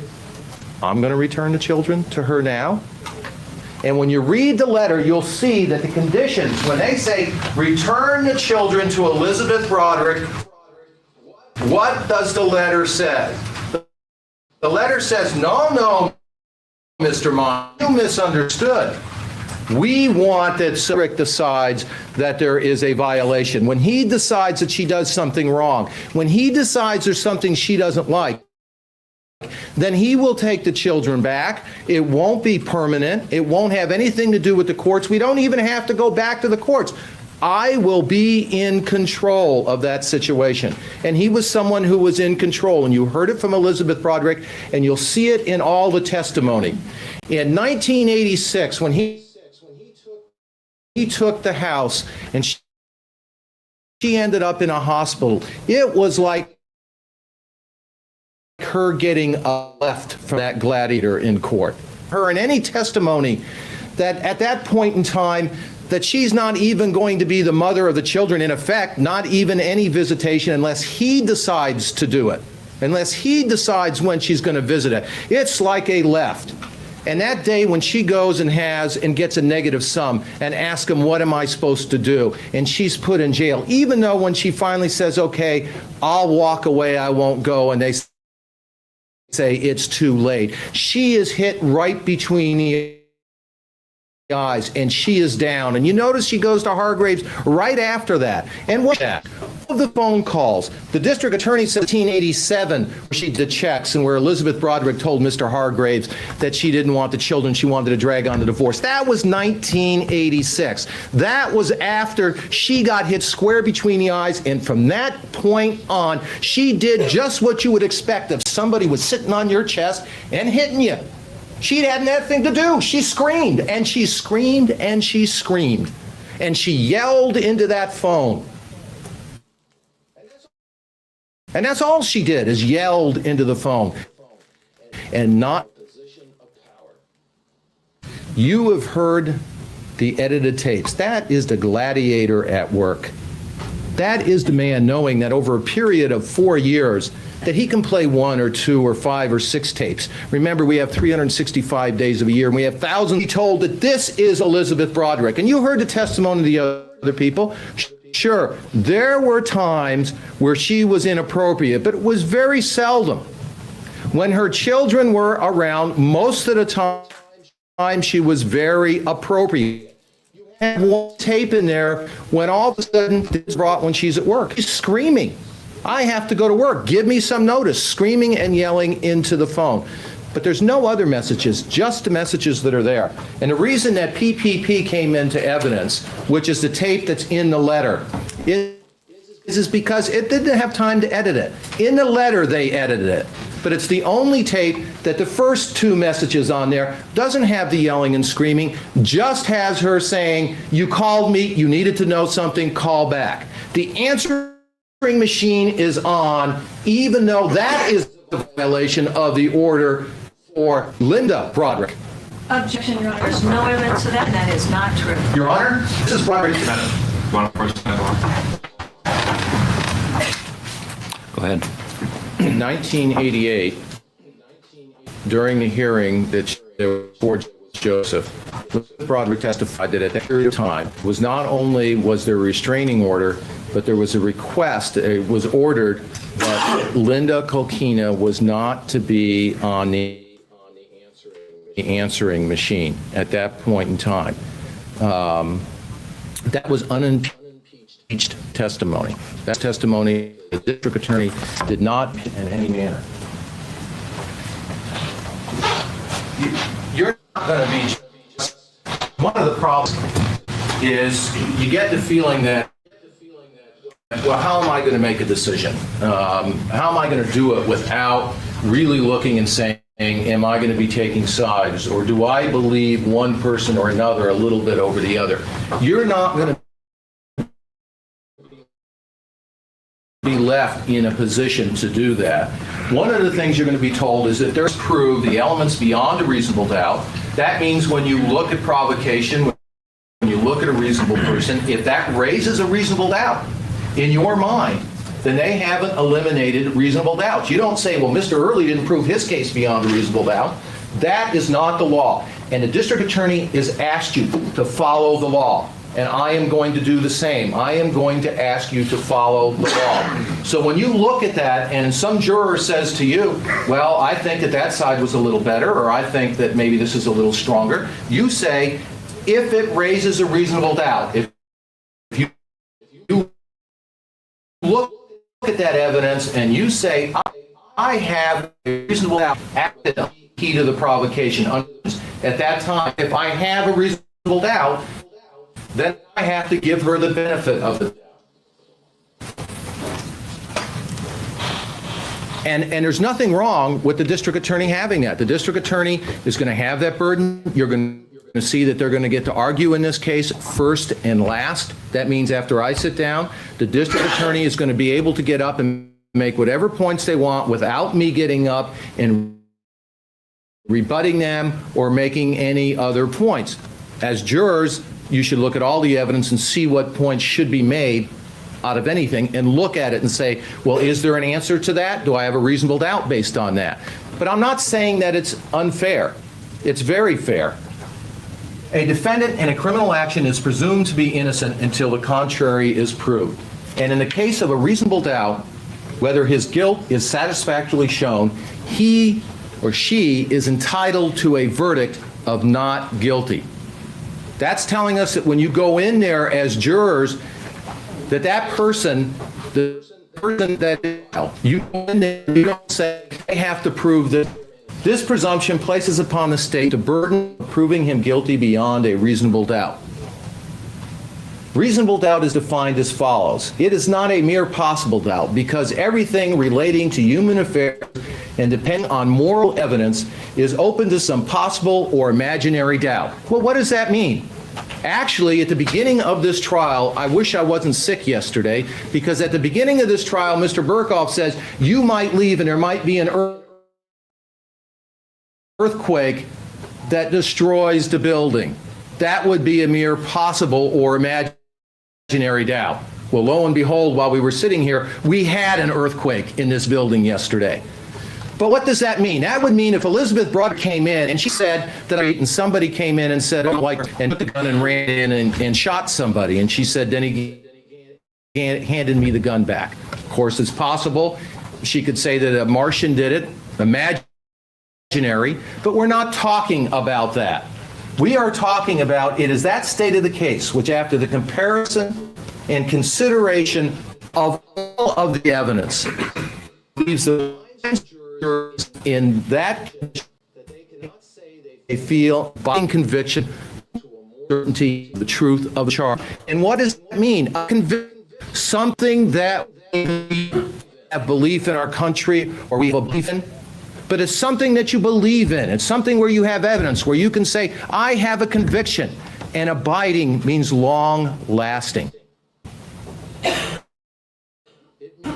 I'm going to return the children to her now. And when you read the letter, you'll see that the conditions, when they say, return the children to Elisabeth Broderick, what does the letter say? The letter says, no, Mr. Mon, you misunderstood. We want that Broderick decides that there is a violation. When he decides that she does something wrong, when he decides there's something she doesn't like, then he will take the children back. It won't be permanent. It won't have anything to do with the courts. We don't even have to go back to the courts. I will be in control of that situation. And he was someone who was in control. And you heard it from Elisabeth Broderick, and you'll see it in all the testimony. In 1986, when he took the house and she ended up in a hospital, it was like her getting left from that gladiator in court. Her in any testimony that at that point in time that she's not even going to be the mother of the children, in effect, not even any visitation unless he decides to do it, unless he decides when she's going to visit it. It's like a left. And that day when she goes and gets a negative sum and asks him, what am I supposed to do? And she's put in jail, even though when she finally says, okay, I'll walk away, I won't go, and they say it's too late. She is hit right between the eyes, and she is down. And you notice she goes to Hargraves right after that. And what that? All of the phone calls. The district attorney said 1987, where she did checks, and where Elisabeth Broderick told Mr. Hargraves that she didn't want the children, she wanted to drag on the divorce. That was 1986. That was after she got hit square between the eyes, and from that point on, she did just what you would expect if somebody was sitting on your chest and hitting you. She hadn't anything to do. She screamed, and she screamed, and she screamed. And she yelled into that phone. And that's all she did, is yelled into the phone. And not position of power. You have heard the edited tapes. That is the gladiator at work. That is the man knowing that over a period of 4 years, that he can play 1 or 2 or 5 or 6 tapes. Remember, we have 365 days of a year, and we have thousands. He told that this is Elisabeth Broderick. And you heard the testimony of the other people. Sure, there were times where she was inappropriate, but it was very seldom. When her children were around, most of the time she was very appropriate. You have one tape in there when all of a sudden it's brought when she's at work. She's screaming. I have to go to work. Give me some notice. Screaming and yelling into the phone. But there's no other messages, just the messages that are there. And the reason that PPP came into evidence, which is the tape that's in the letter, is because it didn't have time to edit it. In the letter, they edited it. But it's the only tape that the first 2 messages on there doesn't have the yelling and screaming, just has her saying, you called me, you needed to know something, call back. The answering machine is on, even though that is a violation of the order for Linda Broderick. Objection, Your Honor. There's no evidence of that, and that is not true. Your Honor, this is Broderick. You want to first? Go ahead. In 1988, during the hearing that before Joseph, Broderick testified that at that period of time, was not only was there a restraining order, but there was a request, it was ordered that Linda Kolkena was not to be on the answering machine at that point in time. That was unimpeached testimony. That testimony, the district attorney did not in any manner. You're not going to be. One of the problems is you get the feeling that, well, how am I going to make a decision? How am I going to do it without really looking and saying, am I going to be taking sides, or do I believe one person or another a little bit over the other? You're not going to be left in a position to do that. One of the things you're going to be told is that there's proof the elements beyond a reasonable doubt. That means when you look at provocation, when you look at a reasonable person, if that raises a reasonable doubt in your mind, then they haven't eliminated reasonable doubts. You don't say, well, Mr. Early didn't prove his case beyond a reasonable doubt. That is not the law. And the district attorney has asked you to follow the law. And I am going to do the same. I am going to ask you to follow the law. So when you look at that and some juror says to you, well, I think that that side was a little better, or I think that maybe this is a little stronger, you say, if it raises a reasonable doubt, if you look at that evidence and you say, I have a reasonable doubt at the heat of the provocation. At that time, if I have a reasonable doubt, then I have to give her the benefit of the doubt. And there's nothing wrong with the district attorney having that. The district attorney is going to have that burden. You're going to see that they're going to get to argue in this case first and last. That means after I sit down, the district attorney is going to be able to get up and make whatever points they want without me getting up and rebutting them or making any other points. As jurors, you should look at all the evidence and see what points should be made out of anything and look at it and say, well, is there an answer to that? Do I have a reasonable doubt based on that? But I'm not saying that it's unfair. It's very fair. A defendant in a criminal action is presumed to be innocent until the contrary is proved. And in the case of a reasonable doubt, whether his guilt is satisfactorily shown, he or she is entitled to a verdict of not guilty. That's telling us that when you go in there as jurors, that person, the person that you go in there, you don't say, I have to prove that. This presumption places upon the state the burden of proving him guilty beyond a reasonable doubt. Reasonable doubt is defined as follows. It is not a mere possible doubt because everything relating to human affairs and depending on moral evidence is open to some possible or imaginary doubt. Well, what does that mean? Actually, at the beginning of this trial, I wish I wasn't sick yesterday, because at the beginning of this trial, Mr. Burkhoff says, you might leave and there might be an earthquake that destroys the building. That would be a mere possible or imaginary doubt. Well, lo and behold, while we were sitting here, we had an earthquake in this building yesterday. But what does that mean? That would mean if Elisabeth Broderick came in and she said that, and somebody came in and said, oh, like, and took the gun and ran in and shot somebody, and she said, then he handed me the gun back. Of course, it's possible. She could say that a Martian did it, imaginary, but we're not talking about that. We are talking about it is that state of the case, which after the comparison and consideration of all of the evidence, leaves the in that they feel binding conviction, certainty, the truth of the charge. And what does that mean? A conviction, something that we have belief in our country, or we have a belief in, but it's something that you believe in. It's something where you have evidence, where you can say, I have a conviction. And abiding means long lasting.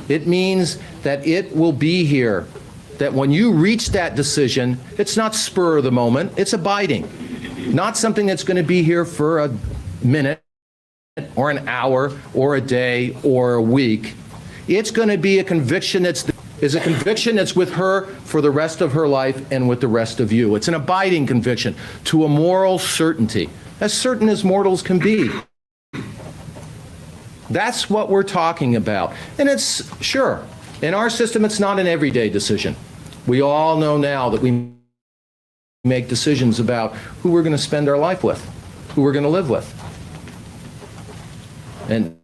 It means that it will be here. That when you reach that decision, it's not spur of the moment, it's abiding. Not something that's going to be here for a minute or an hour or a day or a week. It's going to be a conviction that's with her for the rest of her life and with the rest of you. It's an abiding conviction to a moral certainty, as certain as mortals can be. That's what we're talking about. And it's, sure, in our system, it's not an everyday decision. We all know now that we make decisions about who we're going to spend our life with, who we're going to live with. And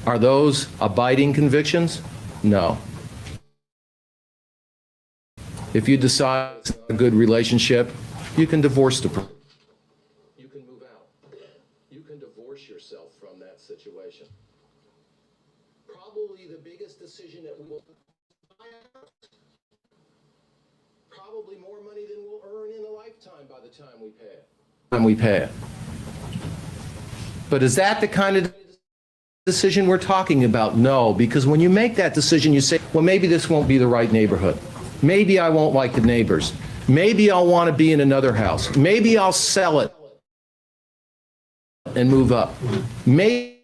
are those abiding convictions? No. If you decide it's not a good relationship, you can divorce the person. You can move out. You can divorce yourself from that situation. Probably the biggest decision that we will buy a house. Probably more money than we'll earn in a lifetime by the time we pay it. But is that the kind of decision we're talking about? No, because when you make that decision, you say, well, maybe this won't be the right neighborhood. Maybe I won't like the neighbors. Maybe I'll want to be in another house. Maybe I'll sell it and move up. Maybe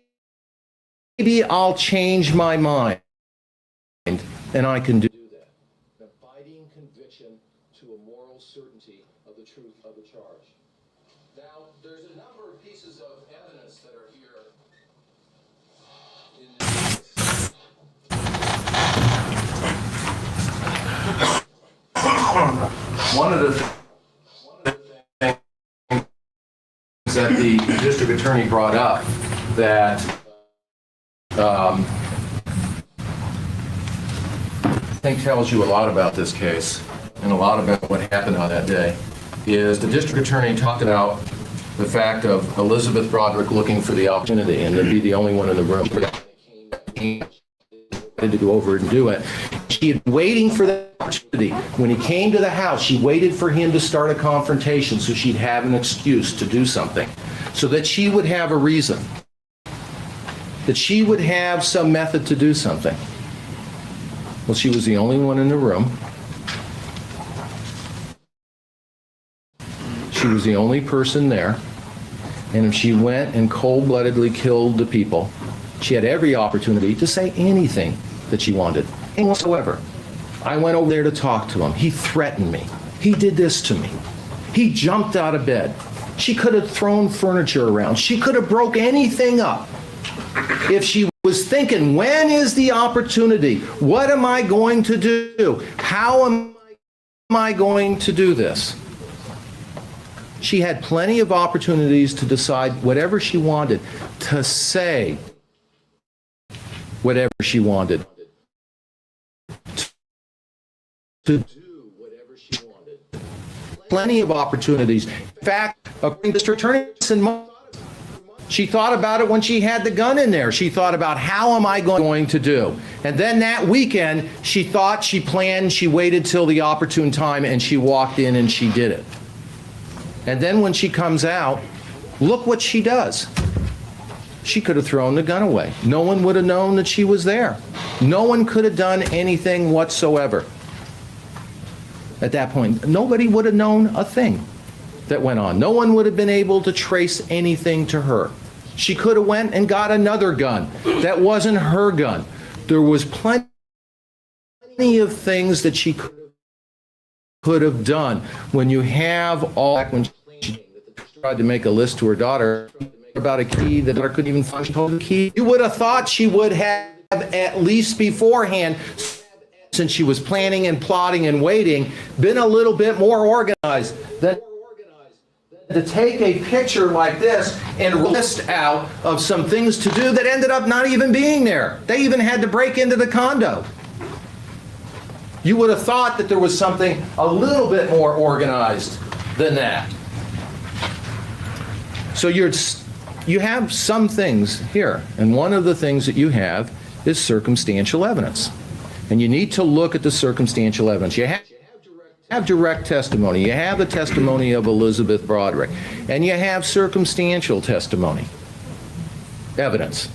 I'll change my mind, and I can do that. An abiding conviction to a moral certainty of the truth of the charge. Now, there's a number of pieces of evidence that are here in this case. One of the things that the district attorney brought up that I think tells you a lot about this case and a lot about what happened on that day is the district attorney talked about the fact of Elisabeth Broderick looking for the opportunity and to be the only one in the room to go over and do it. She had waiting for that opportunity. When he came to the house, she waited for him to start a confrontation so she'd have an excuse to do something, so that she would have a reason, that she would have some method to do something. Well, she was the only one in the room. She was the only person there. And if she went and cold-bloodedly killed the people, she had every opportunity to say anything that she wanted, anything whatsoever. I went over there to talk to him. He threatened me. He did this to me. He jumped out of bed. She could have thrown furniture around. She could have broke anything up. If she was thinking, when is the opportunity? What am I going to do? How am I going to do this? She had plenty of opportunities to decide whatever she wanted, to say whatever she wanted, to do whatever she wanted. Plenty of opportunities. In fact, according to District Attorney, she thought about it when she had the gun in there. She thought about, how am I going to do? And then that weekend, she thought, she planned, she waited till the opportune time, and she walked in and she did it. And then when she comes out, look what she does. She could have thrown the gun away. No one would have known that she was there. No one could have done anything whatsoever. At that point, nobody would have known a thing that went on. No one would have been able to trace anything to her. She could have went and got another gun that wasn't her gun. There was plenty of things that she could have done. When you have all, when she tried to make a list to her daughter about a key that her couldn't even find the key, you would have thought she would have, at least beforehand, since she was planning and plotting and waiting, been a little bit more organized than to take a picture like this and list out of some things to do that ended up not even being there. They even had to break into the condo. You would have thought that there was something a little bit more organized than that. So you have some things here, and one of the things that you have is circumstantial evidence. And you need to look at the circumstantial evidence. You have direct testimony. You have the testimony of Elisabeth Broderick. And you have circumstantial testimony, evidence.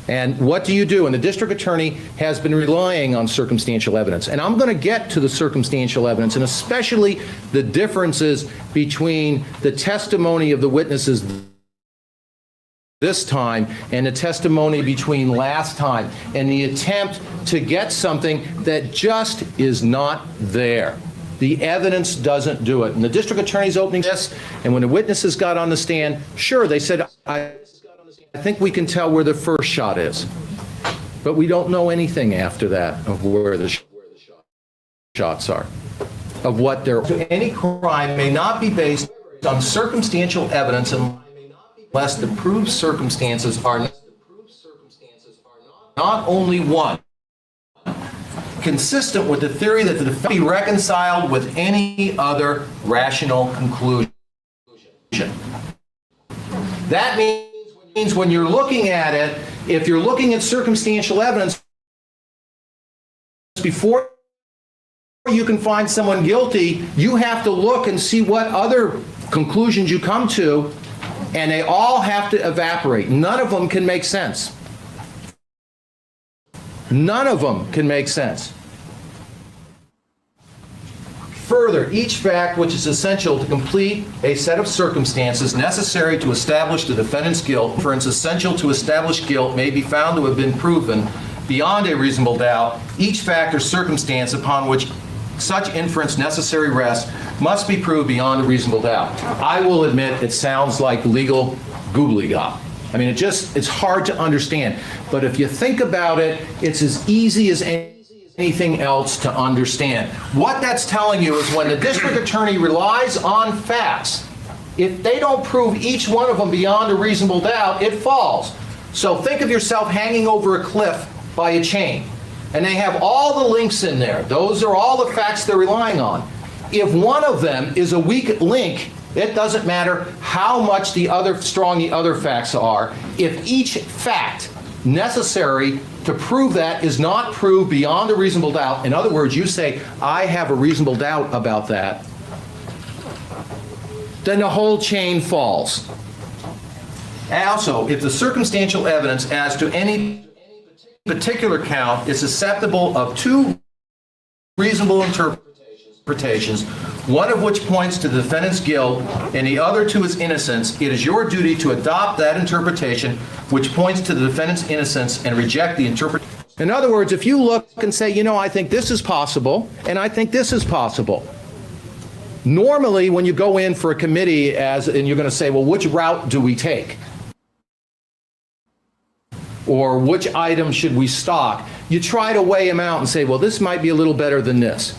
And what do you do? And the district attorney has been relying on circumstantial evidence. And I'm going to get to the circumstantial evidence, and especially the differences between the testimony of the witnesses this time and the testimony between last time and the attempt to get something that just is not there. The evidence doesn't do it. And the district attorney's opening this, and when the witnesses got on the stand, sure, they said, I think we can tell where the first shot is. But we don't know anything after that of where the shots are, of what they're. Any crime may not be based on circumstantial evidence unless the proved circumstances are not only one, consistent with the theory that the defendant be reconciled with any other rational conclusion. That means when you're looking at it, if you're looking at circumstantial evidence, before you can find someone guilty, you have to look and see what other conclusions you come to, and they all have to evaporate. None of them can make sense. None of them can make sense. Further, each fact which is essential to complete a set of circumstances necessary to establish the defendant's guilt, for instance, essential to establish guilt, may be found to have been proven beyond a reasonable doubt. Each fact or circumstance upon which such inference necessary rests must be proved beyond a reasonable doubt. I will admit it sounds like legal gobbledygook. I mean, it's hard to understand. But if you think about it, it's as easy as anything else to understand. What that's telling you is when the district attorney relies on facts, if they don't prove each one of them beyond a reasonable doubt, it falls. So think of yourself hanging over a cliff by a chain, and they have all the links in there. Those are all the facts they're relying on. If one of them is a weak link, it doesn't matter how much strong the other facts are. If each fact necessary to prove that is not proved beyond a reasonable doubt, in other words, you say, I have a reasonable doubt about that, then the whole chain falls. Also, if the circumstantial evidence as to any particular count is susceptible of two reasonable interpretations, one of which points to the defendant's guilt and the other to his innocence, it is your duty to adopt that interpretation which points to the defendant's innocence and reject the interpretation. In other words, if you look and say, you know, I think this is possible and I think this is possible. Normally, when you go in for a committee and you're going to say, well, which route do we take? Or which item should we stock? You try to weigh them out and say, well, this might be a little better than this.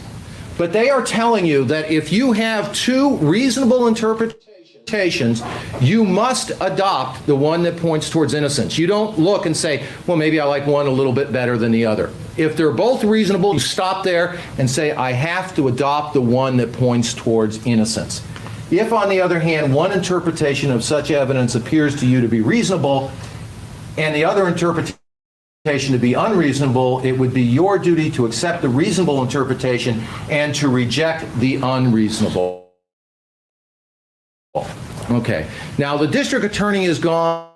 But they are telling you that if you have two reasonable interpretations, you must adopt the one that points towards innocence. You don't look and say, well, maybe I like one a little bit better than the other. If they're both reasonable, you stop there and say, I have to adopt the one that points towards innocence. If, on the other hand, one interpretation of such evidence appears to you to be reasonable and the other interpretation to be unreasonable, it would be your duty to accept the reasonable interpretation and to reject the unreasonable. Okay. Now, the district attorney has gone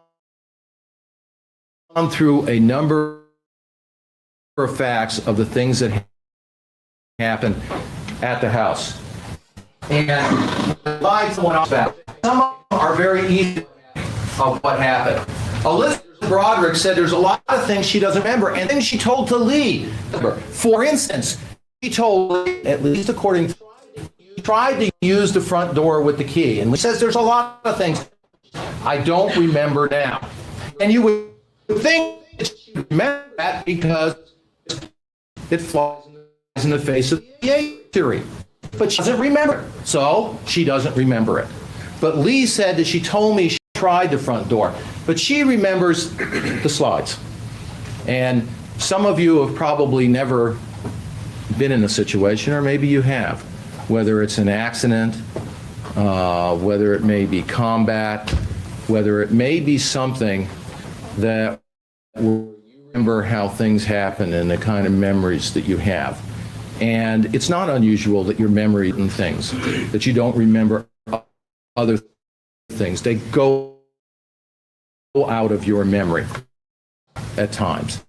through a number of facts of the things that happened at the house. And like someone else back, some of them are very easy of what happened. Elisabeth Broderick said there's a lot of things she doesn't remember, and things she told to Lee. For instance, she told Lee, at least according to, she tried to use the front door with the key. And Lee says there's a lot of things I don't remember now. And you would think that she would remember that because it flies in the face of the A theory. But she doesn't remember it, so she doesn't remember it. But Lee said that she told me she tried the front door, but she remembers the slides. And some of you have probably never been in a situation, or maybe you have, whether it's an accident, whether it may be combat, whether it may be something that you remember how things happen and the kind of memories that you have. And it's not unusual that your memory and things, that you don't remember other things. They go out of your memory at times.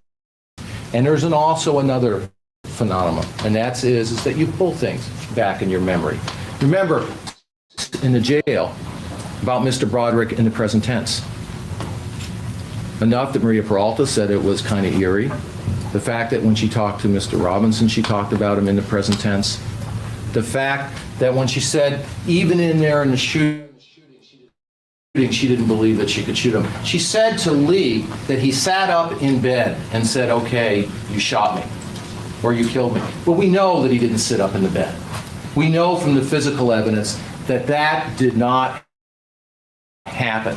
And there's also another phenomenon, and that is that you pull things back in your memory. Remember, in the jail, about Mr. Broderick in the present tense. enough that Maria Peralta said it was kind of eerie. The fact that when she talked to Mr. Robinson, she talked about him in the present tense. The fact that when she said, even in there in the shooting, she didn't believe that she could shoot him. She said to Lee that he sat up in bed and said, okay, you shot me, or you killed me. But we know that he didn't sit up in the bed. We know from the physical evidence that that did not happen.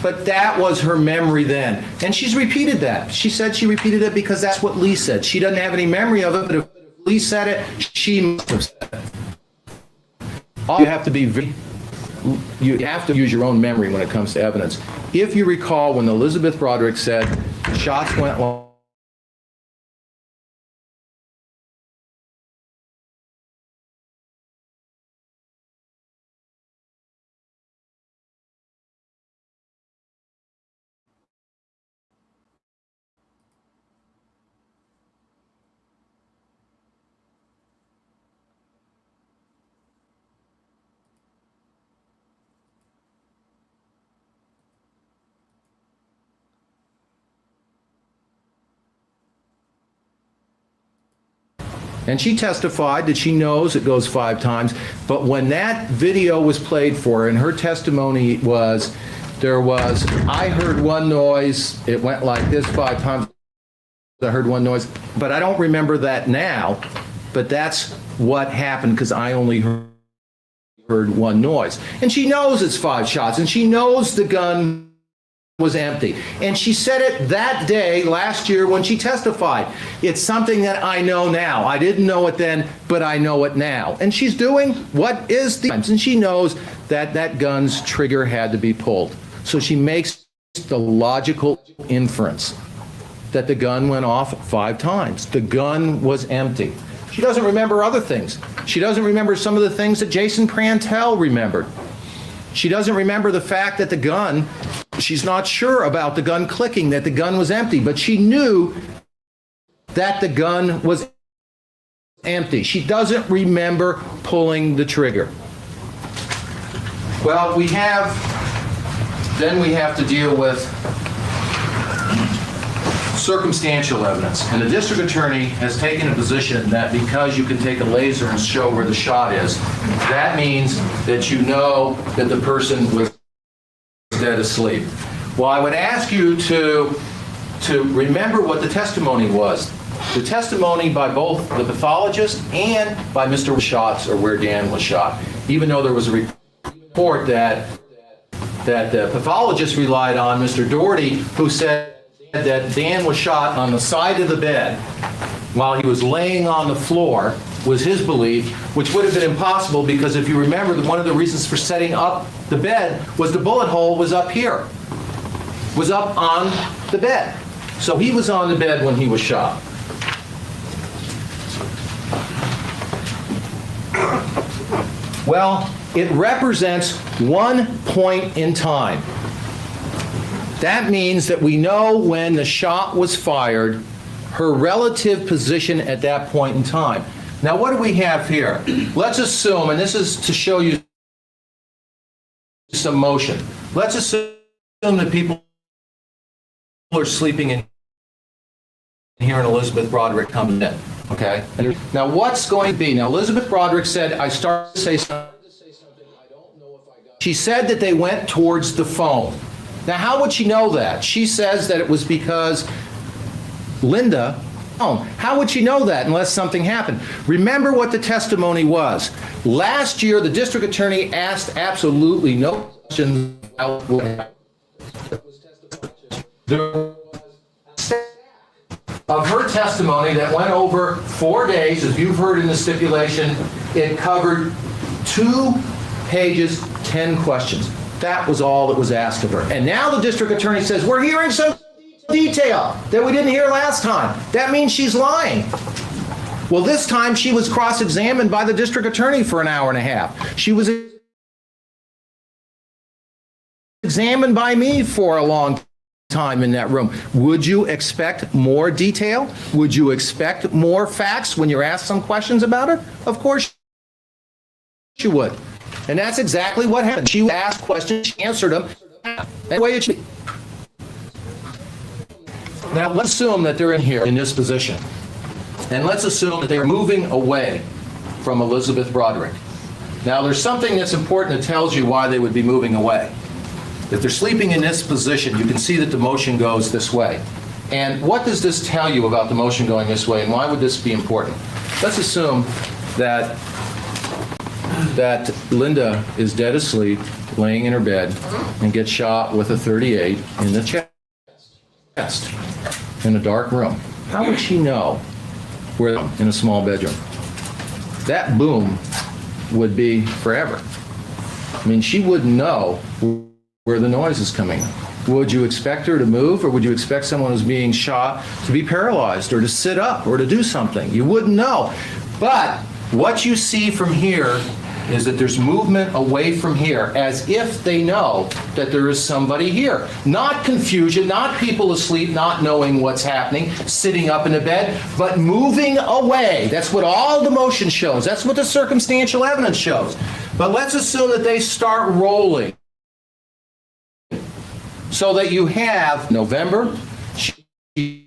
But that was her memory then. And she's repeated that. She said she repeated it because that's what Lee said. She doesn't have any memory of it, but if Lee said it, she must have said it. You have to be you have to use your own memory when it comes to evidence. If you recall when Elisabeth Broderick said shots went long, and she testified that she knows it goes 5 times, but when that video was played for her, and her testimony was, I heard one noise, it went like this 5 times, I heard one noise, but I don't remember that now, but that's what happened because I only heard one noise. And she knows it's 5 shots, and she knows the gun was empty. And she said it that day last year when she testified. It's something that I know now. I didn't know it then, but I know it now. And she's doing what is the and she knows that that gun's trigger had to be pulled. So she makes the logical inference that the gun went off 5 times. The gun was empty. She doesn't remember other things. She doesn't remember some of the things that Jason Prantel remembered. She doesn't remember the fact that the gun, she's not sure about the gun clicking, that the gun was empty, but she knew that the gun was empty. She doesn't remember pulling the trigger. Well, then we have to deal with circumstantial evidence. And the district attorney has taken a position that because you can take a laser and show where the shot is, that means that you know that the person was dead asleep. Well, I would ask you to remember what the testimony was. The testimony by both the pathologist and by Mr. Shots, or where Dan was shot, even though there was a report that the pathologist relied on, Mr. Doherty, who said that Dan was shot on the side of the bed while he was laying on the floor, was his belief, which would have been impossible because if you remember, one of the reasons for setting up the bed was the bullet hole was up here, was up on the bed. So he was on the bed when he was shot. Well, it represents one point in time. That means that we know when the shot was fired, her relative position at that point in time. Now, what do we have here? Let's assume, and this is to show you some motion. Let's assume that people are sleeping in here and Elisabeth Broderick comes in, okay? Now, what's going to be? Now, Elisabeth Broderick said, I started to say something, I don't know if I got it. She said that they went towards the phone. Now, how would she know that? She says that it was because Linda, how would she know that unless something happened? Remember what the testimony was. Last year, the district attorney asked absolutely no questions about what happened. There was of her testimony that went over 4 days, as you've heard in the stipulation. It covered 2 pages, 10 questions. That was all that was asked of her. And now the district attorney says, we're hearing some detail that we didn't hear last time. That means she's lying. Well, this time she was cross-examined by the district attorney for an hour and a half. She was examined by me for a long time in that room. Would you expect more detail? Would you expect more facts when you're asked some questions about it? Of course you would. And that's exactly what happened. She asked questions, she answered them. That way it should be. Now, let's assume that they're in here in this position. And let's assume that they're moving away from Elisabeth Broderick. Now, there's something that's important that tells you why they would be moving away. If they're sleeping in this position, you can see that the motion goes this way. And what does this tell you about the motion going this way, and why would this be important? Let's assume that Linda is dead asleep, laying in her bed, and gets shot with a .38 in the chest in a dark room. How would she know we're in a small bedroom? That boom would be forever. I mean, she wouldn't know where the noise is coming. Would you expect her to move, or would you expect someone who's being shot to be paralyzed or to sit up or to do something? You wouldn't know. But what you see from here is that there's movement away from here, as if they know that there is somebody here. Not confusion, not people asleep, not knowing what's happening, sitting up in the bed, but moving away. That's what all the motion shows. That's what the circumstantial evidence shows. But let's assume that they start rolling. So that you have November, she's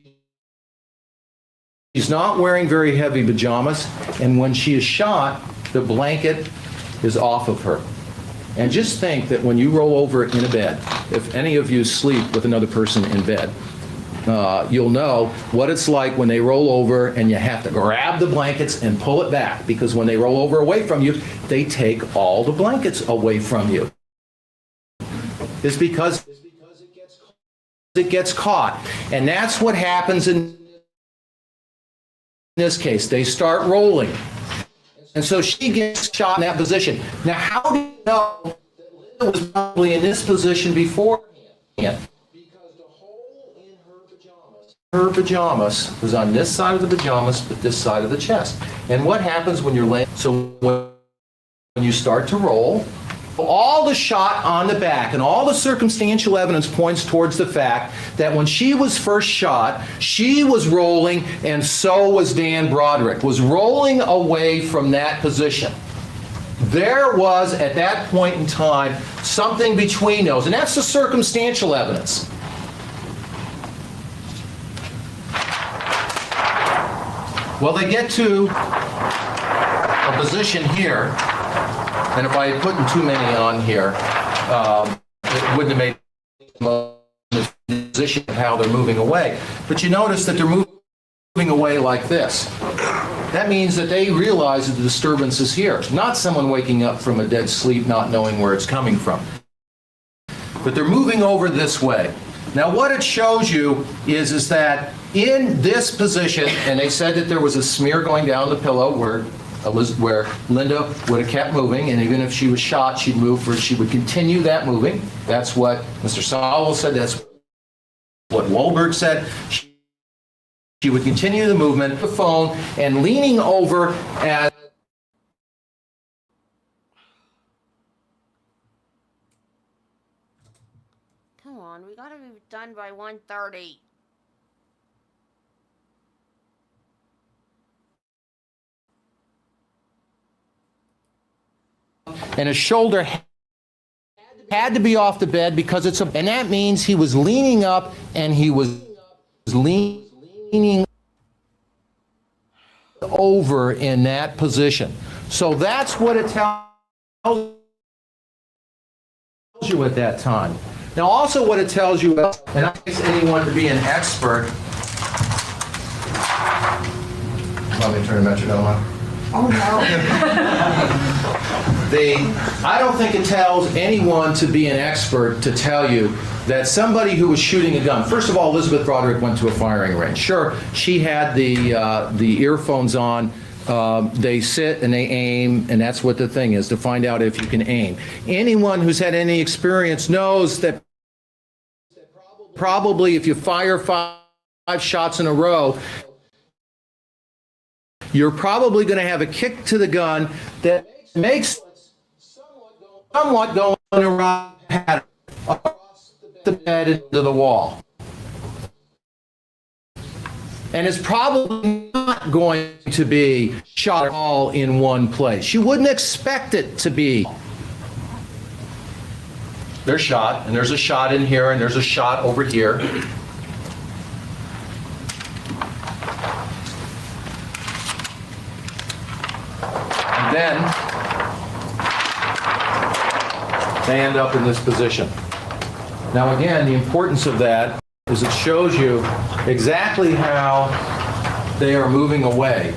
not wearing very heavy pajamas, and when she is shot, the blanket is off of her. And just think that when you roll over in a bed, if any of you sleep with another person in bed, you'll know what it's like when they roll over and you have to grab the blankets and pull it back, because when they roll over away from you, they take all the blankets away from you. It's because it gets caught. And that's what happens in this case. They start rolling. And so she gets shot in that position. Now, how do you know that Linda was probably in this position beforehand? Because the hole in her pajamas was on this side of the pajamas, but this side of the chest. And what happens when you're laying? So when you start to roll, all the shot on the back and all the circumstantial evidence points towards the fact that when she was first shot, she was rolling, and so was Dan Broderick, was rolling away from that position. There was, at that point in time, something between those, and that's the circumstantial evidence. Well, they get to a position here. And if I had put too many on here, it wouldn't have made the position of how they're moving away. But you notice that they're moving away like this. That means that they realize that the disturbance is here. Not someone waking up from a dead sleep not knowing where it's coming from. But they're moving over this way. Now what it shows you is that in this position, and they said that there was a smear going down the pillow where Linda would have kept moving, and even if she was shot, she'd move, or she would continue that moving. That's what Mr. Sowell said. That's what Wahlberg said. She would continue the movement, the phone, and leaning over as... Come on, we gotta be done by 1:30. And his shoulder had to be off the bed because it's a, and that means he was leaning up, and he was leaning over in that position. So that's what it tells you at that time. Now also what it tells you, and I ask anyone to be an expert. Let me turn the metronome on. Oh, no. I don't think it tells anyone to be an expert to tell you that somebody who was shooting a gun. First of all, Elisabeth Broderick went to a firing range. Sure, she had the earphones on. They sit and they aim, and that's what the thing is, to find out if you can aim. Anyone who's had any experience knows that probably if you fire five shots in a row, you're probably going to have a kick to the gun that makes somewhat going around across the bed into the wall. And it's probably not going to be shot all in one place. You wouldn't expect it to be. They're shot, and there's a shot in here, and there's a shot over here. then they end up in this position. Now again, the importance of that is it shows you exactly how they are moving away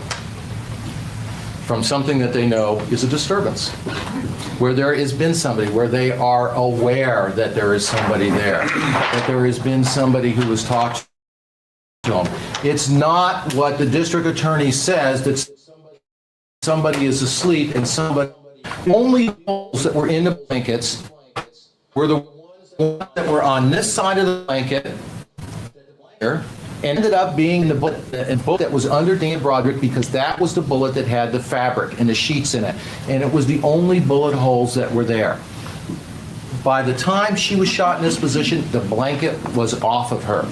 from something that they know is a disturbance, where there has been somebody, where they are aware that there is somebody there, that there has been somebody who has talked to them. It's not what the district attorney says that somebody is asleep and somebody. The only holes that were in the blankets were the ones that were on this side of the blanket here, and ended up being the bullet that was under Dan Broderick, because that was the bullet that had the fabric and the sheets in it, and it was the only bullet holes that were there. By the time she was shot in this position, the blanket was off of her.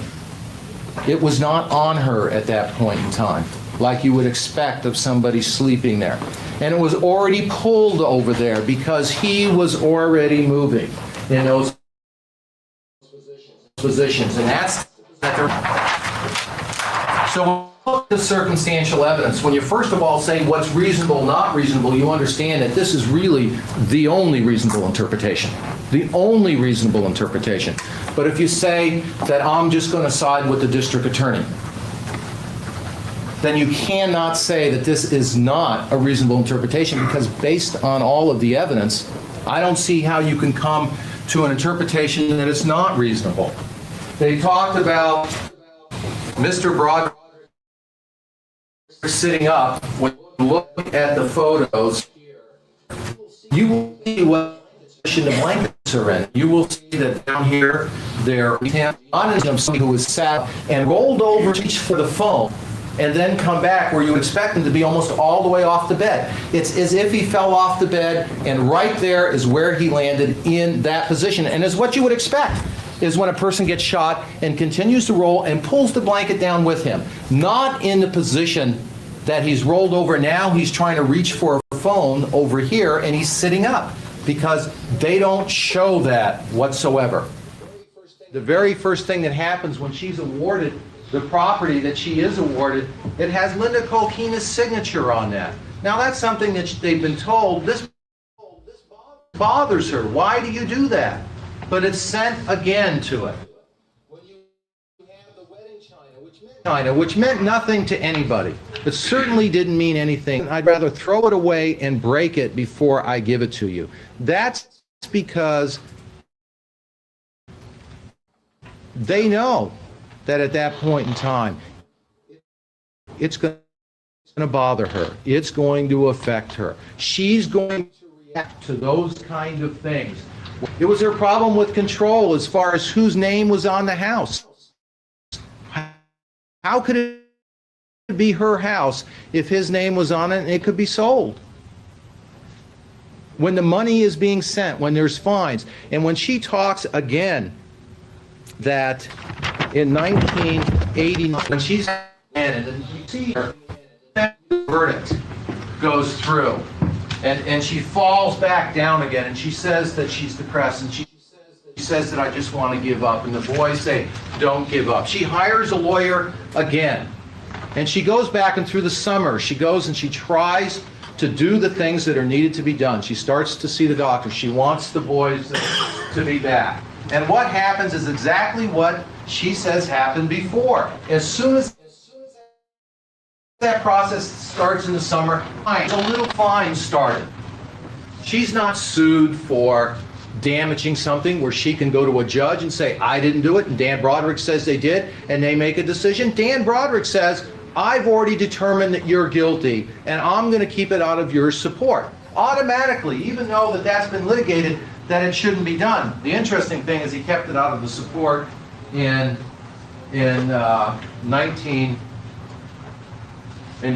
It was not on her at that point in time, like you would expect of somebody sleeping there. And it was already pulled over there because he was already moving in those positions. And that's so look at the circumstantial evidence. When you first of all say what's reasonable, not reasonable, you understand that this is really the only reasonable interpretation. The only reasonable interpretation. But if you say that I'm just going to side with the district attorney, then you cannot say that this is not a reasonable interpretation, because based on all of the evidence, I don't see how you can come to an interpretation that is not reasonable. They talked about Mr. Broderick sitting up. When you look at the photos, you will see what position the blankets are in. You will see that down here, they're on somebody who was sat and rolled over to reach for the phone, and then come back where you would expect him to be almost all the way off the bed. It's as if he fell off the bed, and right there is where he landed in that position. And is what you would expect is when a person gets shot and continues to roll and pulls the blanket down with him. Not in the position that he's rolled over. Now he's trying to reach for a phone over here and he's sitting up, because they don't show that whatsoever. The very first thing that happens when she's awarded the property that she is awarded, it has Linda Kolkena's signature on that. Now that's something that they've been told, this bothers her. Why do you do that? But it's sent again to it. When you have the wedding china, which meant nothing to anybody. It certainly didn't mean anything. I'd rather throw it away and break it before I give it to you. That's because they know that at that point in time, it's going to bother her. It's going to affect her. She's going to react to those kind of things. It was her problem with control as far as whose name was on the house. How could it be her house if his name was on it and it could be sold? When the money is being sent, when there's fines, and when she talks again that in 1989, when she's in, and you see her, that verdict goes through. And she falls back down again, and she says that she's depressed, and she says that I just want to give up. And the boys say, don't give up. She hires a lawyer again. And she goes back, and through the summer, she goes and she tries to do the things that are needed to be done. She starts to see the doctor. She wants the boys to be back. And what happens is exactly what she says happened before. As soon as that process starts in the summer, a little fine started. She's not sued for damaging something where she can go to a judge and say, I didn't do it, and Dan Broderick says they did, and they make a decision. Dan Broderick says, I've already determined that you're guilty, and I'm going to keep it out of your support. Automatically, even though that's been litigated, that it shouldn't be done. The interesting thing is he kept it out of the support in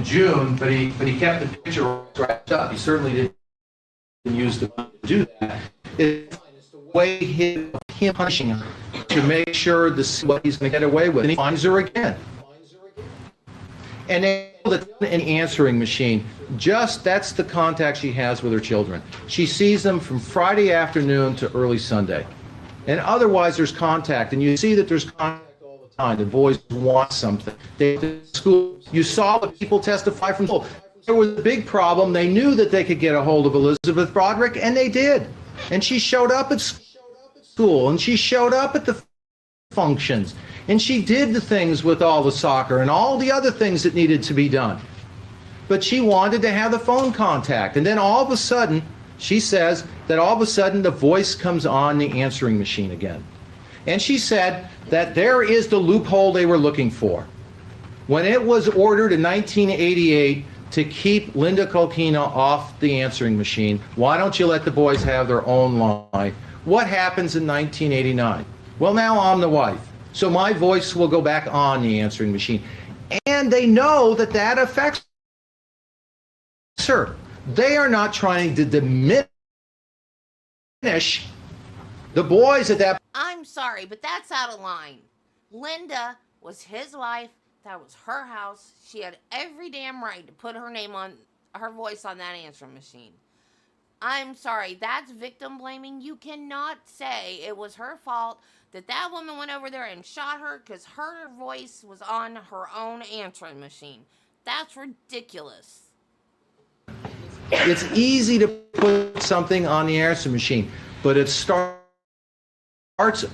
June, but he kept the picture wrapped up. He certainly didn't use the money to do that. It's the way him punishing her to make sure this is what he's going to get away with. And he finds her again. And they know that an answering machine, that's the contact she has with her children. She sees them from Friday afternoon to early Sunday. And otherwise there's contact, and you see that there's contact all the time. The boys want something. They go to school. You saw the people testify from school. there was a big problem. They knew that they could get a hold of Elisabeth Broderick, and they did. And she showed up at school, and she showed up at the functions, and she did the things with all the soccer and all the other things that needed to be done. But she wanted to have the phone contact. And then all of a sudden, she says that all of a sudden the voice comes on the answering machine again. And she said that there is the loophole they were looking for. When it was ordered in 1988 to keep Linda Kolkena off the answering machine, why don't you let the boys have their own line? What happens in 1989? Well, now I'm the wife, so my voice will go back on the answering machine. And they know that that affects her. They are not trying to diminish the boys at that. I'm sorry, but that's out of line. Linda was his wife. That was her house. She had every damn right to put her name on, her voice on that answering machine. I'm sorry, that's victim blaming. You cannot say it was her fault that that woman went over there and shot her because her voice was on her own answering machine. That's ridiculous. It's easy to put something on the answering machine, but it starts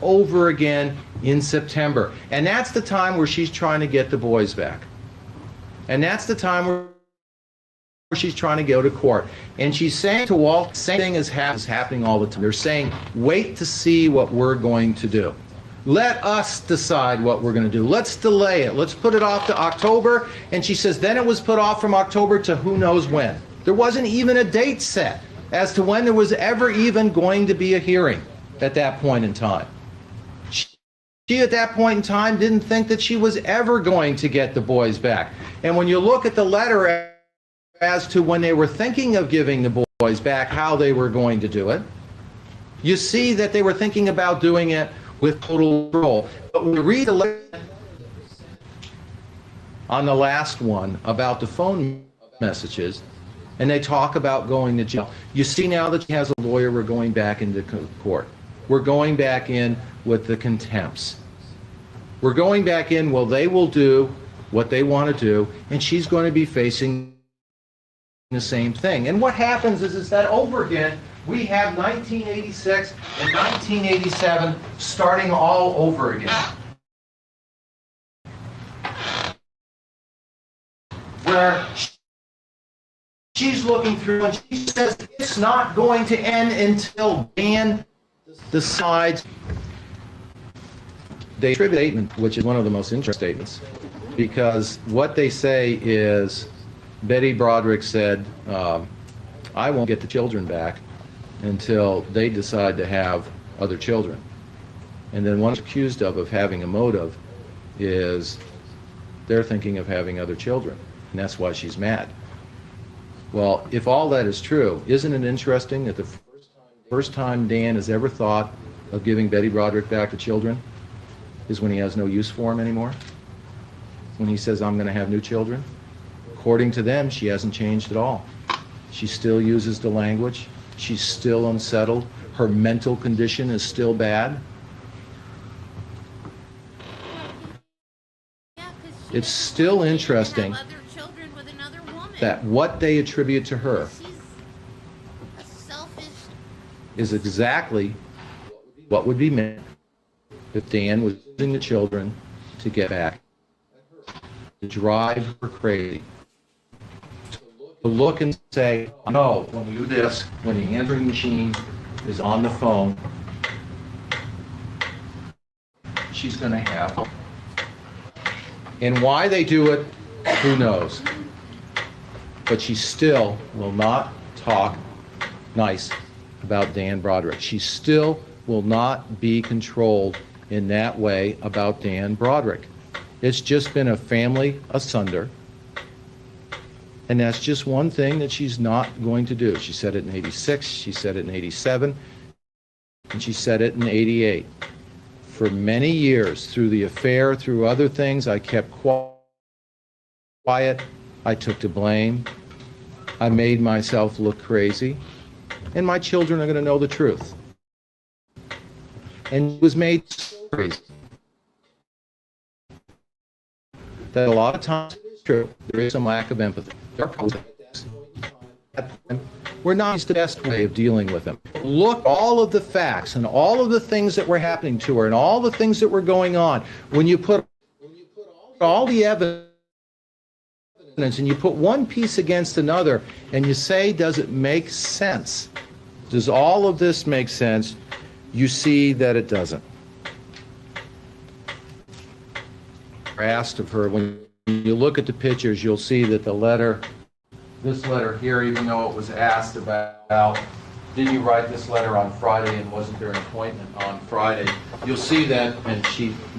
over again in September. And that's the time where she's trying to get the boys back. And that's the time where she's trying to go to court. And she's saying to Walt, same thing is happening all the time. They're saying, wait to see what we're going to do. Let us decide what we're going to do. Let's delay it. Let's put it off to October. And she says, then it was put off from October to who knows when. There wasn't even a date set as to when there was ever even going to be a hearing at that point in time. She at that point in time didn't think that she was ever going to get the boys back. And when you look at the letter as to when they were thinking of giving the boys back, how they were going to do it, you see that they were thinking about doing it with total control. But when you read the letter on the last one about the phone messages, and they talk about going to jail, you see now that she has a lawyer. We're going back into court. We're going back in with the contempts. We're going back in, well, they will do what they want to do, and she's going to be facing the same thing. And what happens is that over again, we have 1986 and 1987 starting all over again. Where she's looking through and she says it's not going to end until Dan decides. They attribute statement, which is one of the most interesting statements, because what they say is Betty Broderick said, I won't get the children back until they decide to have other children. And then one accused of having a motive is they're thinking of having other children, and that's why she's mad. Well, if all that is true, isn't it interesting that the first time Dan has ever thought of giving Betty Broderick back the children is when he has no use for them anymore? When he says, I'm going to have new children? According to them, she hasn't changed at all. She still uses the language. She's still unsettled. Her mental condition is still bad. It's still interesting that what they attribute to her is exactly what would be meant if Dan was using the children to get back, to drive her crazy, to look and say, no, when we do this, when the answering machine is on the phone, she's going to have. And why they do it, who knows? But she still will not talk nice about Dan Broderick. She still will not be controlled in that way about Dan Broderick. It's just been a family asunder. And that's just one thing that she's not going to do. She said it in 86, she said it in 87, and she said it in 88. For many years, through the affair, through other things, I kept quiet. I took to blame. I made myself look crazy. And my children are going to know the truth. And it was made crazy. That a lot of times it's true. There is some lack of empathy. we're not the best way of dealing with them. Look, all of the facts and all of the things that were happening to her and all the things that were going on, when you put all the evidence and you put one piece against another and you say, does it make sense? Does all of this make sense? You see that it doesn't. Asked of her, when you look at the pictures, you'll see that the letter, this letter here, even though it was asked about, did you write this letter on Friday and wasn't there an appointment on Friday? You'll see that, and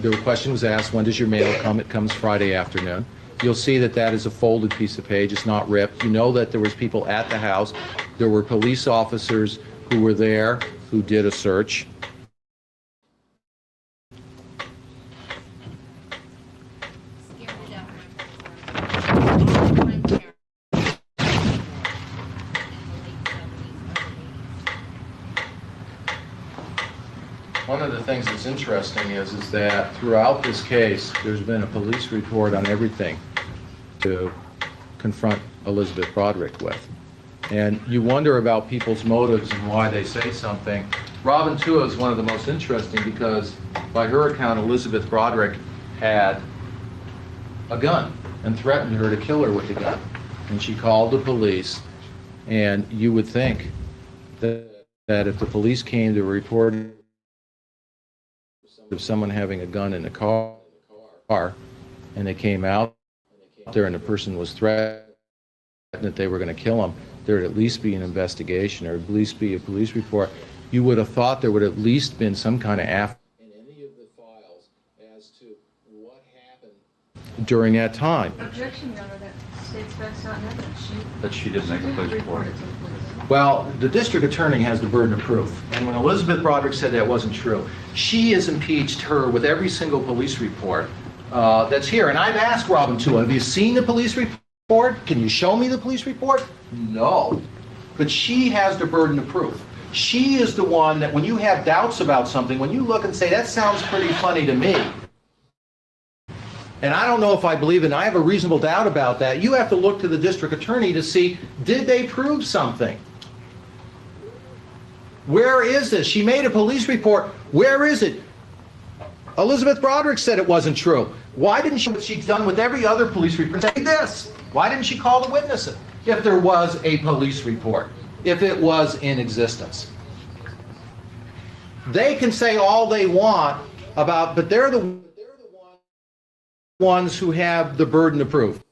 the question was asked, when does your mail come? It comes Friday afternoon. You'll see that that is a folded piece of page. It's not ripped. You know that there was people at the house. There were police officers who were there who did a search. One of the things that's interesting is that throughout this case, there's been a police report on everything to confront Elisabeth Broderick with. And you wonder about people's motives and why they say something. Robin Tua is one of the most interesting because, by her account, Elisabeth Broderick had a gun and threatened her to kill her with the gun. And she called the police, and you would think that if the police came to report of someone having a gun in the car and they came out there and the person was threatened that they were going to kill him, there would at least be an investigation or at least be a police report. You would have thought there would have at least been some kind of in any of the files as to what happened during that time. Objection, Your Honor, that states facts not known That she didn't make a police report. Well, the district attorney has the burden of proof. And when Elisabeth Broderick said that wasn't true, she has impeached her with every single police report that's here. And I've asked Robin Tua, have you seen the police report? Can you show me the police report? No. But she has the burden of proof. She is the one that when you have doubts about something, when you look and say, that sounds pretty funny to me, and I don't know if I believe it, and I have a reasonable doubt about that, you have to look to the district attorney to see, did they prove something? Where is this? She made a police report. Where is it? Elisabeth Broderick said it wasn't true. Why didn't she, what she's done with every other police report, say this? Why didn't she call the witnesses if there was a police report, if it was in existence? They can say all they want about, but they're the ones who have the burden of proof.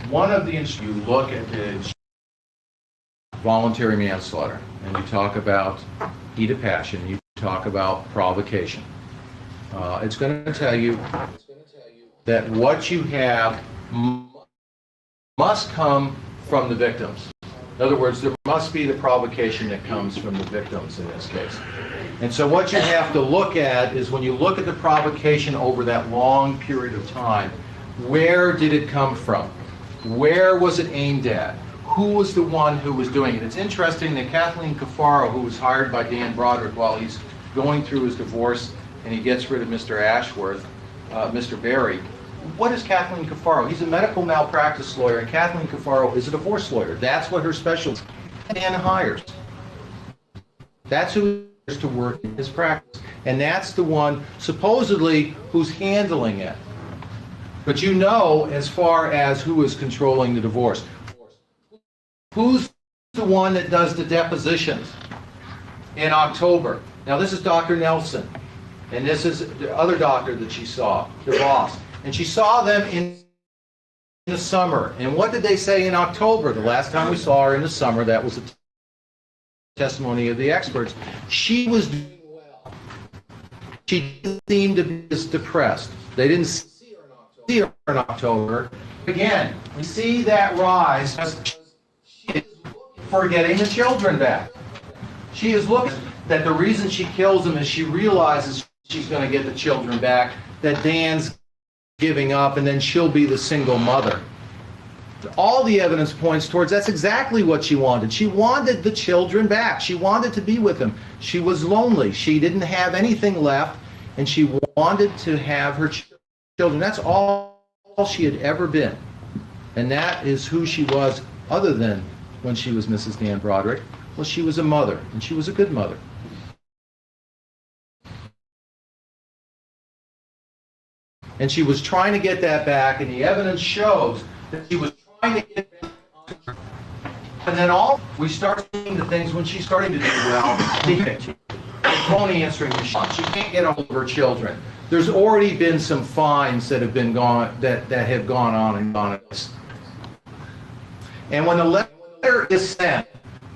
One of the you look at the voluntary manslaughter, and you talk about heat of passion, you talk about provocation. It's going to tell you that what you have must come from the victims. In other words, there must be the provocation that comes from the victims in this case. And so what you have to look at is when you look at the provocation over that long period of time, where did it come from? Where was it aimed at? Who was the one who was doing it? It's interesting that Kathleen Cafaro, who was hired by Dan Broderick while he's going through his divorce and he gets rid of Mr. Ashworth, Mr. Berry, what is Kathleen Cafaro? He's a medical malpractice lawyer, and Kathleen Cafaro is a divorce lawyer. That's what her specialty is. Dan hires. That's who is to work in his practice. And that's the one, supposedly, who's handling it. But you know, as far as who is controlling the divorce, who's the one that does the depositions in October? Now, this is Dr. Nelson, and this is the other doctor that she saw, the boss. And she saw them in the summer. And what did they say in October? The last time we saw her in the summer, that was the testimony of the experts. She was doing well. She seemed to be depressed. They didn't see her in October. Again, we see that rise for getting the children back. She is looking that the reason she kills him is she realizes she's going to get the children back, that Dan's giving up, and then she'll be the single mother. All the evidence points towards that's exactly what she wanted. She wanted the children back. She wanted to be with them. She was lonely. She didn't have anything left, and she wanted to have her children. That's all she had ever been. And that is who she was, other than when she was Mrs. Dan Broderick. Well, she was a mother, and she was a good mother. And she was trying to get that back, and the evidence shows that she was trying to get back. And then we start seeing the things when she's starting to do well. Phone answering machine. She can't get hold of her children. There's already been some fines that have been that have gone on and on. And when the letter is sent,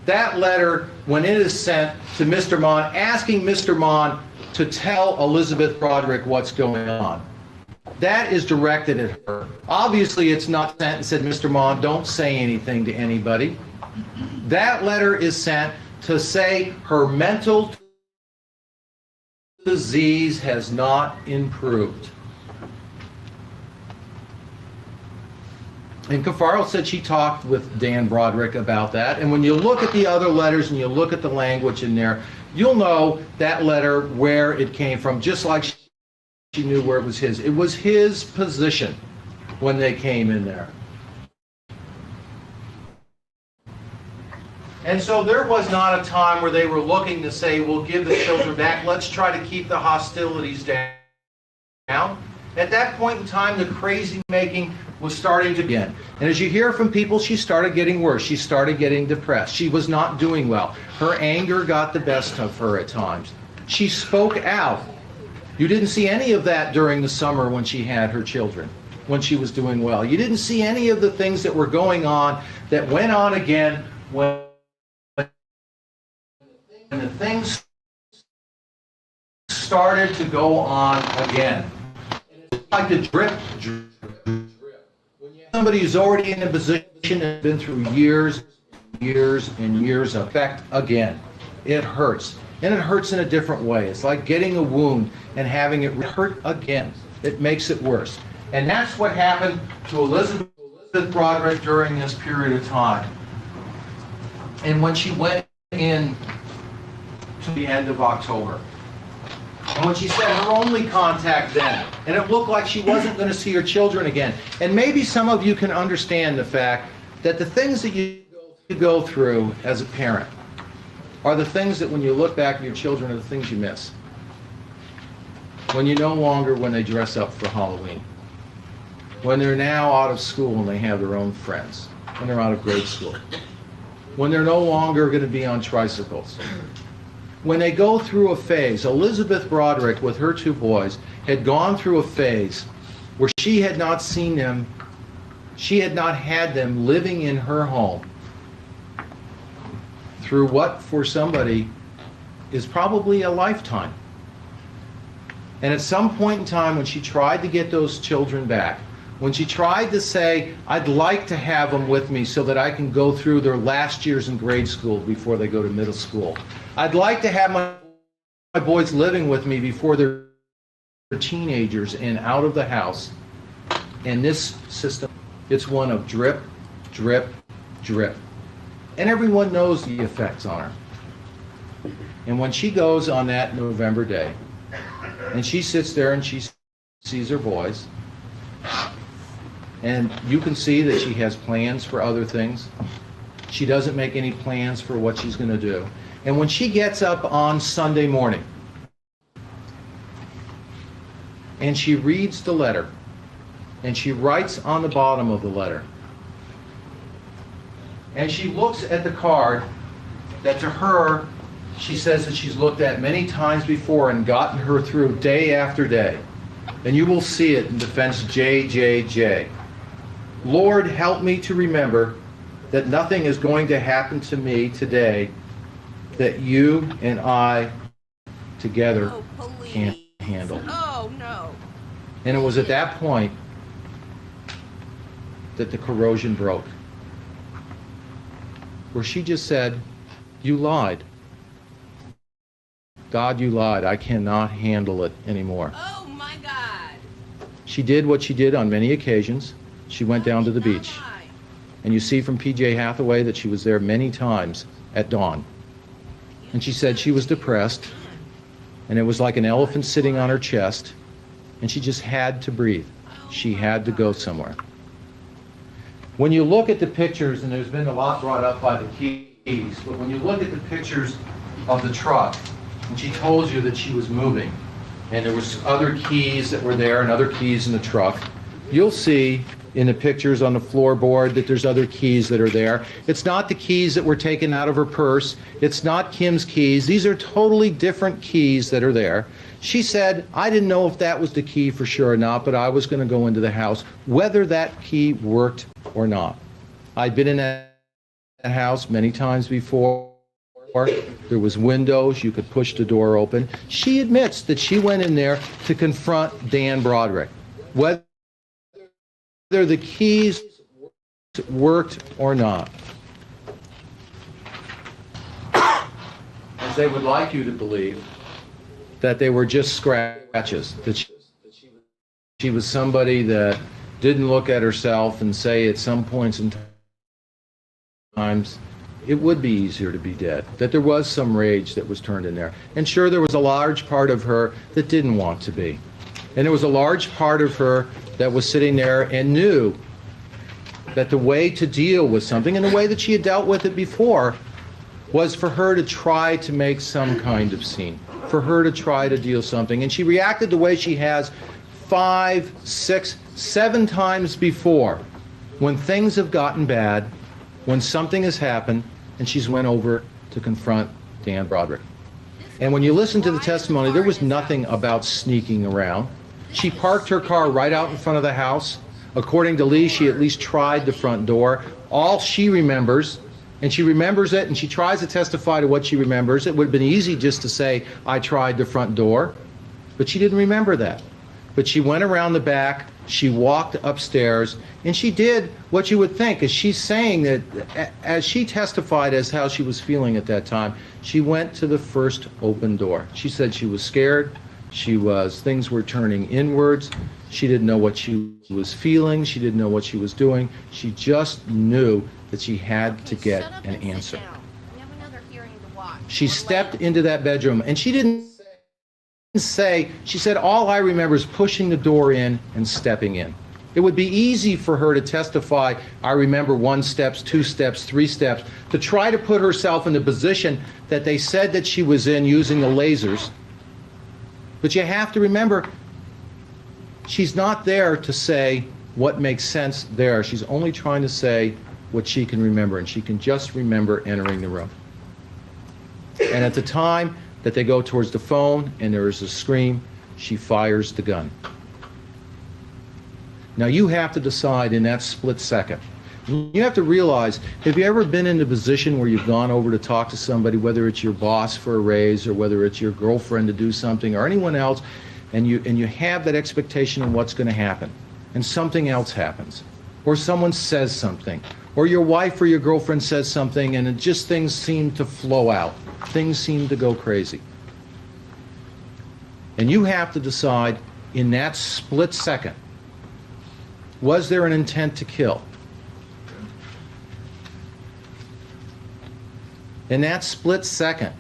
that letter, when it is sent to Mr. Mon, asking Mr. Mon to tell Elisabeth Broderick what's going on, that is directed at her. Obviously, it's not sent and said, Mr. Mon, don't say anything to anybody. That letter is sent to say her mental disease has not improved. And Cafaro said she talked with Dan Broderick about that. And when you look at the other letters and you look at the language in there, you'll know that letter where it came from, just like she knew where it was his. It was his position when they came in there. And so there was not a time where they were looking to say, we'll give the children back, let's try to keep the hostilities down. At that point in time, the crazy making was starting to begin. And as you hear from people, she started getting worse. She started getting depressed. She was not doing well. Her anger got the best of her at times. She spoke out. You didn't see any of that during the summer when she had her children, when she was doing well. You didn't see any of the things that were going on that went on again when the things started to go on again. It's like the drip. When you have somebody who's already in a position and been through years and years of effect again, it hurts. And it hurts in a different way. It's like getting a wound and having it hurt again. It makes it worse. And that's what happened to Elisabeth Broderick during this period of time. And when she went in to the end of October, and when she said her only contact then, and it looked like she wasn't going to see her children again. And maybe some of you can understand the fact that the things that you go through as a parent are the things that when you look back at your children are the things you miss. When when they dress up for Halloween. When they're now out of school and they have their own friends. When they're out of grade school. When they're no longer going to be on tricycles. When they go through a phase, Elisabeth Broderick with her two boys had gone through a phase where she had not seen them, she had not had them living in her home through what for somebody is probably a lifetime. And at some point in time when she tried to get those children back, when she tried to say, I'd like to have them with me so that I can go through their last years in grade school before they go to middle school. I'd like to have my boys living with me before they're teenagers and out of the house. And this system, it's one of drip, drip, drip. And everyone knows the effects on her. And when she goes on that November day, and she sits there and she sees her boys, and you can see that she has plans for other things. She doesn't make any plans for what she's going to do. And when she gets up on Sunday morning, and she reads the letter, and she writes on the bottom of the letter, and she looks at the card that to her, she says that she's looked at many times before and gotten her through day after day. And you will see it in defense JJJ. Lord, help me to remember that nothing is going to happen to me today that you and I together can't handle. Oh, no. And it was at that point that the corrosion broke. where she just said, "You lied. God, you lied. I cannot handle it anymore." Oh my God. She did what she did on many occasions. She went down to the beach. And you see from P.J. Hathaway that she was there many times at dawn. And she said she was depressed, and it was like an elephant sitting on her chest, and she just had to breathe. She had to go somewhere. When you look at the pictures, and there's been a lot brought up by the keys, but when you look at the pictures of the truck, and she told you that she was moving, and there was other keys that were there and other keys in the truck, you'll see in the pictures on the floorboard that there's other keys that are there. It's not the keys that were taken out of her purse. It's not Kim's keys. These are totally different keys that are there. She said, "I didn't know if that was the key for sure or not, but I was going to go into the house, whether that key worked or not." I'd been in that house many times before. There was windows. You could push the door open. She admits that she went in there to confront Dan Broderick. Whether the keys worked or not. As they would like you to believe that they were just scratches, that she was somebody that didn't look at herself and say at some points in times it would be easier to be dead, that there was some rage that was turned in there. And sure, there was a large part of her that didn't want to be. And there was a large part of her that was sitting there and knew that the way to deal with something, and the way that she had dealt with it before, was for her to try to make some kind of scene, for her to try to deal something. And she reacted the way she has 5, 6, 7 times before, when things have gotten bad, when something has happened, and she's went over to confront Dan Broderick. And when you listen to the testimony, there was nothing about sneaking around. She parked her car right out in front of the house. According to Lee, she at least tried the front door. All she remembers, and she remembers it, and she tries to testify to what she remembers. It would have been easy just to say, "I tried the front door," but she didn't remember that. But she went around the back, she walked upstairs, and she did what you would think, as she's saying that, as she testified as how she was feeling at that time, she went to the first open door. She said she was scared. Things were turning inwards. She didn't know what she was feeling. She didn't know what she was doing. She just knew that she had to get an answer. She stepped into that bedroom, and she didn't say, she said, "All I remember is pushing the door in and stepping in." It would be easy for her to testify, "I remember 1 step, 2 steps, 3 steps, to try to put herself in the position that they said that she was in using the lasers. But you have to remember, she's not there to say what makes sense there. She's only trying to say what she can remember, and she can just remember entering the room. And at the time that they go towards the phone and there is a scream, she fires the gun. Now you have to decide in that split second. You have to realize, have you ever been in a position where you've gone over to talk to somebody, whether it's your boss for a raise or whether it's your girlfriend to do something or anyone else, and you have that expectation of what's going to happen, and something else happens, or someone says something, or your wife or your girlfriend says something, and things seem to flow out. Things seem to go crazy. And you have to decide in that split second, was there an intent to kill? In that split second,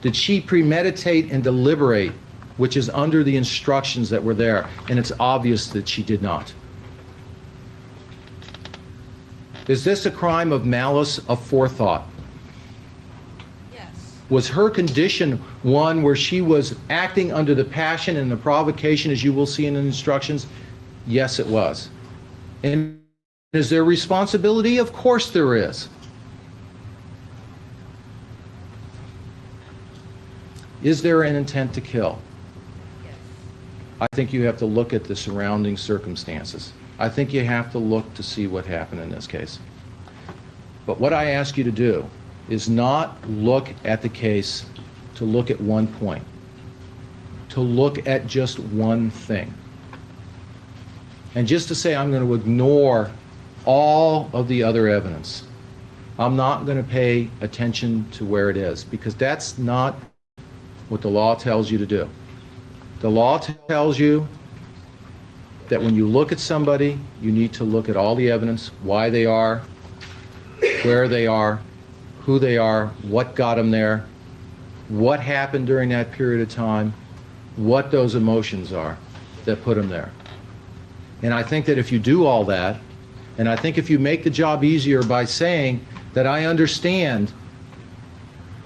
did she premeditate and deliberate, which is under the instructions that were there? And it's obvious that she did not. Is this a crime of malice aforethought? Yes. Was her condition one where she was acting under the passion and the provocation, as you will see in the instructions? Yes, it was. And is there responsibility? Of course there is. Is there an intent to kill? Yes. I think you have to look at the surrounding circumstances. I think you have to look to see what happened in this case. But what I ask you to do is not look at the case to look at one point, to look at just one thing. And just to say, I'm going to ignore all of the other evidence. I'm not going to pay attention to where it is, because that's not what the law tells you to do. The law tells you that when you look at somebody, you need to look at all the evidence, why they are, where they are, who they are, what got them there, what happened during that period of time, what those emotions are that put them there. And I think that if you do all that, and I think if you make the job easier by saying that I understand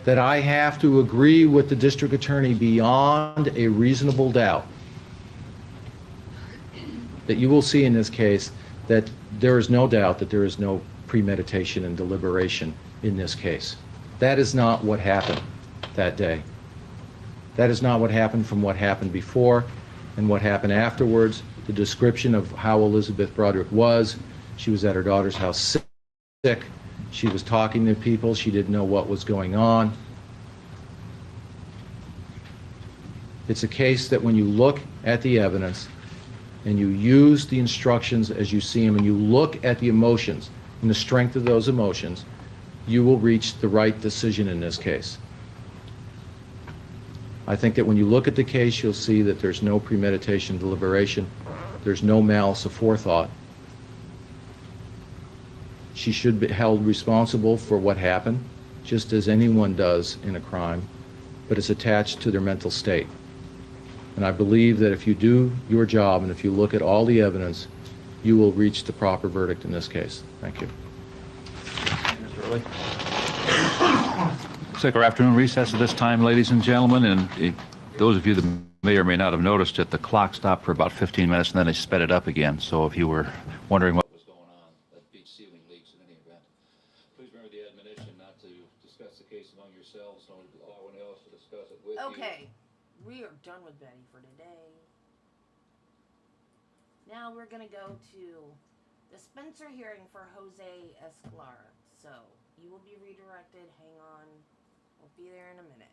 that I have to agree with the district attorney beyond a reasonable doubt, that you will see in this case that there is no doubt that there is no premeditation and deliberation in this case. That is not what happened that day. That is not what happened from what happened before and what happened afterwards. The description of how Elisabeth Broderick was, she was at her daughter's house sick, she was talking to people, she didn't know what was going on. It's a case that when you look at the evidence and you use the instructions as you see them and you look at the emotions and the strength of those emotions, you will reach the right decision in this case. I think that when you look at the case, you'll see that there's no premeditation, deliberation, there's no malice aforethought. She should be held responsible for what happened, just as anyone does in a crime, but it's attached to their mental state. And I believe that if you do your job and if you look at all the evidence, you will reach the proper verdict in this case. Thank you. Looks like our afternoon recess at this time, ladies and gentlemen, and those of you that may or may not have noticed it, the clock stopped for about 15 minutes and then they sped it up again. So if you were wondering what was going on, that beats ceiling leaks in any event. Please remember the admonition not to discuss the case among yourselves, nor to allow anyone else to discuss it with you. Okay, we are done with Betty for today. Now we're gonna go to the Spencer hearing for Jose Escalar. So you will be redirected. Hang on. We'll be there in a minute.